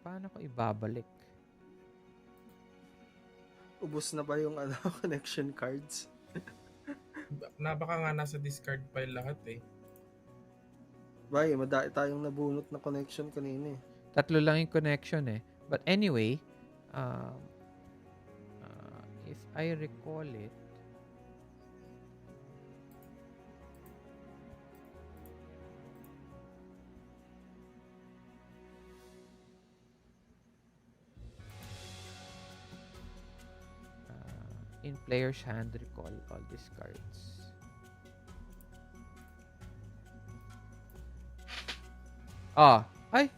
paano ko ibabalik?
Ubus na ba yung connection cards?
Baka nga nasa discard file lahat
Bay, madami tayong nabunot na connection kanina
3 lang yung connection But anyway, if I recall it, in player's hand, recall all these cards. Ah, ay,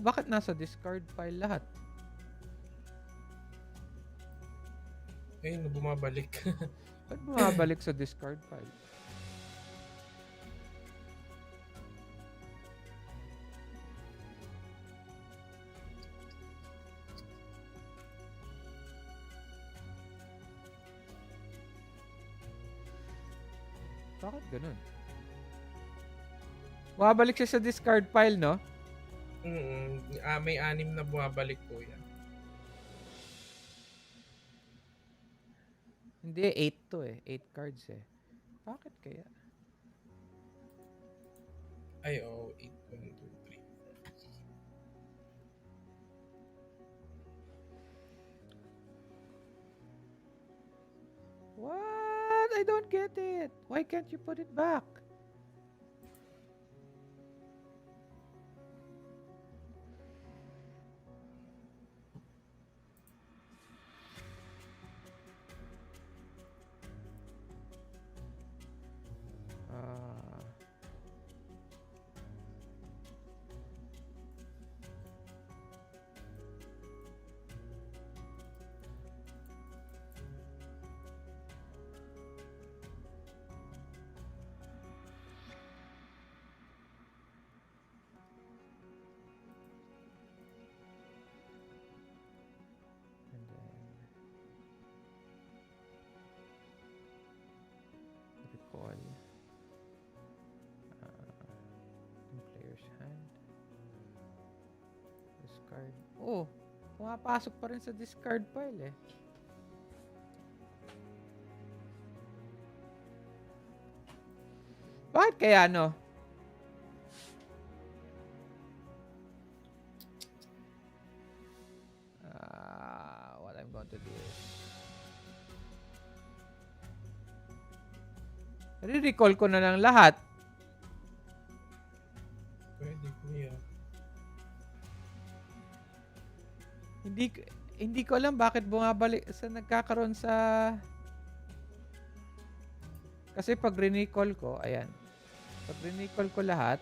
bakit nasa discard file lahat?
Ayun, bumabalik.
Ba't bumabalik sa discard file? Bakit ganun? Bumabalik siya sa discard file, no?
May 6 na bumabalik po yan.
Hindi, 8 to eh. 8 cards eh. Bakit kaya?
Ay, 8, 1, 2, 3.
What? I don't get it. Why can't you put it back? Ah. And then recall yung player's hand. Discard. Oh, pumapasok pa rin sa discard file eh. Bakit kaya no? What I'm going to do is re-recall ko na lang lahat.
Pwede po yan.
Hindi ko alam bakit bumabalik sa nagkakaroon sa kasi pag recall ko, ayan. Pag recall ko lahat,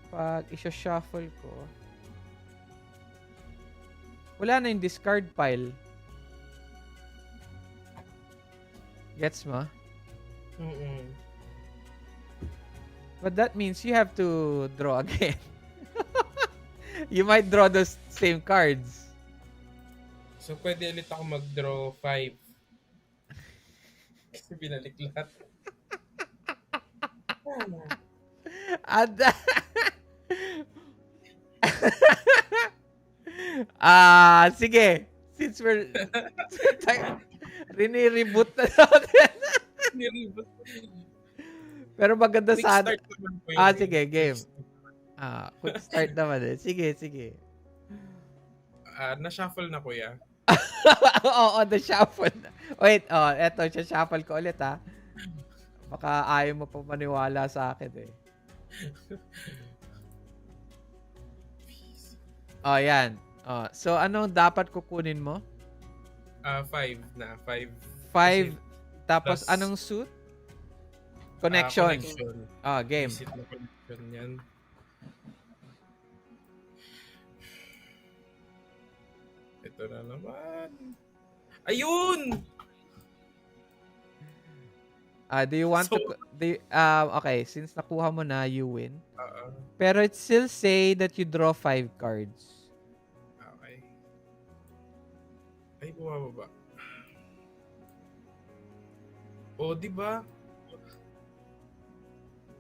pag i-shuffle ko, wala na yung discard pile. Gets mo? But that means you have to draw again. You might draw the same cards.
So, pwede ulit ako mag-draw 5. Kasi binalik lahat.
At sige. Since we're rini-reboot na natin. Pero maganda sa
Quickstart naman po yun.
sige, game. Quick start naman eh. Sige.
Na-shuffle na kuya.
Oo, the shuffle. Wait, eto, shuffle ko ulit ha. Baka ayaw mo pa maniwala sa akin eh. Yan. So, anong dapat kukunin mo?
5 na. 5.
5. Tapos,
plus,
anong suit? Connection. Game.
Visit na connection yan. Ito na naman. Ayun!
Do you want to... okay, since nakuha mo na, you win. Pero it still say that you draw 5 cards.
Okay. Ay, bumababa. Di ba?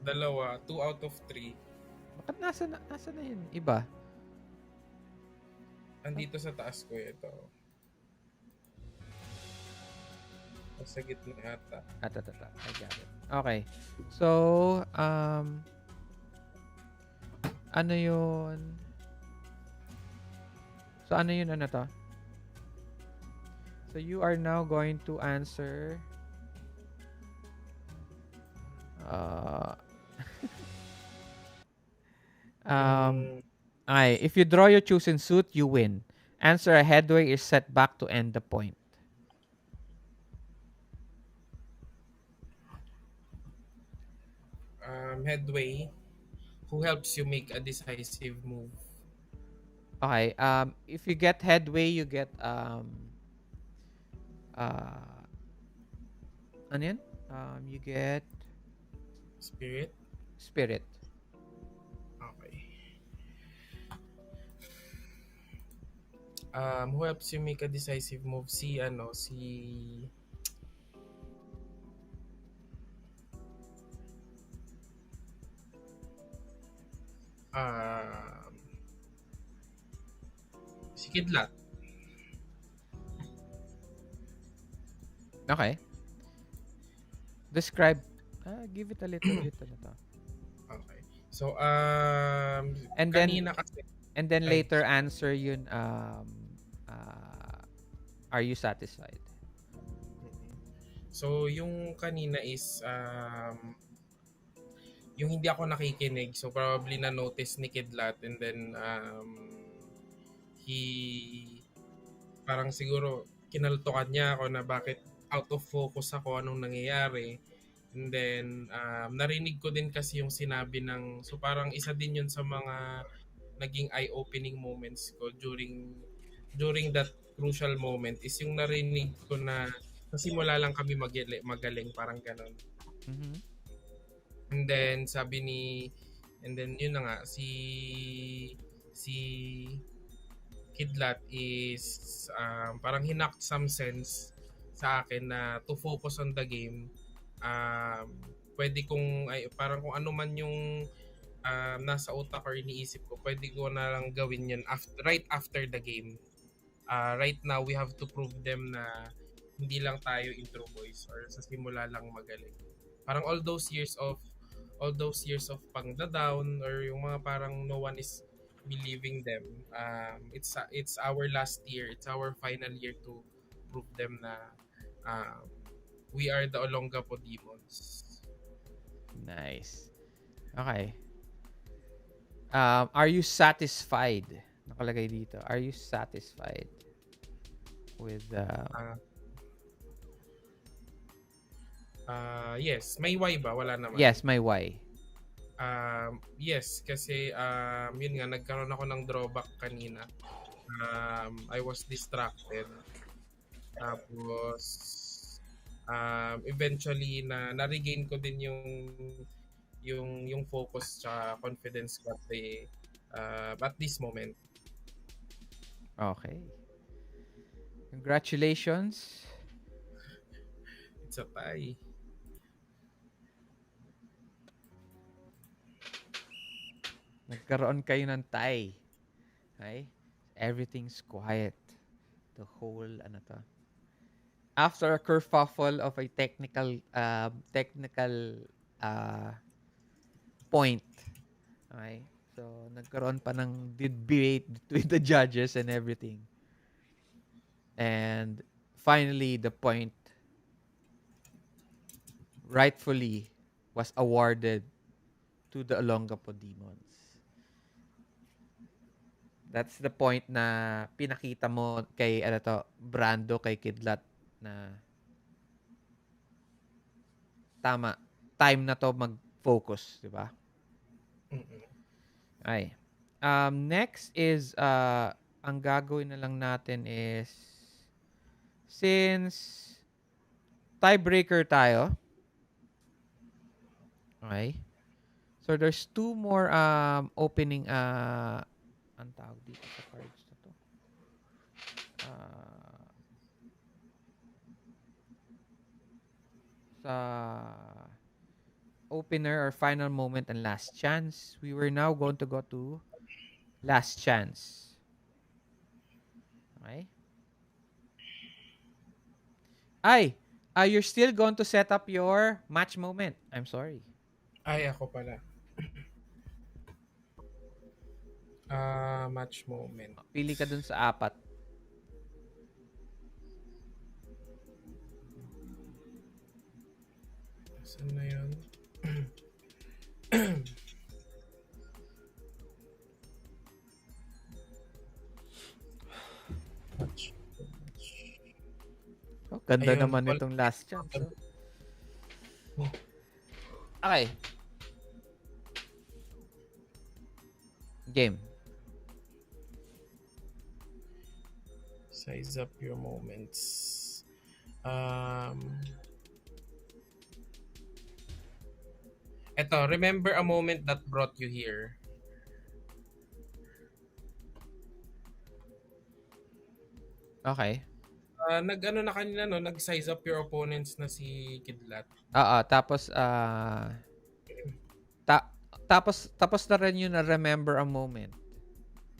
2, 2 out of 3.
Bakit nasa na yun? Iba?
Andito sa taas ko ito. Sa gitna ata.
I got it. Okay. So, ano yun? So, ano yun? Ano to? So, you are now going to answer if you draw your chosen suit, you win. Answer a headway is set back to end the point.
Headway. who helps you make a decisive move.
Okay. If you get headway, you get uh ano yan? You get
Spirit?
spirit.
Okay. Who helps you make a decisive move? Um, si Kidlat.
Okay. Describe. Give it a little bit. Ano to?
Okay. So,
And then
kanina kasi,
and then
ay,
later answer yun are you satisfied?
so yung kanina is, yung hindi ako nakikinig. So, probably na-notice ni Kidlat and then, he, parang siguro, kinaltukan niya ako na bakit out of focus ako, anong nangyayari. And then, narinig ko din kasi yung sinabi so parang isa din yun sa mga naging eye-opening moments ko during that crucial moment is yung narinig ko na sa simula lang kami magaling, parang ganon.
Mhm.
And then and then yun na nga, si Kidlat is parang hinak some sense sa akin na to focus on the game. Um, pwede kong, parang kung ano man yung nasa utak or iniisip ko, pwede ko na lang gawin yun right after the game. Right now, we have to prove them na hindi lang tayo intro boys or sa simula lang magaling. Parang all those years of pang down or yung mga parang no one is believing them. It's our last year, it's our final year to prove them na um, we are the Olongapo Demons.
Nice. Okay. Are you satisfied? Nakalagay dito. Are you satisfied with
Uh, yes, may why ba? Wala naman.
yes, my why.
Yes, kasi yun nga, nagkaroon ako ng drawback kanina. I was distracted. Tapos, eventually, na-regain ko din yung focus sa confidence ko at this moment.
Okay. Congratulations.
It's a tie.
Nagkaroon kayo ng tie. Okay? Everything's quiet. The whole, ano to. After a kerfuffle of a technical point. Okay? So, nagkaroon pa ng debate between the judges and everything. And finally, the point rightfully was awarded to the Olongapo Demons. That's the point na pinakita mo kay Brando, kay Kidlat na tama. Time na to mag-focus, di ba?
Mm-mm.
Ay. Next is ang gagawin na lang natin is since tiebreaker tayo. Okay. So there's two more opening ang tawag dito sa cards na to. Sa opener or final moment and last chance. We were now going to go to last chance. Okay? You're still going to set up your match moment. I'm sorry.
Ay, ako pala. Match moment.
Pili ka dun sa apat.
Saan na yun?
Oh, ganda
Ayun,
naman itong last chance. Okay. Game.
Size up your moments. Eto, remember a moment that brought you here.
Okay.
Nag-ano na kanina, no? Nag-size up your opponents na si Kidlat.
Oo, tapos ta- tapos na rin yun na remember a moment.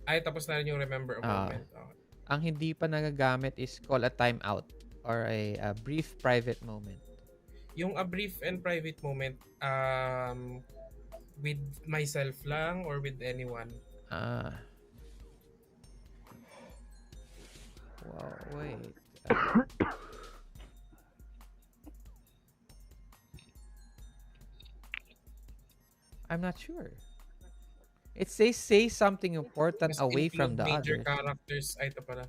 Ay, tapos na rin yung remember a moment. Okay.
Ang hindi pa nagagamit is call a timeout or a brief private moment.
Yung a brief and private moment, with myself lang or with anyone?
Wow, wait. I'm not sure. It says say something important
Must
away from
include
the
major
others.
characters. Ay, ito pala.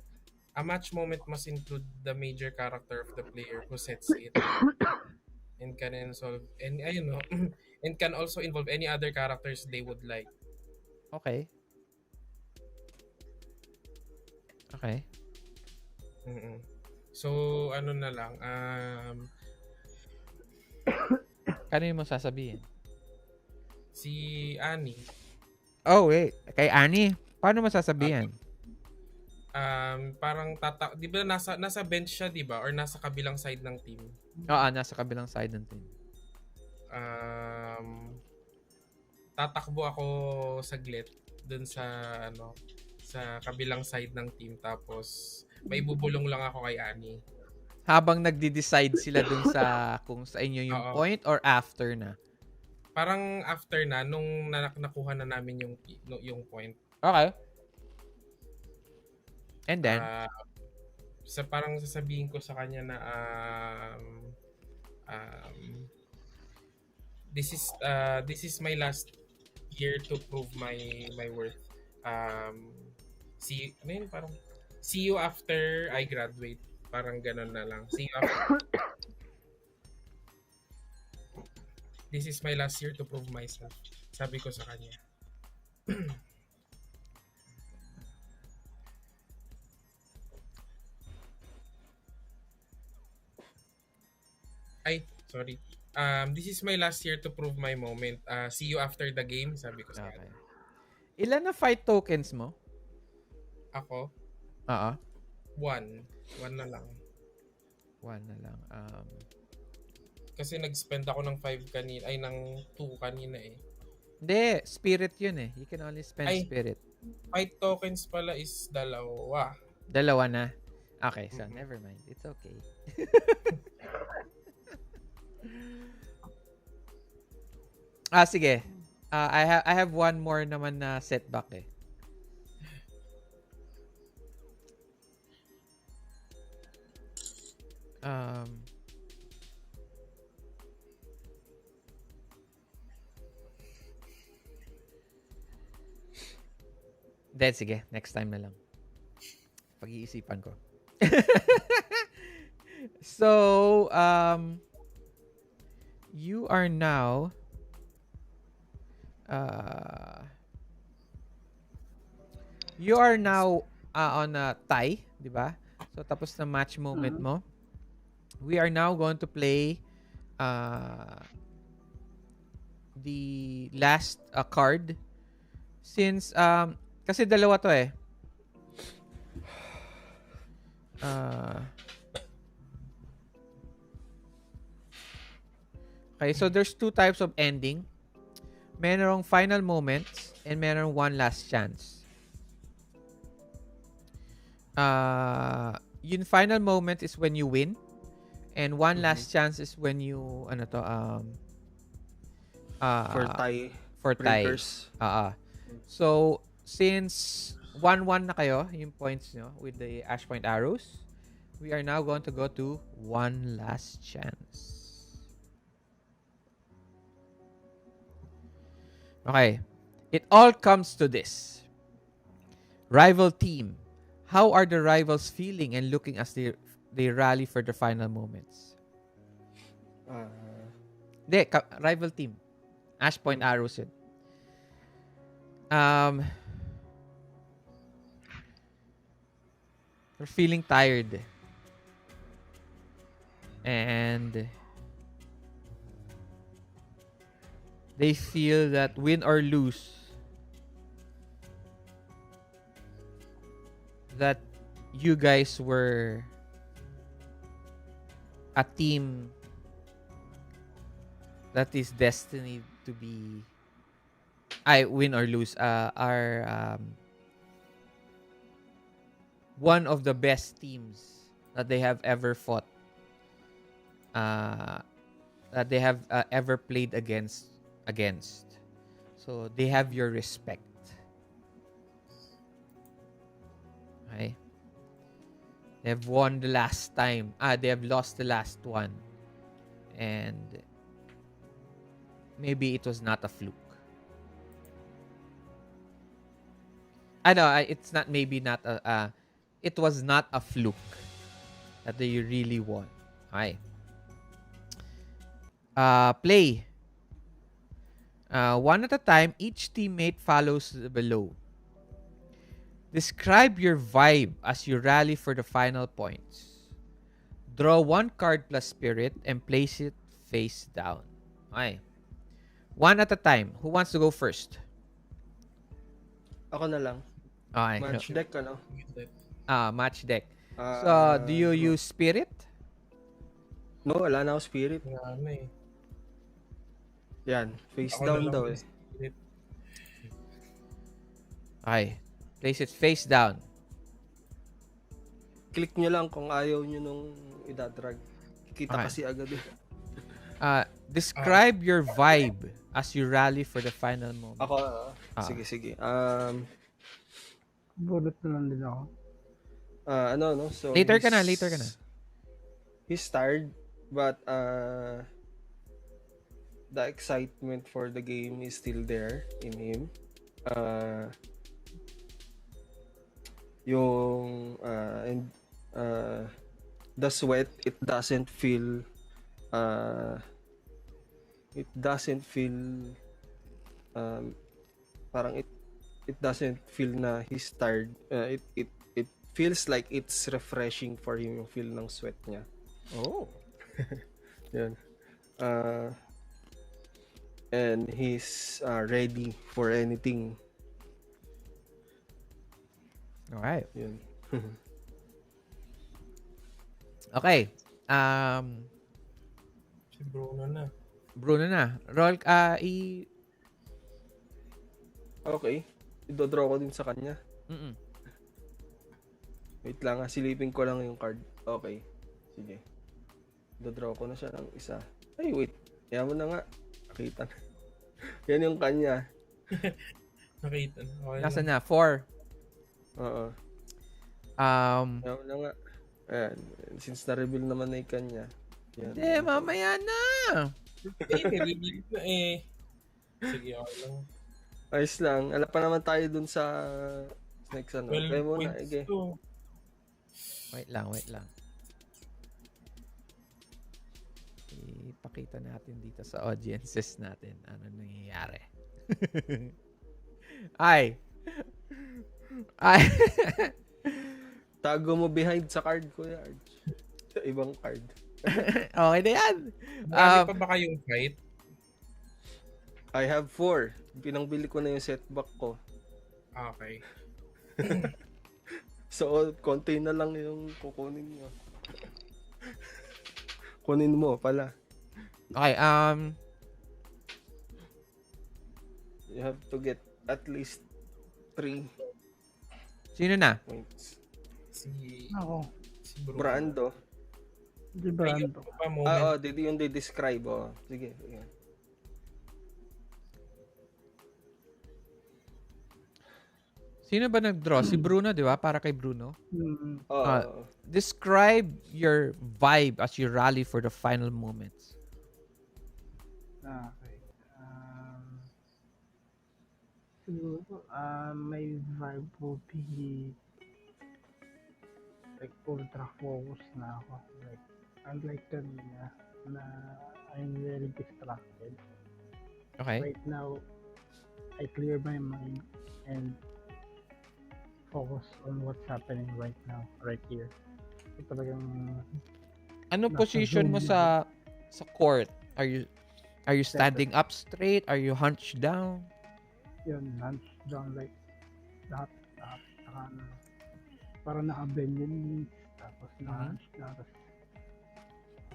A match moment must include the major character of the player who sets it. And can involve and ayun no, and can also involve any other characters they would like.
Okay. Okay.
Mm-mm. So ano na lang,
Kanino mo sasabihin?
si Annie.
Oh, wait. Kay Annie. Paano mo sasabihin?
Parang di ba nasa bench siya, di ba? Or nasa kabilang side ng team.
Oo, nasa kabilang side ng team.
Tatakbo ako saglit dun sa sa kabilang side ng team, tapos may bubulong lang ako kay Annie.
Habang nagde-decide sila dun sa kung sa inyo yung
Oo.
point or after na?
Parang after na nung nakuha na namin yung point.
Okay. And then?
Parang sasabihin ko sa kanya na this is my last year to prove my worth. See you after I graduate. Parang ganun na lang. See you after. This is my last year to prove myself. Sabi ko sa kanya. Ay, sorry. This is my last year to prove my moment. See you after the game, sabi ko sa kanya.
Ilan na fight tokens mo?
Ako?
Oo.
One na lang.
One na lang.
Kasi nag-spend ako ng 5 kanina, ay ng 2 kanina eh.
Hindi, spirit yun eh. You can only spend spirit.
Fight tokens pala is 2.
Dalawa na? Okay, so never mind. It's okay. Sige. I have one more naman na setback eh. Then, sige. Next time na lang. Pag-iisipan ko. So, you are now on a tie, di ba? So, tapos na match moment mo. We are now going to play the last card. Since, kasi dalawa to eh. Okay, so there's 2 types of ending. Merong final moments and merong one last chance. Yung final moment is when you win, and one last chance is when you
for tie.
For tie. So since 1-1 na kayo, yung points nyo with the ash point arrows, we are now going to go to one last chance. Okay. It all comes to this. Rival team. How are the rivals feeling and looking as they rally for the final moments? Rival team. Ash point arrows yun. They're feeling tired. And they feel that win or lose, that you guys were a team that is destined to be, I win or lose, are one of the best teams that they have ever fought, uh, that they have ever played against. So they have your respect. Okay? They have won the last time. They have lost the last one. And maybe it was not a fluke. I know, it's not, maybe not a, it was not a fluke that they really won. Okay. Play. One at a time, each teammate follows below. Describe your vibe as you rally for the final points. Draw one card plus spirit and place it face down. Okay. One at a time. Who wants to go first?
Ako na lang.
Okay.
Match deck, ano?
Match deck. So, do you use spirit?
No, wala na ako spirit.
Wala na eh.
Yan, face
Ako
down
na lang
daw
yung
eh.
spirit.
Okay. Place it face down.
Click nyo lang kung ayaw nyo nung idadrag. Kita
Okay.
kasi agad eh.
Describe your vibe as you rally for the final moment.
Ako, sige.
Bulot na lang din ako.
No? So,
Later ka na.
He's tired, but the excitement for the game is still there in him. The sweat, it doesn't feel parang it doesn't feel na he's tired. It feels like it's refreshing for him yung feel ng sweat niya.
Oh.
Yan. And he's ready for anything.
Alright.
Yun.
Okay.
Si Bruno na.
Bruno na. Roll,
Okay. Idodraw ko din sa kanya.
Mm-mm.
Wait lang, silipin ko lang yung card. Okay. Sige. Idodraw ko na siya ng isa. Ay, wait. Kaya mo na nga. Nakita na. Yan yung kanya.
Nakita na. Okay
Nasa
na.
na? 4.
Oo. Kaya mo na nga. Ayan. Since na-reveal naman na yung kanya. Yan.
Hindi, mamaya na.
Nire-reveal na eh. Sige, okay lang.
Ayos lang. Alam pa naman tayo dun sa next ano.
12
Kaya muna.
points
Ige.
to.
Wait lang. Ipakita natin dito sa audiences natin ano nangyayari. Ay.
Tago mo behind sa card ko, Arj. Sa ibang card.
Okay na yan.
Marami pa ba kayong fight?
I have 4. Pinangbili ko na yung setback ko.
Okay.
So, konti na lang yung kukunin nyo. Kunin mo pala.
Okay,
You have to get at least 3
sino na?
points.
Ako.
Si Bruno.
Brando.
Di ba
Ayun
ando?
pa moment.
Yung describe. Sige.
Sino ba nag-draw? Si Bruno, di ba? Para kay Bruno. Describe your vibe as you rally for the final moments.
Okay. Siguro, my vibe will be like ultra focus na ako. Like, unlike kanina na I'm very distracted.
Okay.
Right now, I clear my mind and focus on what's happening right now, right here. So talagang
Ano
nasa
position
zone
mo
lang ako.
sa court? Are you
Center.
standing up straight? Are you hunched down?
Yun, hands down like lahat. Lahat. Saka ano, parang naka-bend yung knees. Tapos
Mhm.
naka-hands na. Tapos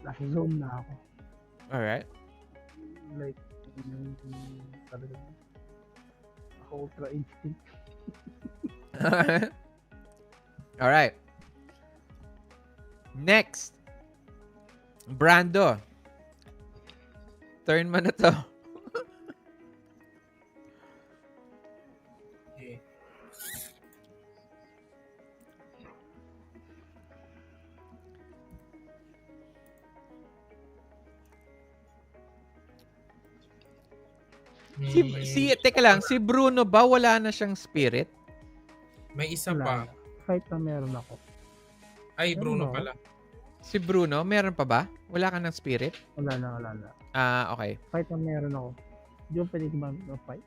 nasa zone na ako.
Alright.
Like, yung talagang ako ultra instinct.
Alright. Next. Brando. Turn mo na to.
Okay.
Teka lang, si Bruno ba wala na siyang spirit?
May isa
Wala
pa.
na. Fight na meron ako.
Ay,
Meron
Bruno
ba ako?
pala.
Si Bruno, meron pa ba? Wala ka ng spirit?
Wala na, wala na.
Okay.
Fight na meron ako. Hindi ko pwede mag-fight.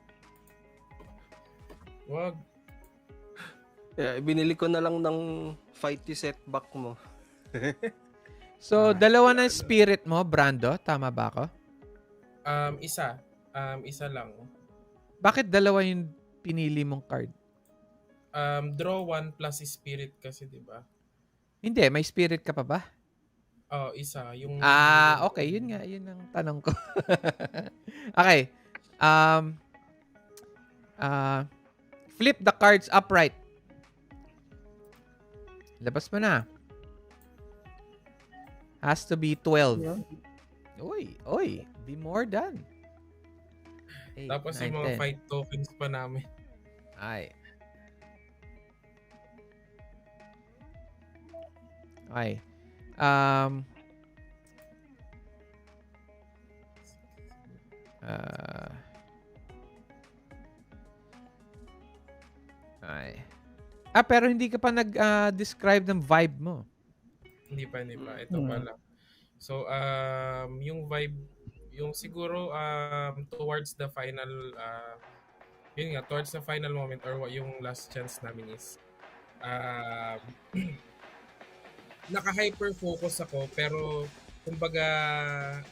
Wag.
Binili ko na lang ng fighty setback mo.
So, dalawa na spirit mo, Brando. Tama ba ako?
Isa. Isa lang.
Bakit dalawa yung pinili mong card?
Draw 1 plus spirit kasi, di ba?
Hindi, may spirit ka pa ba?
Oh, isa. Yung
Okay. Yun nga. Yun ang tanong ko. Okay. Flip the cards upright. Labas mo na. Has to be 12.
Yun.
Oy. Be more than. 8,
Tapos
9,
yung mga
10.
fight tokens pa namin.
Ay. Okay. Ay. Pero hindi ka pa nag-describe ng vibe mo.
Hindi pa. Ito pa lang. So, yung vibe, yung siguro towards the final, yun nga, towards the final moment or yung last chance namin is, naka-hyper focus ako pero kumbaga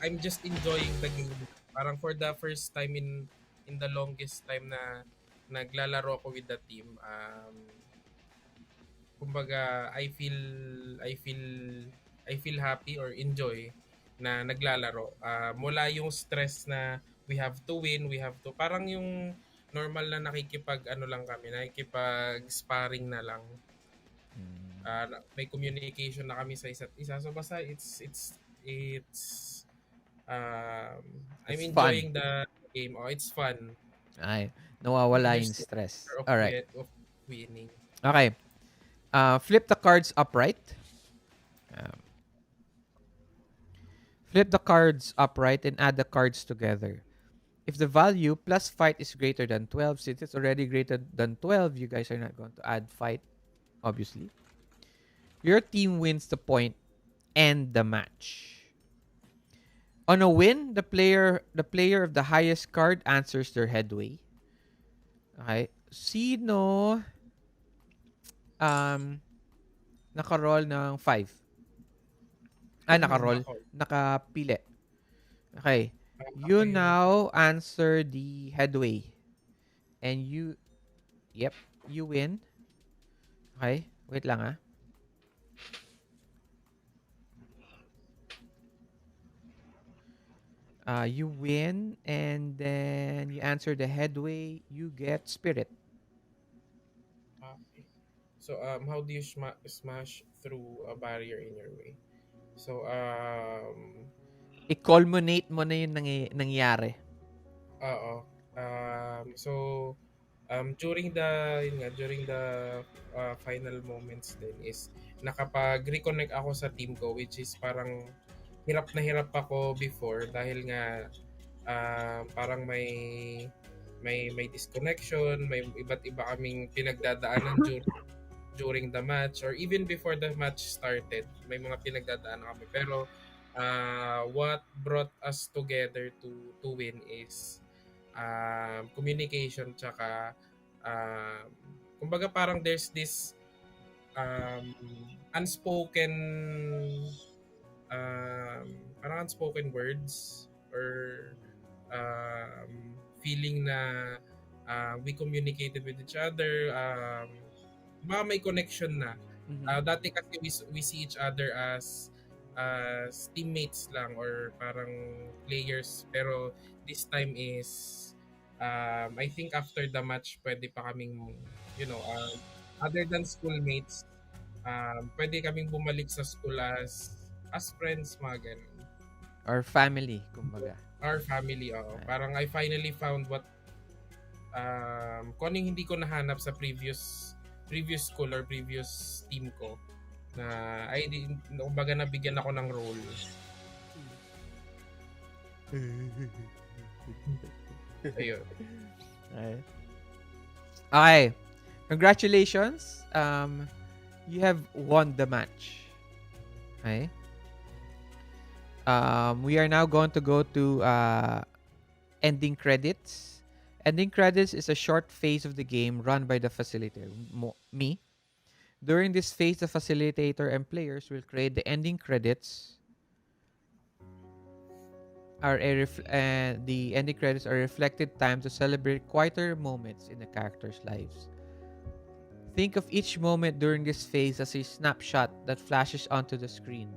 I'm just enjoying the game. Parang for the first time in the longest time na naglalaro ako with the team, kumbaga I feel happy or enjoy na naglalaro. Mula yung stress na we have to win, we have to parang yung normal na nakikipag nakikipag sparring na lang. May communication na kami sa isa't isa. So basta I'm
It's
enjoying
fun.
the game. Oh, it's fun.
Ay. Nawawala
There's
yung stress.
of
Alright.
of winning.
Okay. Flip the cards upright. Flip the cards upright and add the cards together. If the value plus fight is greater than 12, since it's already greater than 12, you guys are not going to add fight, obviously. Your team wins the point and the match. On a win, the player of the highest card answers their headway. Okay. Sino naka-roll ng 5? Naka-roll. Nakapili. Okay. You now answer the headway. And you win. Okay. Wait lang you win and then you answer the headway, you get spirit.
Okay. So how do you smash through a barrier in your way? So
I-culminate mo na yung nangyari.
oo. So during the final moments din is nakapag-reconnect ako sa team ko, which is parang hirap na hirap ako before dahil nga parang may disconnection, may iba't iba kaming pinagdadaanan during the match or even before the match started. May mga pinagdadaanan kami pero what brought us together to win is communication tsaka kumbaga parang there's this unspoken um, parang unspoken words or feeling na we communicated with each other, baka may connection na.
Mhm.
Dati kasi we see each other as teammates lang or parang players, pero this time is I think after the match pwede pa kaming other than schoolmates, pwede kaming bumalik sa school as friends, mga ganun.
Or family, kumbaga.
Our family, oo.
Right.
Parang I finally found what kung ano yung hindi ko nahanap sa previous school or previous team ko, na kumbaga nabigyan ako ng role. Ayun.
Right. Okay. Congratulations. You have won the match. Okay. We are now going to go to ending credits. Ending credits is a short phase of the game run by the facilitator, me. During this phase, the facilitator and players will create the ending credits. The ending credits are reflected time to celebrate quieter moments in the characters' lives. Think of each moment during this phase as a snapshot that flashes onto the screen.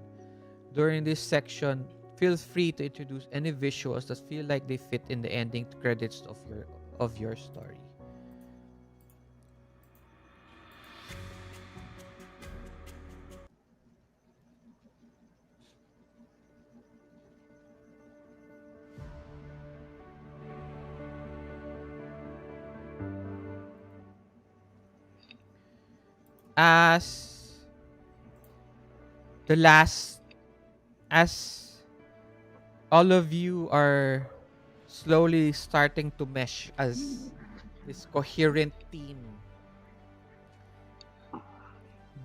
During this section, feel free to introduce any visuals that feel like they fit in the ending credits of your story. As the last, as all of you are slowly starting to mesh as this coherent team,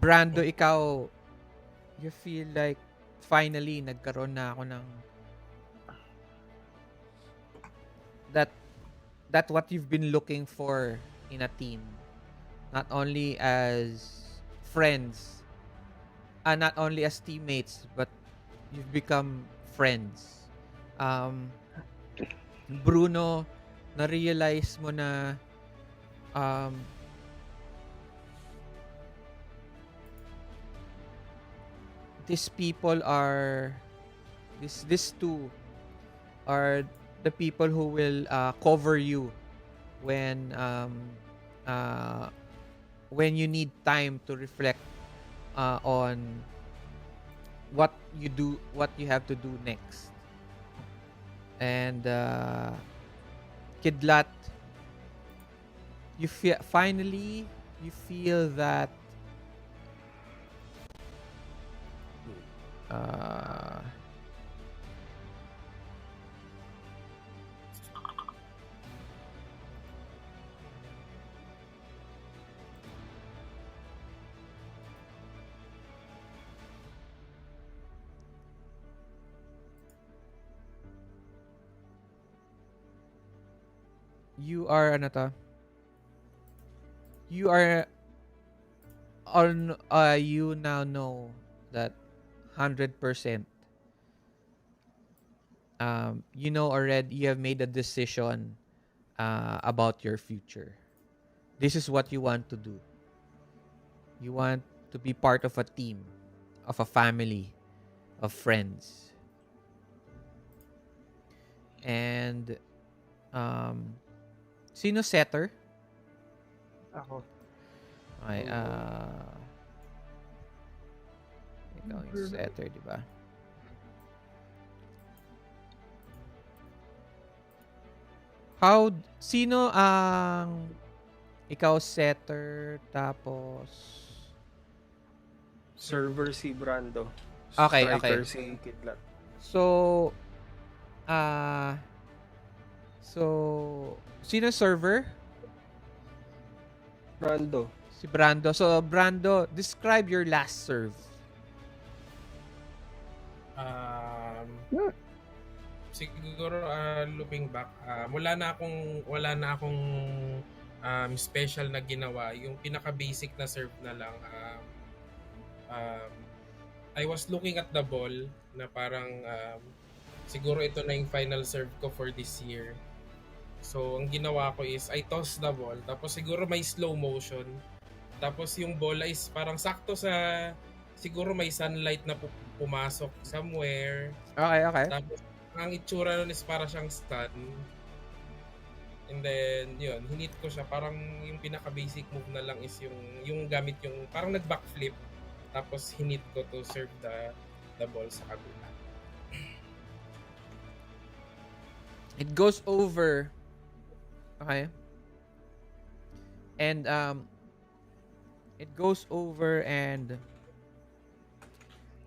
Brando, ikaw, you feel like finally nagkaroon na ako ng that what you've been looking for in a team, not only as friends, not only as teammates, but you've become friends. Bruno, na-realize mo na these two are the people who will cover you when you need time to reflect on what you have to do next. And Kidlat, you feel that you are you now know that 100%, you know already, you have made a decision about your future. This is what you want to do. You want to be part of a team, of a family, of friends. And sino setter?
Ako.
Okay, ikaw yung setter, di ba? Sino ang ikaw setter, tapos
Server si Brando.
Okay,
Striker
okay.
si Kidlat.
So sino server?
Brando.
Si Brando. So Brando, describe your last serve.
Siguro looking back, wala na akong special na ginawa. Yung pinaka-basic na serve na lang. Um, I was looking at the ball na parang siguro ito na yung final serve ko for this year. So, ang ginawa ko is I toss the ball. Tapos siguro may slow motion. Tapos yung bola is parang sakto sa siguro may sunlight na pumasok somewhere.
Okay.
Tapos ang itsura nun is para siyang sun. And then, yun, hinit ko siya. Parang yung pinaka-basic move na lang is yung gamit yung, parang nag-backflip. Tapos hinit ko to serve the ball sa kabila.
It goes over. Okay. And, it goes over and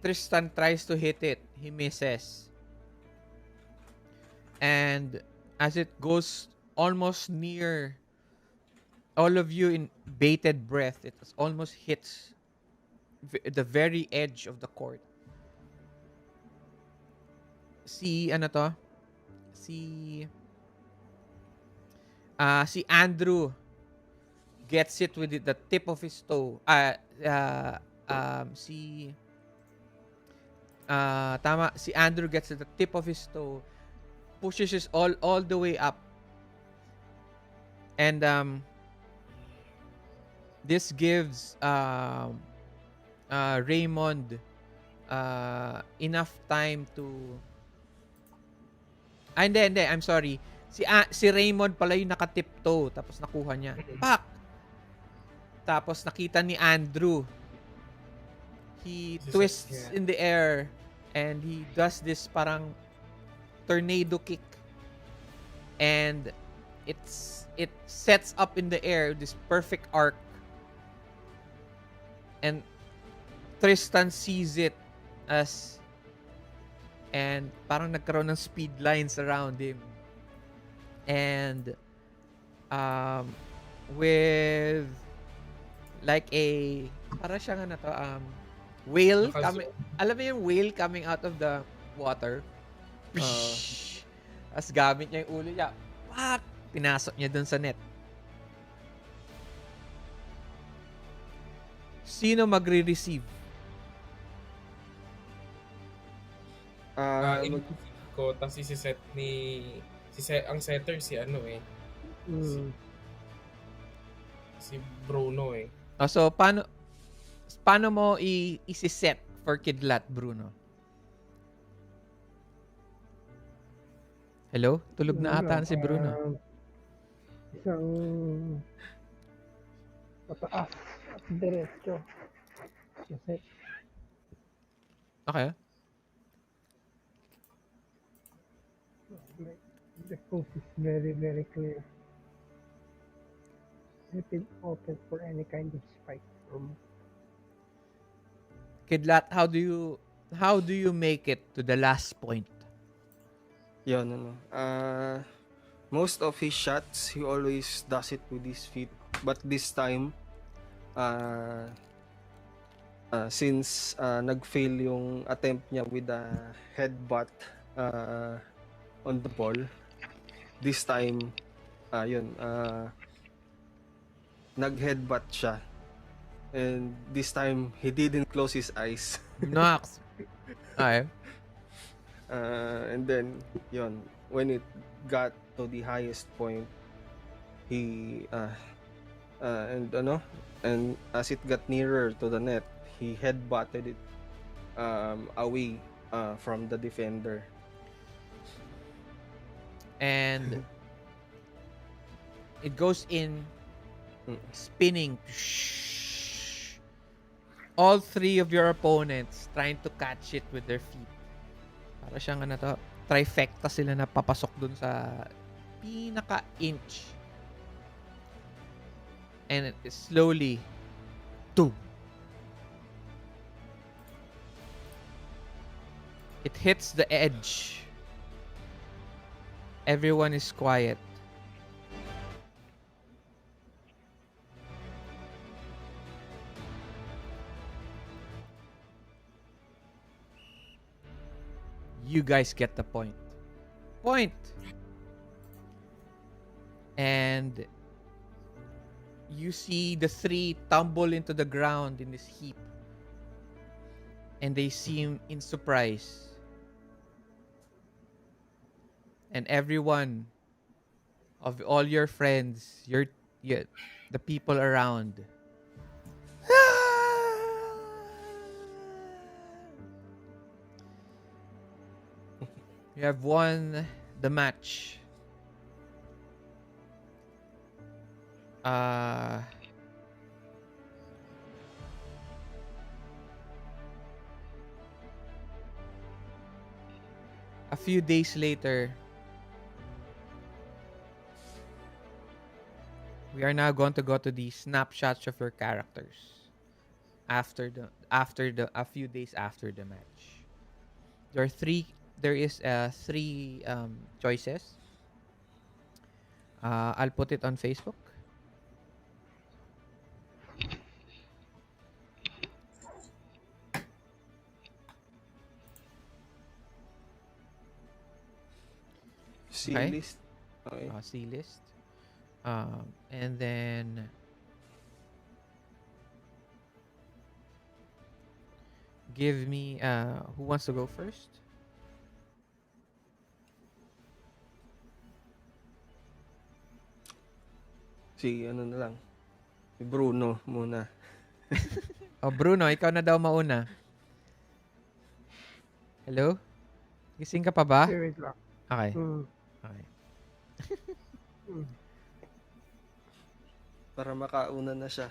Tristan tries to hit it. He misses. And as it goes almost near all of you in bated breath, it almost hits the very edge of the court. Si Andrew gets it with the tip of his toe. Si Andrew gets it the tip of his toe, pushes it all the way up. And this gives Raymond enough time to hindi, I'm sorry. Si Raymond pala yung nakatiptoe tapos nakuha niya. Pak! Tapos nakita ni Andrew. He twists in the air and he does this parang tornado kick. And it sets up in the air this perfect arc. And Tristan sees it and parang nagkaroon ng speed lines around him. And with like para siyang whale coming, alam mo yung whale coming out of the water? As gamit niya yung ulo niya, pak! Pinasok niya dun sa net. Sino magre-receive?
I-receive ko, tapos isi-set ang setter si si Bruno eh.
So, paano mo isi-set for Kidlat, Bruno? Hello? Tulog na ata si Bruno.
Isang pataas at diretso. Kasi
Okay.
the coast is very, very clear. It is open for any kind of spike from
Kidlat, how do you make it to the last point?
Yun, most of his shots, he always does it with his feet. But this time, since nag-fail yung attempt niya with a headbutt on the ball, this time, nag-headbutt siya. And this time, he didn't close his eyes.
Nox. Okay.
And then, when it got to the highest point, he and as it got nearer to the net, he headbutted it away from the defender.
And it goes in, spinning. All three of your opponents trying to catch it with their feet. Para siyang trifecta sila na papasok dun sa pinaka-inch. And it is slowly, boom. It hits the edge. Everyone is quiet. You guys get the point. And you see the three tumble into the ground in this heap, and they seem in surprise. And everyone of all your friends, the people around, you have won the match. A few days later, we are now going to go to the snapshots of your characters after the a few days after the match. There is three choices. I'll put it on Facebook. Okay.
C-list. Okay.
C list. And then give me who wants to go first?
Si ano na lang. Si Bruno muna.
Oh, Bruno, ikaw na daw mauna. Hello? Gising ka pa ba?
Wait lang.
Okay.
Mm.
Okay.
Para makauna na siya.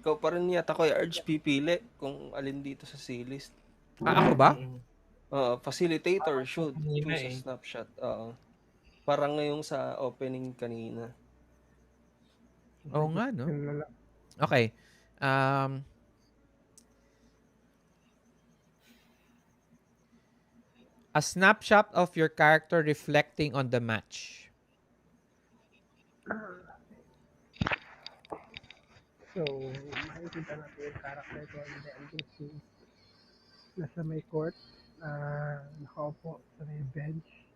Ikaw pa rin yata ko Arj pipili kung alin dito sa C-list.
Ako ba?
Facilitator should
Kanina
choose a snapshot. Parang ngayong sa opening kanina.
Oo nga, no?
Yun na lang.
Okay. A snapshot of your character reflecting on the match.
So, makikita natin yung character ko and then si nasa may court, nakaupo sa may bench.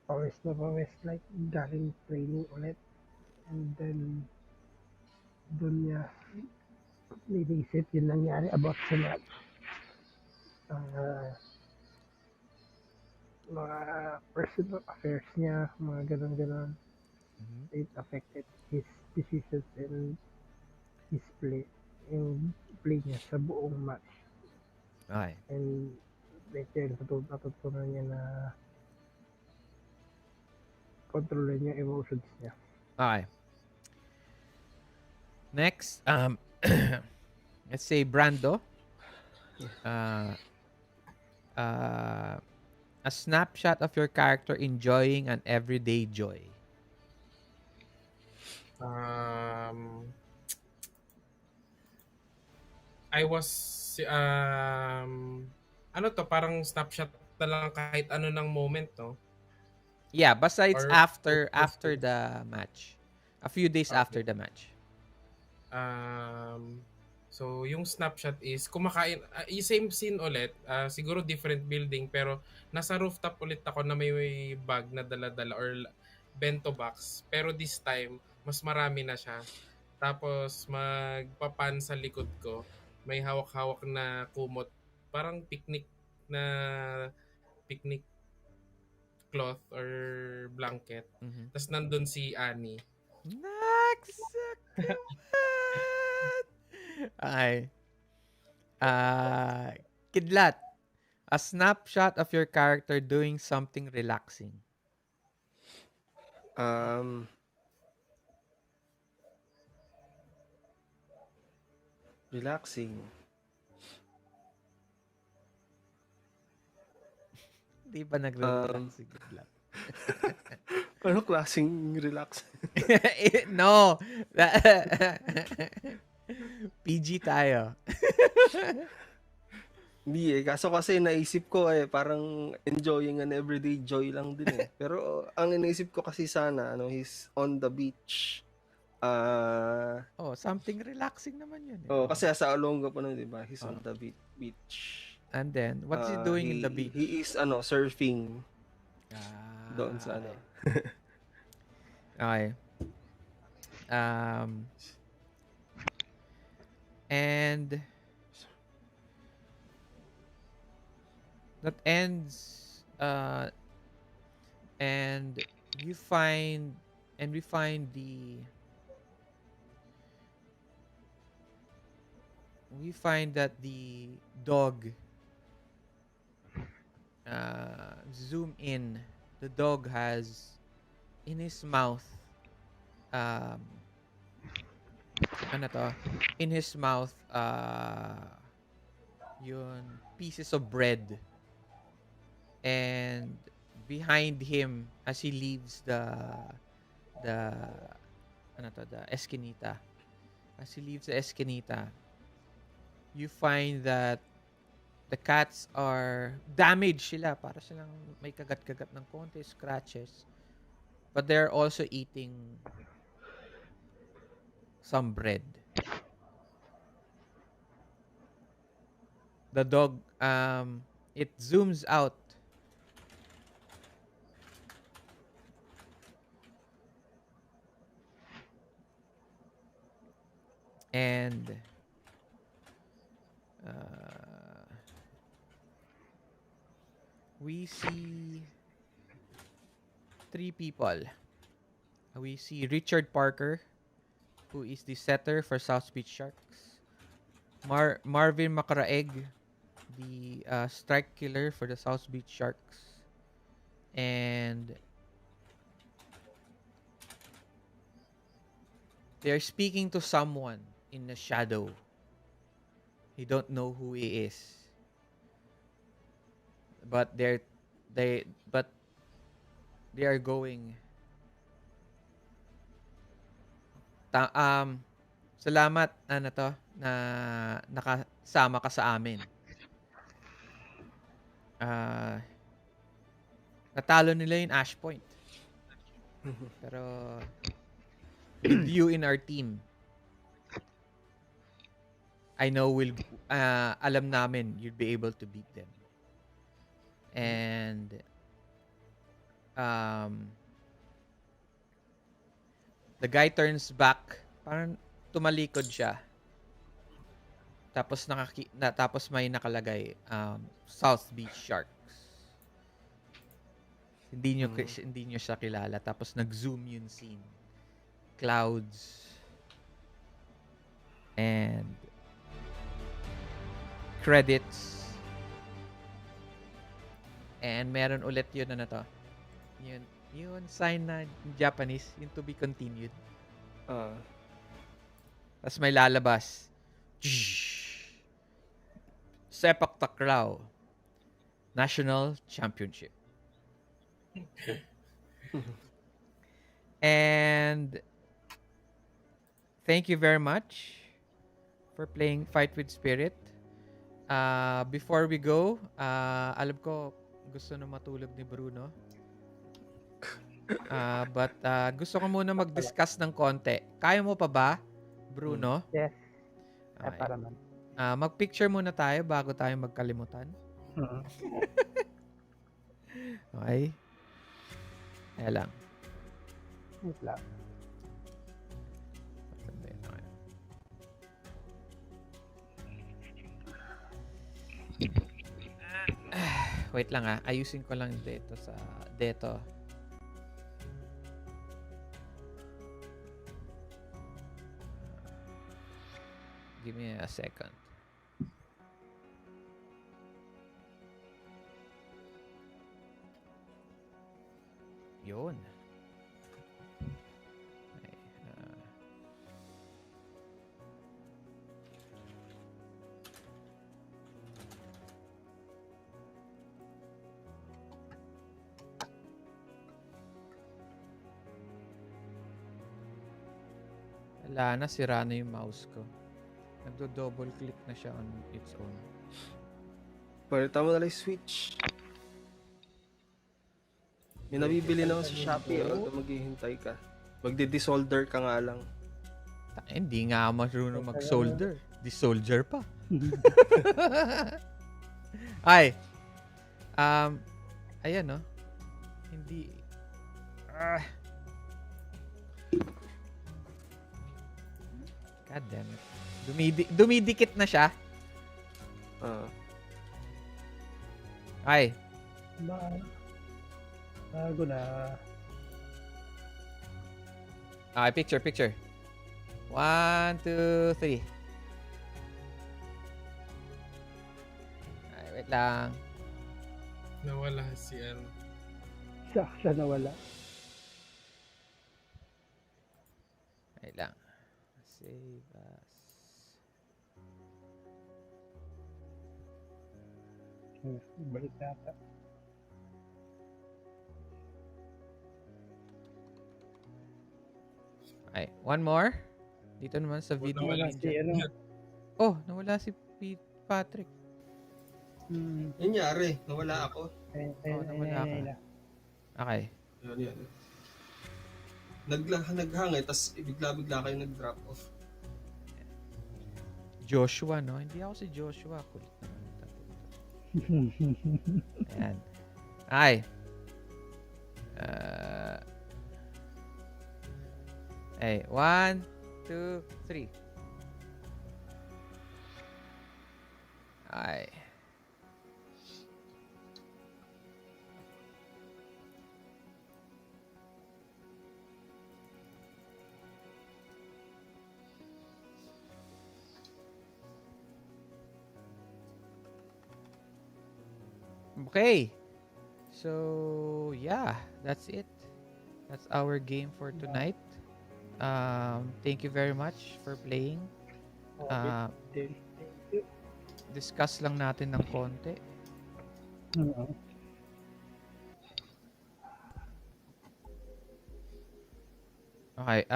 Pawis na pawis, like galing training ulit. And then, doon niya nilisip yung nangyari about sa match. Mga personal affairs niya, mga ganun-ganun. It affected his decisions and his play, yung play niya sa buong match.
Okay.
And later, natutunan niya na kontrolin yung emotions niya.
Okay. Next, let's say Brando. A snapshot of your character enjoying an everyday joy.
I was ano to, parang snapshot na lang kahit ano ng moment, no?
Yeah, basta it's
Or-
after the match. A few days
Okay.
after the match.
So yung snapshot is kumakain, yung same scene ulit, siguro different building pero nasa rooftop ulit ako na may bag na dala-dala or bento box, pero this time mas marami na siya. Tapos magpapan sa likod ko, may hawak-hawak na kumot, parang picnic cloth or blanket. Tapos nandun si Annie.
Okay. Kidlat. A snapshot of your character doing something relaxing.
Relaxing.
Di ba nagre-relax si Kidlat?
Ano klaseng relax?
No. PG tayo.
Hindi kaso kasi naisip ko parang enjoying an everyday joy lang din Pero ang iniisip ko kasi sana he's on the beach
Oh, something relaxing naman yun.
Oh, kasi sa Olonga pa nun, di ba? He's on the beach.
And then, what's he doing in the beach?
He is surfing doon sa
Okay. Okay. And that ends and we find that the dog zoom in. The dog has in his mouth ano to? In his mouth yun pieces of bread, and behind him as he leaves the eskinita, you find that the cats are damaged sila, para silang may kagat-kagat ng konti, scratches, but they're also eating some bread. The dog it zooms out and we see three people. We see Richard Parker, who is the setter for South Beach Sharks. Marvin Macaraeg, the strike killer for the South Beach Sharks. And they're speaking to someone in the shadow. You don't know who he is. But they are going. Salamat na nakasama ka sa amin. Natalo nila yung Ash Point. Pero with you in our team, I know alam namin you'll be able to beat them. And the guy turns back, parang tumalikod siya. Tapos tapos may nakalagay South Beach Sharks. Hindi nyo siya kilala. Tapos nag-zoom yung scene. Clouds and credits. And meron ulit yun yun sign na Japanese, yung to be continued. Tapos may lalabas. Sepak Takraw National Championship. And thank you very much for playing Fight with Spirit. Before we go, alam ko gusto na matulog ni Bruno. But gusto ko muna mag-discuss ng konti. Kaya mo pa ba, Bruno?
Yes.
Okay.
Para man.
Mag-picture muna tayo bago tayo magkalimutan. Okay? Ayan lang.
Wait lang.
Wait lang ayusin ko lang dito sa dito. Give me a second. Yun. Okay, wala na, sira na yung mouse ko. Nagdo-double click na siya on its own.
Palitan mo na lang yung switch. May nabibili na ako sa Shopee. Huwag ka maghihintay ka. Magde-desolder ka nga lang.
Hindi nga marunong mag-solder. Di soldier pa. Ay. Ayan, no? Hindi. God damn it. Dumidikit na siya. Ay.
Bago na.
Okay, picture. 1, 2, 3. Ay, wait lang.
Nawala si ano.
Siya nawala.
Wait lang. Save as.
Balik yata.
Ay, one more. Dito naman sa video.
Nawala
si ano.
Oh, nawala si Patrick.
Nangyari, nawala ako.
Nawala ka. Okay.
Yan. Naghangay, tapos bigla kayo nag-drop off.
Joshua, no? Hindi ako si Joshua. Kulit naman. Ayan. Ay. Ay, 1, 2, 3. Ay. Okay. So, yeah, that's it. That's our game for tonight. Thank you very much for playing. Discuss lang natin ng konti. Okay,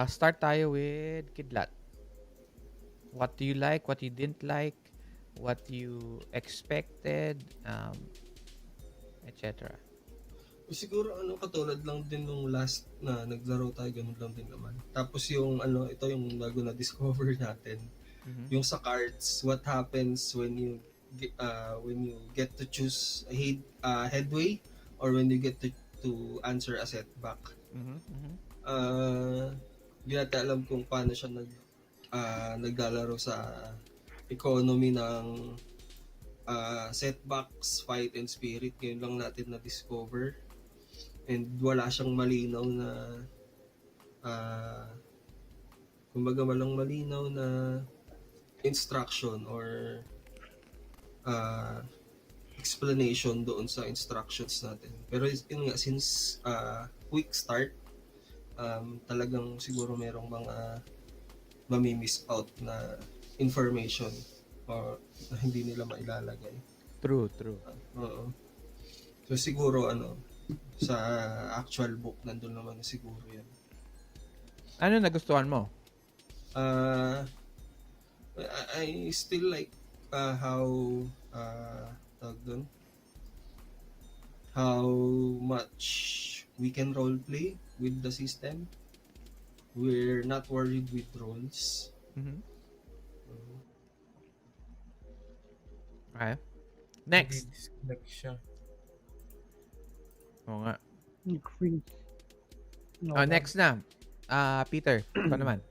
start tayo with Kidlat. What do you like? What you didn't like? What you expected? Etc.
Siguro katulad lang din nung last na naglaro tayo, ganun lang din naman. Tapos yung ito yung bago na discover natin. Yung sa cards, what happens when you get to choose a headway or when you get to answer a setback. Hindi natin alam kung paano siya naglalaro sa economy ng setbacks, fight, and spirit. Ngayon lang natin na-discover. And wala siyang malinaw na kumbaga walang malinaw na instruction or explanation doon sa instructions natin. Pero yun nga, since Quickstart, talagang siguro merong mga mamimiss out na information or na hindi nila mailalagay.
True.
Oo. So siguro sa actual book nandun naman siguro yan.
Ano nagustuhan mo?
I still like how how much we can roleplay with the system. We're not worried with roles.
Okay. Next.
Disconnect siya.
Oo nga.
Freeze.
Next na. Peter, ikaw naman.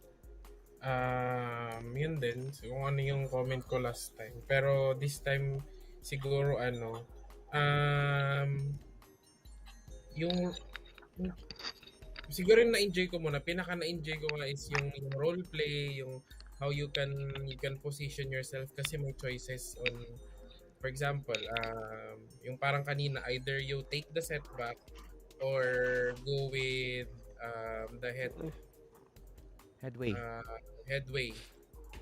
Yun din. So, kung ano yung comment ko last time. Pero this time, siguro yung siguro na-enjoy ko muna. Pinaka na-enjoy ko nga is yung role play, yung how you can position yourself kasi may choices on, for example, yung parang kanina, either you take the setback or go with the headway.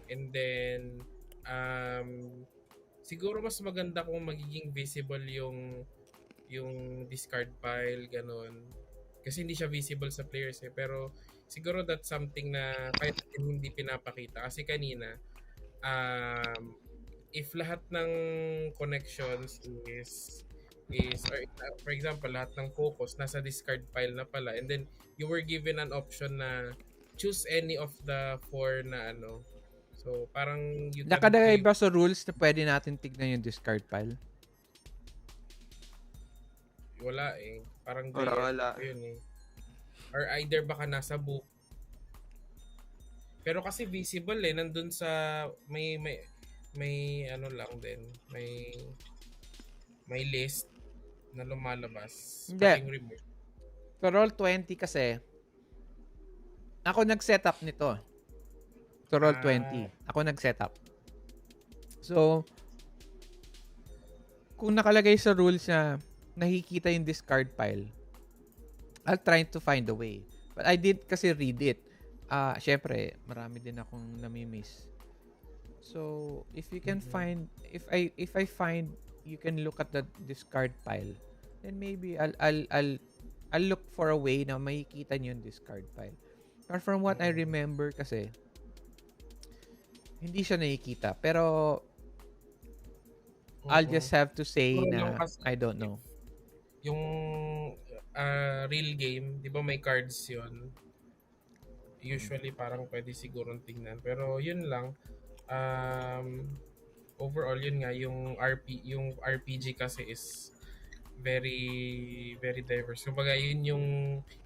And then siguro mas maganda kung magiging visible yung discard pile, ganun. Kasi hindi siya visible sa players pero siguro that's something na kahit hindi pinapakita. Kasi kanina, if lahat ng connections is is, or for example, lahat ng focus nasa discard pile na pala, and then you were given an option na choose any of the four na ano. So, parang you tend to
Nakalagay
use,
ba sa rules na pwede natin tignan yung discard pile?
wala eh. Parang
Parang
gray
wala.
yun eh. Or either baka nasa book. Pero kasi visible eh, nandun sa, may ano lang din, may list na lumalabas.
Hindi.
Pwedeng remove.
Sa Roll20 kasi, ako nag-setup nito. Sa Roll20. Ako nag-setup. So, kung nakalagay sa rules na nakikita yung discard pile, I'll try to find a way. But I did kasi read it. Syempre, marami din akong nami-miss. So, if you can find, if I find you can look at the discard pile, then maybe I'll look for a way na makikita niyo yung discard pile. But from what I remember kasi, hindi siya nakikita. Pero, I'll just have to say
Siguro lang
na
kasi
I don't know.
yung real game, di ba may cards yun? Usually parang pwede sigurong tingnan. Pero yun lang, overall yun nga, yung RPG kasi is very very diverse. Kumbaga yun yung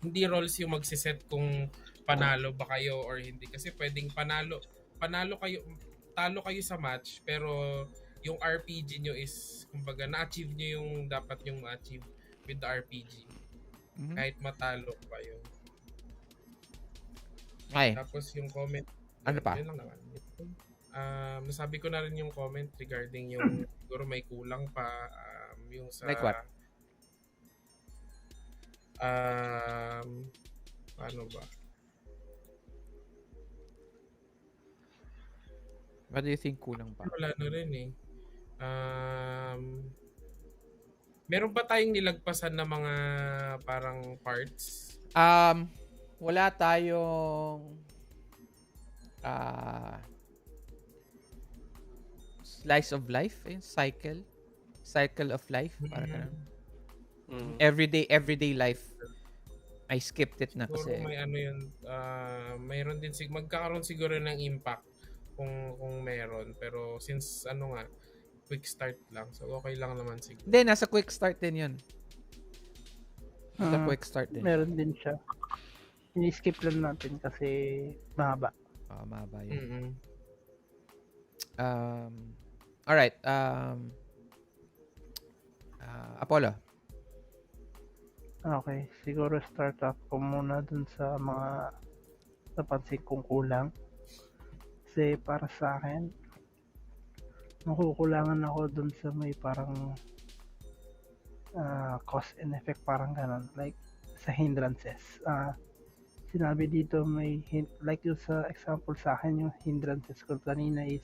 hindi roles yung magsiset kung panalo ba kayo or hindi, kasi pwedeng panalo kayo, talo kayo sa match, pero yung RPG nyo is kumbaga na-achieve nyo yung dapat yung ma-achieve with the RPG
Mhm.
kahit matalo kayo.
Ay,
Tapos yung comment,
ano pa?
yun lang naman. Nasabi ko na rin yung comment regarding yung siguro may kulang pa, yung sa
Like what?
paano ba?
What do you think kulang pa?
Wala na rin eh. Meron ba tayong nilagpasan na mga parang parts?
Wala tayong slice of life, cycle of life, parang ganun. Everyday life. I skipped it na
Siguro
kasi.
may ano yun, mayroon din magkakaroon siguro ng impact kung meron, pero since ano nga, quick start lang, so okay lang naman siguro.
Hindi, nasa quick start din yun. Nasa quick start din.
Meron din siya. Ini-skip lang natin kasi mahaba.
Mahaba yun.
Mm-mm.
Alright. Apollo.
Okay, siguro start up ko muna dun sa mga napansin kong kulang. Kasi para sa akin, nakukulangan ako dun sa may parang cause and effect, parang ganon. Like, sa hindrances. Sinabi dito may like yung sa example sa akin, yung hindrances ko kanina is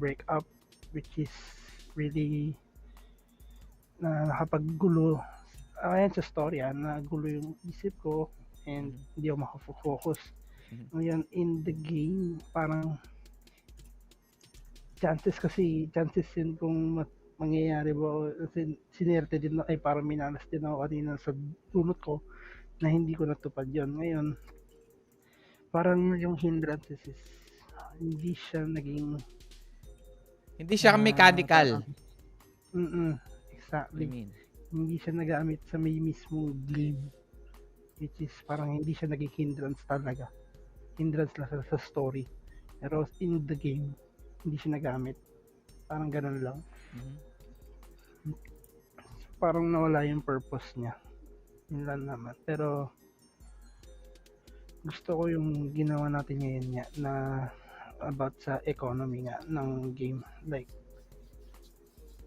break up, which is really nakapaggulo. Ayan sa story, nagulo yung isip ko and hindi ako makafocus. Ngayon, in the game, parang chances yun kung mangyayari ba, sinerte din ay parang minalas din ako kanina sa bunot ko na hindi ko natupad yun. Ngayon, parang yung hindrances is hindi siya naging
mechanical.
Exactly.
I mean,
Hindi siya nagamit sa may mismong game, which is parang hindi siya naging hindrance talaga. Hindrance lang sa story, pero in the game hindi siya nagamit. Parang ganun lang. Parang nawala yung purpose niya. Yun lang naman. Pero gusto ko yung ginawa natin ngayon nga na about sa economy nga ng game. Like,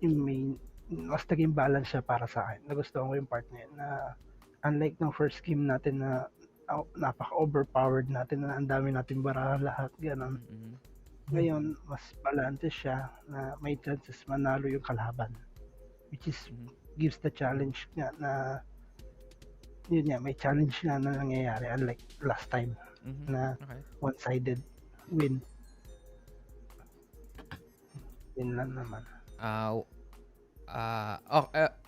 yung main, mas naging balance siya para sa akin. Nagustuhan ko yung part na yun, na unlike ng first game natin na napaka-overpowered natin, na ang dami natin barahan lahat, gano'n. Ngayon, mas balance siya na may chances manalo yung kalaban. Which is, gives the challenge nga na, yun nga, may challenge nga na nangyayari, unlike last time na one-sided win. Yun lang naman.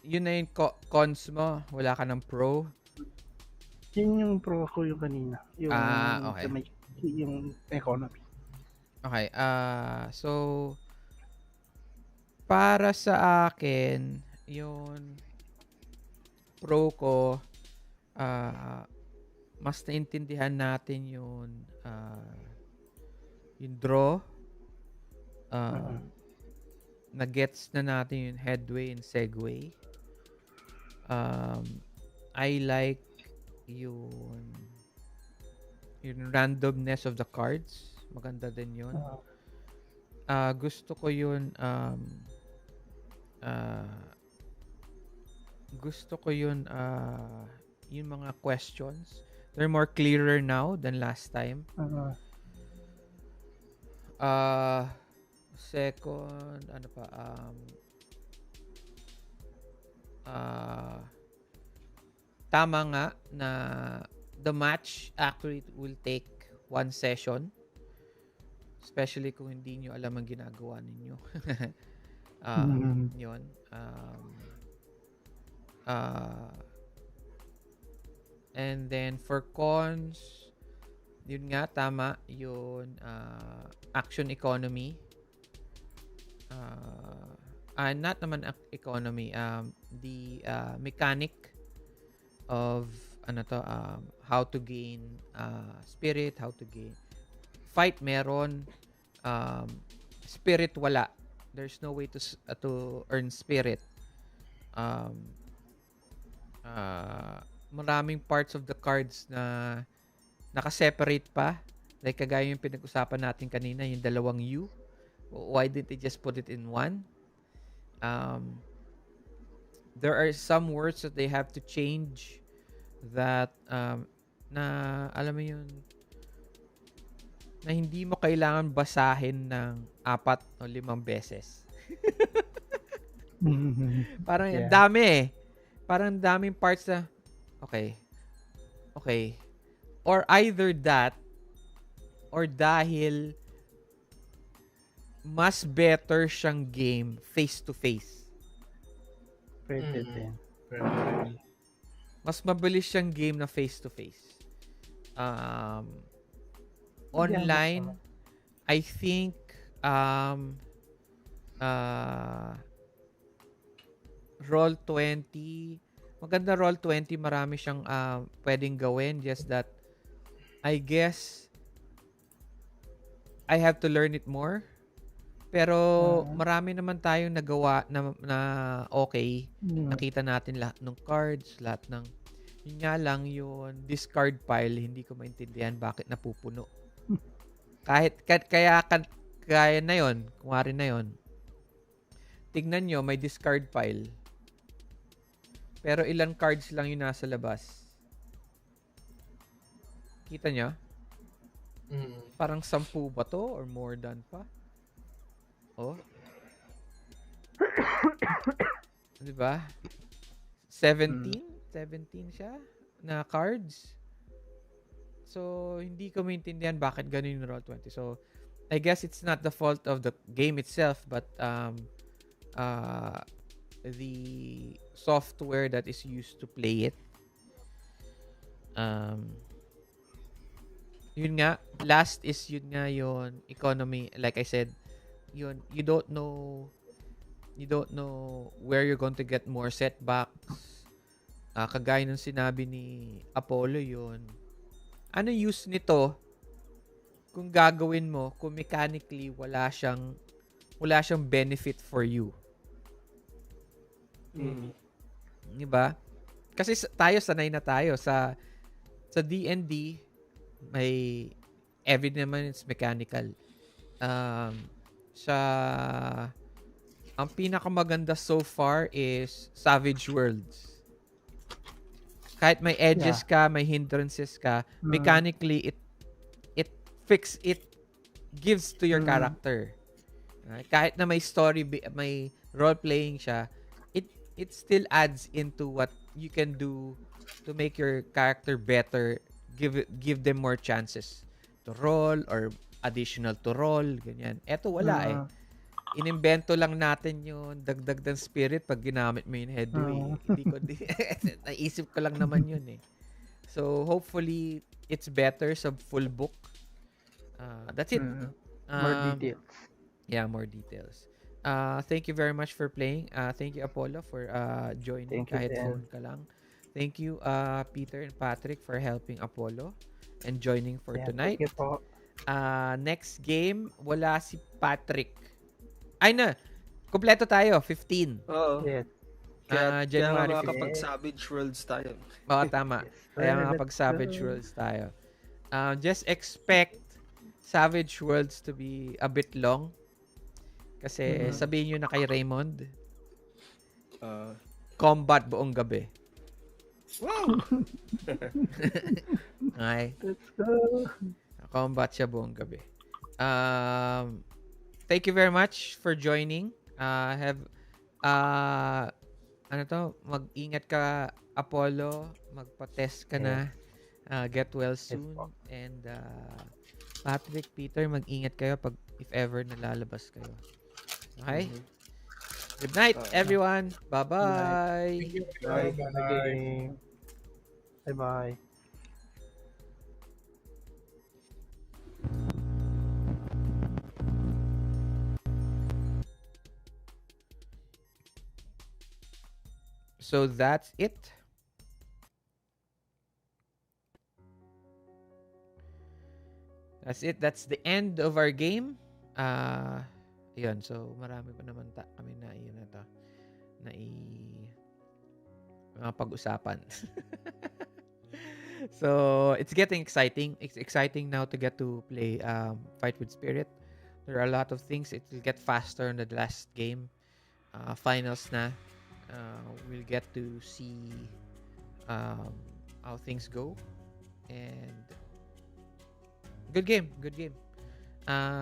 Yun na yung cons mo. Wala ka ng pro.
Yun yung pro ko yung kanina. Yung
Okay.
yung economy.
Okay. So, para sa akin, yung pro ko, mas naintindihan natin yung draw. Na-gets na natin yung headway and segue. I like yung randomness of the cards. Maganda din yun. Gusto ko yun yung mga questions. They're more clearer now than last time. Second, ano pa, tama nga na the match actually will take one session, especially kung hindi nyo alam ang ginagawa ninyo. Yun. And then for cons, yun nga, tama, yun, action economy. Not naman economy, the mechanic of how to gain spirit, how to gain fight meron, spirit wala. There's no way to earn spirit. Maraming parts of the cards na naka-separate pa. Like kagaya yung pinag-usapan natin kanina, yung dalawang U. Why didn't they just put it in one? There are some words that they have to change that na alam mo yun, na hindi mo kailangan basahin ng 4 o 5 beses. Parang ang dami eh. Parang daming parts na okay. Or either that or dahil mas better siyang game face to face.
Pwede din.
Mas mabilis siyang game na face to face. Online, I think Roll20, maganda Roll20, marami siyang pwedeng gawin, just that I guess I have to learn it more. Pero marami naman tayong nagawa na okay. Nakita natin lahat ng cards, lahat ng yun nga lang yung discard pile, hindi ko maintindihan bakit napupuno. Kaya na yun, kumari na yun. Tignan nyo, may discard pile. Pero ilan cards lang yung nasa labas. Kita nyo? Parang 10 ba to? Or more than pa? Oh. Diba? 17 siya na cards. So, hindi ko maintindihan bakit ganun yung Roll20. So, I guess it's not the fault of the game itself, but the software that is used to play it. Yun nga, last is yun nga yung economy. Like I said, yun, you don't know where you're going to get more setbacks. Kagaya ng sinabi ni Apollo yun. Ano use nito kung gagawin mo kung mechanically wala siyang benefit for you? Diba? Kasi sanay na tayo sa D&D, may every naman it's mechanical. Ang pinakamaganda so far is Savage Worlds. Kahit may edges ka, may hindrances ka, mechanically it gives to your character. Kahit na may story, may role playing siya, it still adds into what you can do to make your character better, give them more chances to roll or additional to roll, ganyan. Eto wala eh. inimbento lang natin yung dagdag ng spirit pag ginamit mo yung headway. Hindi ko, naisip ko lang naman yun eh. So, hopefully, it's better sa full book. That's it.
More details.
Yeah, more details. Thank you very much for playing. Thank you, Apollo, for joining
Thank you
kahit
din.
phone ka lang. Thank you, Peter and Patrick, for helping Apollo and joining for
Yeah,
tonight.
thank you po.
Next game, wala si Patrick. Ay na, kompleto tayo, 15.
Oo.
Yes.
Kaya
January
nga
15.
makakapag-Savage Worlds tayo.
Oo, tama.
Yes,
Kaya
sir.
mga
Let's
pag-Savage
go.
Worlds tayo. Just expect Savage Worlds to be a bit long. Kasi sabihin nyo na kay Raymond, combat buong gabi.
Wow!
Okay?
Let's go.
Combat siya buong gabi. Thank you very much for joining. Mag-ingat ka, Apollo. Magpa-test ka na. Get well soon.
po.
And Patrick, Peter, mag-ingat kayo pag if ever nalalabas kayo. Okay? Good night, everyone. Bye-bye.
Thank you.
Bye.
Bye.
Bye-bye.
So that's it. That's it. That's the end of our game. Yun. So, marami pa naman kami na yun na to. Mga pag-usapan. So, it's getting exciting. It's exciting now to get to play Fight with Spirit. There are a lot of things. It will get faster in the last game. Finals na. We'll get to see how things go. And good game.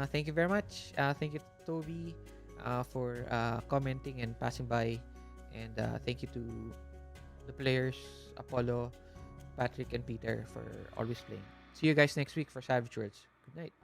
Thank you very much. Thank you, Toby, for commenting and passing by. And thank you to the players, Apollo, Patrick, and Peter, for always playing. See you guys next week for Savage Worlds. Good night.